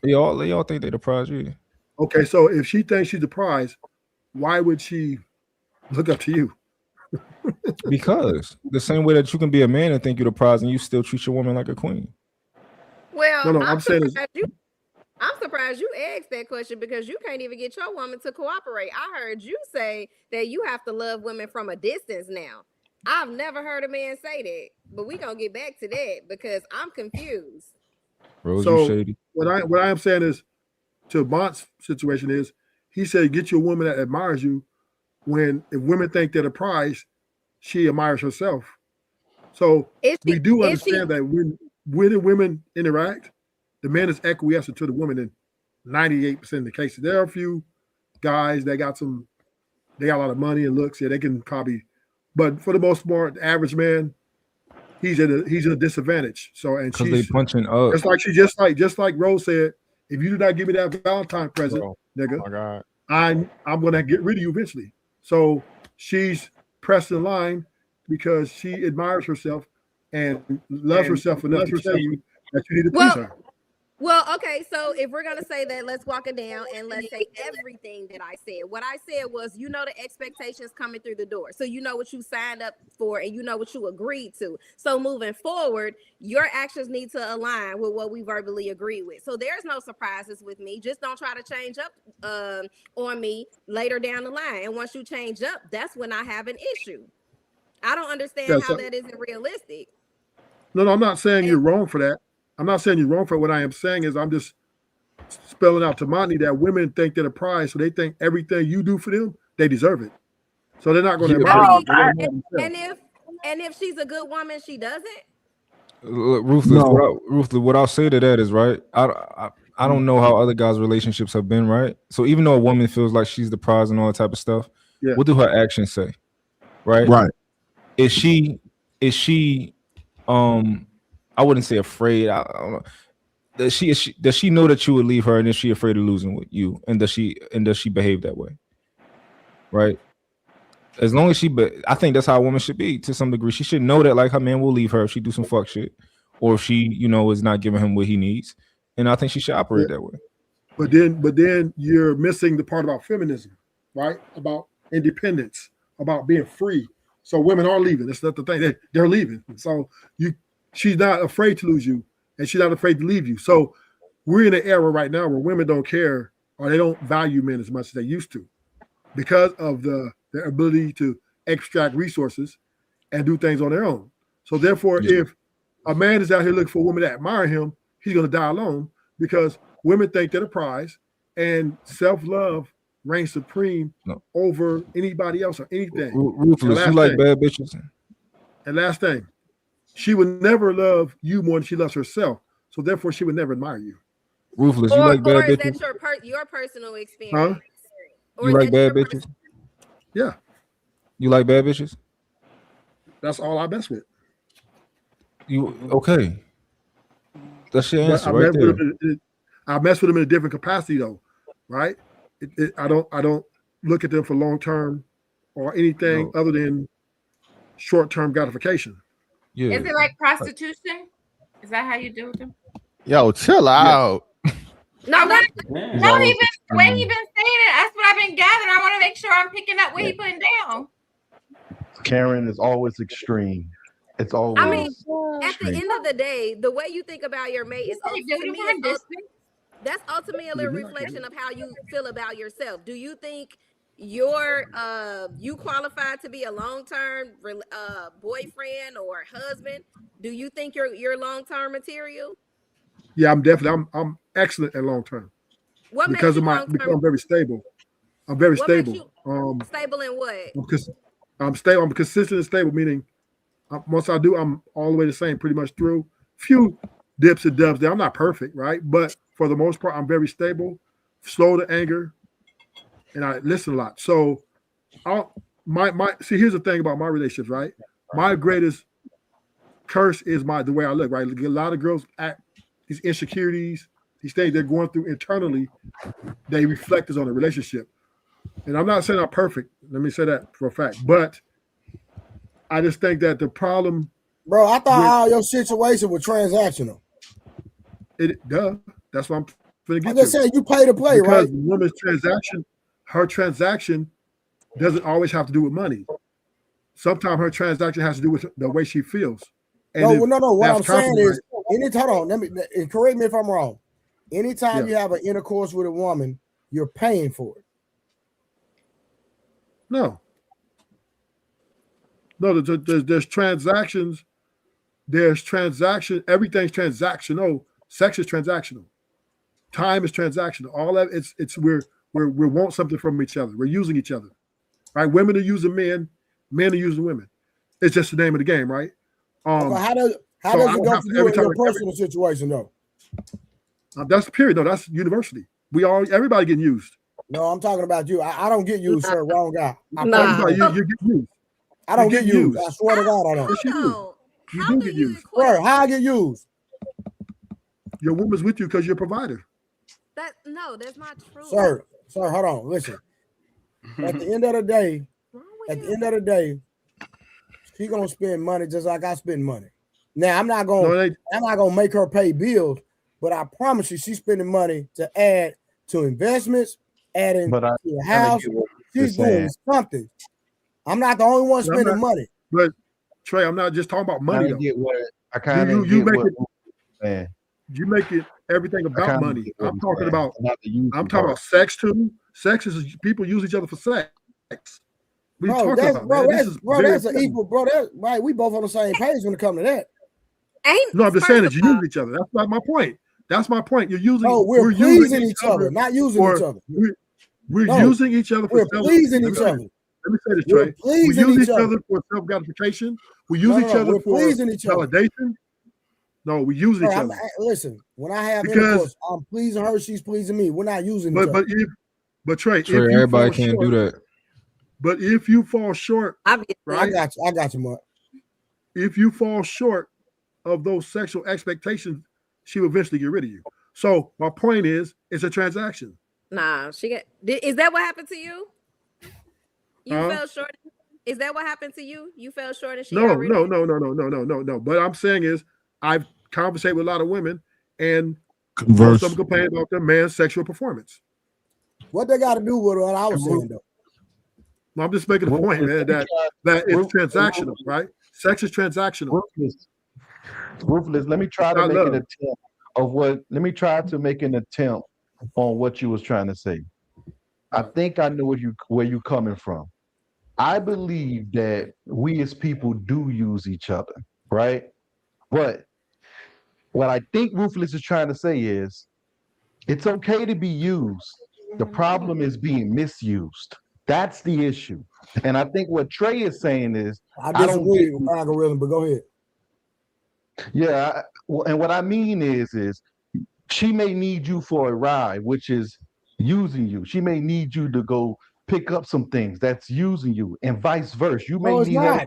They all think they're the prize, yeah. Okay, so if she thinks she's the prize, why would she look up to you? Because the same way that you can be a man and think you're the prize and you still treat your woman like a queen. Well, no, I'm surprised you asked that question because you can't even get your woman to cooperate. I heard you say that you have to love women from a distance now. I've never heard a man say that, but we're gonna get back to that because I'm confused. Rose, so you shady. What I am saying is, to Mont's situation is, he said, get you a woman that admires you. If women think they're the prize, she admires herself. So we do understand that when women interact, the man is acquiescent to the woman in 98% of the cases. There are a few guys that got a lot of money and looks. Yeah, they can probably, but for the most part, the average man, he's at a disadvantage. So and because they punching up. Just like Rose said, if you do not give me that Valentine present, nigga, oh my God, I'm gonna get rid of you eventually. So she's pressed in line because she admires herself and loves herself enough to tell you that you need to please her. Well, okay, so if we're gonna say that, let's walk it down and let's say everything that I said. What I said was, you know, the expectations coming through the door. So you know what you signed up for and you know what you agreed to. So moving forward, your actions need to align with what we verbally agreed with. So there's no surprises with me. Just don't try to change up on me later down the line. And once you change up, that's when I have an issue. I don't understand how that isn't realistic. No, I'm not saying you're wrong for that. I'm not saying you're wrong for it. What I am saying is I'm just spelling out to Monty that women think they're the prize, so they think everything you do for them, they deserve it. So they're not going to admire you. And if she's a good woman, she doesn't. Ruthless. What I'll say to that is right. I don't know how other guys' relationships have been, right? So even though a woman feels like she's the prize and all that type of stuff, what do her actions say? Right? Right. Is she I wouldn't say afraid. I don't know. Does she know that you would leave her, and is she afraid of losing with you? And does she behave that way? Right. As long as I think that's how a woman should be to some degree. She should know that like her man will leave her if she do some fuck shit, or if she is not giving him what he needs. And I think she should operate that way. But then you're missing the part about feminism, right? About independence, about being free. So women are leaving. That's not the thing. They're leaving. So she's not afraid to lose you, and she's not afraid to leave you. So we're in an era right now where women don't care or they don't value men as much as they used to because of their ability to extract resources and do things on their own. So therefore, if a man is out here looking for a woman that admire him, he's going to die alone because women think they're the prize and self-love reigns supreme over anybody else or anything. Ruthless, you like bad bitches. And last thing, she would never love you more than she loves herself. So therefore, she would never admire you. Ruthless, you like bad bitches? Or is that your personal experience? Huh? You like bad bitches? Yeah. You like bad bitches? That's all I mess with. You okay? That's your answer right there. I mess with them in a different capacity though, right? I don't look at them for long term or anything other than short term gratification. Yeah. Is it like prostitution? Is that how you do with them? Yo, chill out. No, the way he been saying it, that's what I've been gathering. I want to make sure I'm picking up what he putting down. Karen is always extreme. It's always. I mean, at the end of the day, the way you think about your mate is That's ultimately a reflection of how you feel about yourself. Do you think you're you qualified to be a long-term boyfriend or husband? Do you think you're long-term material? Yeah, I'm definitely. I'm excellent at long term. What Because makes of you because long-term? I'm very stable. I'm very What makes stable. you stable in what? Because I'm stable. I'm consistent and stable. Meaning, once I do, I'm all the way the same, pretty much through. Few dips and dubs there. I'm not perfect, right? But for the most part, I'm very stable, slow to anger, and I listen a lot. So, my see. Here's the thing about my relationships, right? My greatest curse is the way I look, right? A lot of girls act these insecurities, these things they're going through internally. They reflect us on the relationship. And I'm not saying I'm perfect. Let me say that for a fact. But I just think that the problem, bro, I thought all your situation was transactional. That's what I'm going to get I'm just saying you pay to play, because right? the woman's transaction, her transaction doesn't always have to do with money. Sometimes her transaction has to do with the way she feels. And no. What I'm saying is, hold on. Let me correct me if I'm wrong. Anytime you have an intercourse with a woman, you're paying for it. No, there's transactions. There's transaction. Everything's transactional. Sex is transactional. Time is transactional. All that it's we want something from each other. We're using each other, right? Women are using men. Men are using women. It's just the name of the game, right? Okay, how does it go for you in your personal situation though? That's period. No, that's university. Everybody getting used. No, I'm talking about you. I don't get used, sir. Wrong guy. You get used. I don't get used. I swear to God, I don't. Yes, you do. You do get used. Sir, how I get used? Your woman's with you because you're a provider. That's not true. Sir, hold on. Listen. At the end of the day, she gonna spend money just like I spend money. Now I'm not gonna make her pay bills, but I promise you, she's spending money to add to investments, adding to the house. She's doing something. I'm not the only one spending money. But Trey, I'm not just talking about money. You make it everything about money. I'm talking about sex too. Sex is people use each other for sex. That's an equal, bro. That's right. We both on the same page when it comes to that. No, I'm just saying that you use each other. That's not my point. That's my point. You're using. No, we're pleasing each other, not using each other. We're using each other for pleasing each other. Let me say this, Trey. We use each other for self-gratification. We use each other for validation. No, we use each other. Listen, when I have intercourse, I'm pleasing her, she's pleasing me. We're not using each other. But Trey, everybody can't do that. But if you fall short, right? I got you, Mark. If you fall short of those sexual expectations, she will eventually get rid of you. So my point is, it's a transaction. Nah, is that what happened to you? You fell short. Is that what happened to you? You fell short and she got rid of you? No. But I'm saying is, I've conversated with a lot of women, and some complain about their man's sexual performance. What they got to do with what I was saying, though? I'm just making a point, man, that it's transactional, right? Sex is transactional. Ruthless. Let me try to make an attempt on what you was trying to say. I think I know where you're coming from. I believe that we as people do use each other, right? But what I think Ruthless is trying to say is it's okay to be used. The problem is being misused. That's the issue. And I think what Trey is saying is I disagree with algorithm, but go ahead. Yeah, and what I mean is she may need you for a ride, which is using you. She may need you to go pick up some things that's using you, and vice versa. You may need her.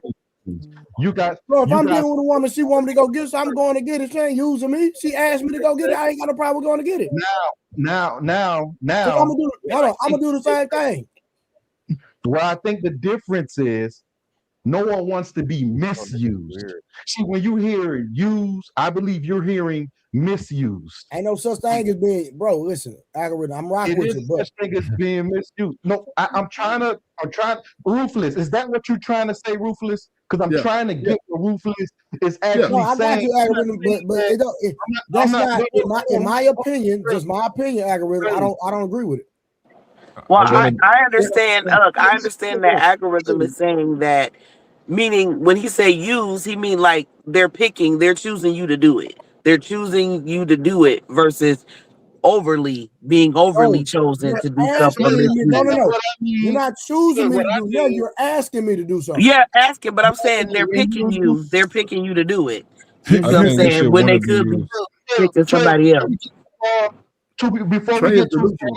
You got. Bro, if I'm dealing with a woman, she want me to go get it, so I'm going to get it. She ain't using me. She asked me to go get it. I ain't got no problem going to get it. Now. So I'm gonna do the same thing. Well, I think the difference is No one wants to be misused. See, when you hear use, I believe you're hearing misused. Ain't no such thing as being, bro. Listen, algorithm. I'm rocking It with is you, but such thing as being misused. No, I'm trying. Ruthless. Is that what you're trying to say, Ruthless? Because I'm trying to get what Ruthless is actually no, I got saying. you, algorithm, but it don't. That's not in my opinion. Just my opinion, algorithm. I don't agree with it. Well, I understand. Look, I understand that algorithm is saying that, meaning when he say use, he mean like they're choosing you to do it. They're choosing you to do it versus being overly chosen to do You're stuff for asking me. misuse. No. You're not choosing me to do nothing. You're asking me to do something. Yeah, asking, but I'm saying they're picking you. They're picking you to do it. You I see what I'm think this saying? shit When want they to be could be used. picking somebody else. Before we get too far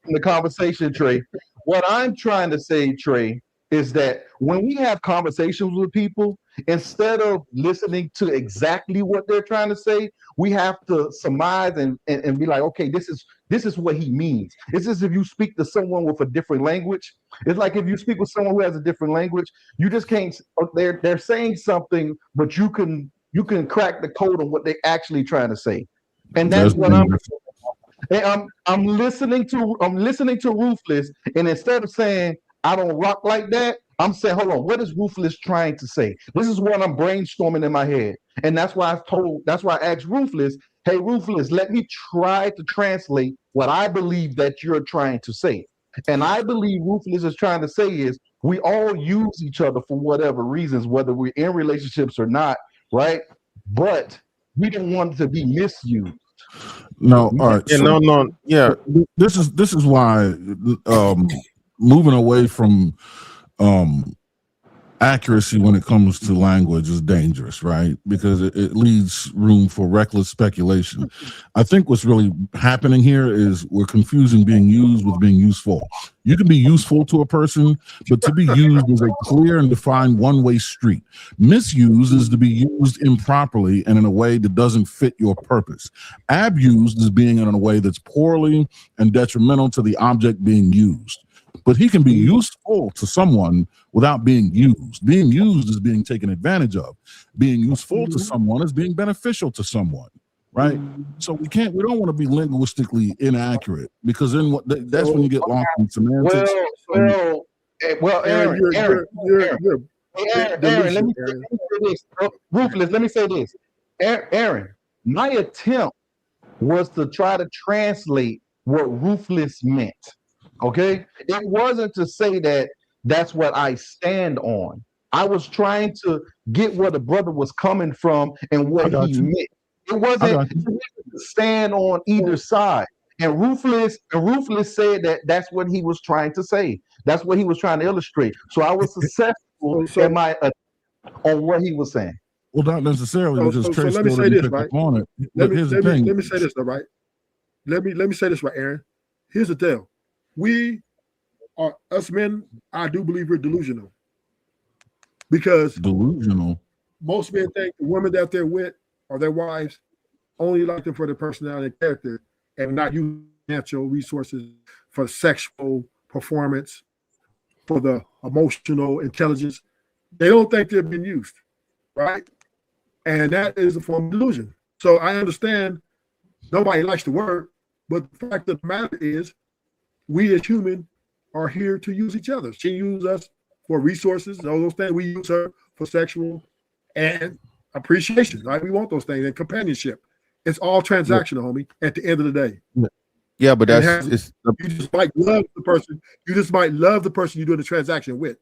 in the conversation, Trey, what I'm trying to say, Trey, is that when we have conversations with people, instead of listening to exactly what they're trying to say, we have to surmise and be like, okay, this is what he means. It's as if you speak to someone with a different language. It's like if you speak with someone who has a different language, you just can't. They're saying something, but you can crack the code on what they're actually trying to say, and that's what I'm. And I'm listening to Ruthless, and instead of saying I don't rock like that, I'm saying, hold on, what is Ruthless trying to say? This is what I'm brainstorming in my head, and that's why I asked Ruthless, hey Ruthless, let me try to translate what I believe that you're trying to say, and I believe Ruthless is trying to say is we all use each other for whatever reasons, whether we're in relationships or not, right? But we don't want to be misused. No, all right. Yeah. This is why moving away from accuracy when it comes to language is dangerous, right? Because it leaves room for reckless speculation. I think what's really happening here is we're confusing being used with being useful. You can be useful to a person, but to be used is a clear and defined one-way street. Misuse is to be used improperly and in a way that doesn't fit your purpose. Abused is being in a way that's poorly and detrimental to the object being used. But he can be useful to someone without being used. Being used is being taken advantage of. Being useful to someone is being beneficial to someone, right? So we don't want to be linguistically inaccurate, because then that's when you get lost in semantics. Aaron, let me say this. Ruthless, let me say this. Aaron, my attempt was to try to translate what ruthless meant. Okay, it wasn't to say that that's what I stand on. I was trying to get where the brother was coming from and what he meant. It wasn't to stand on either side. And Ruthless said that that's what he was trying to say. That's what he was trying to illustrate. So I was successful in my on what he was saying. Well, not necessarily, because so let me say this, right? On it. Let But here's the me thing. Let me say this, all right? Let me say this, right, Aaron? Here's the deal. We are, us men, I do believe we're delusional. Because most men think the women that they're with or their wives only like them for their personality and character, and not use natural resources for sexual performance, for the emotional intelligence. They don't think they're being used, right? And that is a form of delusion. So I understand nobody likes the word, but the fact of the matter is we as humans are here to use each other. She uses us for resources, all those things. We use her for sexual and appreciation, right? We want those things and companionship. It's all transactional, homie, at the end of the day. Yeah, but you just might love the person. You just might love the person you're doing the transaction with.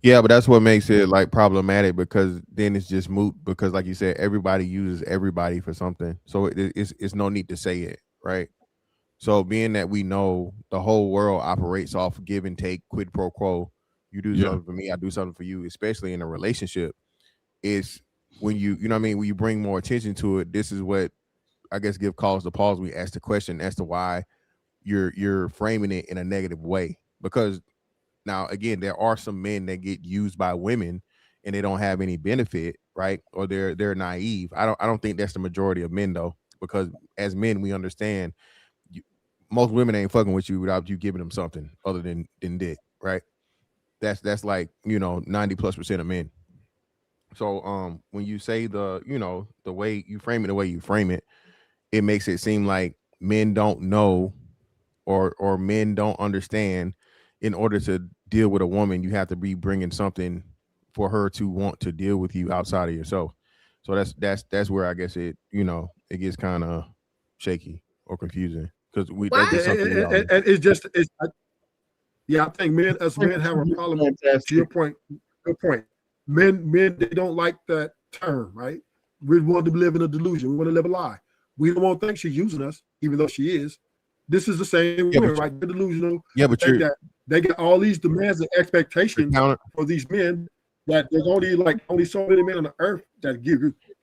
Yeah, but that's what makes it like problematic, because then it's just moot, because like you said, everybody uses everybody for something. So it's no need to say it, right? So being that we know the whole world operates off give and take, quid pro quo, you do something for me, I do something for you, especially in a relationship, is when you know what I mean, when you bring more attention to it, this is what I guess give cause to pause. We ask the question as to why you're framing it in a negative way. Because now again, there are some men that get used by women and they don't have any benefit, right? Or they're naive. I don't think that's the majority of men though, because as men we understand most women ain't fucking with you without you giving them something other than dick, right? That's like 90+% of men. So when you say the way you frame it, it makes it seem like men don't know or men don't understand. In order to deal with a woman, you have to be bringing something for her to want to deal with you outside of yourself. So that's where I guess it gets kind of shaky or confusing because that's just something we all and I think men have a problem. To your point, good point. Men they don't like that term, right? We want to live in a delusion. We want to live a lie. We don't want to think she's using us, even though she is. This is the same women, right? They're delusional. Yeah, but they get all these demands and expectations for these men that there's only so many men on the earth that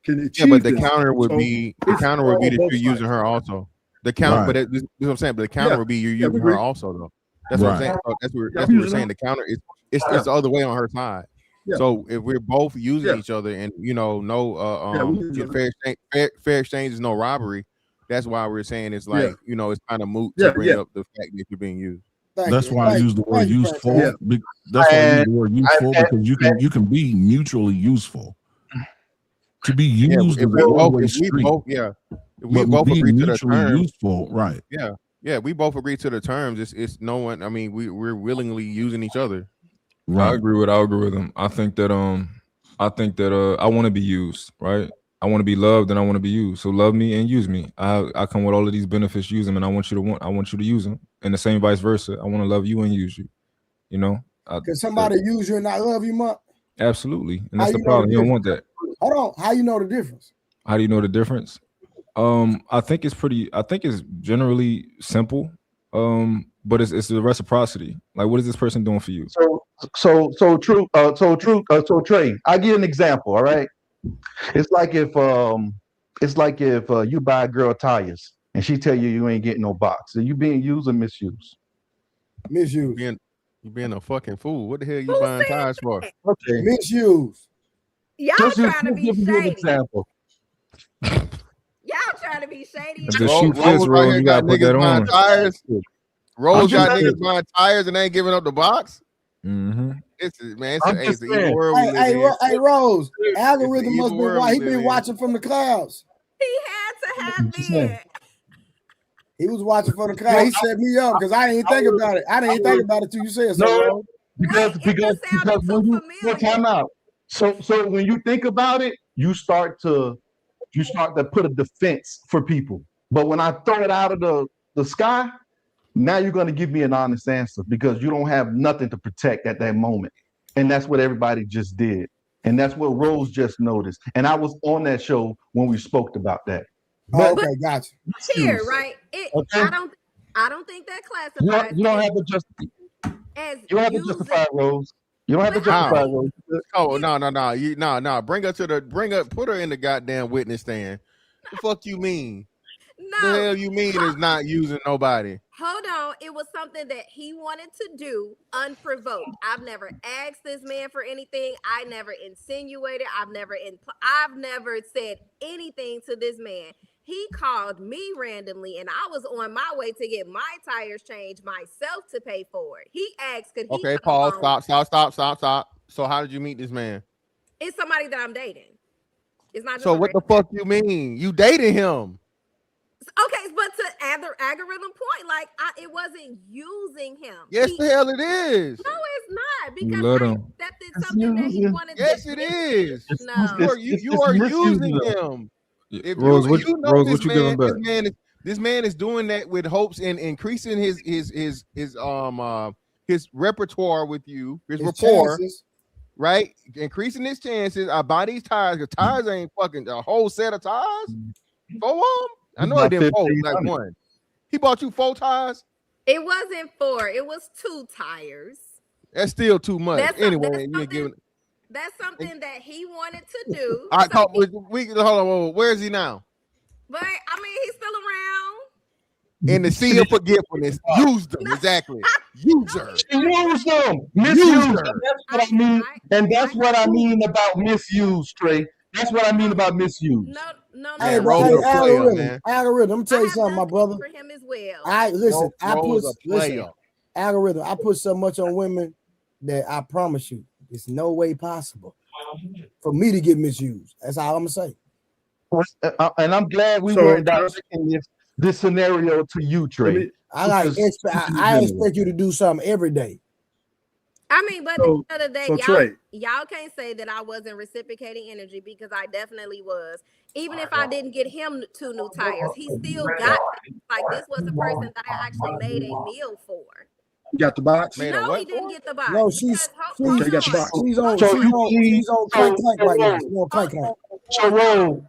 can achieve. Yeah, but the this. counter would be that you're using her also. The counter, Right. but this is what I'm saying. But the counter would be you're using her also, though. That's what I'm saying. So that's what we're saying. The counter is it's the other way on her side. Yeah. So if we're both using each other, and fair exchange is no robbery. That's why we're saying it's like it's kind of moot to bring up the fact that you're being used. That's why I use the word useful. That's why I use the word useful because you can be mutually useful. To be used if is a one-way street. If we both agree to the terms, useful, right? Yeah, we both agree to the terms. It's no one. I mean, we're willingly using each other. Right. I agree with algorithm. I think that I want to be used, right? I want to be loved and I want to be used. So love me and use me. I come with all of these benefits, use them, and I want you to use them. And the same vice versa. I want to love you and use you. Can somebody use you and not love you, Mark? Absolutely. And that's the problem. You don't want that. Hold on. How you know the difference? How do you know the difference? I think it's generally simple. But it's the reciprocity. Like, what is this person doing for you? So true. So Trey, I give an example. All right. It's like if you buy a girl tires and she tell you ain't getting no box. Are you being used or misused? Misused. You being a fucking fool. What the hell you buying tires for? Okay. Misused. Y'all trying to be shady. Example. Y'all trying to be shady. You gotta put that on. Tires. Rose got niggas buying tires and ain't giving up the box. Mm-hmm. It's an evil world we live in. Hey, Rose, algorithm must be why he been watching from the clouds. He had to have been. He was watching from the clouds. He set me up because I didn't think about it. I didn't think about it till you said so. No, because when you time out. So when you think about it, you start to put a defense for people. But when I throw it out of the sky, now you're going to give me an honest answer because you don't have nothing to protect at that moment. And that's what everybody just did. And that's what Rose just noticed. And I was on that show when we spoke about that. But, okay, gotcha. Here, right? I don't think that classifies. You don't have to justify Rose. You don't have to justify Rose. Oh no. Put her in the goddamn witness stand. The fuck you mean? No. The hell you mean is not using nobody? Hold on. It was something that he wanted to do unprovoked. I've never asked this man for anything. I never insinuated. I've never said anything to this man. He called me randomly and I was on my way to get my tires changed myself to pay for it. He asked, could he Okay, pause, stop. So how did you meet this man? It's somebody that I'm dating. It's not just so what the fuck you mean? You dated him. Okay, but to add the algorithm point, like it wasn't using him. Yes, the hell it is. No, it's not because I accepted something that he wanted. Yes, it is. No, you are using him. If Rose, you know Rose, this what you giving back? This man is doing that with hopes in increasing his repertoire with you, his rapport, chances. Right? Increasing his chances. I buy these tires because tires ain't fucking a whole set of tires. 4 of them. I know it didn't fold like one. He bought you 4 tires. It wasn't 4. It was 2 tires. That's still too much. That's something that he wanted to do. All right, hold on. Where is he now? But I mean, he's still around. In the sea of forgetfulness, used them exactly. User, use them, misuse. That's what I mean, and that's what I mean about misuse, Trey. That's what I mean about misuse. No. Hey, bro, algorithm. I'm gonna tell you something, my brother. For him as well. Algorithm. I put so much on women. that I promise you, it's no way possible for me to get misused. That's all I'm gonna say. And I'm glad we weren't directing this scenario to you, Trey. I expect you to do something every day. I mean, but at the end of the day, y'all can't say that I wasn't reciprocating energy, because I definitely was. Even if I didn't get him 2 new tires, he still got things. Like, this was a person that I actually made a meal for. You got the box? No, he didn't get the box. No, she's on clank clank right now. She's on clank clank. So Rose,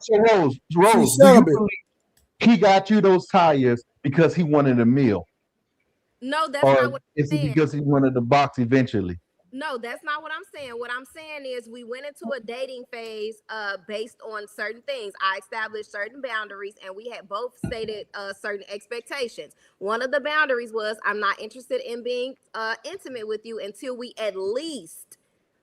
he got you those tires because he wanted a meal? No, that's not what I'm saying. Is it because he wanted the box eventually? No, that's not what I'm saying. What I'm saying is we went into a dating phase based on certain things. I established certain boundaries, and we had both stated certain expectations. One of the boundaries was, I'm not interested in being intimate with you until we at least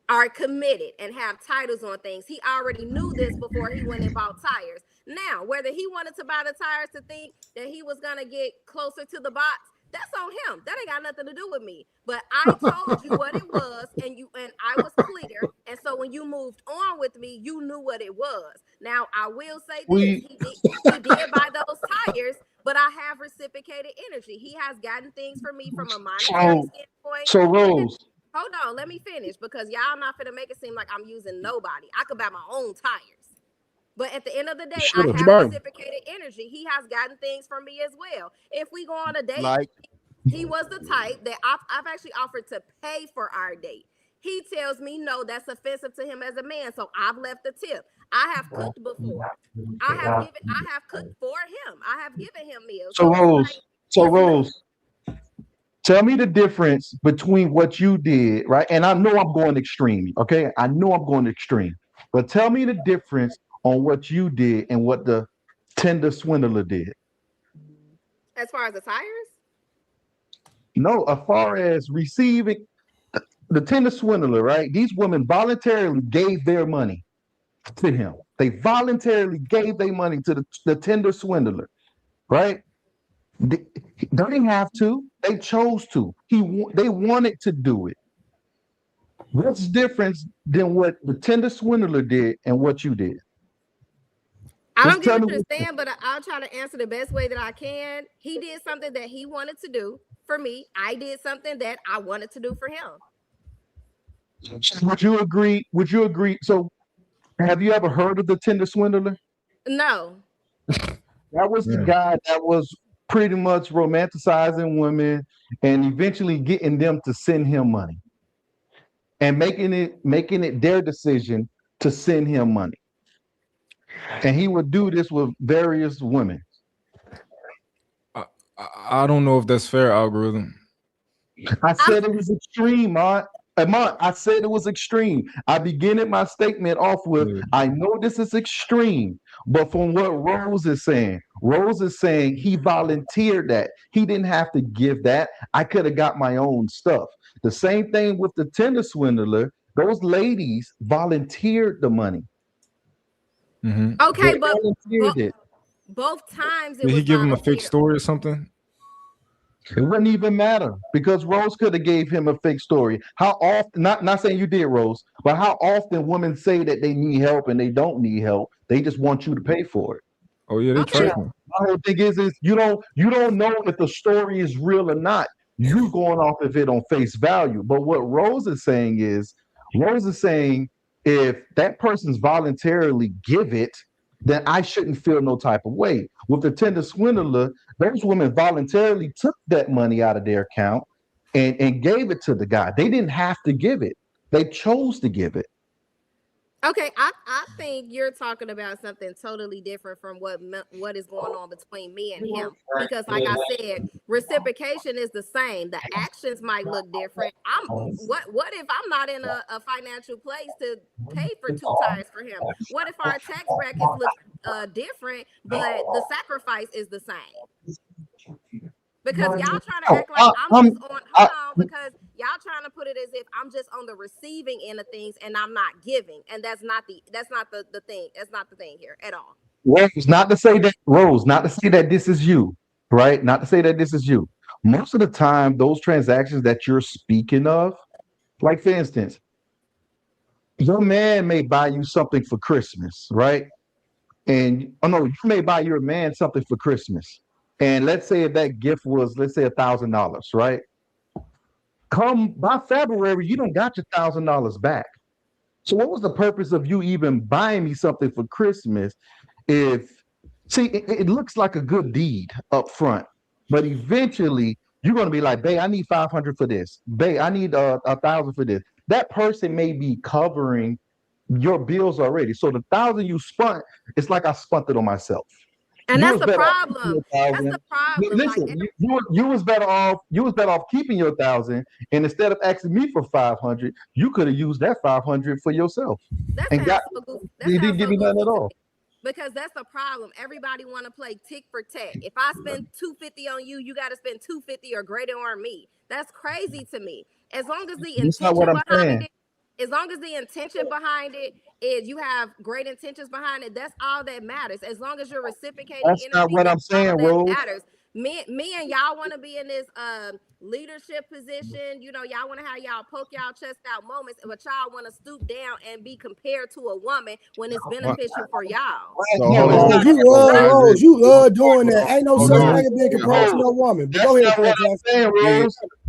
are committed and have titles on things. He already knew this before he went and bought tires. Now, whether he wanted to buy the tires to think that he was going to get closer to the box, that's on him. That ain't got nothing to do with me. But I told you what it was, and I was clear. And so when you moved on with me, you knew what it was. Now, I will say this. He did buy those tires, but I have reciprocated energy. He has gotten things for me from a monetary standpoint. So Rose, hold on, let me finish, because y'all not finna make it seem like I'm using nobody. I could buy my own tires. But at the end of the day, I have reciprocated energy. He has gotten things from me as well. If we go on a date, he was the type that I've actually offered to pay for our date. He tells me no, that's offensive to him as a man, so I've left a tip. I have cooked before. I have cooked for him. I have given him meals. So Rose, tell me the difference between what you did, right? And I know I'm going extreme, okay? I know I'm going extreme. But tell me the difference on what you did and what the Tinder swindler did. As far as the tires? No, as far as receiving the Tinder swindler, right? These women voluntarily gave their money to him. They voluntarily gave their money to the Tinder swindler, right? They didn't have to. They chose to. They wanted to do it. What's different than what the Tinder swindler did and what you did? I don't get what you're saying, but I'll try to answer the best way that I can. He did something that he wanted to do for me. I did something that I wanted to do for him. Would you agree? So, have you ever heard of the Tinder swindler? No. That was the guy that was pretty much romanticizing women and eventually getting them to send him money and making it their decision to send him money. And he would do this with various women. I don't know if that's fair, algorithm. I said it was extreme, Mont. I said it was extreme. I began my statement off with, I know this is extreme, but from what Rose is saying he volunteered that. He didn't have to give that. I could have got my own stuff. The same thing with the Tinder swindler. Those ladies volunteered the money. Mm-hmm. Okay, but both times did he give him a fake story or something? It wouldn't even matter because Rose could have gave him a fake story. How often, not saying you did, Rose, but how often women say that they need help and they don't need help. They just want you to pay for it. Oh yeah, they try. My whole thing is you don't know if the story is real or not. You're going off of it on face value. But what Rose is saying if that person's voluntarily give it, then I shouldn't feel no type of way. With the Tinder swindler, those women voluntarily took that money out of their account and gave it to the guy. They didn't have to give it. They chose to give it. Okay, I think you're talking about something totally different from what is going on between me and him. Because like I said, reciprocation is the same. The actions might look different. What if I'm not in a financial place to pay for 2 tires for him? What if our tax brackets look different, but the sacrifice is the same? Because y'all trying to act like I'm just on, because y'all trying to put it as if I'm just on the receiving end of things and I'm not giving. And that's not the thing. That's not the thing here at all. Rose, not to say that this is you, right? Not to say that this is you. Most of the time, those transactions that you're speaking of, Like for instance, your man may buy you something for Christmas, right? And you may buy your man something for Christmas. And let's say if that gift was, let's say $1,000, right? Come by February, you don't got your $1,000 back. So what was the purpose of you even buying me something for Christmas if it looks like a good deed up front, but eventually you're going to be like, babe, I need 500 for this. Babe, I need 1,000 for this. That person may be covering your bills already. So the 1,000 you spent, it's like I spent it on myself. And that's the problem. That's the problem. Listen, you was better off. You was better off keeping your 1,000, and instead of asking me for 500, you could have used that 500 for yourself. You didn't give me none at all. Because that's the problem. Everybody want to play tick for tack. If I spend $250 on you, you got to spend $250 or greater on me. That's crazy to me. As long as the intention behind it is you have great intentions behind it, that's all that matters. As long as you're reciprocating, that's not what I'm saying, Rose. Matters. Me and y'all want to be in this leadership position. You know, y'all want to have y'all poke y'all chest out moments, but y'all want to stoop down and be compared to a woman when it's beneficial for y'all. You love doing that. Ain't no such thing as being compared to no woman. But go ahead, Fantastic.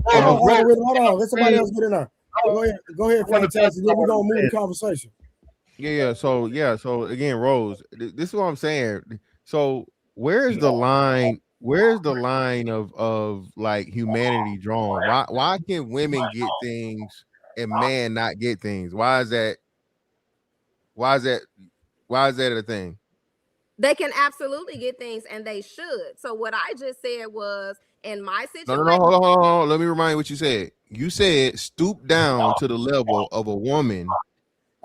Hold on. Let somebody else get in there. Go ahead, Fantastic. Then we're gonna move the conversation. So again, Rose, this is what I'm saying. So where's the line? Where's the line of like humanity drawn? Why can women get things and men not get things? Why is that a thing? They can absolutely get things and they should. So what I just said was, in my situation. No, hold on. Let me remind you what you said. You said stoop down to the level of a woman.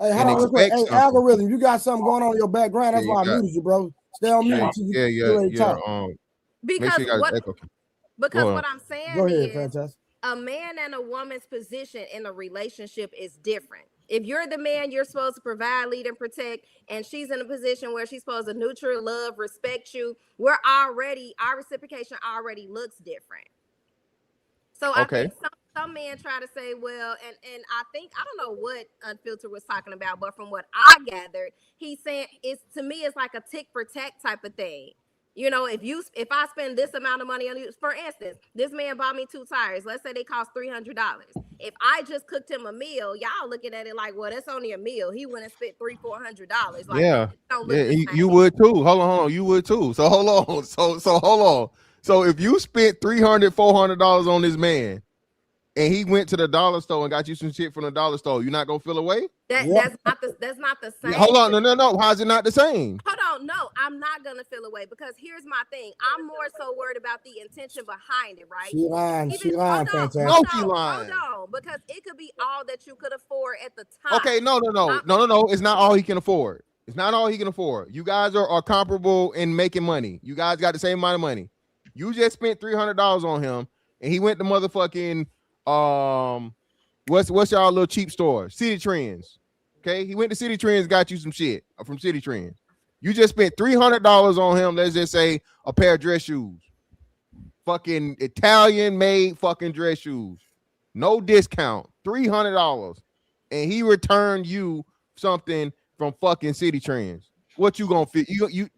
Hey, algorithm, you got something going on in your background. That's why I muted you, bro. Stay on mute. Because what I'm saying is, Fantastic. A man and a woman's position in a relationship is different. If you're the man, you're supposed to provide, lead, and protect, and she's in a position where she's supposed to nurture, love, respect you. Our reciprocation already looks different. So I think some men try to say, well, and I don't know what Unfiltered was talking about, but from what I gathered, he's saying it's like a tick for tack type of thing. You know, if I spend this amount of money on you, for instance, this man bought me 2 tires. Let's say they cost $300. If I just cooked him a meal, y'all looking at it like, well, that's only a meal. He went and spent $300-$400. Like, you would too. Hold on, you would too. So hold on. So hold on. So if you spent $300-$400 on this man, and he went to the dollar store and got you some shit from the dollar store, you're not gonna feel away? That's not the same. Hold on, no. How's it not the same? Hold on, no, I'm not gonna feel away because here's my thing. I'm more so worried about the intention behind it, right? She lying, Fantastic. No, she lying. Hold on, because it could be all that you could afford at the time. Okay, no. It's not all he can afford. It's not all he can afford. You guys are comparable in making money. You guys got the same amount of money. You just spent $300 on him, and he went to motherfucking what's y'all little cheap store? City Trends. Okay, he went to City Trends, got you some shit from City Trends. You just spent $300 on him. Let's just say a pair of dress shoes, fucking Italian made fucking dress shoes, no discount, $300, and he returned you something from fucking City Trends. What you gonna feel? You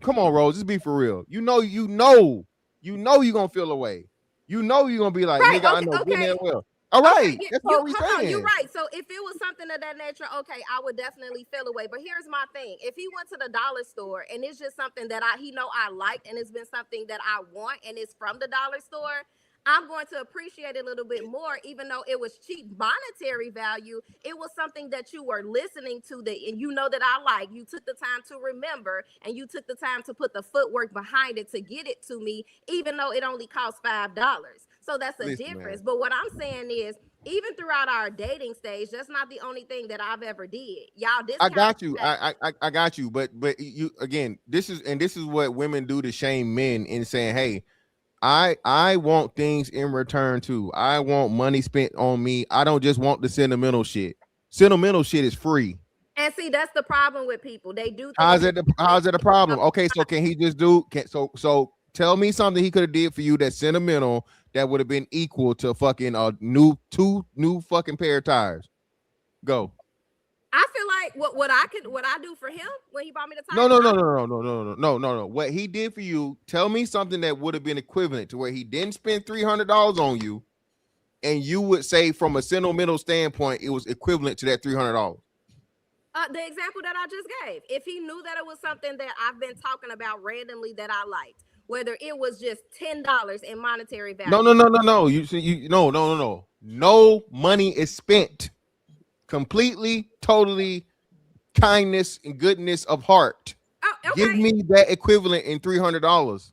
come on, Rose. Just be for real. You know you gonna feel away. You know you're gonna be like, right, nigga, I know good and well. All right, that's what we're saying. You're right. So if it was something of that nature, okay, I would definitely feel away. But here's my thing: if he went to the dollar store and it's just something that he know I like, and it's been something that I want, and it's from the dollar store, I'm going to appreciate it a little bit more, even though it was cheap monetary value. It was something that you were listening to, and you know that I like. You took the time to remember, and you took the time to put the footwork behind it to get it to me, even though it only cost $5. So that's a difference. Man. But what I'm saying is, even throughout our dating stage, that's not the only thing that I've ever did. Y'all, I got you. I got you. But you again, this is what women do to shame men in saying, hey, I want things in return too. I want money spent on me. I don't just want the sentimental shit. Sentimental shit is free. And see, that's the problem with people. They do. How's it a problem? Okay, so can he just do? So tell me something he could have did for you that's sentimental that would have been equal to fucking two new fucking pair of tires. Go. I feel like what I do for him when he bought me the tires. No. What he did for you, tell me something that would have been equivalent to where he didn't spend $300 on you, and you would say from a sentimental standpoint, it was equivalent to that $300. The example that I just gave, if he knew that it was something that I've been talking about randomly that I liked, whether it was just $10 in monetary value. No. No money is spent. Completely, totally, kindness and goodness of heart. Oh, okay. Give me that equivalent in $300.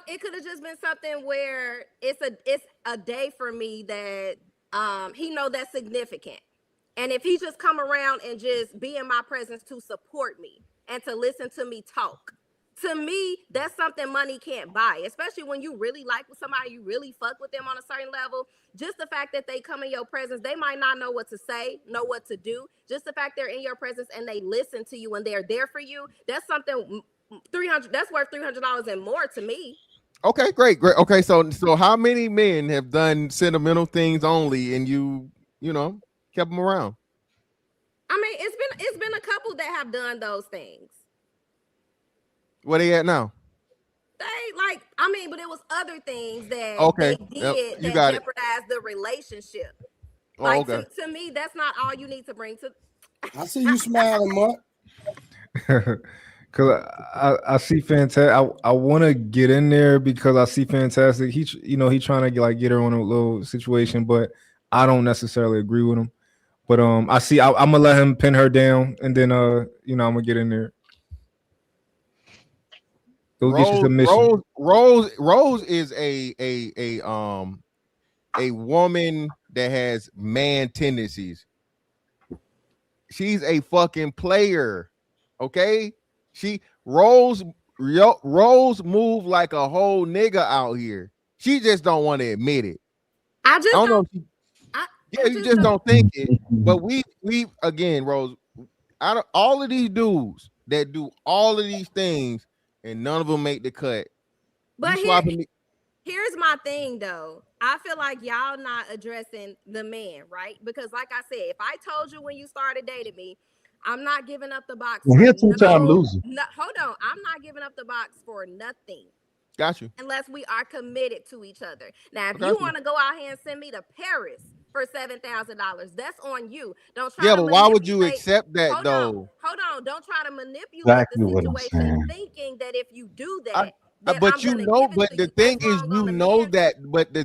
It could have just been something where it's a day for me that he know that's significant. And if he just come around and just be in my presence to support me and to listen to me talk, to me, that's something money can't buy, especially when you really like somebody, you really fuck with them on a certain level. Just the fact that they come in your presence, they might not know what to say, know what to do. Just the fact they're in your presence and they listen to you and they're there for you, that's something that's worth $300 and more to me. Okay, great. Okay, so how many men have done sentimental things only and you know, kept them around? I mean, it's been a couple that have done those things. Where they at now? But it was other things that they did that jeopardized the relationship. To me, that's not all you need to bring to. I see you smiling, Mark. Cause I see fantastic. I want to get in there because I see fantastic. He trying to get her on a little situation, but I don't necessarily agree with him. But I'm gonna let him pin her down, and then I'm gonna get in there. Rose is a woman that has man tendencies. She's a fucking player. Okay? Rose move like a whole nigga out here. She just don't want to admit it. I don't know. You just don't think it. But we again, Rose, out of all of these dudes that do all of these things and none of them make the cut. But here's my thing though. I feel like y'all not addressing the man, right? Because like I said, if I told you when you started dating me, I'm not giving up the box. Well, here's two-time loser. No, hold on. I'm not giving up the box for nothing. Got you. Unless we are committed to each other. Now, if you want to go out here and send me to Paris for $7,000, that's on you. Don't try. Yeah, but why would you accept that though? Hold on. Don't try to manipulate the situation, thinking that if you do that. But the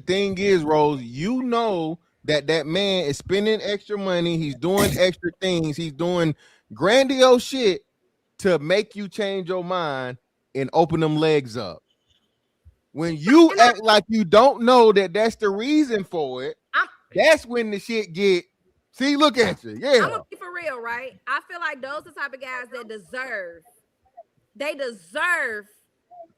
thing is, Rose, you know that man is spending extra money. He's doing extra things. He's doing grandiose shit to make you change your mind and open them legs up. When you act like you don't know that that's the reason for it, that's when the shit get. See, look at you. Yeah, I'm gonna be for real, right? I feel like those are the type of guys that deserve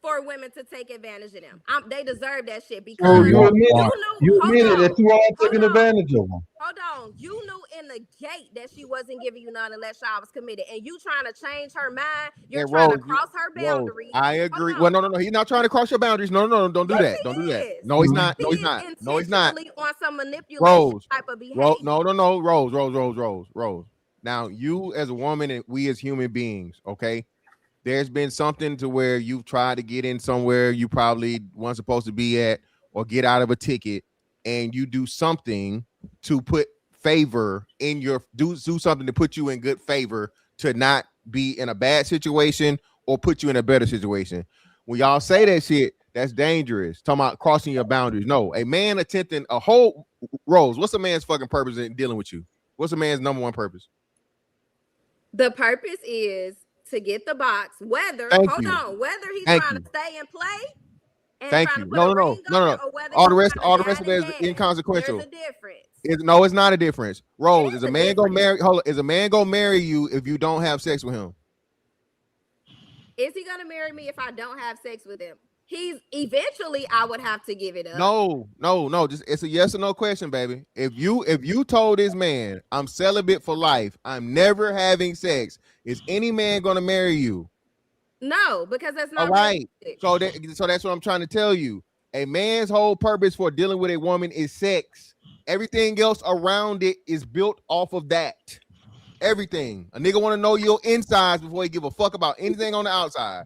for women to take advantage of them. They deserve that shit because you admitted that you are taking advantage of them. Hold on, you knew in the gate that she wasn't giving you none unless y'all was committed, and you trying to change her mind. You're trying to cross her boundaries. I agree. Well, no, he's not trying to cross your boundaries. No, don't do that. Don't do that. No, he's not. No, he's not. No, he's not. On some manipulation type of behavior. No, Rose. Now, you as a woman and we as human beings, okay? There's been something to where you've tried to get in somewhere you probably weren't supposed to be at or get out of a ticket, and you do something to put favor in your do something to put you in good favor to not be in a bad situation or put you in a better situation. When y'all say that shit, that's dangerous. Talking about crossing your boundaries. No, a man attempting a whole Rose. What's a man's fucking purpose in dealing with you? What's a man's number one purpose? The purpose is to get the box, whether he's trying to stay and play. And thank you. No. All the rest of it is inconsequential. There's a difference. It's not a difference. Rose, is a man gonna marry you if you don't have sex with him? Is he gonna marry me if I don't have sex with him? He's eventually I would have to give it up. No. Just it's a yes or no question, baby. If you told this man, I'm celibate for life, I'm never having sex, is any man gonna marry you? No, because that's not all right. So that's what I'm trying to tell you. A man's whole purpose for dealing with a woman is sex. Everything else around it is built off of that. Everything. A nigga want to know your insides before he give a fuck about anything on the outside.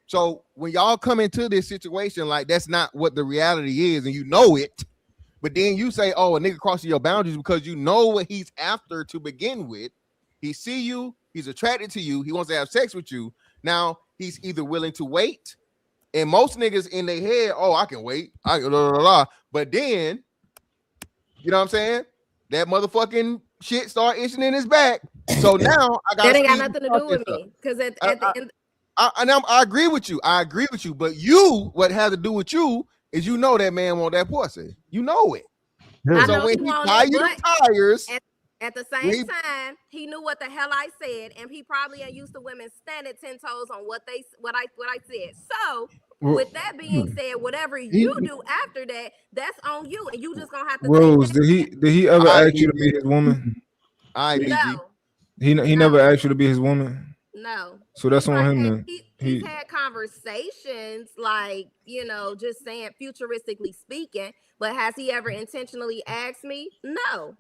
So when y'all come into this situation, like that's not what the reality is, and you know it, but then you say, oh, a nigga crossing your boundaries because you know what he's after to begin with. He see you, he's attracted to you, he wants to have sex with you. Now he's either willing to wait. And most niggas in their head, oh, I can wait. But then, you know what I'm saying? That motherfucking shit start itching in his back. So now I got that ain't got nothing to do with me. Because at the end, I agree with you. I agree with you. But you, what has to do with you is you know that man want that pussy. You know it. I So know when he he wanted tie it, you but tires, at the same time, he knew what the hell I said, and he probably ain't used to women standing 10 toes on what I said. So with that being said, whatever you do after that, that's on you, and you just gonna have to Rose, take that. did he ever ask you to be his woman? No. He never asked you to be his woman. No. So that's on him then. He's had conversations, like, you know, just saying futuristically speaking, but has he ever intentionally asked me? No.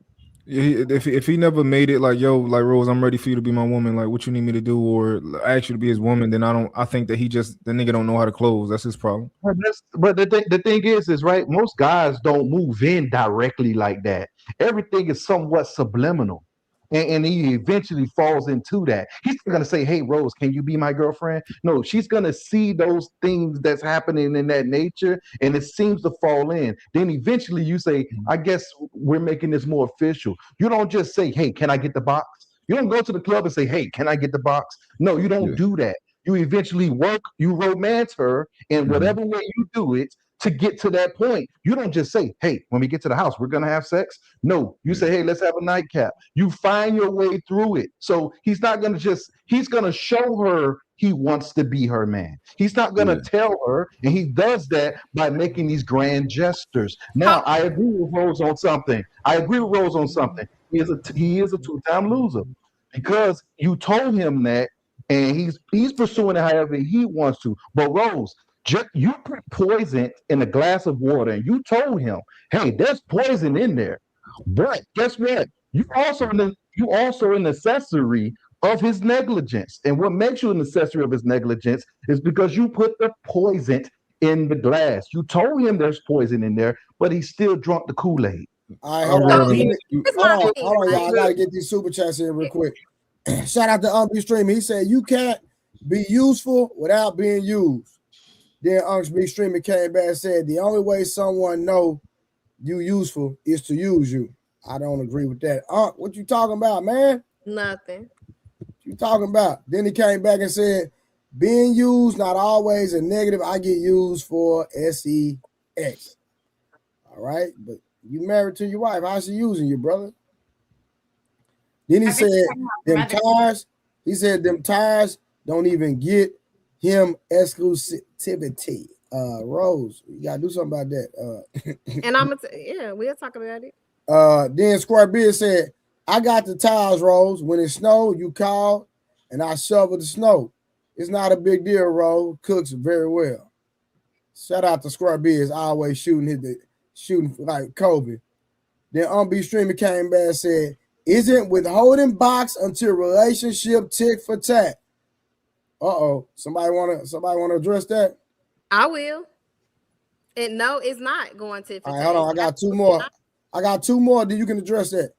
Yeah, if he never made it like, yo, like Rose, I'm ready for you to be my woman, like what you need me to do, or ask you to be his woman, then I think that the nigga don't know how to close. That's his problem. But the thing is right, most guys don't move in directly like that. Everything is somewhat subliminal. And he eventually falls into that. He's not gonna say, "Hey, Rose, can you be my girlfriend?" No, she's gonna see those things that's happening in that nature, and it seems to fall in. Then eventually, you say, "I guess we're making this more official." You don't just say, "Hey, can I get the box?" You don't go to the club and say, "Hey, can I get the box?" No, you don't do that. You eventually work, you romance her in whatever way you do it to get to that point. You don't just say, "Hey, when we get to the house, we're gonna have sex." No, you say, "Hey, let's have a nightcap." You find your way through it. So he's not gonna he's gonna show her he wants to be her man. He's not gonna tell her, and he does that by making these grand gestures. Now, I agree with Rose on something. He is a two-time loser because you told him that, and he's pursuing it however he wants to. But Rose, you put poison in a glass of water, and you told him, "Hey, there's poison in there." But guess what? You also an accessory of his negligence. And what makes you an accessory of his negligence is because you put the poison in the glass. You told him there's poison in there, but he still drunk the Kool-Aid. All right, hold on, y'all. I gotta get these super chats in real quick. Shout out to Uncle Streamer. He said you can't be useful without being used. Then Uncle B Streamer came back and said the only way someone know you useful is to use you. I don't agree with that. What you talking about, man? Nothing. What you talking about? Then he came back and said being used not always a negative. I get used for sex. All right, but you married to your wife. How's she using you, brother? Then he said them tires. He said them tires don't even get him exclusivity. Rose, you gotta do something about that. And I'm gonna we'll talk about it. Then Square Beard said, "I got the tires, Rose. When it snowed, you called, and I shoveled the snow. It's not a big deal, Rose. Cooks very well." Shout out to Square Beard, always shooting like Kobe. Then B Streamer came back and said, "Isn't withholding box until relationship tick for tack?" Somebody wanna address that? I will. And no, it's not going to. All right, hold on. I got two more. Then you can address that.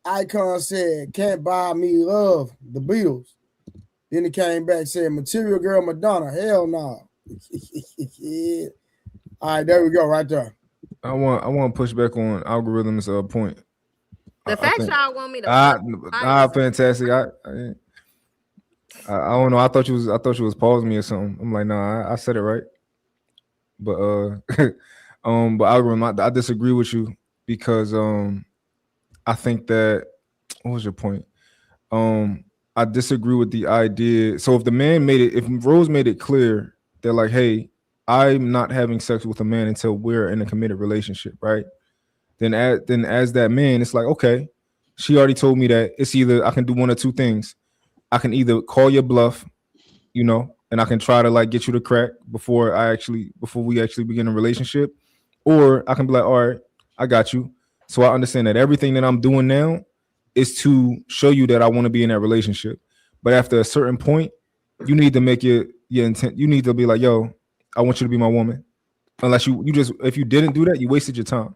Icon said, "Can't buy me love." The Beatles. Then he came back and said, "Material Girl Madonna." Hell no. Yeah. All right, there we go, right there. I want to push back on algorithm's point. The fact y'all want me to fantastic. I don't know. I thought you was pausing me or something. I'm like, nah, I said it right. But but algorithm, I disagree with you because I think that what was your point? I disagree with the idea. So if Rose made it clear, they're like, hey, I'm not having sex with a man until we're in a committed relationship, right? Then as that man, it's like, okay, she already told me that it's either I can do one or two things. I can either call your bluff, and and I can try to like get you to crack before we actually begin a relationship, or I can be like, all right, I got you. So I understand that everything that I'm doing now is to show you that I want to be in that relationship. But after a certain point, you need to make your intent. You need to be like, yo, I want you to be my woman. Unless if you didn't do that, you wasted your time,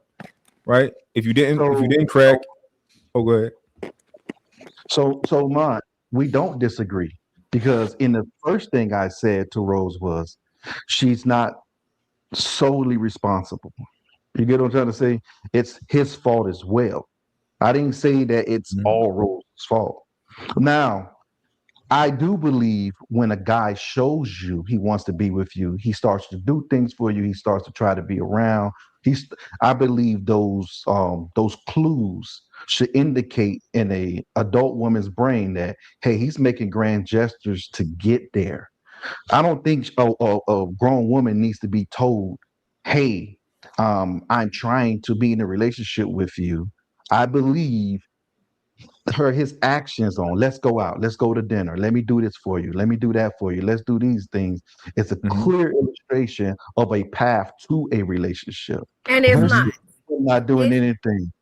right? If you didn't crack, go ahead. So we don't disagree, because in the first thing I said to Rose was, she's not solely responsible. You get what I'm trying to say? It's his fault as well. I didn't say that it's all Rose's fault. Now, I do believe when a guy shows you he wants to be with you, he starts to do things for you, he starts to try to be around. I believe those clues should indicate in a adult woman's brain that, hey, he's making grand gestures to get there. I don't think a grown woman needs to be told, hey, I'm trying to be in a relationship with you. I believe his actions on, let's go out, let's go to dinner, let me do this for you, let me do that for you, let's do these things. It's a clear illustration of a path to a relationship. And it's not doing anything.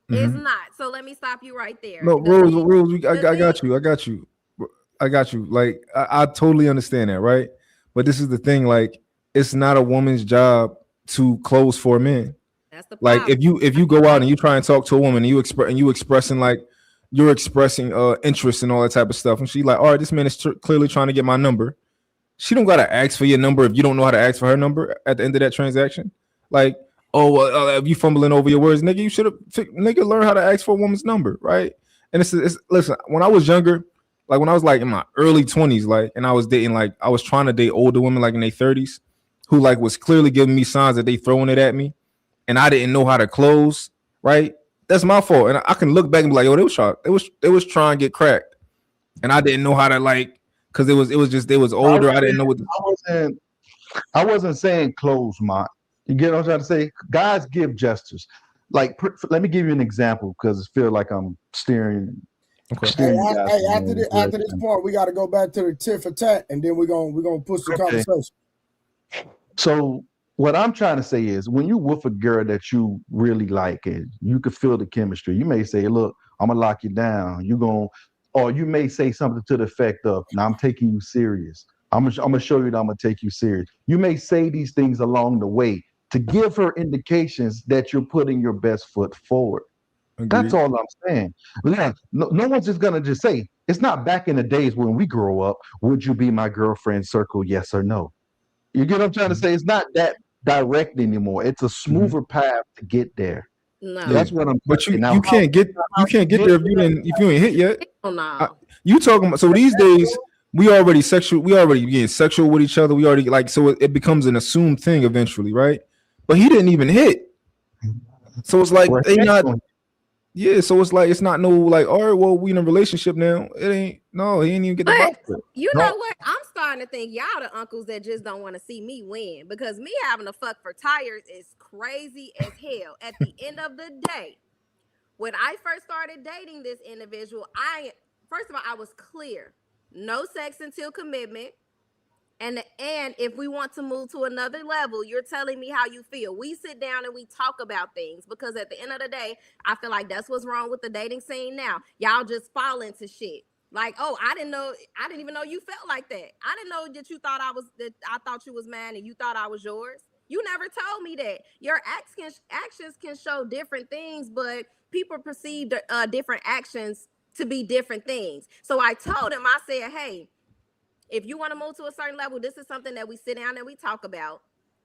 It's not. So let me stop you right there. No, Rose, I got you. Like I totally understand that, right? But this is the thing, like it's not a woman's job to close for men. That's the problem. Like if you go out and you try and talk to a woman and you're expressing interest and all that type of stuff, and she like, all right, this man is clearly trying to get my number. She don't gotta ask for your number if you don't know how to ask for her number at the end of that transaction. Like, if you fumbling over your words, nigga, you should have learn how to ask for a woman's number, right? And it's listen, when I was younger, like when I was like in my early 20s, like, and I was dating, like I was trying to date older women like in their 30s who like was clearly giving me signs that they throwing it at me, and I didn't know how to close, right? That's my fault. And I can look back and be like, yo, they was trying to get cracked. And I didn't know how to, like, because they was older. I didn't know what I wasn't saying close, Mont. You get what I'm trying to say? Guys give gestures. Like, let me give you an example, because I feel like I'm steering. Hey, after this part, we got to go back to the tit for tat, and then we're gonna push the conversation. So what I'm trying to say is, when you with a girl that you really like and you can feel the chemistry, you may say, look, I'm gonna lock you down. Or you may say something to the effect of, now I'm taking you serious. I'm gonna show you that I'm gonna take you serious. You may say these things along the way to give her indications that you're putting your best foot forward. Agreed. That's all I'm saying. No one's just gonna just say, it's not back in the days when we grow up, would you be my girlfriend, circle yes or no. You get what I'm trying to say? It's not that direct anymore. It's a smoother path to get there. No, that's what I'm. But you can't get there if you ain't hit yet. Oh no. You talking about, so these days we already getting sexual with each other. We already so it becomes an assumed thing eventually, right? But he didn't even hit. So it's like they not. Yeah, so it's like it's not no like, all right, well, we in a relationship now. It ain't he ain't even get the box. You know what? I'm starting to think y'all the uncles that just don't want to see me win, because me having to fuck for tires is crazy as hell. At the end of the day, when I first started dating this individual, first of all, I was clear. No sex until commitment. And if we want to move to another level, you're telling me how you feel. We sit down and we talk about things, because at the end of the day, I feel like that's what's wrong with the dating scene now. Y'all just fall into shit. Like, oh, I didn't even know you felt like that. I didn't know that I thought you was mine and you thought I was yours. You never told me that. Your actions can show different things, but people perceive different actions to be different things. So I told him, I said, hey, if you want to move to a certain level, this is something that we sit down and we talk about.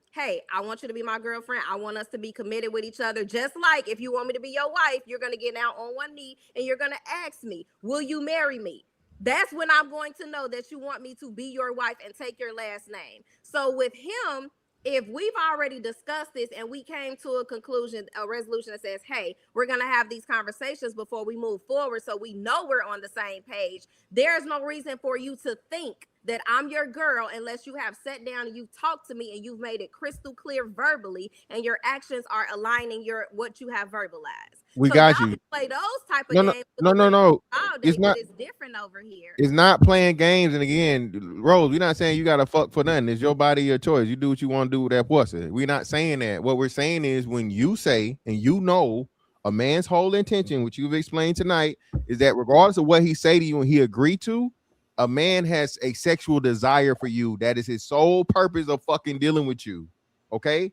Hey, I want you to be my girlfriend. I want us to be committed with each other. Just like if you want me to be your wife, you're going to get down on one knee and you're going to ask me, will you marry me? That's when I'm going to know that you want me to be your wife and take your last name. So with him, if we've already discussed this and we came to a conclusion, a resolution that says, hey, we're going to have these conversations before we move forward, so we know we're on the same page, there's no reason for you to think that I'm your girl unless you have sat down and you've talked to me and you've made it crystal clear verbally, and your actions are aligning what you have verbalized. We so got y'all you. can play those type of No, games. no. It's not. It's different over here. It's not playing games. And again, Rose, we're not saying you gotta fuck for nothing. It's your body, your choice. You do what you want to do with that pussy. We're not saying that. What we're saying is when you say and you know a man's whole intention, which you've explained tonight, is that regardless of what he say to you and he agree to, a man has a sexual desire for you. That is his sole purpose of fucking dealing with you. Okay.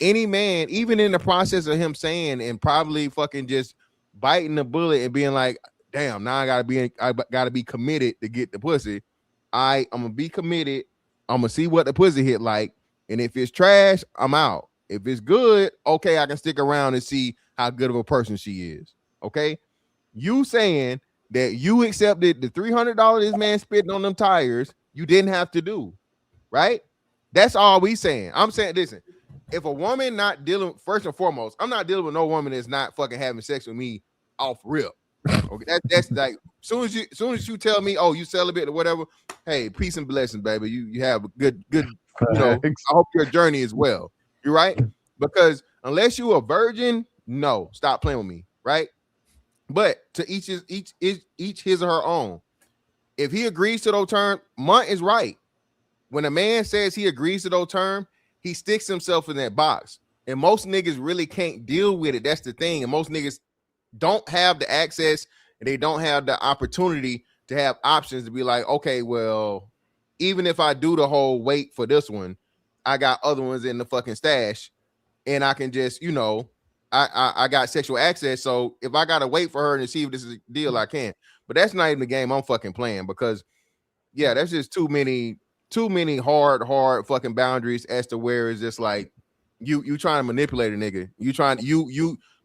Any man, even in the process of him saying and probably fucking just biting the bullet and being like, damn, now I gotta be committed to get the pussy. I'm gonna be committed. I'm gonna see what the pussy hit like. And if it's trash, I'm out. If it's good, okay, I can stick around and see how good of a person she is. Okay. You saying that you accepted the $300 this man spitting on them tires, you didn't have to do, right? That's all we saying. I'm saying, listen, if a woman not dealing, first and foremost, I'm not dealing with no woman that's not fucking having sex with me off rip. Okay, that's like soon as you tell me, oh, you celibate or whatever, hey, peace and blessings, baby. You have a good, you know. I hope your journey is well. You're right, because unless you a virgin, no, stop playing with me, right? But to each his or her own. If he agrees to those terms, Munt is right. When a man says he agrees to those terms, he sticks himself in that box. And most niggas really can't deal with it. That's the thing. And most niggas don't have the access and they don't have the opportunity to have options to be like, okay, well, even if I do the whole wait for this one, I got other ones in the fucking stash and I can just, you know, I got sexual access. So if I gotta wait for her and see if this is a deal, I can. But that's not even the game I'm fucking playing, because yeah, that's just too many hard fucking boundaries as to where it's just like you trying to manipulate a nigga.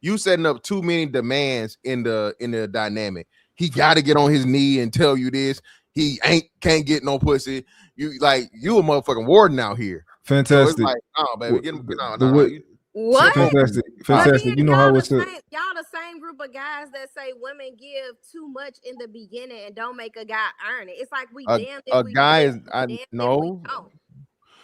You setting up too many demands in the dynamic. He gotta get on his knee and tell you this. He can't get no pussy. You a motherfucking warden out here. Fantastic. So it's like, oh baby, get on. What? Fantastic. You know how it's y'all the same group of guys that say women give too much in the beginning and don't make a guy earn it. It's like we damn if we guy is no.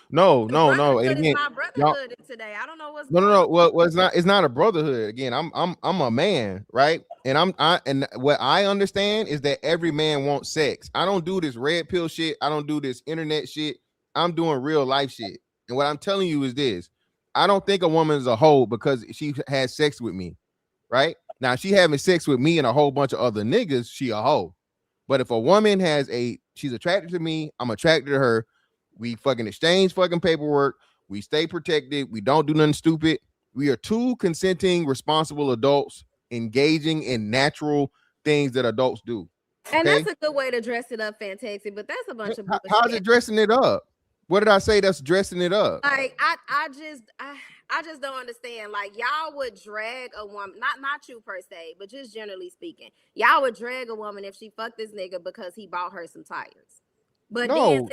No. And again, my brotherhood today. I don't know what's no. Well, it's not a brotherhood. Again, I'm a man, right? And and what I understand is that every man wants sex. I don't do this red pill shit. I don't do this internet shit. I'm doing real life shit. And what I'm telling you is this. I don't think a woman is a hoe because she has sex with me, right? Now, she having sex with me and a whole bunch of other niggas, she a hoe. But if a woman she's attracted to me, I'm attracted to her. We fucking exchange fucking paperwork. We stay protected. We don't do nothing stupid. We are two consenting, responsible adults engaging in natural things that adults do. Okay? And that's a good way to dress it up, Fantastic. But that's a bunch of bullshit. How's it dressing it up? What did I say that's dressing it up? Like I just don't understand. Like y'all would drag a woman, not you per se, but just generally speaking, y'all would drag a woman if she fucked this nigga because he bought her some tires. But then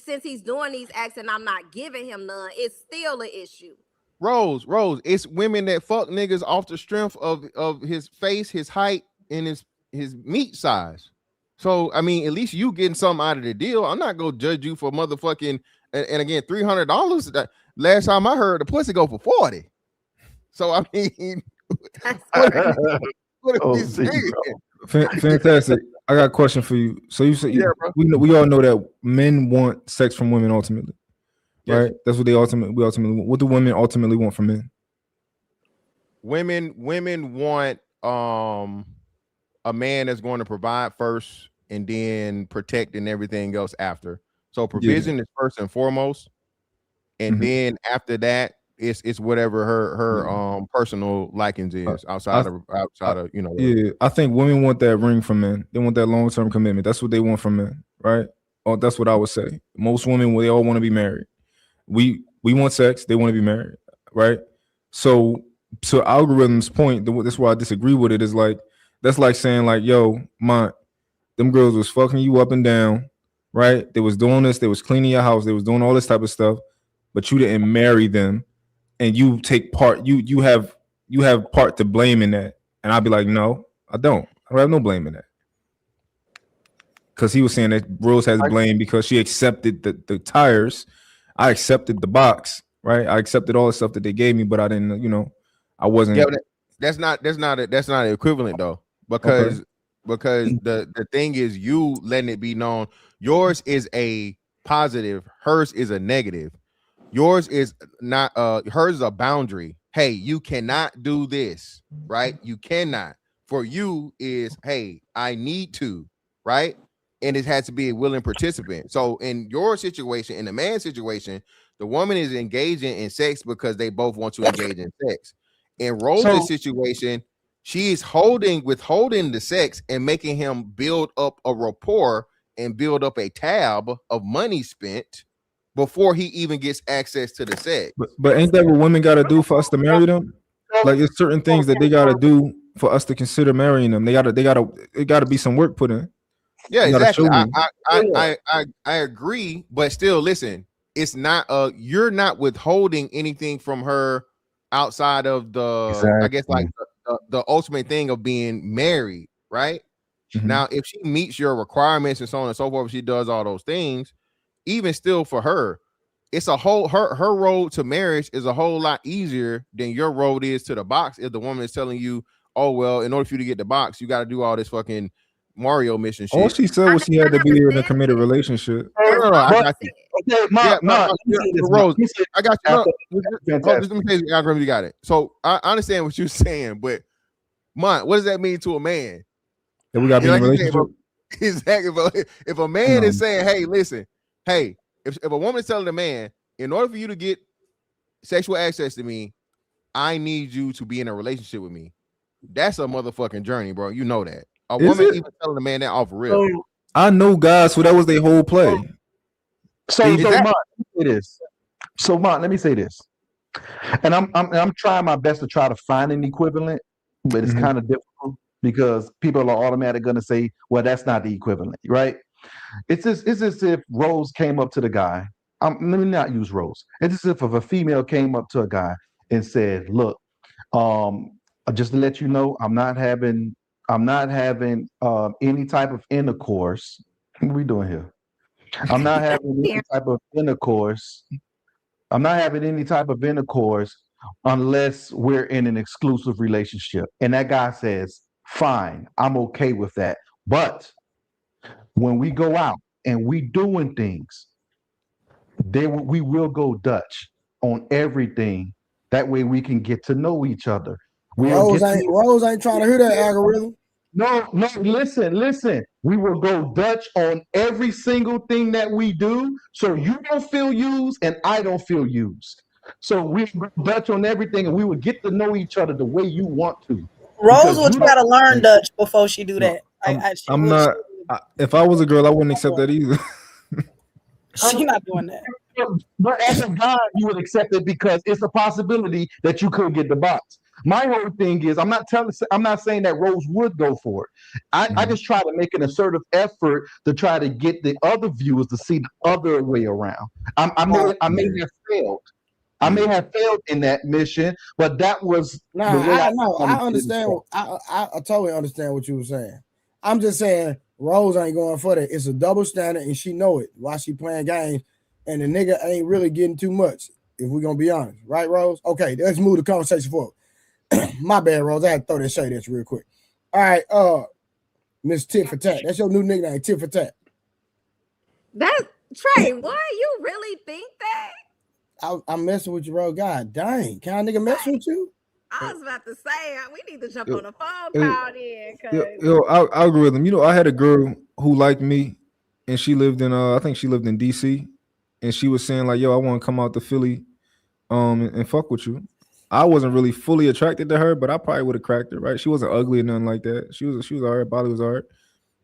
since he's doing these acts and I'm not giving him none, it's still an issue. Rose, it's women that fuck niggas off the strength of his face, his height, and his meat size. So I mean, at least you getting something out of the deal. I'm not gonna judge you for motherfucking and again $300. That last time I heard the pussy go for 40. So I mean, what are we saying? Fantastic. I got a question for you. So you said we all know that men want sex from women ultimately, right? That's what we ultimately want. What do women ultimately want from men? Women want a man that's going to provide first and then protect and everything else after. So provision is first and foremost, and then after that, it's whatever her personal likings is outside of you know. Yeah, I think women want that ring from men. They want that long-term commitment. That's what they want from men, right? Oh, that's what I would say. Most women, they all want to be married. We want sex. They want to be married, right? So to algorithm's point, that's why I disagree with it. Is like that's like saying like, yo, them girls was fucking you up and down, right? They was doing this. They was cleaning your house. They was doing all this type of stuff, but you didn't marry them. And you take part, you have part to blame in that. And I'd be like, no, I don't. I have no blame in that. because he was saying that Rose has blame because she accepted the tires. I accepted the box, right? I accepted all the stuff that they gave me, but I didn't, I wasn't. Yeah, that's not equivalent though, because the thing is, you letting it be known yours is a positive, hers is a negative. Yours is not hers is a boundary. Hey, you cannot do this, right? You cannot. For you is, hey, I need to, right? And it has to be a willing participant. So in your situation, in the man's situation, the woman is engaging in sex because they both want to engage in sex. In Rose's situation, she is withholding the sex and making him build up a rapport and build up a tab of money spent before he even gets access to the sex. But ain't that what women got to do for us to marry them? Like, it's certain things that they got to do for us to consider marrying them. It got to be some work put in. Yeah, exactly. I agree, but still, listen, it's not you're not withholding anything from her outside of the I guess like the ultimate thing of being married, right? Mm-hmm. Now, if she meets your requirements and so on and so forth, she does all those things, even still for her, it's a whole her road to marriage is a whole lot easier than your road is to the box. If the woman is telling you, oh well, in order for you to get the box, you got to do all this fucking Mario mission shit. All she said was she had to be in a committed relationship. No, I got you. Rose, I got you. Let me tell you, you got it. So I understand what you're saying, but what does that mean to a man? That we got to be in a relationship. Exactly. If a man is saying, hey, listen, hey, if a woman is telling a man, in order for you to get sexual access to me, I need you to be in a relationship with me. That's a motherfucking journey, bro. You know that. A woman even telling a man that off real. I know guys who that was their whole play. So Mark, let me say this. And I'm trying my best to try to find an equivalent, but it's kind of difficult because people are automatically going to say, well, that's not the equivalent, right? It's as if Rose came up to the guy. Let me not use Rose. It's as if a female came up to a guy and said, look, just to let you know, I'm not having any type of intercourse. What are we doing here? I'm not having any type of intercourse. I'm not having any type of intercourse unless we're in an exclusive relationship. And that guy says, fine, I'm okay with that. But when we go out and we doing things, we will go Dutch on everything. That way we can get to know each other. Rose ain't trying to hear that algorithm. No, listen. We will go Dutch on every single thing that we do, so you don't feel used and I don't feel used. So we go Dutch on everything, and we will get to know each other the way you want to. Rose would try to learn Dutch before she do that. I'm not. If I was a girl, I wouldn't accept that either. She's not doing that. But as a guy, you would accept it because it's a possibility that you could get the box. My whole thing is, I'm not saying that Rose would go for it. I just try to make an assertive effort to try to get the other viewers to see the other way around. I may have failed. I may have failed in that mission, but that was I understand. I totally understand what you were saying. I'm just saying Rose ain't going for that. It's a double standard, and she know it while she playing games, and the nigga ain't really getting too much. If we're gonna be honest, right, Rose? Okay, let's move the conversation forward. My bad, Rose. I had to throw that shade at you real quick. All right, Miss Tit for Tat. That's your new nickname, Tit for Tat. That's Trey. What? You really think that? I'm messing with you, Rose. God dang, can a nigga mess with you? I was about to say we need to jump on the phone call then. Algorithm. I had a girl who liked me, and she lived in I think she lived in DC, and she was saying like, "Yo, I want to come out to Philly, and fuck with you." I wasn't really fully attracted to her, but I probably would have cracked her, right? She wasn't ugly or nothing like that. She was all right. Body was all right.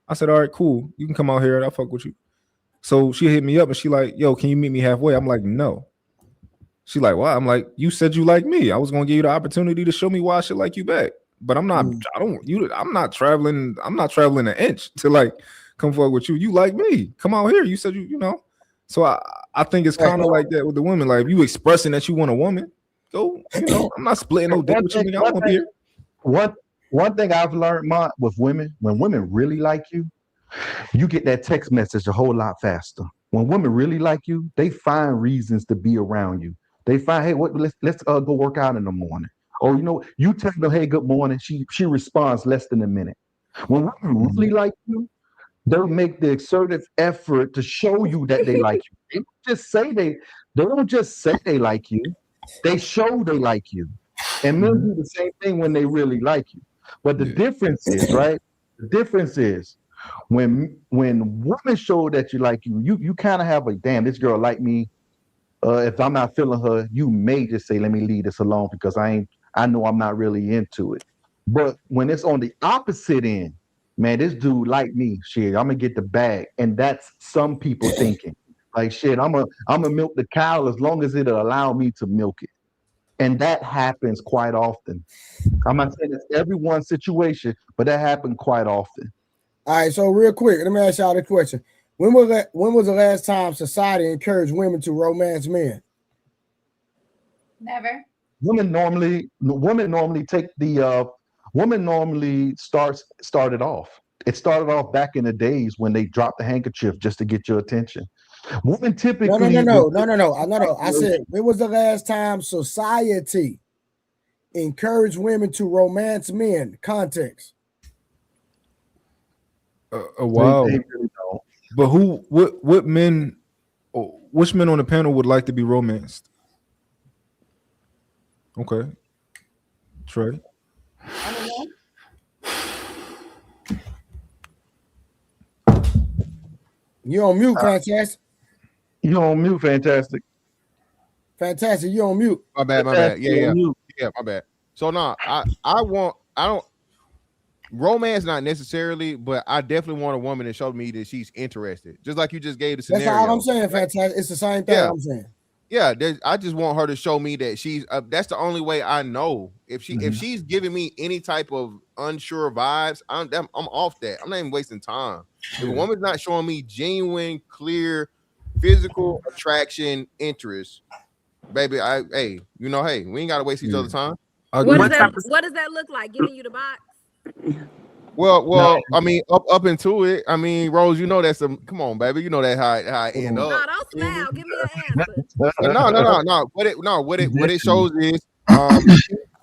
I said, all right, cool. You can come out here and I'll fuck with you. So she hit me up and she like, yo, can you meet me halfway? I'm like, no. She like, why? I'm like, you said you like me. I was gonna give you the opportunity to show me why I should like you back. But I'm not. I'm not traveling. I'm not traveling an inch to like come fuck with you. You like me? Come out here. You said you know. So I think it's kind of like that with the women. Like if you expressing that you want a woman. Go, I'm not splitting no dick with you. One thing I've learned, with women, when women really like you, you get that text message a whole lot faster. When women really like you, they find reasons to be around you. They find, hey, let's go work out in the morning. Or you tell them, hey, good morning. She responds less than a minute. When women really like you, they'll make the assertive effort to show you that they like you. They don't just say they like you. They show they like you. And men do the same thing when they really like you. But the difference is, right? The difference is when women show that you like you kind of have a damn, this girl like me. If I'm not feeling her, you may just say, let me leave this alone because I know I'm not really into it. But when it's on the opposite end, man, this dude like me, shit, I'm gonna get the bag. And that's some people thinking. Like shit, I'm gonna milk the cow as long as it'll allow me to milk it. And that happens quite often. I'm not saying it's everyone's situation, but that happened quite often. All right, so real quick, let me ask y'all the question. When was the last time society encouraged women to romance men? Never. Women normally take the women normally started off. It started off back in the days when they dropped the handkerchief just to get your attention. Women typically No. I said, when was the last time society encouraged women to romance men? Context. A while. They really don't. But what men, which men on the panel would like to be romanced? Okay. Trey. I don't know. You on mute, Fantastic. You on mute, Fantastic. Fantastic, you on mute. My bad. Yeah, my bad. So no, I don't romance not necessarily, but I definitely want a woman to show me that she's interested. Just like you just gave the scenario. That's all I'm saying, Fantastic. It's the same thing I'm saying. Yeah, I just want her to show me that she's. That's the only way I know if she's giving me any type of unsure vibes. I'm off that. I'm not even wasting time. If a woman's not showing me genuine, clear, physical attraction, interest, baby, hey, we ain't gotta waste each other's time. What does that look like? Giving you the box? Well, I mean, up into it. I mean, Rose, that's come on, baby. You know that how I end up. No, don't smile. Give me an answer. No. What it shows is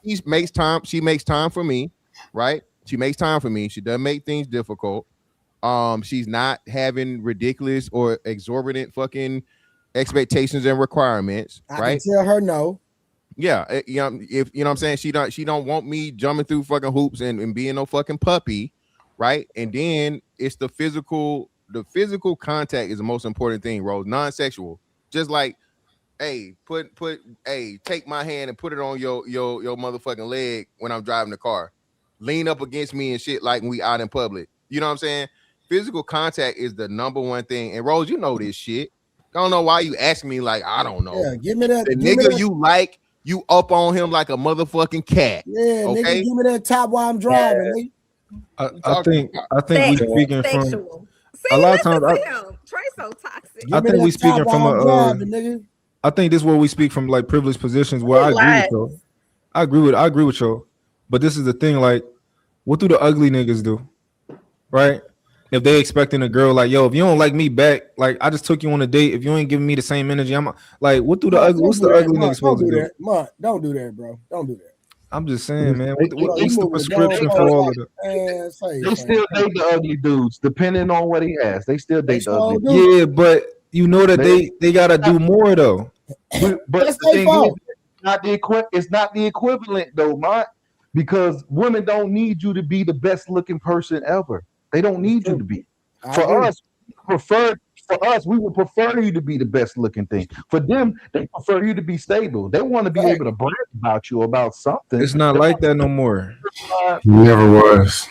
she makes time. She makes time for me, right? She makes time for me. She doesn't make things difficult. She's not having ridiculous or exorbitant fucking expectations and requirements, right? I can tell her no. Yeah, if you know what I'm saying, she don't want me jumping through fucking hoops and being no fucking puppy, right? And then it's the physical contact is the most important thing, Rose. Non-sexual, just like, hey, take my hand and put it on your motherfucking leg when I'm driving the car, lean up against me and shit like when we out in public. You know what I'm saying? Physical contact is the number one thing. And Rose, you know this shit. I don't know why you ask me like I don't know. Yeah, give me that. The nigga you like. You up on him like a motherfucking cat. Yeah, okay? Nigga, give me that top while I'm driving. I think we speaking from a lot of times. Trey so toxic. I think we speaking from I think this is where we speak from like privileged positions where I agree with y'all. But this is the thing, like, what do the ugly niggas do? Right? If they expecting a girl like, yo, if you don't like me back, like I just took you on a date. If you ain't giving me the same energy, I'm like, what do the ugly? What's the ugly nigga supposed to do? Don't do that, bro. Don't do that. I'm just saying, man. What's the prescription for all of that? They still date the ugly dudes, depending on what he has. They still date the ugly dudes. Yeah, but you know that they gotta do more though. But the thing is, it's not the equivalent though, Mont, because women don't need you to be the best looking person ever. They don't need you to be. For us, we would prefer you to be the best looking thing. For them, they prefer you to be stable. They want to be able to brag about you about something. It's not like that no more. Never was.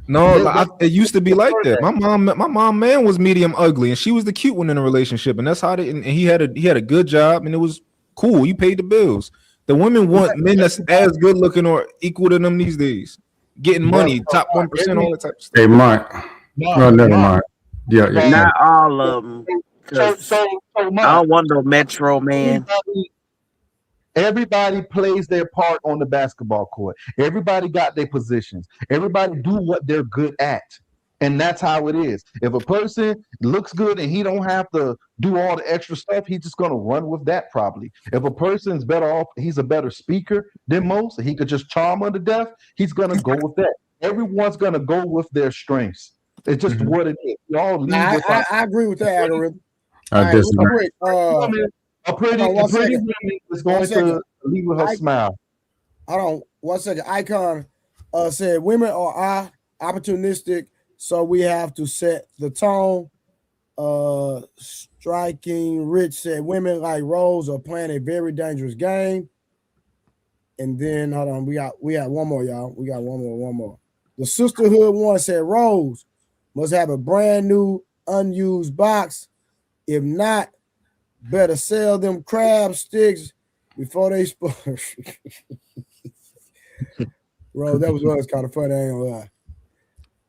No, it used to be like that. My mom man was medium ugly, and she was the cute one in the relationship, and that's how and he had a good job, and it was cool. You paid the bills. The women want men that's as good looking or equal to them these days. Getting money, top 1%, all that type of stuff. Hey, Mark. No, never mind. Yeah. Not all of them. So I don't want no Metro man. Everybody plays their part on the basketball court. Everybody got their positions. Everybody do what they're good at. And that's how it is. If a person looks good and he don't have to do all the extra stuff, he's just gonna run with that probably. If a person's better off, he's a better speaker than most, and he could just charm her to death, he's gonna go with that. Everyone's gonna go with their strengths. It's just what it is. We all leave with I agree with that algorithm. I disagree. A pretty woman is going to leave with her smile. Hold on 1 second. Icon said women are opportunistic, so we have to set the tone. Striking Rich said women like Rose are playing a very dangerous game. And then hold on, we got one more, y'all. We got one more. The Sisterhood one said Rose must have a brand new unused box. If not, better sell them crab sticks before they spoil. Rose, that was kind of funny. I ain't gonna lie.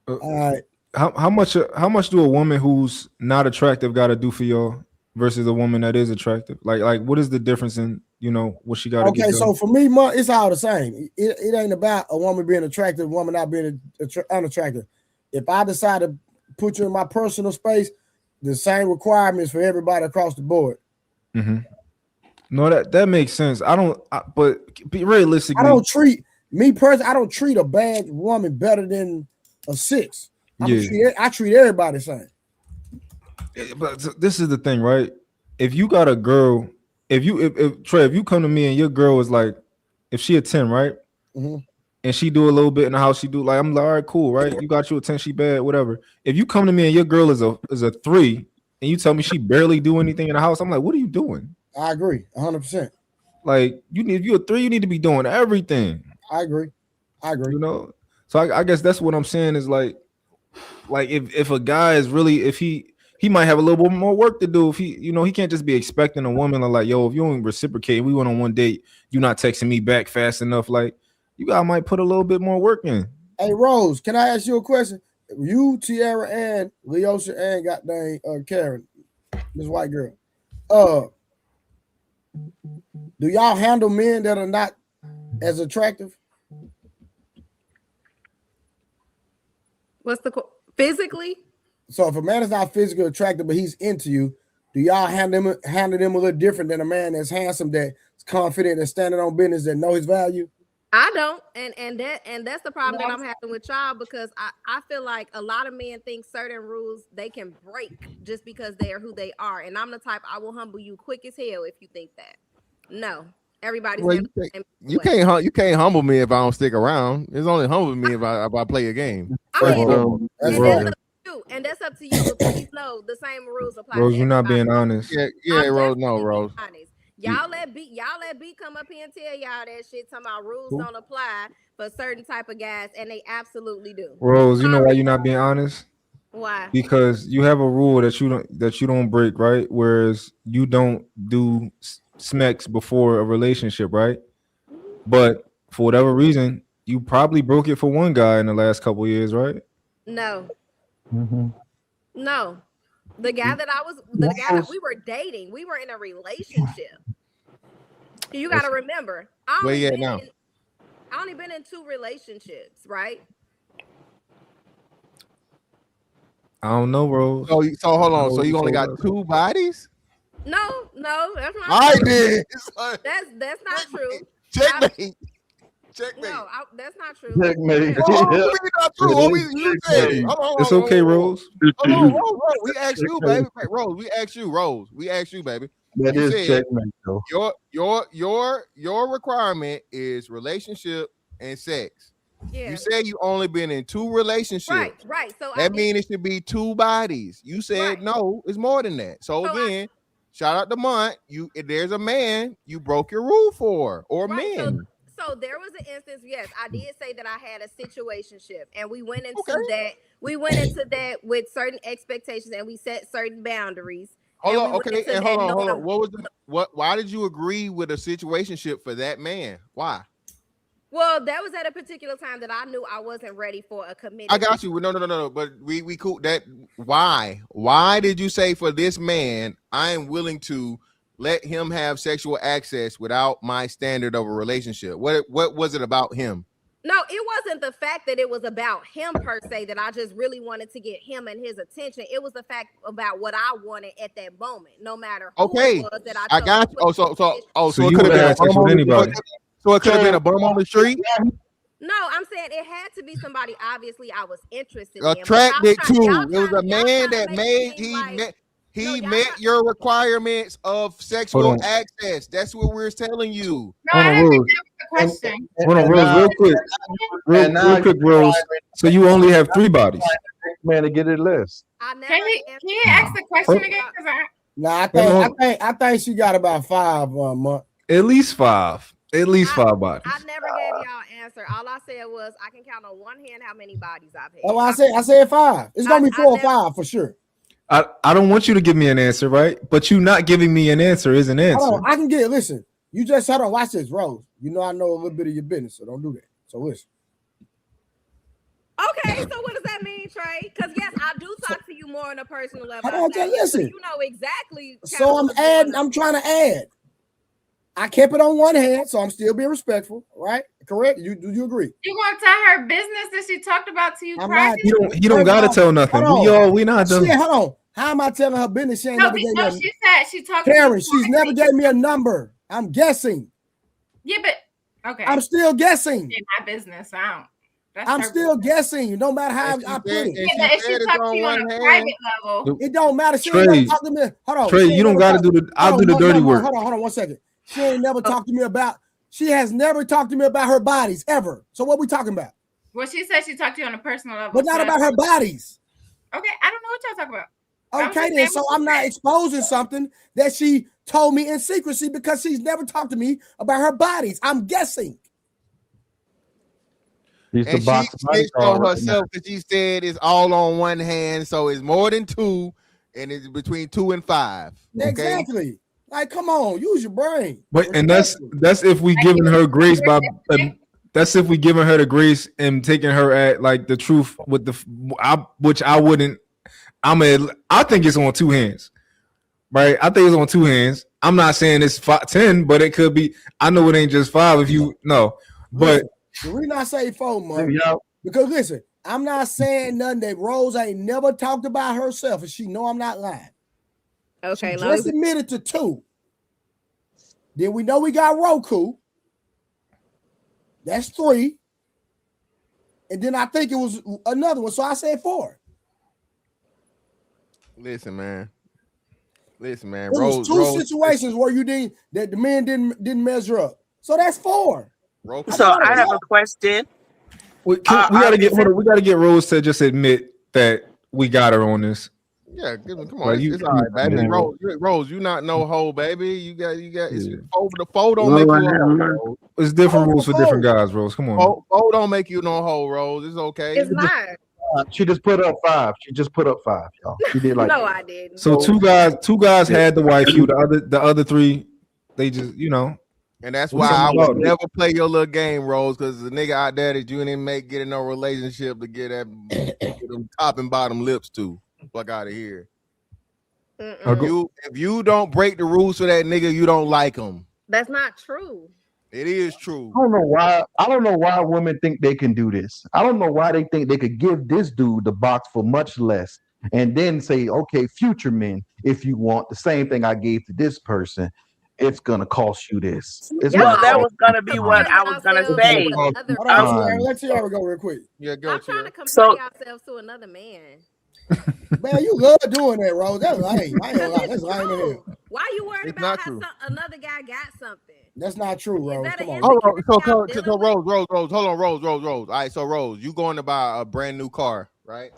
All right. How much do a woman who's not attractive got to do for y'all versus a woman that is attractive? Like what is the difference in what she got to get done? So for me, it's all the same. It ain't about a woman being attractive, a woman not being unattractive. If I decide to put you in my personal space, the same requirements for everybody across the board. Mm-hmm. No, that makes sense. But realistically, I don't treat a bad woman better than a 6. I treat everybody the same. But this is the thing, right? If you got a girl, if Trey, if you come to me and your girl is like, if she a 10, right? Mm-hmm. And she do a little bit in the house, she do I'm like, all right, cool, right? You got you a 10, she bad, whatever. If you come to me and your girl is a 3, and you tell me she barely do anything in the house, I'm like, what are you doing? I agree, 100%. Like if you're a 3, you need to be doing everything. I agree. So I guess that's what I'm saying is like if a guy is really, if he might have a little bit more work to do. If he can't just be expecting a woman like, yo, if you don't reciprocate, we went on one date, you're not texting me back fast enough. Like, you guys might put a little bit more work in. Hey, Rose, can I ask you a question? You, Tiara, and Leosha, and goddamn Karen, this white girl. Do y'all handle men that are not as attractive? What's physically? So if a man is not physically attractive, but he's into you, do y'all handle them a little different than a man that's handsome, that's confident, and standing on business, that know his value? I don't, and that's the problem that I'm having with y'all, because I feel like a lot of men think certain rules they can break just because they are who they are, and I'm the type, I will humble you quick as hell if you think that. No, everybody's you can't humble me if I don't stick around. It's only humble me if I play a game. And that's up to you. But please know the same rules apply. Rose, you're not being honest. Yeah, Rose. No, Rose. Y'all let B come up here and tell y'all that shit, talking about rules don't apply for certain type of guys, and they absolutely do. Rose, you know why you're not being honest? Why? Because you have a rule that you don't break, right? Whereas you don't do smacks before a relationship, right? But for whatever reason, you probably broke it for one guy in the last couple of years, right? No. Mm-hmm. No. The guy that we were dating, we were in a relationship. You got to remember, I only been in 2 relationships, right? I don't know, Rose. So hold on. So you only got 2 bodies? No, that's not. I did. That's not true. Checkmate. No, that's not true. Checkmate. Not true. You said it. It's okay, Rose. Hold on. We asked you, baby. Rose, we asked you, baby. That you is checkmate, though. Your requirement is relationship and sex. Yeah. You said you only been in 2 relationships. Right. So that means it should be 2 bodies. You said no, it's more than that. So again, shout out to Mont. If there's a man you broke your rule for, or men. So there was an instance, yes, I did say that I had a situationship, and we went into that. We went into that with certain expectations, and we set certain boundaries. Hold on. Why did you agree with a situationship for that man? Why? Well, that was at a particular time that I knew I wasn't ready for a commitment. I got you. No. But we cool that. Why? Why did you say for this man, I am willing to let him have sexual access without my standard of a relationship? What was it about him? No, it wasn't the fact that it was about him per se that I just really wanted to get him and his attention. It was the fact about what I wanted at that moment, no matter who it was that I chose. got you. So it you could have would been a have sex bum with on the anybody. so it could have been a bum on the street. No, I'm saying it had to be somebody obviously I was interested Attracted in. to. It was a man that met your requirements of sexual access. That's what we're telling you. No, I didn't think that was the question. Hold on, Rose, real quick. Real quick, Rose. So you only have 3 bodies. Man, to get it list. Can you ask the question again? Nah, I think she got about 5 month. At least 5. At least 5 bodies. I never gave y'all an answer. All I said was I can count on one hand how many bodies I've had. Oh, I said 5. It's gonna be 4 or 5 for sure. I don't want you to give me an answer, right? But you not giving me an answer is an answer. Hold on, I can get it. Listen, you just hold on. Watch this, Rose. You know I know a little bit of your business, so don't do that. So listen. Okay, so what does that mean, Trey? Because yes, I do talk to you more on a personal level. Hold on, just listen. So you know exactly. So I'm adding. I'm trying to add. I kept it on one hand, so I'm still being respectful, right? Correct? Do you agree? You want to tell her business that she talked about to you? You don't gotta tell nothing. We not done. Shit, hold on. How am I telling her business? She ain't never gave me a, she said she talked Karen, to you. she's never gave me a number. I'm guessing. Yeah, but okay. I'm still guessing. In my business, I don't. I'm still guessing. No matter how I put it. If she talked to you on a private level, it don't matter. She Trey, ain't never talked to me. Hold on. Trey, you don't got to do the. I'll do the dirty work. Hold on 1 second. She ain't never talked to me about. She has never talked to me about her bodies ever. So what we talking about? Well, she said she talked to you on a personal level, but not about her bodies. Okay, I don't know what y'all talking about. Okay, then. So I'm not exposing something that she told me in secrecy because she's never talked to me about her bodies. I'm guessing. And she snitched on herself because she said it's all on one hand, so it's more than 2, and it's between 2 and 5. Okay? Exactly. Like, come on, use your brain. But and that's if we giving her grace by. That's if we giving her the grace and taking her at like the truth with which I wouldn't. I think it's on 2 hands, right? I think it's on 2 hands. I'm not saying it's 10, but it could be. I know it ain't just 5 if you know, but. The reason I say 4 months, because listen, I'm not saying nothing that Rose ain't never talked about herself, and she know I'm not lying. Okay, she just admitted to 2. Then we know we got Roku. That's 3. And then I think it was another one, so I said 4. Listen, man. It was 2 situations where you didn't that the man didn't measure up. So that's 4. So I have a question. We gotta get Rose to just admit that we got her on this. Yeah, come on, it's all right, baby. Rose, you not no hoe, baby. You got. It's over the fold don't make you a hoe. It's different rules for different guys, Rose. Come on. Fold don't make you no hoe, Rose. It's okay. It's not. She just put up 5. She just put up 5, y'all. She did like no, I didn't. So 2 guys had the wife. The other 3, they just And that's why I would never play your little game, Rose, because the nigga out there that you didn't get in no relationship to get them top and bottom lips to. Fuck out of here. If you don't break the rules for that nigga, you don't like him. That's not true. It is true. I don't know why women think they can do this. I don't know why they think they could give this dude the box for much less and then say, okay, future men, if you want the same thing I gave to this person, it's gonna cost you this. That was gonna be what I was gonna say. Let's see how we go real quick. Yeah, go. I'm trying to compare yourselves to another man. Man, you love doing that, Rose. That's lame. I ain't gonna lie. That's lame in here. Why are you worried about how another guy got something? That's not true, Rose. Come on. So Rose, hold on, Rose. All right, so Rose, you going to buy a brand new car, right?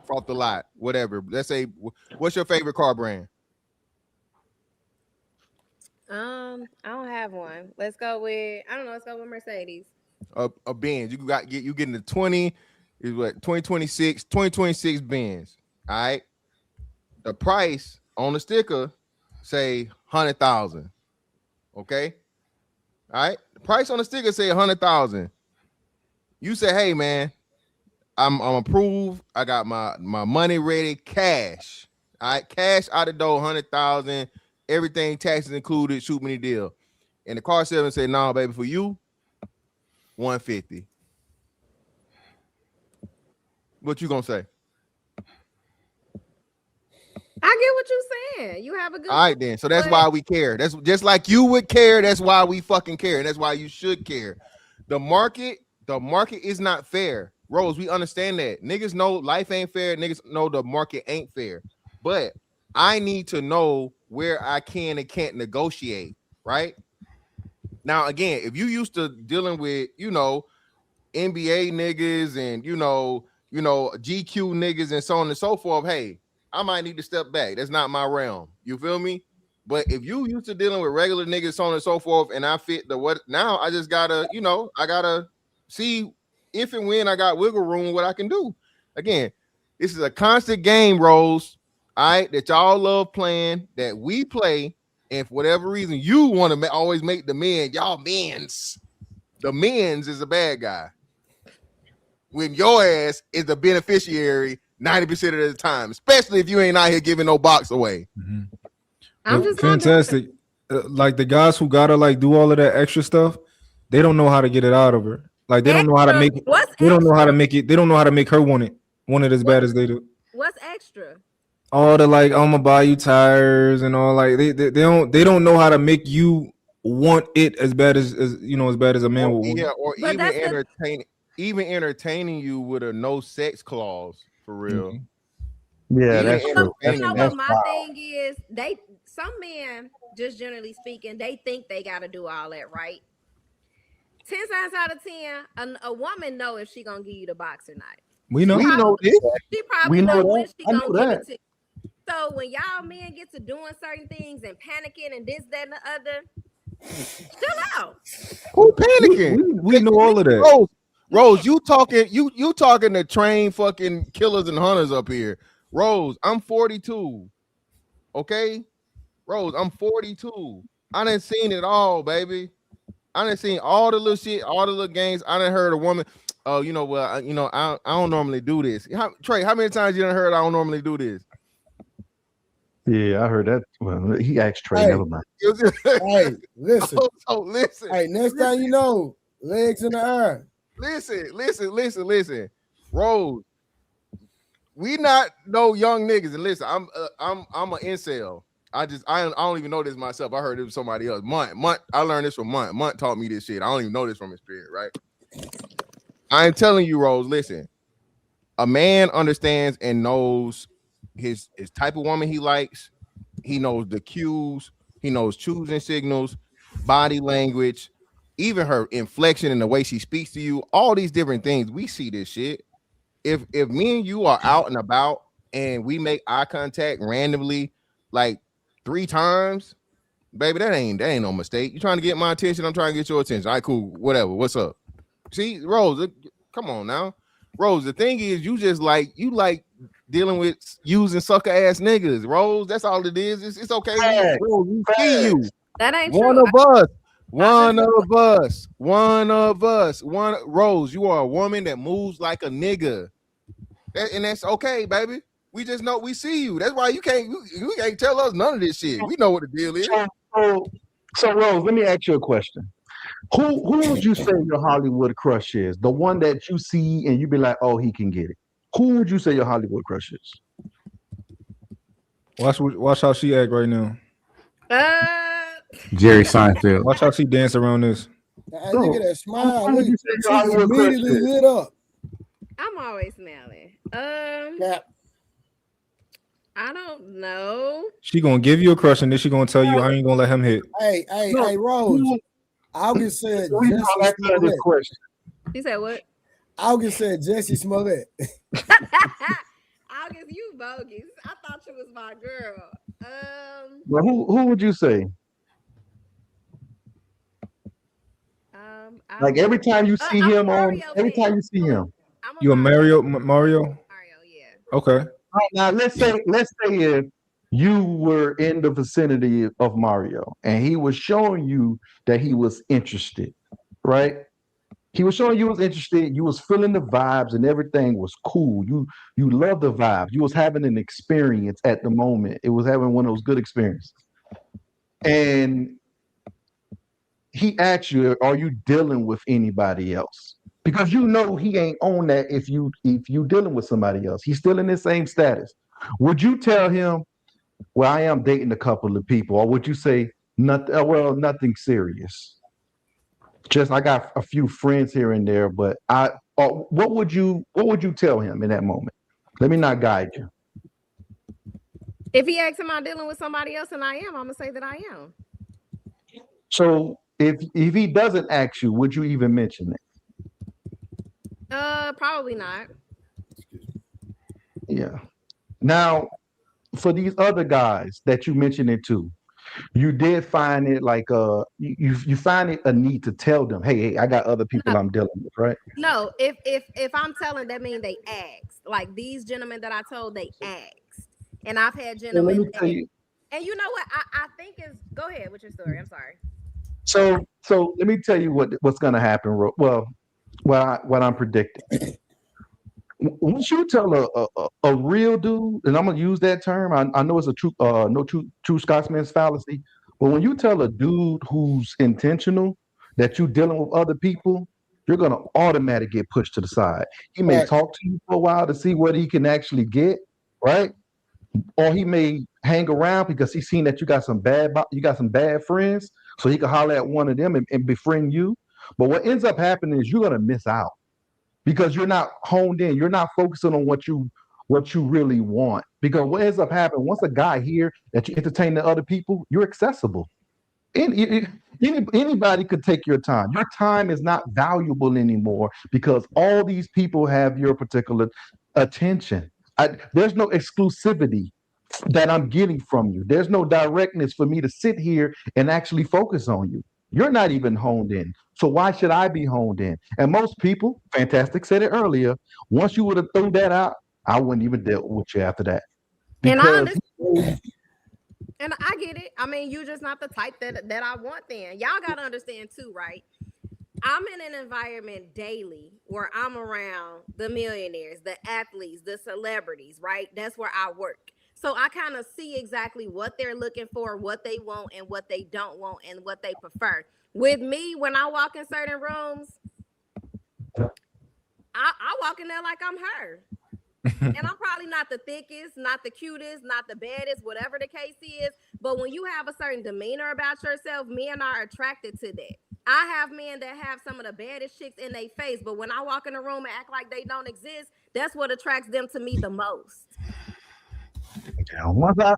Off the lot, whatever. Let's say, what's your favorite car brand? I don't have one. Let's go with Mercedes. A Benz. You getting the 2026 Benz. All right. The price on the sticker say 100,000. Okay. All right. The price on the sticker say 100,000. You say, hey man, I'm approved. I got my money ready, cash. All right, cash out the door, 100,000. Everything, taxes included. Shoot me the deal. And the car salesman said, "No, baby, for you, 150." What you gonna say? I get what you're saying. You have a good. All right, then. So that's why we care. That's just like you would care. That's why we fucking care. And that's why you should care. The market is not fair. Rose, we understand that. Niggas know life ain't fair. Niggas know the market ain't fair. But I need to know where I can and can't negotiate, right? Now, again, if you used to dealing with, NBA niggas and GQ niggas and so on and so forth, hey, I might need to step back. That's not my realm. You feel me? But if you used to dealing with regular niggas, so on and so forth, and I fit the what now, I just gotta, I gotta see if and when I got wiggle room, what I can do. Again, this is a constant game, Rose. All right, that y'all love playing, that we play, and for whatever reason you want to always make the men, y'all men's. The men's is a bad guy. When your ass is the beneficiary 90% of the time, especially if you ain't out here giving no box away. Mm-hmm. I'm just fantastic. Like the guys who gotta like do all of that extra stuff, they don't know how to get it out of her. Like they don't know how to make it. They don't know how to make it. They don't know how to make her want it as bad as they do. What's extra? All the like, I'm gonna buy you tires and all, like they don't know how to make you want it as bad as as bad as a man would want. Yeah, or even entertaining you with a no sex clause for real. Mm-hmm. Yeah, that's true. You know what my thing is? Some men, just generally speaking, they think they got to do all that, right? 10 times out of 10, a woman know if she gonna give you the box or not. We know this. She probably know when she gonna give it to you. So when y'all men get to doing certain things and panicking and this, that, and the other, chill out. Who panicking? We know all of that. Rose, you talking to train fucking killers and hunters up here. Rose, I'm 42. Okay? Rose, I'm 42. I done seen it all, baby. I done seen all the little shit, all the little games. I done heard a woman, oh, I don't normally do this. Trey, how many times you done heard I don't normally do this? Yeah, I heard that. Well, he asked Trey, never mind. Hey, listen. Listen. Hey, next time you know, legs in the air. Listen. Rose, we not no young niggas. And listen, I'm an incel. I don't even know this myself. I heard it from somebody else. Munt. I learned this from Munt. Munt taught me this shit. I don't even know this from his spirit, right? I am telling you, Rose, listen. A man understands and knows his type of woman he likes. He knows the cues. He knows choosing signals, body language, even her inflection and the way she speaks to you. All these different things. We see this shit. If me and you are out and about and we make eye contact randomly, like 3 times, baby, that ain't no mistake. You trying to get my attention, I'm trying to get your attention. All right, cool, whatever. What's up? See, Rose, come on now. Rose, the thing is, you like dealing with using sucker ass niggas. Rose, that's all it is. It's okay. Rose, we see you. That ain't one true. One of us. Rose, you are a woman that moves like a nigga. And that's okay, baby. We just know we see you. That's why you can't tell us none of this shit. We know what the deal is. So Rose, let me ask you a question. Who would you say your Hollywood crush is? The one that you see and you be like, oh, he can get it. Who would you say your Hollywood crush is? Watch how she act right now. Jerry Seinfeld. Watch how she dance around this. Look at that smile. Look, she's immediately lit up. I'm always smiling. I don't know. She gonna give you a crush and then she gonna tell you I ain't gonna let him hit. Hey, Rose. August said Jesse Smollett. He said what? August said Jesse Smollett. August, you bogus. I thought you was my girl. Well, who would you say? Like every time you see him every time you see him. You a Mario? Yeah. Okay. Now let's say if you were in the vicinity of Mario and he was showing you that he was interested, right? He was showing you was interested. You was feeling the vibes and everything was cool. You love the vibes. You was having an experience at the moment. It was having one of those good experiences. And he asked you, are you dealing with anybody else? Because you know he ain't on that if you dealing with somebody else. He's still in the same status. Would you tell him, well, I am dating a couple of people, or would you say nothing? Well, nothing serious. Just I got a few friends here and there, but what would you tell him in that moment? Let me not guide you. If he asks, am I dealing with somebody else, and I am, I'm gonna say that I am. So if he doesn't ask you, would you even mention it? Probably not. Yeah. Now, for these other guys that you mentioned it to, you did find it like you find it a need to tell them, hey, I got other people I'm dealing with, right? No, if I'm telling, that means they asked. Like these gentlemen that I told, they asked, and I've had gentlemen. And you know what? I think is go ahead with your story. I'm sorry. So let me tell you what's gonna happen. Well, what I'm predicting. Once you tell a real dude, and I'm gonna use that term, I know it's a true Scotsman's fallacy, but when you tell a dude who's intentional that you're dealing with other people, you're gonna automatically get pushed to the side. He may talk to you for a while to see what he can actually get, right? Or he may hang around because he's seen that you got some bad friends, so he can holler at one of them and befriend you. But what ends up happening is you're gonna miss out because you're not honed in. You're not focusing on what you really want. Because what ends up happening, once a guy here that you entertain the other people, you're accessible. Anybody could take your time. Your time is not valuable anymore because all these people have your particular attention. There's no exclusivity that I'm getting from you. There's no directness for me to sit here and actually focus on you. You're not even honed in. So why should I be honed in? And most people, Fantastic said it earlier, once you would have thrown that out, I wouldn't even deal with you after that. Because and I get it. I mean, you're just not the type that I want then. Y'all got to understand too, right? I'm in an environment daily where I'm around the millionaires, the athletes, the celebrities, right? That's where I work. So I kind of see exactly what they're looking for, what they want and what they don't want and what they prefer. With me, when I walk in certain rooms, I walk in there like I'm her. And I'm probably not the thickest, not the cutest, not the baddest, whatever the case is. But when you have a certain demeanor about yourself, men are attracted to that. I have men that have some of the baddest chicks in their face, but when I walk in the room and act like they don't exist, that's what attracts them to me the most. Once I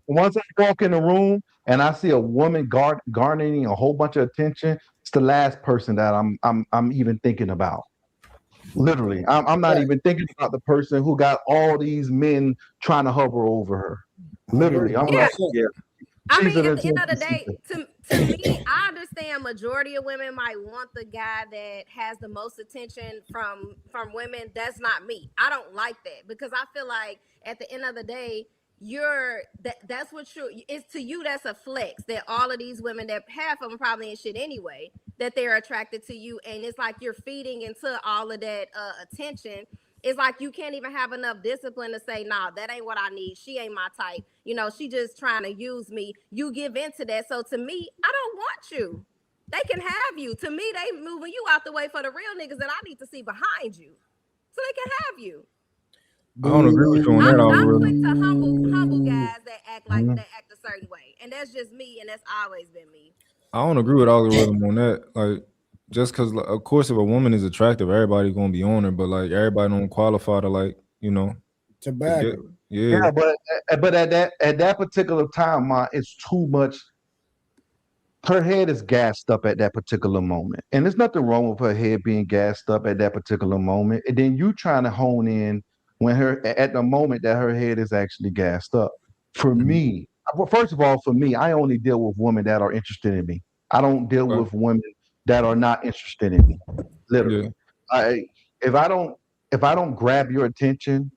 walk in the room and I see a woman garnering a whole bunch of attention, it's the last person that I'm even thinking about. Literally, I'm not even thinking about the person who got all these men trying to hover over her. Literally, I'm like, yeah. I mean, at the end of the day, to me, I understand majority of women might want the guy that has the most attention from women. That's not me. I don't like that because I feel like at the end of the day, that's what it's to you. That's a flex that all of these women, that half of them probably ain't shit anyway, that they're attracted to you, and it's like you're feeding into all of that attention. It's like you can't even have enough discipline to say, nah, that ain't what I need. She ain't my type. You know, she just trying to use me. You give into that. So to me, I don't want you. They can have you. To me, they moving you out the way for the real niggas that I need to see behind you. So they can have you. I don't agree with you on that. I'm quick to humble guys that act like they act a certain way. And that's just me, and that's always been me. I don't agree with algorithm on that. Like, just because, of course, if a woman is attractive, everybody's gonna be on her. But like, everybody don't qualify to to bag her. Yeah, but at that particular time, it's too much. Her head is gassed up at that particular moment, and there's nothing wrong with her head being gassed up at that particular moment. And then you trying to hone in at the moment that her head is actually gassed up. For me, well, first of all, for me, I only deal with women that are interested in me. I don't deal with women that are not interested in me. Literally, if I don't grab your attention,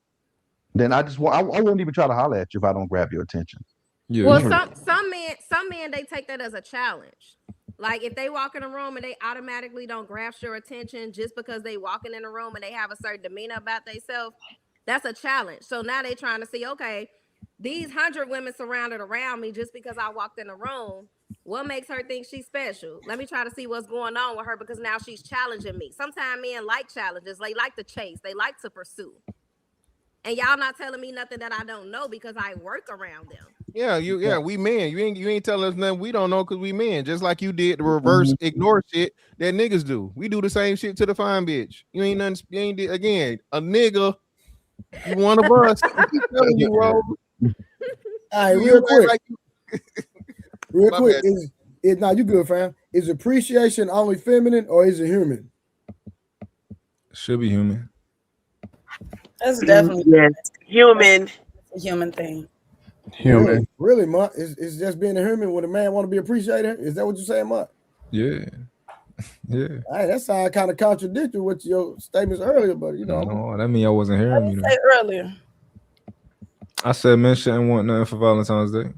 then I won't even try to holler at you if I don't grab your attention. Yeah. Well, some men they take that as a challenge. Like if they walk in a room and they automatically don't grasp your attention just because they walking in a room and they have a certain demeanor about themselves, that's a challenge. So now they trying to see, okay, these 100 women surrounded around me just because I walked in a room. What makes her think she's special? Let me try to see what's going on with her because now she's challenging me. Sometimes men like challenges. They like to chase. They like to pursue. And y'all not telling me nothing that I don't know because I work around them. Yeah, we men. You ain't telling us nothing we don't know because we men. Just like you did the reverse ignore shit that niggas do. We do the same shit to the fine bitch. You ain't nothing. You ain't again a nigga. You one of us. I keep telling you, bro. All right, real quick. Real quick, is now you good, fam? Is appreciation only feminine or is it human? Should be human. That's definitely human. It's a human thing. Human. Really, Mutt? It's just being a human when a man want to be appreciated? Is that what you're saying, Mutt? Yeah. Yeah. All right, that sounds kind of contradictory with your statements earlier, but you know. No, that mean I wasn't hearing me. Say earlier. I said men shouldn't want nothing for Valentine's Day.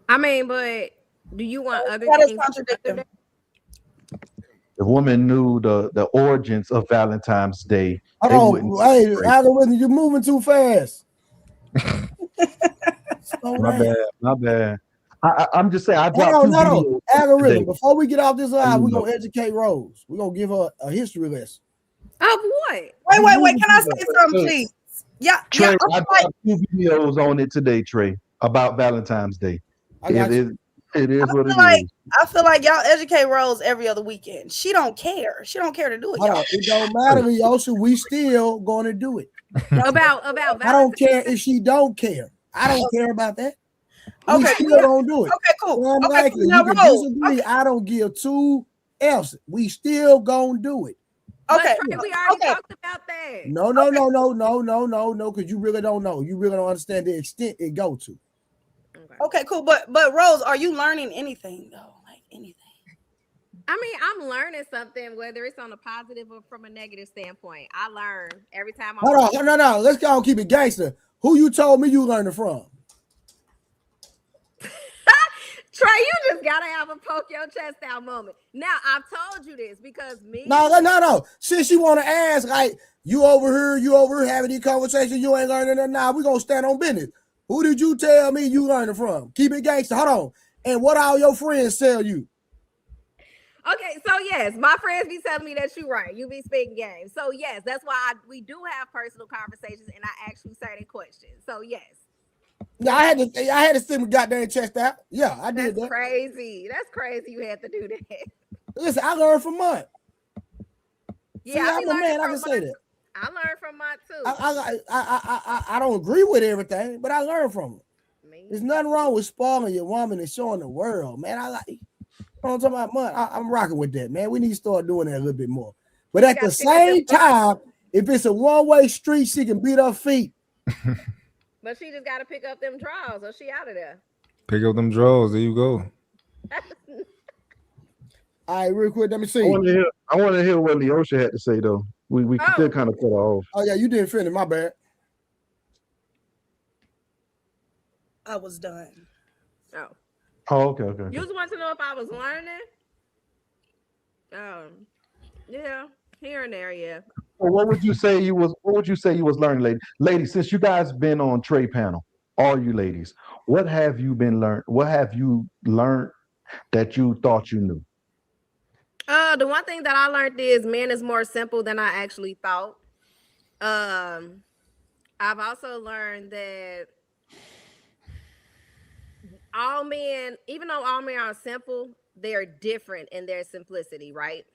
I mean, but do you want other things? Contradictory. If women knew the origins of Valentine's Day, they Hold wouldn't. on, hey, algorithm, you're moving too fast. My bad. I'm just saying. I dropped two videos. Algorithm. Today. Before we get off this live, we're gonna educate Rose. We're gonna give her a history lesson. Of what? Wait. Can I say something, please? Yeah, Trey, I dropped two videos on it today, Trey, about Valentine's Day. It is what it is. I feel like y'all educate Rose every other weekend. She don't care. She don't care to do it. Hold on. It don't matter, Yosha. We still gonna do it. About I don't care if she don't care. I don't care about that. We Okay, still gonna do it. Okay, cool. Well, Okay, you now, can Rose, disagree. I don't give two F's. We still gonna do it. Okay, we already talked about that. No, because you really don't know. You really don't understand the extent it go to. Okay, cool. But Rose, are you learning anything though? Like anything? I mean, I'm learning something, whether it's on a positive or from a negative standpoint. I learn every time. Hold on, no. Let's go and keep it gangster. Who you told me you learning from? Trey, you just gotta have a poke your chest out moment. Now I've told you this because me. No. Since you want to ask, like you over here having these conversations, you ain't learning nothing. Nah, we gonna stand on business. Who did you tell me you learning from? Keep it gangster. Hold on. And what all your friends tell you? Okay, so yes, my friends be telling me that you right. You be speaking game. So yes, that's why we do have personal conversations and I ask you certain questions. So yes. Yeah, I had to sit my goddamn chest out. Yeah, I did that. That's crazy. That's crazy. You had to do that. Listen, I learned from mine. Yeah, I'm a man. I can say that. I learned from mine too. I don't agree with everything, but I learned from it. There's nothing wrong with spoiling your woman and showing the world, man. I'm talking about mine. I'm rocking with that, man. We need to start doing that a little bit more. But at the same time, if it's a one-way street, she can beat her feet. But she just got to pick up them draws or she out of there. Pick up them drawers. There you go. All right, real quick, let me see. I want to hear what Leosha had to say, though. We still kind of cut her off. Oh, yeah, you didn't finish. My bad. I was done. Oh, okay. You just want to know if I was learning? Yeah, here and there, yeah. Well, what would you say you was learning, lady? Ladies, since you guys been on Trey panel, all you ladies, what have you learned that you thought you knew? The one thing that I learned is men is more simple than I actually thought. I've also learned that all men, even though all men are simple, they're different in their simplicity, right?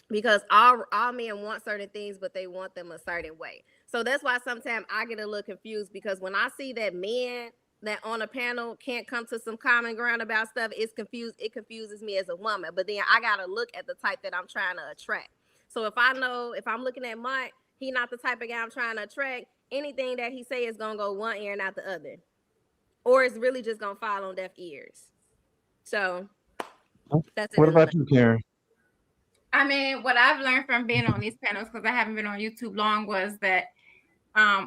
Because all men want certain things, but they want them a certain way. So that's why sometimes I get a little confused because when I see that men that on a panel can't come to some common ground about stuff, it confuses me as a woman. But then I gotta look at the type that I'm trying to attract. So if I'm looking at Mike, he not the type of guy I'm trying to attract, anything that he say is gonna go one ear and not the other. Or it's really just gonna fall on deaf ears. So that's it. What about you, Karen? I mean, what I've learned from being on these panels, because I haven't been on YouTube long, was that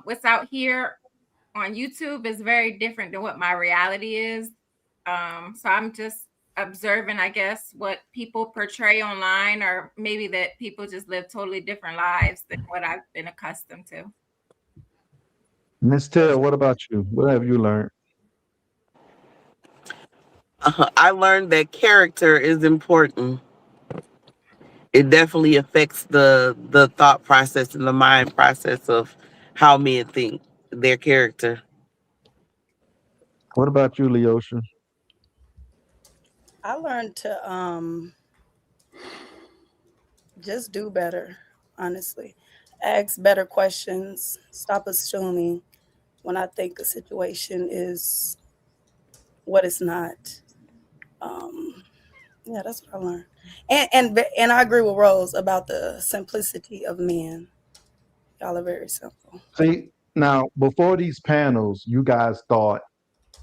what's out here on YouTube is very different than what my reality is. So I'm just observing, I guess, what people portray online, or maybe that people just live totally different lives than what I've been accustomed to. Miss Tara, what about you? What have you learned? I learned that character is important. It definitely affects the thought process and the mind process of how men think, their character. What about you, Leosha? I learned to just do better, honestly. Ask better questions. Stop assuming when I think a situation is what it's not. Yeah, that's what I learned. And I agree with Rose about the simplicity of men. Y'all are very simple. See, now before these panels, you guys thought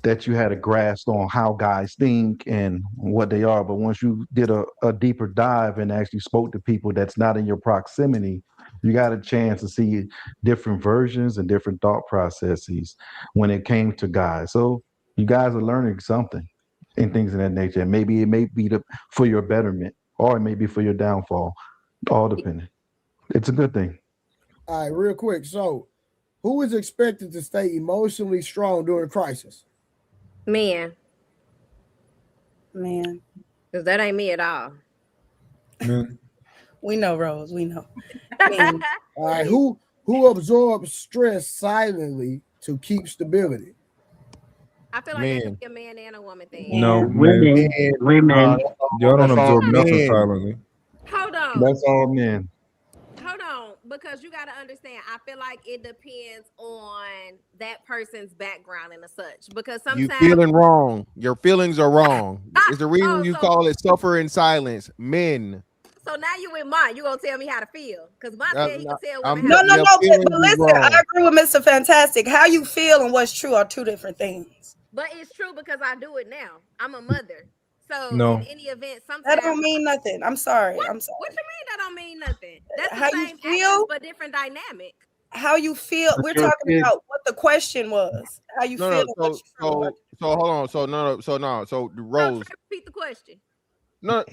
that you had a grasp on how guys think and what they are. But once you did a deeper dive and actually spoke to people that's not in your proximity, you got a chance to see different versions and different thought processes when it came to guys. So you guys are learning something and things of that nature. And maybe it may be for your betterment or it may be for your downfall, all depending. It's a good thing. All right, real quick. So, who is expected to stay emotionally strong during crisis? Men. Because that ain't me at all. Man. We know, Rose. We know. All right, who absorbs stress silently to keep stability? I feel like that could be a man and a woman thing. No, women. Women. Y'all don't That's all absorb nothing men. silently. Hold on. That's all men. Hold on, because you got to understand. I feel like it depends on that person's background and such. Because You sometimes feeling wrong. Your feelings are wrong. It's the reason you call it suffer in silence. Men. So now you with mine. You gonna tell me how to feel? Because mine said he can tell women No, how to feel. but listen, I agree with Mr. Fantastic. How you feel and what's true are two different things. But it's true because I do it now. I'm a mother. So No. in any event, sometimes That don't mean nothing. I'm sorry. What? I'm sorry. What you mean that don't mean nothing? That's the How you same feel? actions, but different dynamic. How you feel? But We're your talking kid- about what the question was. How you feel? And what you feel about So hold on. So Rose. Repeat the question. No.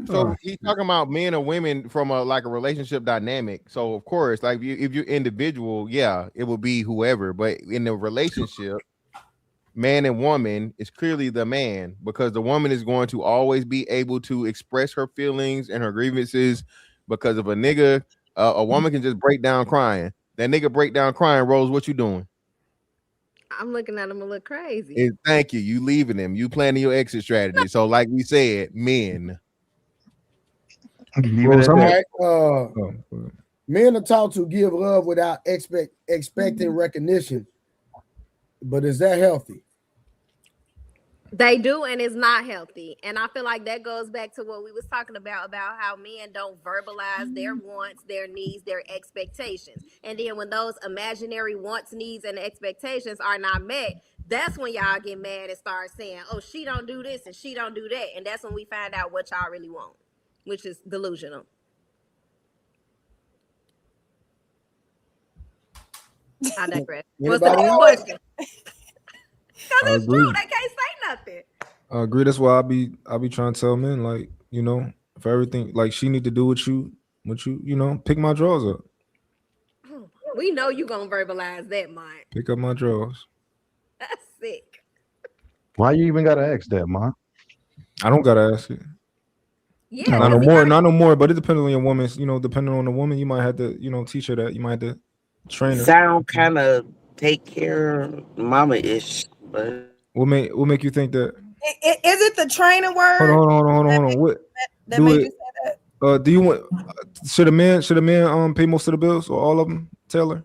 So he's talking about men or women from a relationship dynamic. So of course, like if you're individual, yeah, it will be whoever. But in the relationship, man and woman is clearly the man, because the woman is going to always be able to express her feelings and her grievances. Because of a nigga, a woman can just break down crying. That nigga break down crying. Rose, what you doing? I'm looking at him a little crazy. Thank you. You leaving him. You planning your exit strategy. So like we said, men. Leave it at that. All right, men are taught to give love without expecting recognition. But is that healthy? They do, and it's not healthy. And I feel like that goes back to what we was talking about how men don't verbalize their wants, their needs, their expectations. And then when those imaginary wants, needs, and expectations are not met, that's when y'all get mad and start saying, oh, she don't do this and she don't do that. And that's when we find out what y'all really want, which is delusional. I digress. What's the next question? Because it's true. They can't say nothing. I agree. That's why I be trying to tell men, like, you know, for everything, like she need to do what you pick my drawers up. We know you gonna verbalize that, Mike. Pick up my drawers. That's sick. Why you even gotta ask that, man? I don't gotta ask it. Yeah, not no more. But it depends on your woman's. You know, depending on the woman, you might have to, teach her that. You might have to train her. Sound kind of take care, mama-ish, but What make you think that? Is it the training word? Hold on. What that made you say that? Do you want? Should a man pay most of the bills or all of them, Taylor?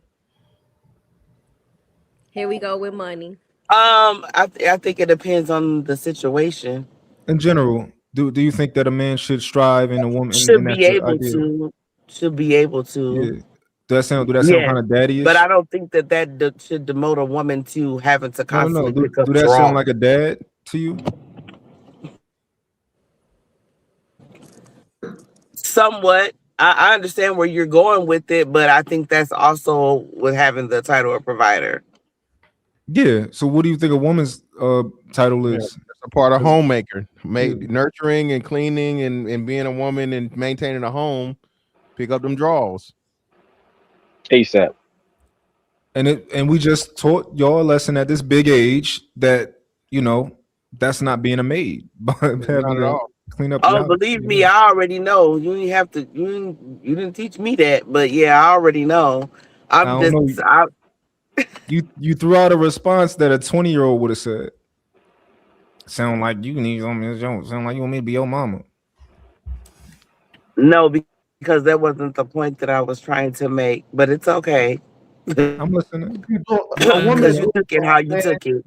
Here we go with money. I think it depends on the situation. In general, do you think that a man should strive and a woman should be able to? Yeah. Do that sound kind of daddy-ish? But I don't think that should demote a woman to having to constantly pick up do that drawers. sound like a dad to you? Somewhat. I understand where you're going with it, but I think that's also with having the title of provider. Yeah. So what do you think a woman's title is? It's a part of homemaker, nurturing and cleaning and being a woman and maintaining a home. Pick up them drawers. ASAP. And we just taught y'all a lesson at this big age that you know, that's not being a maid, but having to clean up your Oh, house. believe me, I already know. You didn't have to. You didn't teach me that, but yeah, I already know. I don't know. You threw out a response that a 20-year-old would have said. Sound like you need something. Sound like you want me to be your mama. No, because that wasn't the point that I was trying to make. But it's okay. I'm listening. Because you took it how you took it.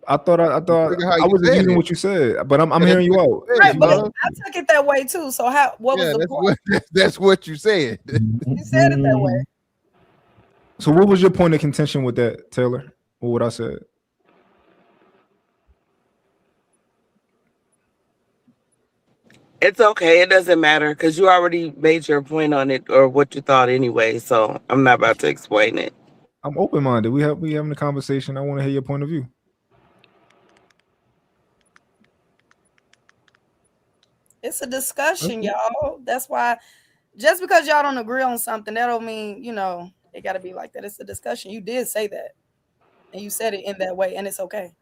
I thought I was using what you said, but I'm hearing you out. Right, but I took it that way too. So what was the point? That's what you said. You said it that way. So what was your point of contention with that, Taylor? Or what I said? It's okay. It doesn't matter because you already made your point on it or what you thought anyway. So I'm not about to explain it. I'm open-minded. We having a conversation. I want to hear your point of view. It's a discussion, y'all. That's why just because y'all don't agree on something, that don't mean, it got to be like that. It's a discussion. You did say that. And you said it in that way, and it's okay.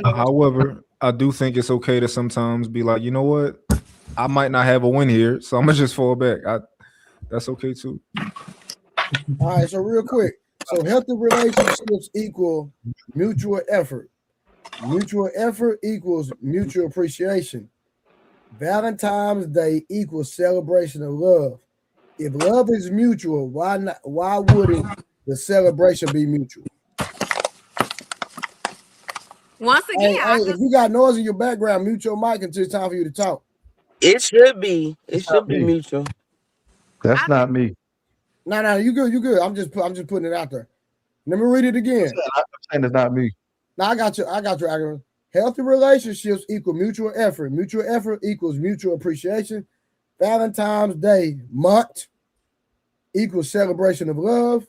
However, I do think it's okay to sometimes be like, you know what? I might not have a win here, so I'm going to just fall back. That's okay too. All right, so real quick. So healthy relationships equal mutual effort. Mutual effort equals mutual appreciation. Valentine's Day equals celebration of love. If love is mutual, why wouldn't the celebration be mutual? Once again, if you got noise in your background, mute your mic until it's time for you to talk. It should be. It should be mutual. That's not me. No, you good. You good. I'm just putting it out there. Let me read it again. I'm saying it's not me. No, I got you. Healthy relationships equal mutual effort. Mutual effort equals mutual appreciation. Valentine's Day month equals celebration of love.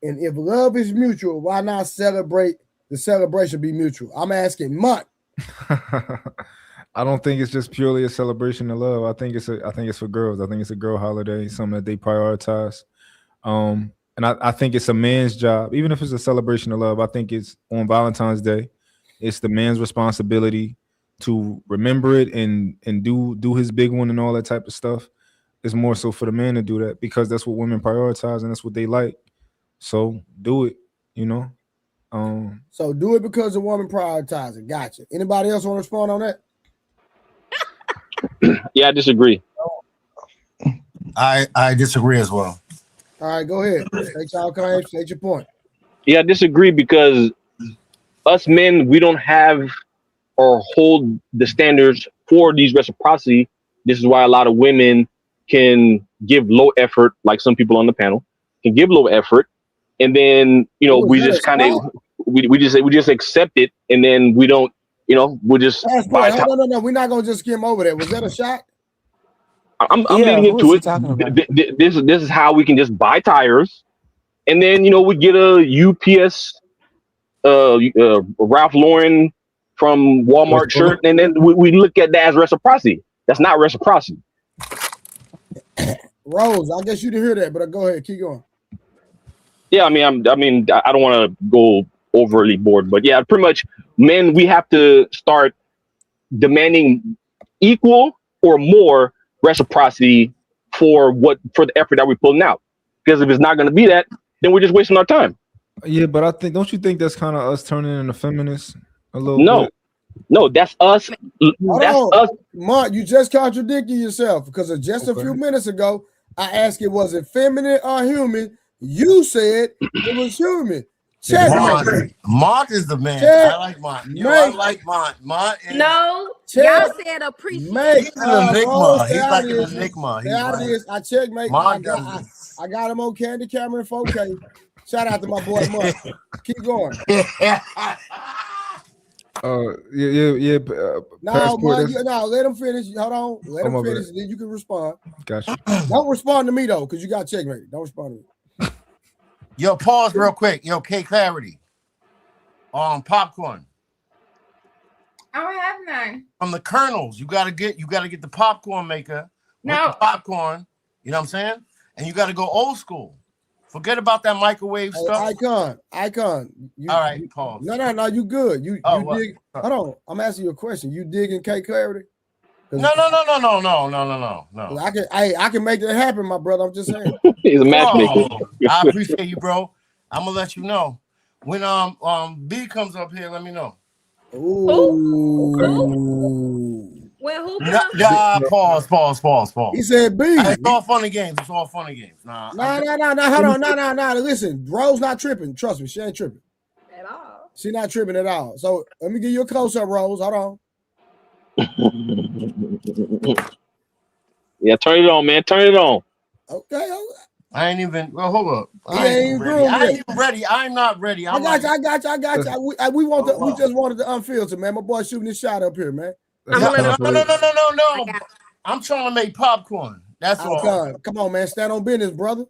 And if love is mutual, why not celebrate the celebration be mutual? I'm asking month. I don't think it's just purely a celebration of love. I think it's for girls. I think it's a girl holiday, something that they prioritize. And I think it's a man's job, even if it's a celebration of love. I think it's on Valentine's Day. It's the man's responsibility to remember it and do his big one and all that type of stuff. It's more so for the man to do that because that's what women prioritize and that's what they like. So do it, So do it because the woman prioritizes. Gotcha. Anybody else want to respond on that? Yeah, I disagree. I disagree as well. All right, go ahead. State your claim, state your point. Yeah, I disagree because us men, we don't have or hold the standards for these reciprocity. This is why a lot of women can give low effort, like some people on the panel can give low effort, and then we just kind of we just accept it, and then we don't we'll just buy time. No, we're not gonna just skim over that. Was that a shot? I'm leading into it. This is how we can just buy tires, and then we get a UPS, Ralph Lauren from Walmart shirt, and then we look at that as reciprocity. That's not reciprocity. Rose, I guess you didn't hear that, but go ahead, keep going. Yeah, I don't want to go overly bored, but yeah, pretty much, men, we have to start demanding equal or more reciprocity for the effort that we're pulling out. Because if it's not going to be that, then we're just wasting our time. Yeah, but don't you think that's kind of us turning into feminists a little bit? No, that's us. Us. Mark, you just contradicted yourself because just a few minutes ago, I asked you, was it feminine or human? You said it was human. Mont is the man. I like Mont. I like Mont. No, y'all said appreciate. He's an enigma. He's like an enigma. I checkmate. I got him on Candy Camera and 4K. Shout out to my boy Mark. Keep going. No, let him finish. Hold on. Let him finish. Then you can respond. Gotcha. Don't respond to me though, because you got checkmate. Don't respond to me. Yo, pause real quick. Yo, K Clarity. Popcorn. I don't have none. From the Colonels, you gotta get the popcorn maker. No with the popcorn. You know what I'm saying? And you gotta go old school. Forget about that microwave stuff. Icon. All right, pause. No, you good. You dig. Hold on. I'm asking you a question. You digging K Clarity? No. I can make that happen, my brother. I'm just saying. He's a matchmaker. I appreciate you, bro. I'm gonna let you know when B comes up here. Let me know. Ooh. When who? Pause. He said B. It's all fun and games. Nah. Hold on. No. Listen, Rose not tripping. Trust me, she ain't tripping at all. She not tripping at all. So let me give you a close up, Rose. Hold on. Yeah, turn it on, man. Turn it on. Okay. I ain't even. Well, hold up. I ain't even ready. I'm not ready. I got you. We just wanted the unfiltered, man. My boy shooting his shot up here, man. No. I'm trying to make popcorn. That's all. Come on, man. Stand on business, brother.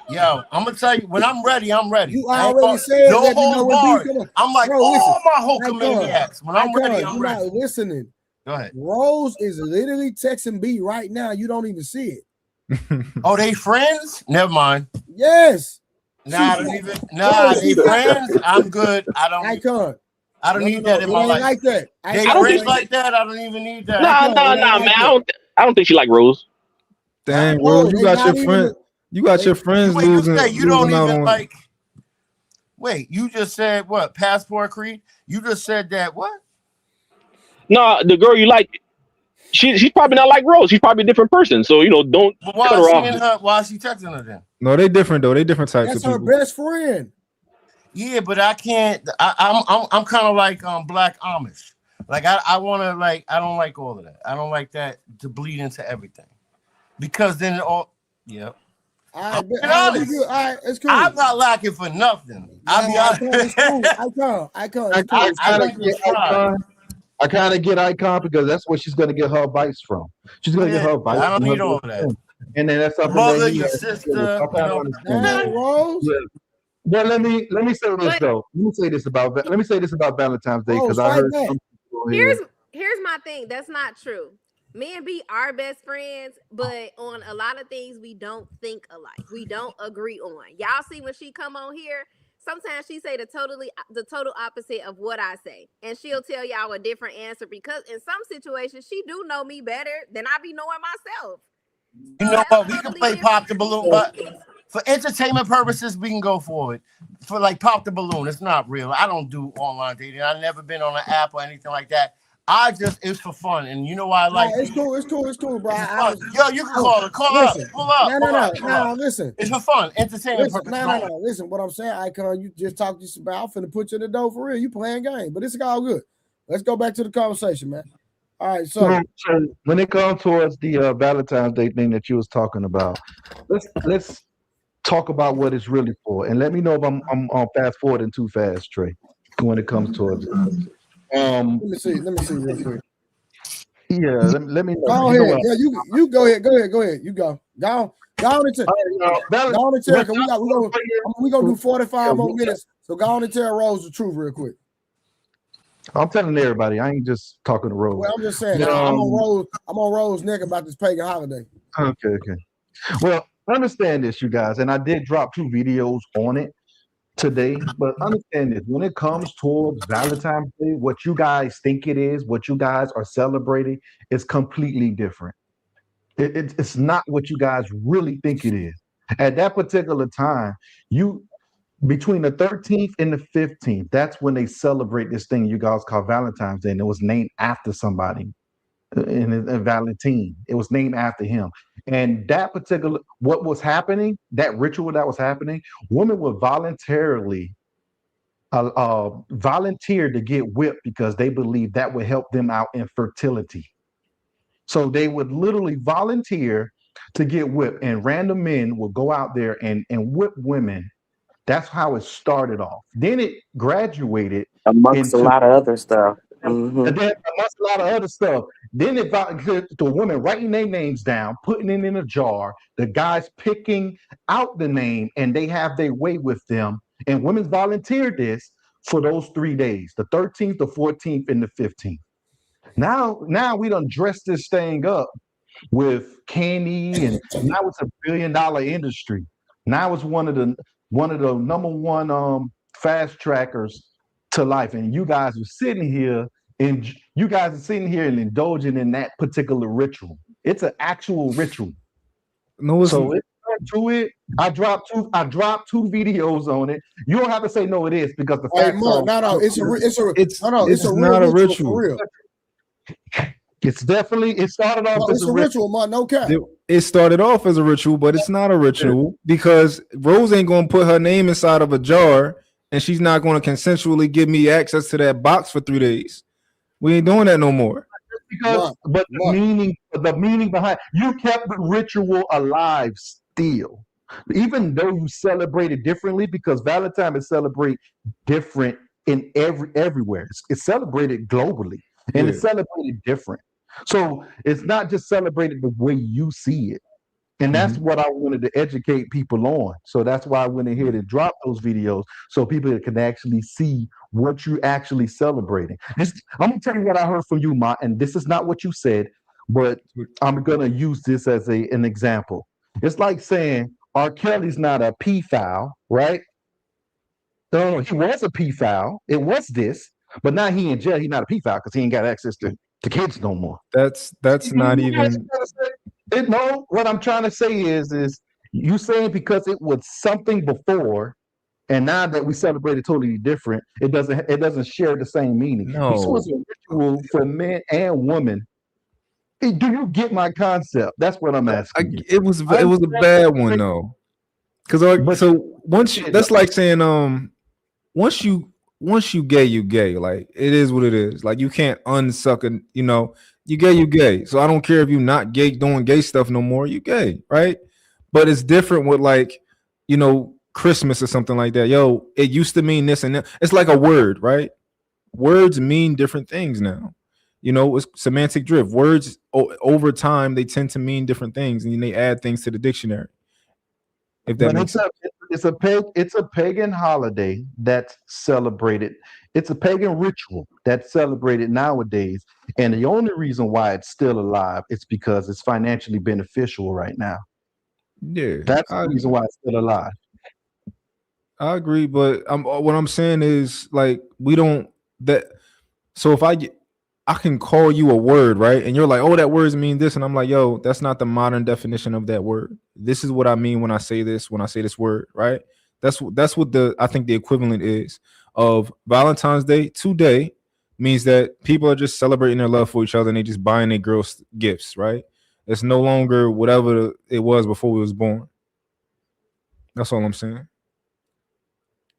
Yo, I'm gonna tell you when I'm ready. I'm ready. You already said no that. holds barred. I'm like, bro, listen, my Hulkamaniacs. When I'm ready, I'm ready. Not listening. Go ahead. Rose is literally texting B right now. You don't even see it. Oh, they friends? Never mind. Yes. They friends. I'm good. I don't need that in my life. Like that. They friends like that. I don't even need that. Nah, man. I don't think she like Rose. Dang, Rose, you got your friend. You got your friends losing. You don't even like. Wait, you just said what? Passport Creed? You just said that what? No, the girl you like, she's probably not like Rose. She's probably a different person. So don't cut her off. Why is she texting her then? No, they different though. They different types. That's of her people. best friend. Yeah, but I can't. I'm kind of like Black Amish. Like I want to like. I don't like all of that. I don't like that to bleed into everything, because then it all. Yep. I'm cool. I'm not lacking for nothing. I'll be honest. I kind of get Icon because that's where she's going to get her advice from. She's going to get her advice. I don't need all of that. And then that's something mother, that your sister. Rose. Well, let me say this though. Let me say this about Valentine's Day because I heard some people here's my thing. That's not true. Me and B are best friends, but on a lot of things we don't think alike. We don't agree on. Y'all see when she come on here, sometimes she say the total opposite of what I say, and she'll tell y'all a different answer because in some situations she do know me better than I be knowing myself. You know what? We can play pop the balloon, but for entertainment purposes, we can go forward. For like pop the balloon, it's not real. I don't do online dating. I've never been on an app or anything like that. It's for fun, and you know why I like it's cool, bro. Yo, you can call it. Pull up. No, listen. It's for fun, entertainment purposes. No. Listen, what I'm saying, Icon, you just talked to about. I'm finna put you in the door for real. You playing game, but it's all good. Let's go back to the conversation, man. All right, so when it comes towards the Valentine's Day thing that you was talking about, let's talk about what it's really for, and let me know if I'm fast forwarding too fast, Trey, when it comes towards it. Let me see real quick. Yeah, let me know. Go ahead. Yeah, you go ahead. You go. Go on and tell. We gonna do 45 more minutes. So go on and tell Rose the truth real quick. I'm telling everybody. I ain't just talking to Rose. Well, I'm just saying. I'm on Rose neck about this pagan holiday. Okay. Well, understand this, you guys, and I did drop 2 videos on it today, but understand this: when it comes towards Valentine's Day, what you guys think it is, what you guys are celebrating, is completely different. It's not what you guys really think it is. At that particular time, between the 13th and the 15th, that's when they celebrate this thing you guys call Valentine's Day, and it was named after somebody. And Valentine, it was named after him. And that particular, what was happening, that ritual that was happening, women would voluntarily volunteer to get whipped because they believed that would help them out in fertility. So they would literally volunteer to get whipped, and random men would go out there and whip women. That's how it started off. Then it graduated amongst a lot of other stuff. Mm-hmm. And then amongst a lot of other stuff. Then it got to the women writing their names down, putting it in a jar, the guys picking out the name, and they have their way with them. And women volunteered this for those 3 days, the 13th, the 14th, and the 15th. Now we done dressed this thing up with candy, and now it's a $1 billion industry. Now it's one of the number one fast trackers to life, and you guys are sitting here and indulging in that particular ritual. It's an actual ritual. No, it's so it's to it. I dropped two videos on it. You don't have to say no, it is, because the facts are no, it's a not a ritual ritual. for real. It started off as a ritual, man. No cap. It started off as a ritual, but it's not a ritual because Rose ain't gonna put her name inside of a jar and she's not gonna consensually give me access to that box for 3 days. We ain't doing that no more. Because, but the meaning behind, you kept the ritual alive still, even though you celebrate it differently, because Valentine is celebrated different in everywhere. It's celebrated globally and it's celebrated different. So it's not just celebrated the way you see it. And that's what I wanted to educate people on. So that's why I went ahead and dropped those videos so people can actually see what you're actually celebrating. I'm going to tell you what I heard from you, Ma, and this is not what you said, but I'm going to use this as an example. It's like saying R. Kelly's not a pedophile, right? No, he was a pedophile. It was this, but now he in jail. He's not a pedophile because he ain't got access to kids no more. That's not even... No, what I'm trying to say is you saying because it was something before, and now that we celebrate it totally different, it doesn't share the same meaning. No. This was a ritual for men and women. Do you get my concept? That's what I'm asking. It was a bad one though, because so once you, that's like saying once you gay, you gay. Like it is what it is. Like you can't unsuck a, you gay, you gay. So I don't care if you're not gay doing gay stuff no more, you gay, right? But it's different with like, Christmas or something like that. Yo, it used to mean this and that. It's like a word, right? Words mean different things now. It's semantic drift. Words over time, they tend to mean different things, and they add things to the dictionary. If that makes sense. It's a pagan holiday that's celebrated. It's a pagan ritual that's celebrated nowadays. And the only reason why it's still alive is because it's financially beneficial right now. Yeah. That's the reason why it's still alive. I agree, but what I'm saying is like so if I can call you a word, right? And you're like, oh, that words mean this. And I'm like, yo, that's not the modern definition of that word. This is what I mean when I say this word, right? That's what I think the equivalent is of Valentine's Day. Today means that people are just celebrating their love for each other and they just buying their girls gifts, right? It's no longer whatever it was before we was born. That's all I'm saying.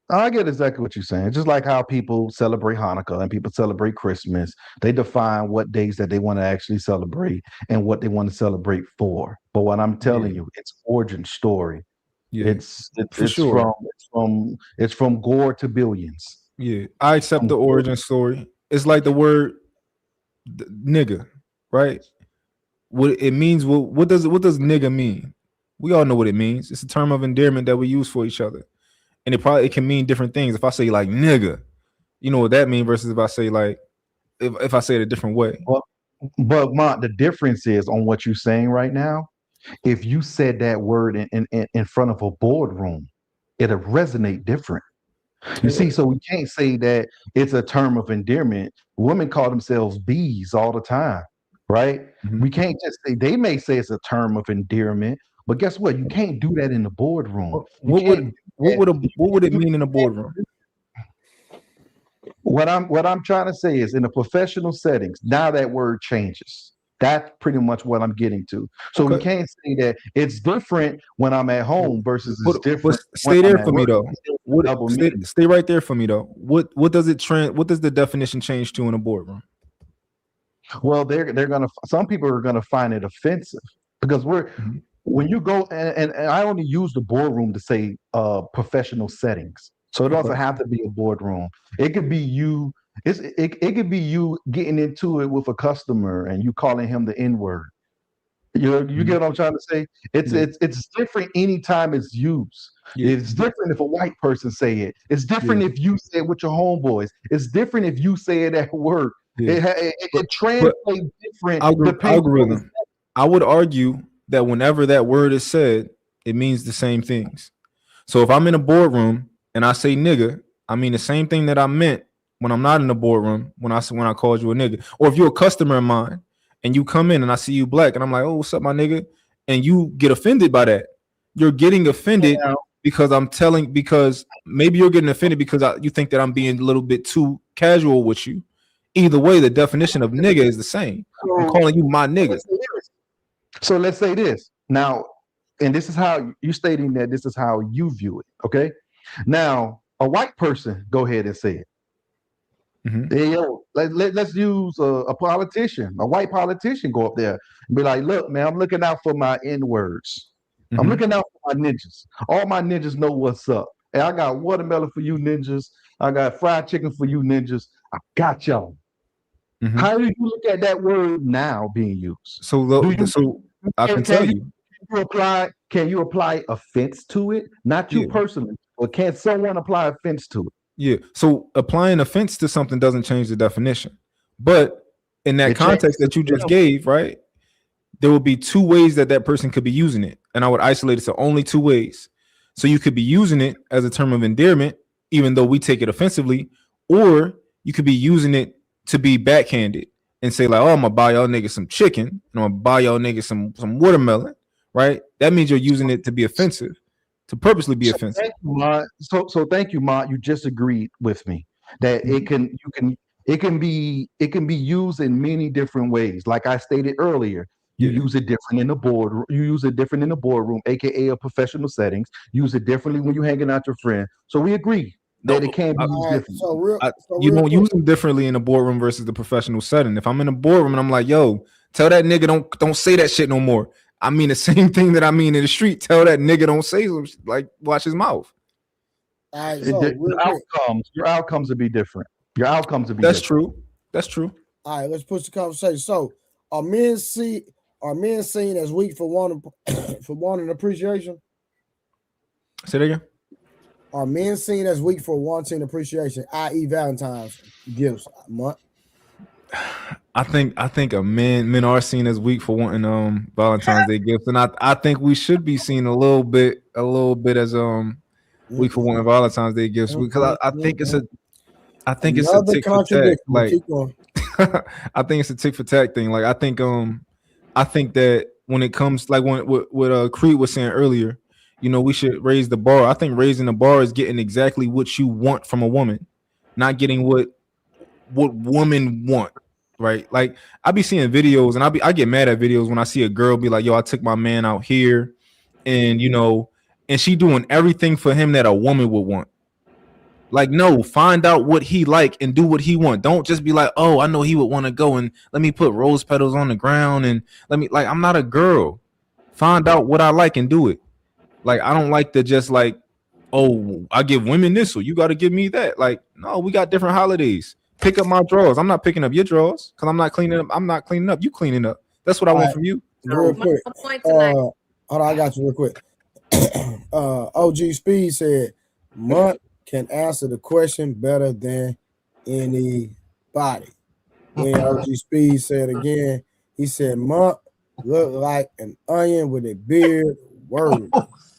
I get exactly what you're saying. Just like how people celebrate Hanukkah and people celebrate Christmas, they define what days that they want to actually celebrate and what they want to celebrate for. But what I'm telling you, it's origin story. Yeah, it's from gore to billions. Yeah, I accept the origin story. It's like the word nigga, right? What it means. What does nigga mean? We all know what it means. It's a term of endearment that we use for each other. And it can mean different things. If I say like nigga, you know what that means versus if I say like if I say it a different way. But the difference is on what you're saying right now. If you said that word in front of a boardroom, it'll resonate different. You see, so we can't say that it's a term of endearment. Women call themselves bees all the time, right? Mm-hmm. We can't just say, they may say it's a term of endearment, but guess what? You can't do that in the boardroom. What would it mean in a boardroom? What I'm trying to say is in the professional settings, now that word changes. That's pretty much what I'm getting to. So we can't say that it's different when I'm at home versus it's different. Stay there for me though. Stay right there for me though. What does the definition change to in a boardroom? Well, some people are gonna find it offensive because when you go and I only use the boardroom to say professional settings. So it doesn't have to be a boardroom. It could be you. It could be you getting into it with a customer and you calling him the N-word. You get what I'm trying to say? It's different anytime it's used. Yeah. It's different if a white person say it. It's different if you say it with your homeboys. It's different if you say it at work. Yeah. It translates different. Algorithm. I would argue that whenever that word is said, it means the same things. So if I'm in a boardroom and I say nigga, I mean the same thing that I meant when I'm not in the boardroom when I called you a nigga. Or if you're a customer of mine and you come in and I see you black and I'm like, oh, what's up, my nigga? And you get offended by that. You're getting offended because because maybe you're getting offended because you think that I'm being a little bit too casual with you. Either way, the definition of nigga is the same. I'm calling you my nigga. So let's say this now, and this is how you stating that this is how you view it. Okay. Now, a white person, go ahead and say it. Hey, yo, let's use a politician, a white politician, go up there and be like, look, man, I'm looking out for my N-words. I'm looking out for my ninjas. All my ninjas know what's up. And I got watermelon for you ninjas. I got fried chicken for you ninjas. I got y'all. How do you look at that word now being used? So I can tell you. Can you apply offense to it? Not you personally, or can someone apply offense to it? Yeah. So applying offense to something doesn't change the definition. But in that context that you just gave, right, there will be two ways that person could be using it. And I would isolate it to only two ways. So you could be using it as a term of endearment, even though we take it offensively, or you could be using it to be backhanded and say like, oh, I'm gonna buy y'all niggas some chicken and I'm gonna buy y'all niggas some watermelon, right? That means you're using it to be offensive, to purposely be offensive. Thank you, Ma. So thank you, Ma. You just agreed with me that it can be used in many different ways. Like I stated earlier, you use it different in the boardroom. You use it different in the boardroom, aka a professional settings. Use it differently when you're hanging out with your friend. So we agree that it can be used differently. You don't use them differently in the boardroom versus the professional setting. If I'm in a boardroom and I'm like, yo, tell that nigga don't say that shit no more. I mean the same thing that I mean in the street. Tell that nigga don't say like watch his mouth. All right, your outcomes will be different. Your outcomes will be That's different. true. That's true. All right, let's push the conversation. So are men seen as weak for wanting appreciation? Say that again. Are men seen as weak for wanting appreciation, i.e. Valentine's gifts month? I think men are seen as weak for wanting Valentine's Day gifts, and I think we should be seen a little bit as weak for wanting Valentine's Day gifts because I think it's a tick for tack. Like I think it's a tick for tack thing. Like I think that when it comes like what Creed was saying earlier, you know, we should raise the bar. I think raising the bar is getting exactly what you want from a woman, not getting what women want. Right, like I be seeing videos, and I get mad at videos when I see a girl be like, "Yo, I took my man out here," and you know, and she doing everything for him that a woman would want. Like, no, find out what he like and do what he want. Don't just be like, "Oh, I know he would want to go and let me put rose petals on the ground and let me like." I'm not a girl. Find out what I like and do it. Like, I don't like to just like, "Oh, I give women this, so you got to give me that." Like, no, we got different holidays. Pick up my drawers. I'm not picking up your drawers because I'm not cleaning up. I'm not cleaning up. You cleaning up. That's what I want from you. Real quick. Hold on, I got you real quick. OG Speed said, "Month can answer the question better than anybody." Then OG Speed said again, he said, "Month look like an onion with a beard." Word.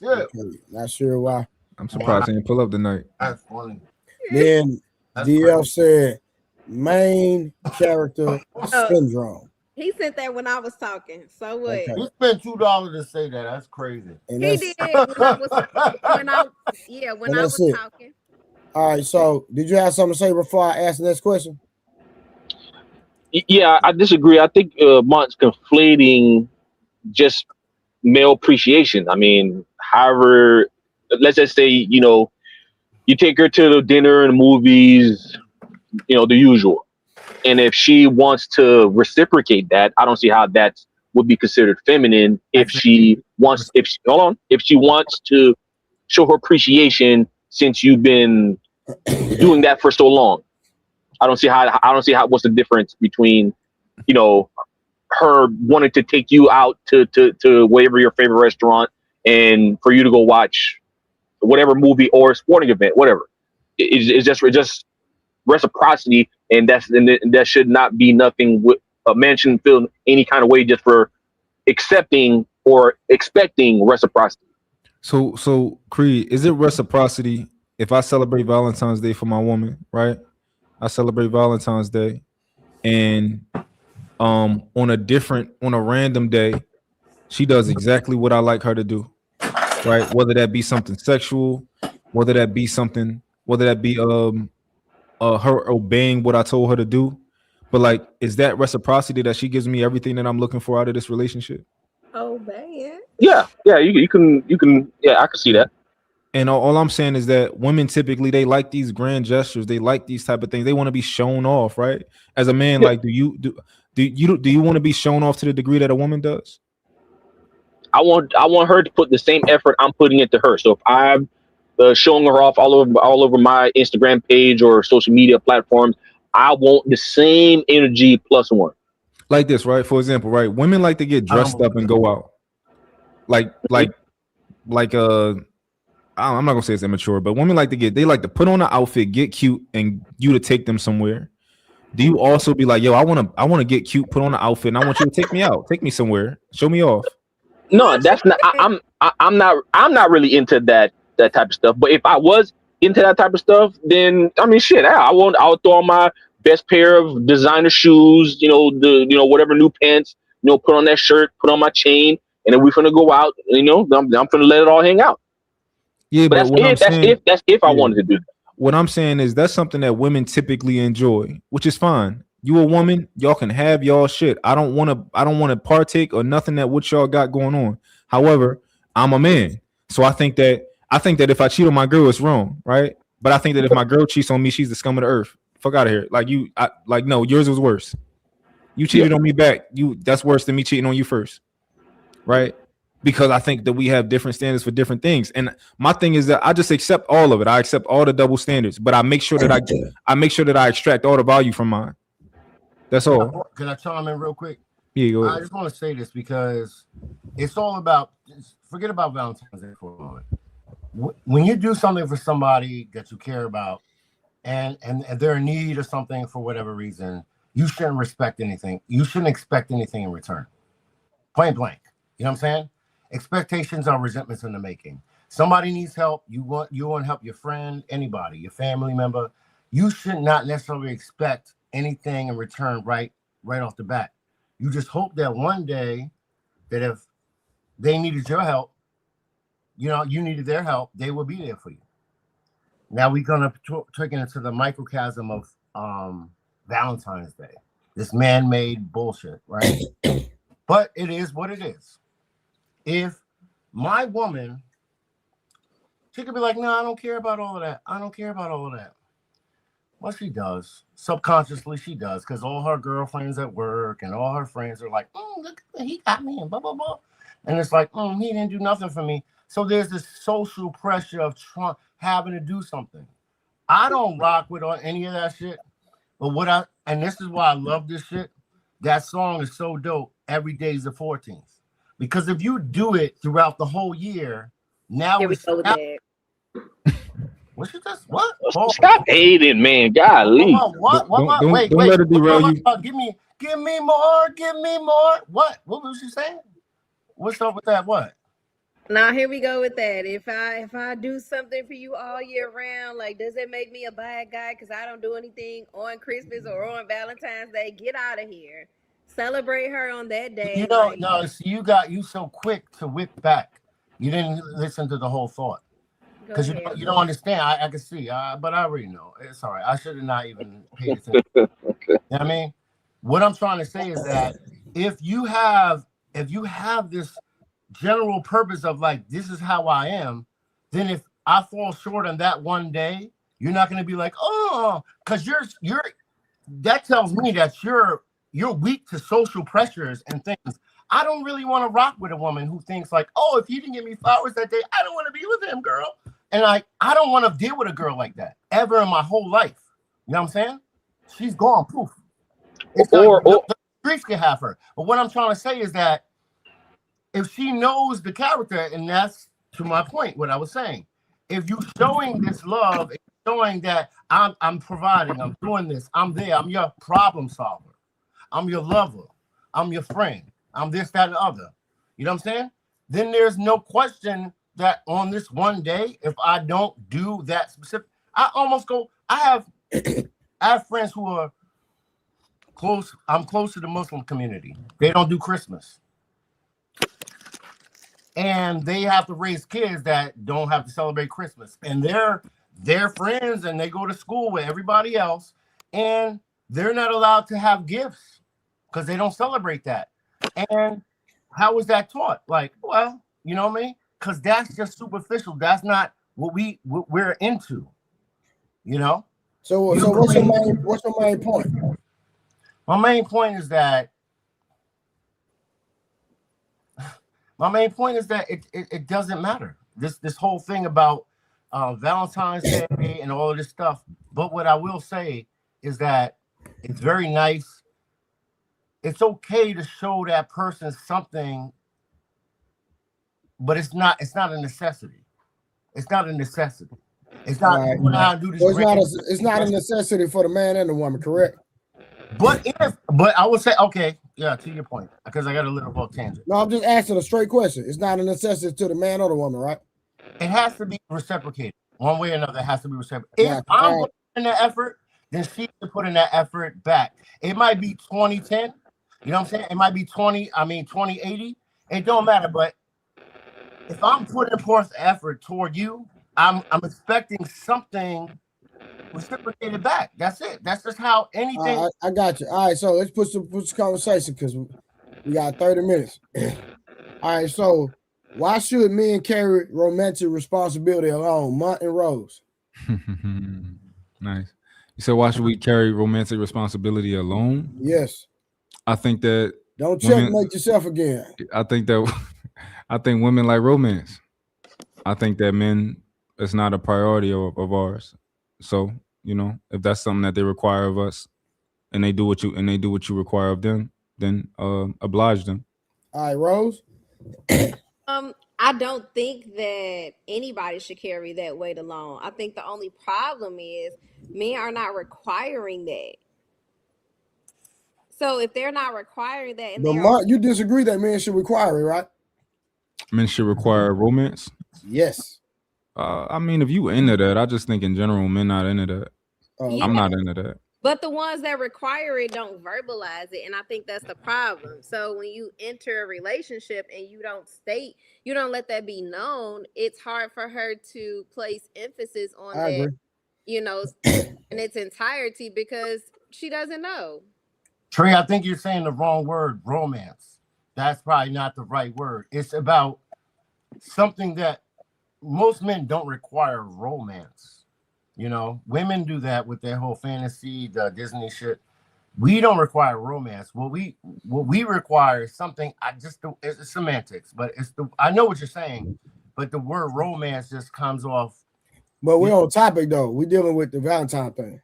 Okay, not sure why. I'm surprised he didn't pull up tonight. That's funny. Then DF said, "Main character syndrome." He sent that when I was talking. So what? Okay. You spent $2 to say that. That's crazy. And he did when I was talking. All right. So, did you have something to say before I ask the next question? Yeah, I disagree. I think Mont's conflating just male appreciation. I mean, however, let's just say, you know, you take her to the dinner and the movies, you know, the usual. And if she wants to reciprocate that, I don't see how that would be considered feminine. If she wants to show her appreciation since you've been doing that for so long, I don't see how what's the difference between, you know, her wanting to take you out to wherever your favorite restaurant and for you to go watch whatever movie or sporting event, whatever. It's just reciprocity, and that should not be nothing with a man shouldn't feel any kind of way just for accepting or expecting reciprocity. So Creed, is it reciprocity if I celebrate Valentine's Day for my woman, right? I celebrate Valentine's Day, and on a random day, she does exactly what I like her to do, right? Whether that be something sexual, whether that be her obeying what I told her to do. But like, is that reciprocity that she gives me everything that I'm looking for out of this relationship? Oh man. Yeah, you can. Yeah, I can see that. And all I'm saying is that women typically they like these grand gestures, they like these type of things. They want to be shown off, right? As a man, Yeah. like, do you want to be shown off to the degree that a woman does? I want her to put the same effort I'm putting into her. So if I'm showing her off all over my Instagram page or social media platforms, I want the same energy plus one. Like this, right? For example, right? Women like to get dressed up and go out. Like I'm not gonna say it's immature, but women like to put on an outfit, get cute, and you to take them somewhere. Do you also be like, yo, I wanna get cute, put on an outfit, and I want you to take me out, take me somewhere, show me off? No, that's not. I'm not really into that type of stuff. But if I was into that type of stuff, then I mean, shit, I'll throw on my best pair of designer shoes. Whatever new pants. Put on that shirt, put on my chain, and then we're gonna go out. I'm gonna let it all hang out. Yeah, but that's if I wanted to do that. What I'm saying is that's something that women typically enjoy, which is fine. You a woman, y'all can have y'all shit. I don't want to partake or nothing that what y'all got going on. However, I'm a man, so I think that if I cheat on my girl, it's wrong, right? But I think that if my girl cheats on me, she's the scum of the earth. Fuck out of here. No, yours was worse. You cheated on me back. That's worse than me cheating on you first, right? Because I think that we have different standards for different things. And my thing is that I just accept all of it. I accept all the double standards, but I make sure that I extract all the value from mine. That's all. Can I chime in real quick? Yeah, go ahead. I just want to say this because it's all about, forget about Valentine's Day for a moment. When you do something for somebody that you care about and they're in need of something for whatever reason, you shouldn't respect anything. You shouldn't expect anything in return. Point blank. You know what I'm saying? Expectations are resentments in the making. Somebody needs help. You want to help your friend, anybody, your family member. You should not necessarily expect anything in return right off the bat. You just hope that one day that if they needed your help, you needed their help, they will be there for you. Now we're gonna take it into the microcosm of Valentine's Day, this man-made bullshit, right? But it is what it is. If my woman, she could be like, no, I don't care about all of that. I don't care about all of that. Well, she does. Subconsciously, she does, because all her girlfriends at work and all her friends are like, look, he got me and blah, blah, blah. And it's like, he didn't do nothing for me. So there's this social pressure of having to do something. I don't rock with any of that shit. But and this is why I love this shit. That song is so dope. Every day is the 14th. Because if you do it throughout the whole year, now Here we go with that. What's this? What? Stop hating, man. Golly. What? Wait. Don't let it derail you. Give me more. Give me more. What? What was you saying? What's up with that? What? Now here we go with that. If I do something for you all year round, like, does it make me a bad guy because I don't do anything on Christmas or on Valentine's Day? Get out of here. Celebrate her on that day. You so quick to whip back. You didn't listen to the whole thought. Because you don't understand. I can see, but I already know. It's all right. I should have not even paid attention. Okay. You know what I mean? What I'm trying to say is that if you have this general purpose of like, this is how I am, then if I fall short on that one day, you're not going to be like, oh, because you're that tells me that you're weak to social pressures and things. I don't really want to rock with a woman who thinks like, oh, if he didn't give me flowers that day, I don't want to be with him, girl. And I don't want to deal with a girl like that ever in my whole life. You know what I'm saying? She's gone, poof. It's the streets can have her. But what I'm trying to say is that if she knows the character, and that's to my point, what I was saying, if you showing this love, showing that I'm providing, I'm doing this, I'm there, I'm your problem solver, I'm your lover, I'm your friend, I'm this, that, and other. You know what I'm saying? Then there's no question that on this one day, if I don't do that specific, I almost go. I have friends who are close. I'm close to the Muslim community. They don't do Christmas, and they have to raise kids that don't have to celebrate Christmas, and they're friends, and they go to school with everybody else, and they're not allowed to have gifts because they don't celebrate that. And how is that taught? Like, well, you know what I mean? Because that's just superficial. That's not what we're into, you know. So what's your main point? My main point is that it doesn't matter. This whole thing about Valentine's Day and all of this stuff. But what I will say is that it's very nice. It's okay to show that person something, but it's not a necessity. It's not a necessity. It's not. Right. It's not a necessity for the man and the woman, correct? But I would say, okay, yeah, to your point, because I got a little bit tangent. No, I'm just asking a straight question. It's not a necessity to the man or the woman, right? It has to be reciprocated. One way or another, it has to be reciprocated. If I'm putting in the effort, then she should put in that effort back. It might be 20-10. You know what I'm saying? It might be 20-80. It don't matter. But if I'm putting forth effort toward you, I'm expecting something reciprocated back. That's it. That's just how anything. I got you. All right, so let's put some conversation because we got 30 minutes. All right, so why should men carry romantic responsibility alone? Mont and Rose. Nice. You said why should we carry romantic responsibility alone? Yes. I think that don't checkmate yourself again. I think women like romance. I think that men, it's not a priority of ours. So, you know, if that's something that they require of us and they do what you require of them, then oblige them. All right, Rose. I don't think that anybody should carry that weight alone. I think the only problem is men are not requiring that. So if they're not requiring that, and you disagree that men should require it, right? Men should require romance. Yes. I mean, if you into that, I just think in general, men not into that. I'm not into that. But the ones that require it don't verbalize it, and I think that's the problem. So when you enter a relationship and you don't let that be known, it's hard for her to place emphasis on that, you know, in its entirety because she doesn't know. Trey, I think you're saying the wrong word, romance. That's probably not the right word. It's about something that most men don't require romance. You know, women do that with their whole fantasy, the Disney shit. We don't require romance. What we require is something. It's semantics, but I know what you're saying, but the word romance just comes off. But we're on topic though. We're dealing with the Valentine thing.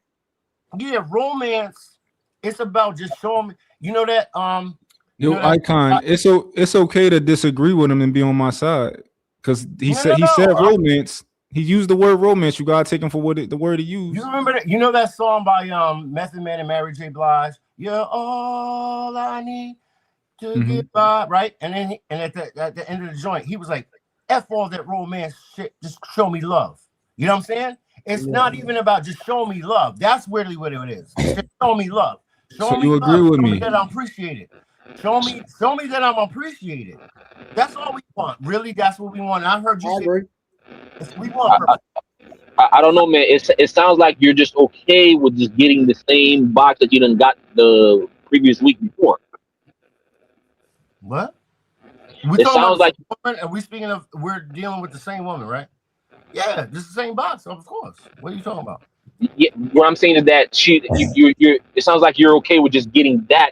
Yeah, romance. It's about just showing me. You know that. Icon. It's okay to disagree with him and be on my side because he said romance. He used the word romance. You gotta take him for the word he used. You remember that? You know that song by Method Man and Mary J. Blige? You're all I need to get by, right? And then at the end of the joint, he was like, "F all that romance shit. Just show me love." You know what I'm saying? It's not even about just show me love. That's really what it is. Just show me love. So you agree with me that I'm appreciated. Show me that I'm appreciated. That's all we want. Really, that's what we want. I heard you say. We want. I don't know, man. It sounds like you're just okay with just getting the same box that you done got the previous week before. What? It sounds like. Are we speaking of? We're dealing with the same woman, right? Yeah, just the same box, of course. What are you talking about? Yeah, what I'm saying is that you're. It sounds like you're okay with just getting that,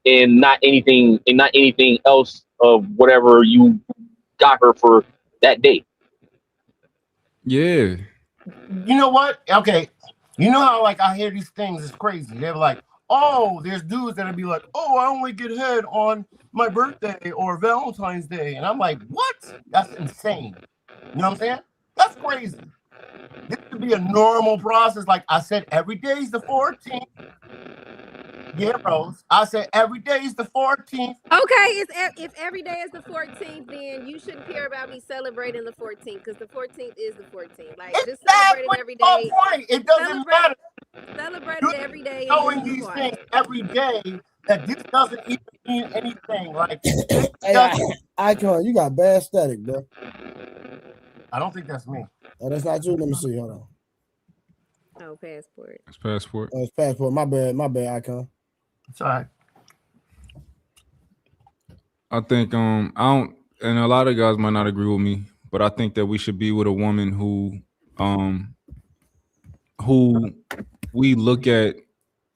and not anything else of whatever you got her for that day. Yeah. You know what? Okay. You know how like I hear these things, it's crazy. They're like, oh, there's dudes that'll be like, oh, I only get head on my birthday or Valentine's Day. And I'm like, what? That's insane. You know what I'm saying? That's crazy. This should be a normal process. Like I said, every day is the 14th. Yeah, Rose. I said every day is the 14th. Okay, if every day is the 14th, then you shouldn't care about me celebrating the 14th because the 14th is the 14th. Like, just celebrate it every day. Point. It doesn't matter. Celebrate it every day and Showing just be these quiet. things every day that this doesn't even mean anything. Like, hey, Icon, you got bad static, bro. I don't think that's me. Oh, that's not you. Let me see. Hold on. Oh, passport. It's passport. Oh, it's passport. My bad, Icon. It's all right. I think I don't, and a lot of guys might not agree with me, but I think that we should be with a woman who we look at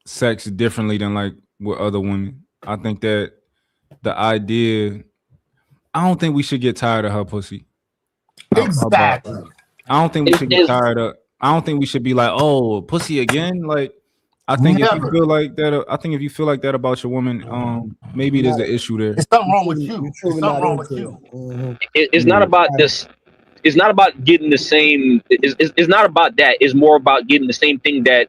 sex differently than like with other women. I think that the idea, I don't think we should get tired of her pussy. Exactly. I don't think we should get tired of. I don't think we should be like, oh, pussy again. Like, I think if you feel like that, I think if you feel like that about your woman, maybe there's an issue there. There's something wrong with you. There's something wrong with you. Mm-hmm. It's not about this. It's not about getting the same. It's not about that. It's more about getting the same thing that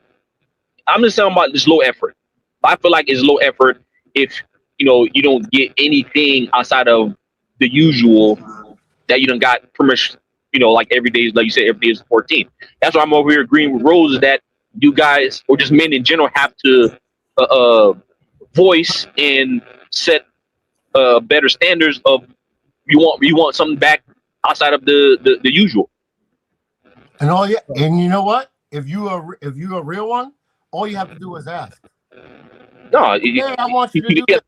I'm just talking about. This low effort. I feel like it's low effort if you don't get anything outside of the usual that you done got permission. Like every day, like you said, every day is 14. That's why I'm over here agreeing with Rose that you guys, or just men in general, have to voice and set better standards of you want something back outside of the usual. And you know what? If you are a real one, all you have to do is ask. No, hey, I want you to do it.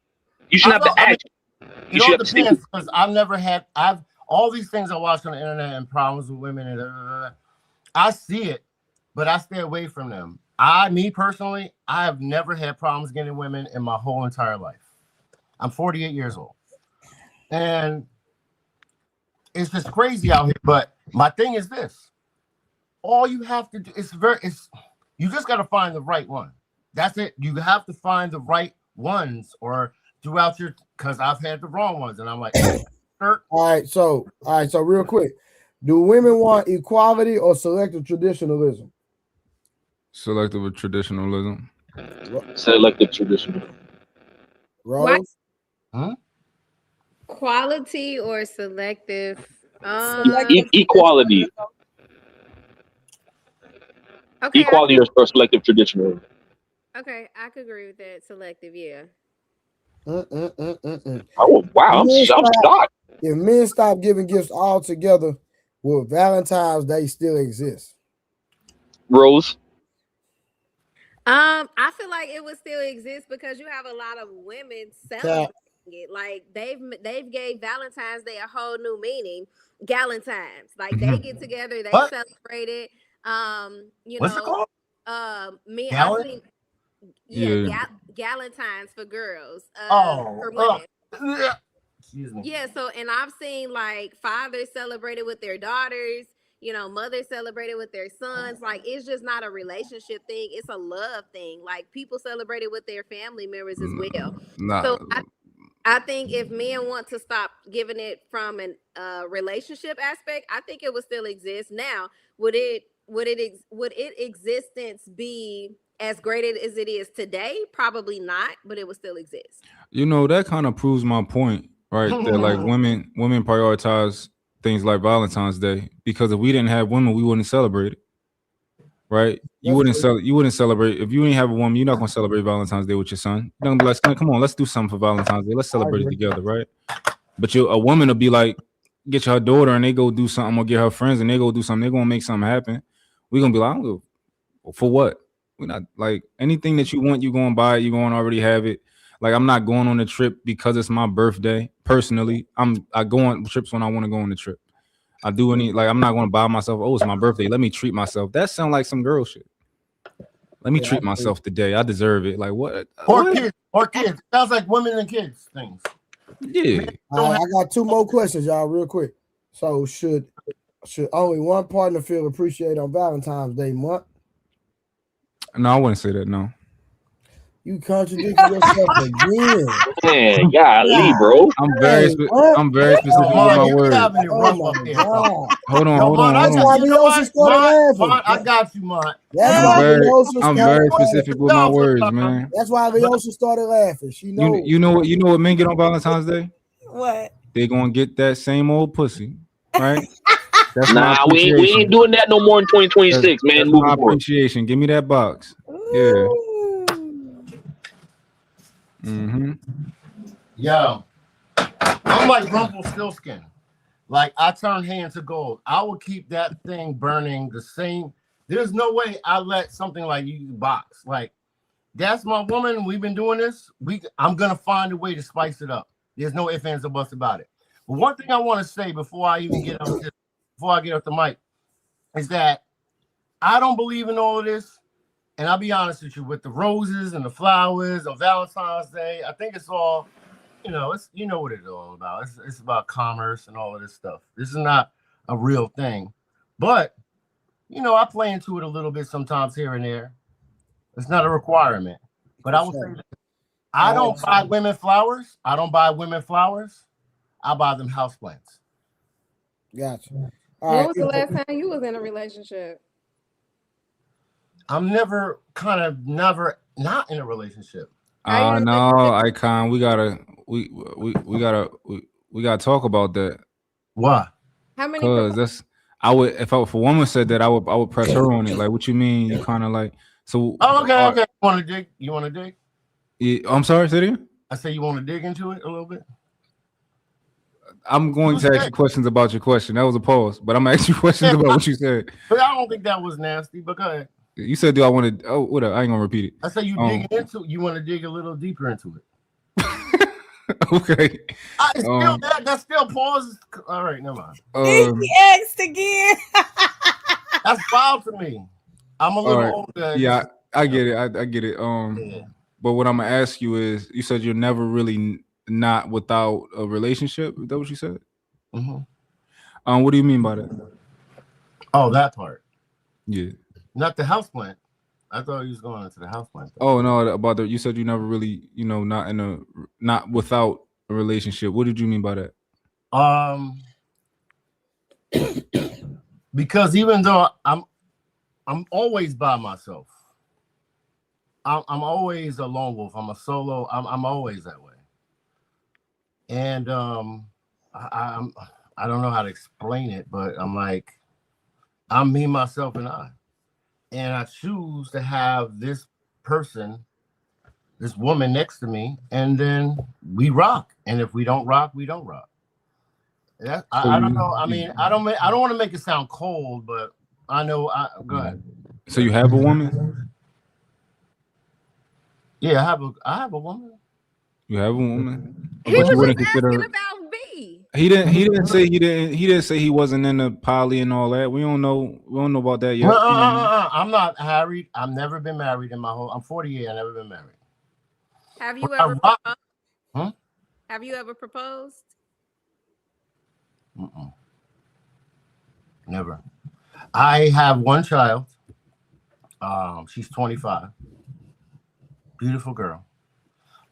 You shouldn't have to ask. It all depends because I've all these things I watch on the internet and problems with women and I see it, but I stay away from them. Me personally, I have never had problems getting women in my whole entire life. I'm 48 years old, and it's just crazy out here. But my thing is this: all you have to do you just got to find the right one. That's it. You have to find the right ones, or throughout because I've had the wrong ones, and I'm like. All right, so real quick, do women want equality or selective traditionalism? Selective traditionalism. Selective traditional. Rose? Huh? Quality or selective? Equality. Okay. Equality or selective traditional. Okay, I could agree with that. Selective, yeah. Oh wow, I'm shocked. If men stop giving gifts altogether, will Valentine's Day still exist? Rose? I feel like it would still exist because you have a lot of women celebrating it. Like they've gave Valentine's Day a whole new meaning. Galentine's. Like they get together, they celebrate it. What's it called? Galentines for girls. For women. Excuse me. Yeah, so and I've seen like fathers celebrated with their daughters, mothers celebrated with their sons. Like it's just not a relationship thing, it's a love thing. Like people celebrate it with their family members as well. So I think if men want to stop giving it from an relationship aspect, I think it would still exist. Now, would its existence be as great as it is today? Probably not, but it would still exist. That kind of proves my point, right? That like women prioritize things like Valentine's Day because if we didn't have women, we wouldn't celebrate it, right? You wouldn't celebrate if you didn't have a woman. You're not gonna celebrate Valentine's Day with your son. You're gonna be like, son, come on, let's do something for Valentine's Day. Let's celebrate it together, right? But a woman will be like, get her daughter and they go do something, or get her friends and they go do something. They're gonna make something happen. We're gonna be like, I don't go for what? We're not like anything that you want. You going to buy it. You going to already have it. Like I'm not going on the trip because it's my birthday. Personally, I go on trips when I want to go on the trip. I do I'm not going to buy myself. Oh, it's my birthday. Let me treat myself. That sounds like some girl shit. Let me treat myself today. I deserve it. Like what? Or kids. Sounds like women and kids things. Yeah. I got two more questions, y'all, real quick. So should only one partner feel appreciated on Valentine's Day month? No, I wouldn't say that. No. You contradicted yourself again. Man, golly, bro. I'm very specific with my words. Hold on. That's why Leosa started laughing. I got you, Mont. I'm very specific with my words, man. That's why Leosa started laughing. She knows. You know what men get on Valentine's Day? What? They gonna get that same old pussy, right? That's nah, we ain't doing that no more in 2026, man. That's Moving my forward. appreciation. Give me that box. Yeah. Mm-hmm. Yo, I'm like Rumpelstiltskin. Like I turn hand to gold. I will keep that thing burning the same. There's no way I let something like you box. Like that's my woman. We've been doing this. I'm gonna find a way to spice it up. There's no ifs, ands, or buts about it. But one thing I want to say before I even get up the mic is that I don't believe in all of this. And I'll be honest with you, with the roses and the flowers on Valentine's Day, I think it's all, it's what it's all about. It's about commerce and all of this stuff. This is not a real thing. But, I play into it a little bit sometimes here and there. It's not a requirement. But I will say that I don't buy women flowers. I buy them houseplants. Gotcha. When was the last time you was in a relationship? I'm never not in a relationship. No, Icon. We gotta talk about that. Why? How many? Because if a woman said that, I would press her on it. Like, what you mean? You kind of like so. Oh, okay. You want to dig? Yeah, I'm sorry, say it again? I say you want to dig into it a little bit. I'm going to ask you questions about your question. That was a pause, but I'm gonna ask you questions about what you said. But I don't think that was nasty. But go ahead. You said, "Do I want to?" Oh, whatever. I ain't gonna repeat it. I say you dig into. You want to dig a little deeper into it. Okay. That still pauses. All right, never mind. He asked again. That's wild to me. I'm a little older. Yeah, I get it. I get it. But what I'm gonna ask you is, you said you're never really not without a relationship. Is that what you said? Mm-hmm. What do you mean by that? Oh, that part. Yeah. Not the houseplant. I thought you was going into the houseplant. Oh no, about you said you never really, not without a relationship. What did you mean by that? Because even though I'm always by myself. I'm always a lone wolf. I'm a solo. I'm always that way. And I don't know how to explain it, but I'm me, myself, and I. And I choose to have this person, this woman next to me, and then we rock. And if we don't rock, we don't rock. I don't know. I mean, I don't want to make it sound cold, but I know. Go ahead. So you have a woman? Yeah, I have a woman. You have a woman? He was just asking about V. He didn't say he wasn't in the poly and all that. We don't know about that yet. I'm not married. I've never been married in my whole. I'm 48. I've never been married. Have you ever proposed? Huh? Have you ever proposed? Never. I have one child. She's 25. Beautiful girl.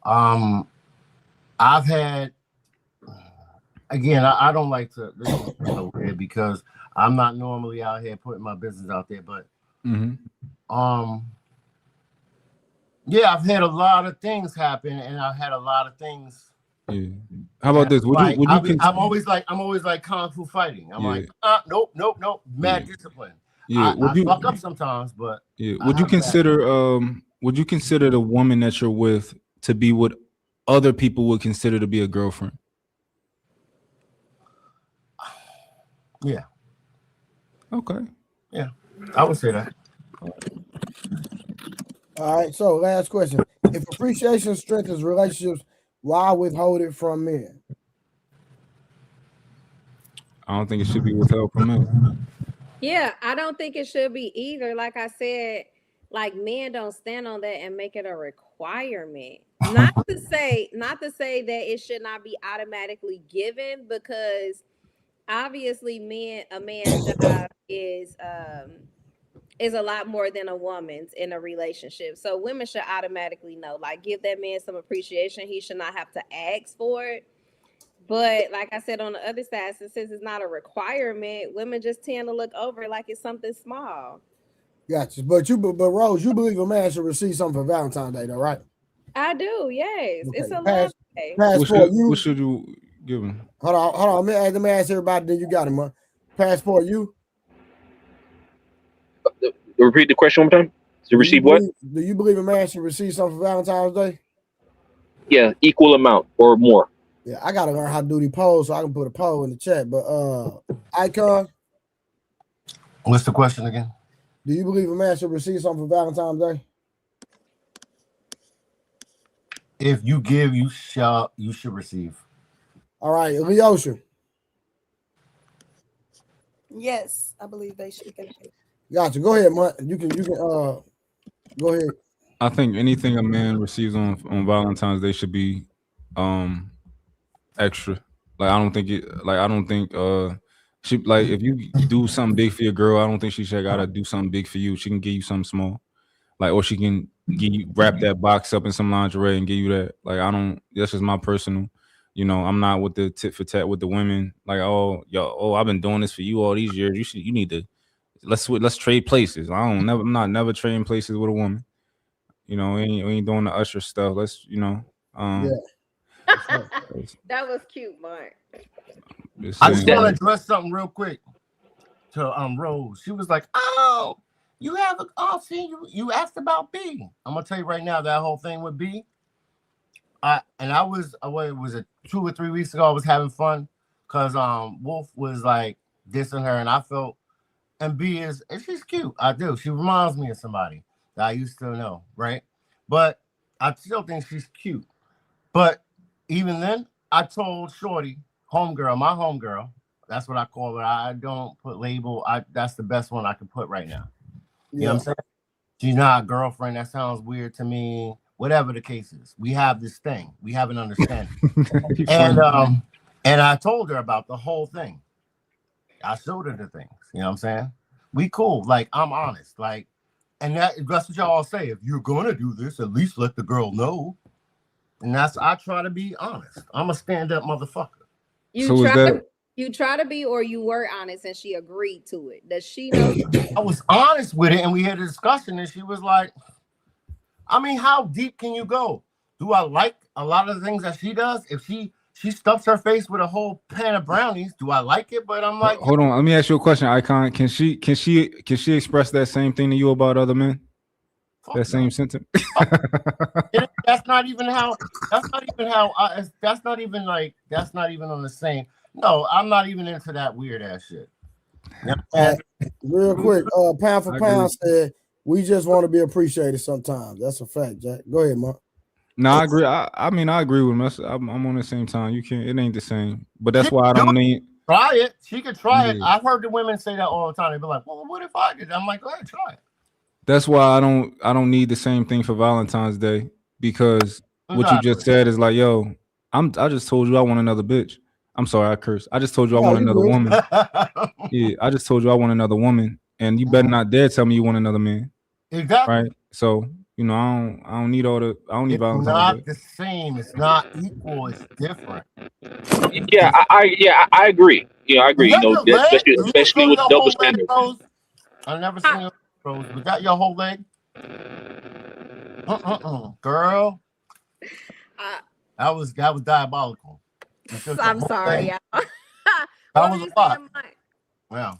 I've had, again, I don't like to, this is so weird because I'm not normally out here putting my business out there, but yeah, I've had a lot of things happen, and I've had a lot of things. Yeah. How about this? I'm always like kung fu fighting. I'm like, nope. Mad discipline. Yeah. I fuck up sometimes, but yeah. Would you consider the woman that you're with to be what other people would consider to be a girlfriend? Yeah. Okay. Yeah, I would say that. All right. So last question: if appreciation strengthens relationships, why withhold it from men? I don't think it should be withheld from men. Yeah, I don't think it should be either. Like I said, like men don't stand on that and make it a requirement. Not to say that it should not be automatically given, because obviously a man's job is is a lot more than a woman's in a relationship. So women should automatically know, like, give that man some appreciation. He should not have to ask for it. But like I said, on the other side, since it's not a requirement, women just tend to look over it like it's something small. Gotcha. But Rose, you believe a man should receive something for Valentine's Day, though, right? I do, yes. Okay. It's a love day. What should you give him? Hold on. Let me ask everybody, then you got him, huh? Passport, you? Repeat the question one more time. To receive what? Do you believe a man should receive something for Valentine's Day? Yeah, equal amount or more. Yeah, I gotta learn how to do the polls so I can put a poll in the chat. But Icon, what's the question again? Do you believe a man should receive something for Valentine's Day? If you give, you should receive. All right, Leosha. Yes, I believe they should get paid. Gotcha. Go ahead, Mutt. You can go ahead. I think anything a man receives on Valentine's Day should be extra. Like I don't think she, like, if you do something big for your girl, I don't think she should gotta do something big for you. She can give you something small. Like, or she can wrap that box up in some lingerie and give you that. Like, that's just my personal, I'm not with the tit for tat with the women. Like, I've been doing this for you all these years. You need to, let's trade places. I'm not never trading places with a woman. We ain't doing the usher stuff. Let's, yeah. That was cute, Mark. I just want to address something real quick to Rose. She was like, "Oh, you have you asked about B." I'm gonna tell you right now, that whole thing with B. Was it 2 or 3 weeks ago? I was having fun because Wolf was like dissing her, and I felt, and B she's cute. I do. She reminds me of somebody that I used to know, right? But I still think she's cute. But even then, I told Shorty, my homegirl, that's what I call her. I don't put label. That's the best one I can put right now. You know what I'm saying? She's not a girlfriend. That sounds weird to me. Whatever the case is, we have this thing. We have an understanding. And I told her about the whole thing. I showed her the things. You know what I'm saying? We cool. Like, I'm honest. Like, and that's what y'all say. If you're gonna do this, at least let the girl know. And I try to be honest. I'm a stand-up motherfucker. You try to be, or you were honest and she agreed to it. Does she know? I was honest with it, and we had a discussion, and she was like, I mean, how deep can you go? Do I like a lot of the things that she does? If she stuffs her face with a whole pan of brownies, do I like it? But I'm like, hold on, let me ask you a question, Icon. Can she express that same thing to you about other men? That same sentiment? That's not even on the same. No, I'm not even into that weird ass shit. Real quick, pound for pound said, we just want to be appreciated sometimes. That's a fact, Jack. Go ahead, Mark. No, I agree. I mean, I agree with him. I'm on the same time. It ain't the same. But that's why I don't need. Try it. She could try it. I've heard the women say that all the time. They be like, well, what if I did? I'm like, go ahead, try it. That's why I don't need the same thing for Valentine's Day, because what you just said is like, yo, I just told you I want another bitch. I'm sorry, I cursed. I just told you I want another woman. Yeah, I just told you I want another woman, and you better not dare tell me you want another man. Exactly. Right. So I don't need all the. I don't need Valentine's Day. Day. The same. It's not equal. It's different. Yeah, I agree. Yeah, I agree. Especially with double standards. I've never seen a rose. Was that your whole leg? Girl. That was diabolical. I'm sorry, y'all. That was a lot. Yeah.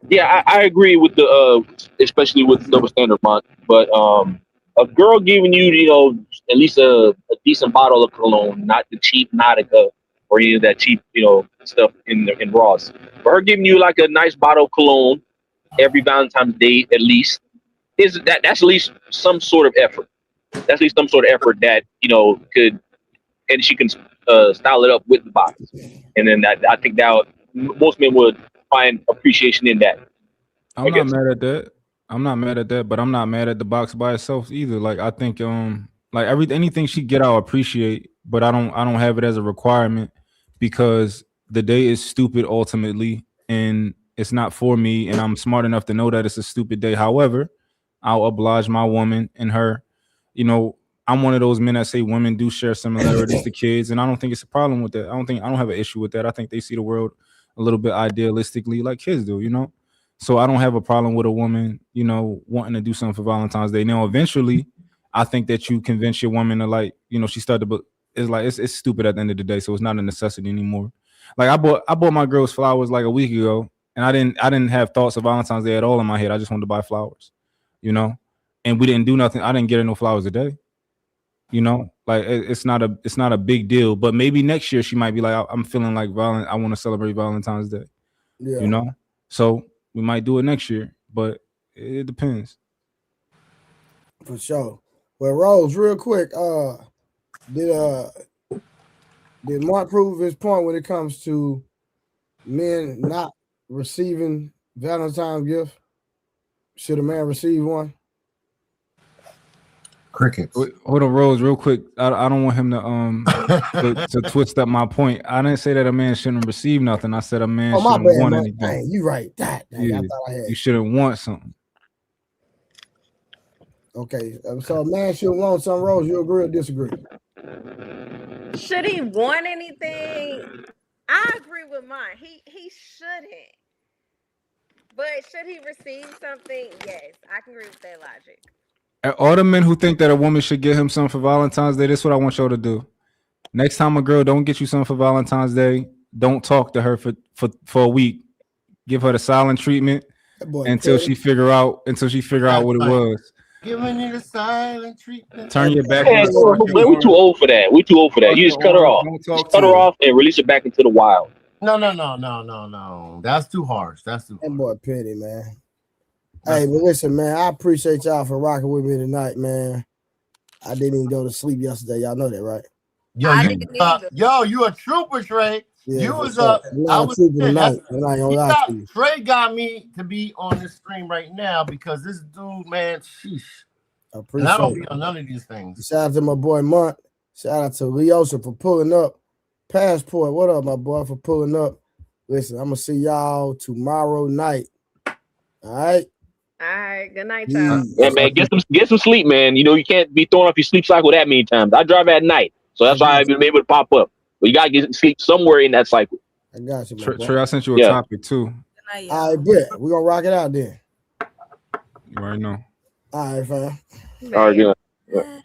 Yeah, I agree with the especially with double standard month. But a girl giving you, at least a decent bottle of cologne, not the cheap Nautica or any of that cheap, stuff in Ross. But her giving you like a nice bottle of cologne every Valentine's Day at least, that's at least some sort of effort. That's at least some sort of effort that could, and she can style it up with the box. And then I think that most men would find appreciation in that. I'm not mad at that. But I'm not mad at the box by itself either. Like, I think anything she get, I'll appreciate, but I don't have it as a requirement, because the day is stupid ultimately, and it's not for me, and I'm smart enough to know that it's a stupid day. However, I'll oblige my woman and her. You know, I'm one of those men that say women do share similarities to kids, and I don't think it's a problem with that. I don't have an issue with that. I think they see the world a little bit idealistically like kids do, you know? So I don't have a problem with a woman, you know, wanting to do something for Valentine's Day. Now, eventually, I think that you convince your woman to, like, you know, she started, but it's like it's stupid at the end of the day, so it's not a necessity anymore. Like I bought my girls flowers like a week ago, and I didn't have thoughts of Valentine's Day at all in my head. I just wanted to buy flowers, you know, and we didn't do nothing. I didn't get her no flowers a day, you know. Like it's not a big deal. But maybe next year she might be like, I'm feeling like I want to celebrate Valentine's Day, you know. So we might do it next year, but it depends. For sure. Well, Rose, real quick, did Mark prove his point when it comes to men not receiving Valentine's gift? Should a man receive one? Crickets. Hold on, Rose, real quick. I don't want him to twist up my point. I didn't say that a man shouldn't receive nothing. I said a man shouldn't want anything. Dang, you right. Dang, yeah, I thought I had. You shouldn't want something. Okay, so a man should want some, Rose. You agree or disagree? Should he want anything? I agree with mine. He shouldn't. But should he receive something? Yes, I can agree with that logic. All the men who think that a woman should get him something for Valentine's Day, this is what I want y'all to do. Next time a girl don't get you something for Valentine's Day, don't talk to her for a week. Give her the silent treatment until she figure out what it was. Giving it a silent treatment. Turn your back. Man, we too old for that. You just cut her off. Just cut her off and release her back into the wild. No. That's too harsh. That boy petty, man. Hey, but listen, man, I appreciate y'all for rocking with me tonight, man. I didn't even go to sleep yesterday. Y'all know that, right? Yo, you a trooper, Trey. Yeah, you was up. I was tonight. Trey got me to be on this stream right now because this dude, man, sheesh. And I don't be on none of these things. Shout out to my boy Mont. Shout out to Leosa for pulling up. Passport, what up, my boy, for pulling up. Listen, I'm gonna see y'all tomorrow night. All right. All right. Good night, y'all. Yeah, man, get some sleep, man. You know you can't be throwing off your sleep cycle that many times. I drive at night, so that's why I've been able to pop up. But you gotta get sleep somewhere in that cycle. I got you, Trey, I sent you a topic too. I bet we're gonna rock it out then. You already know. All right, fam. All right, good.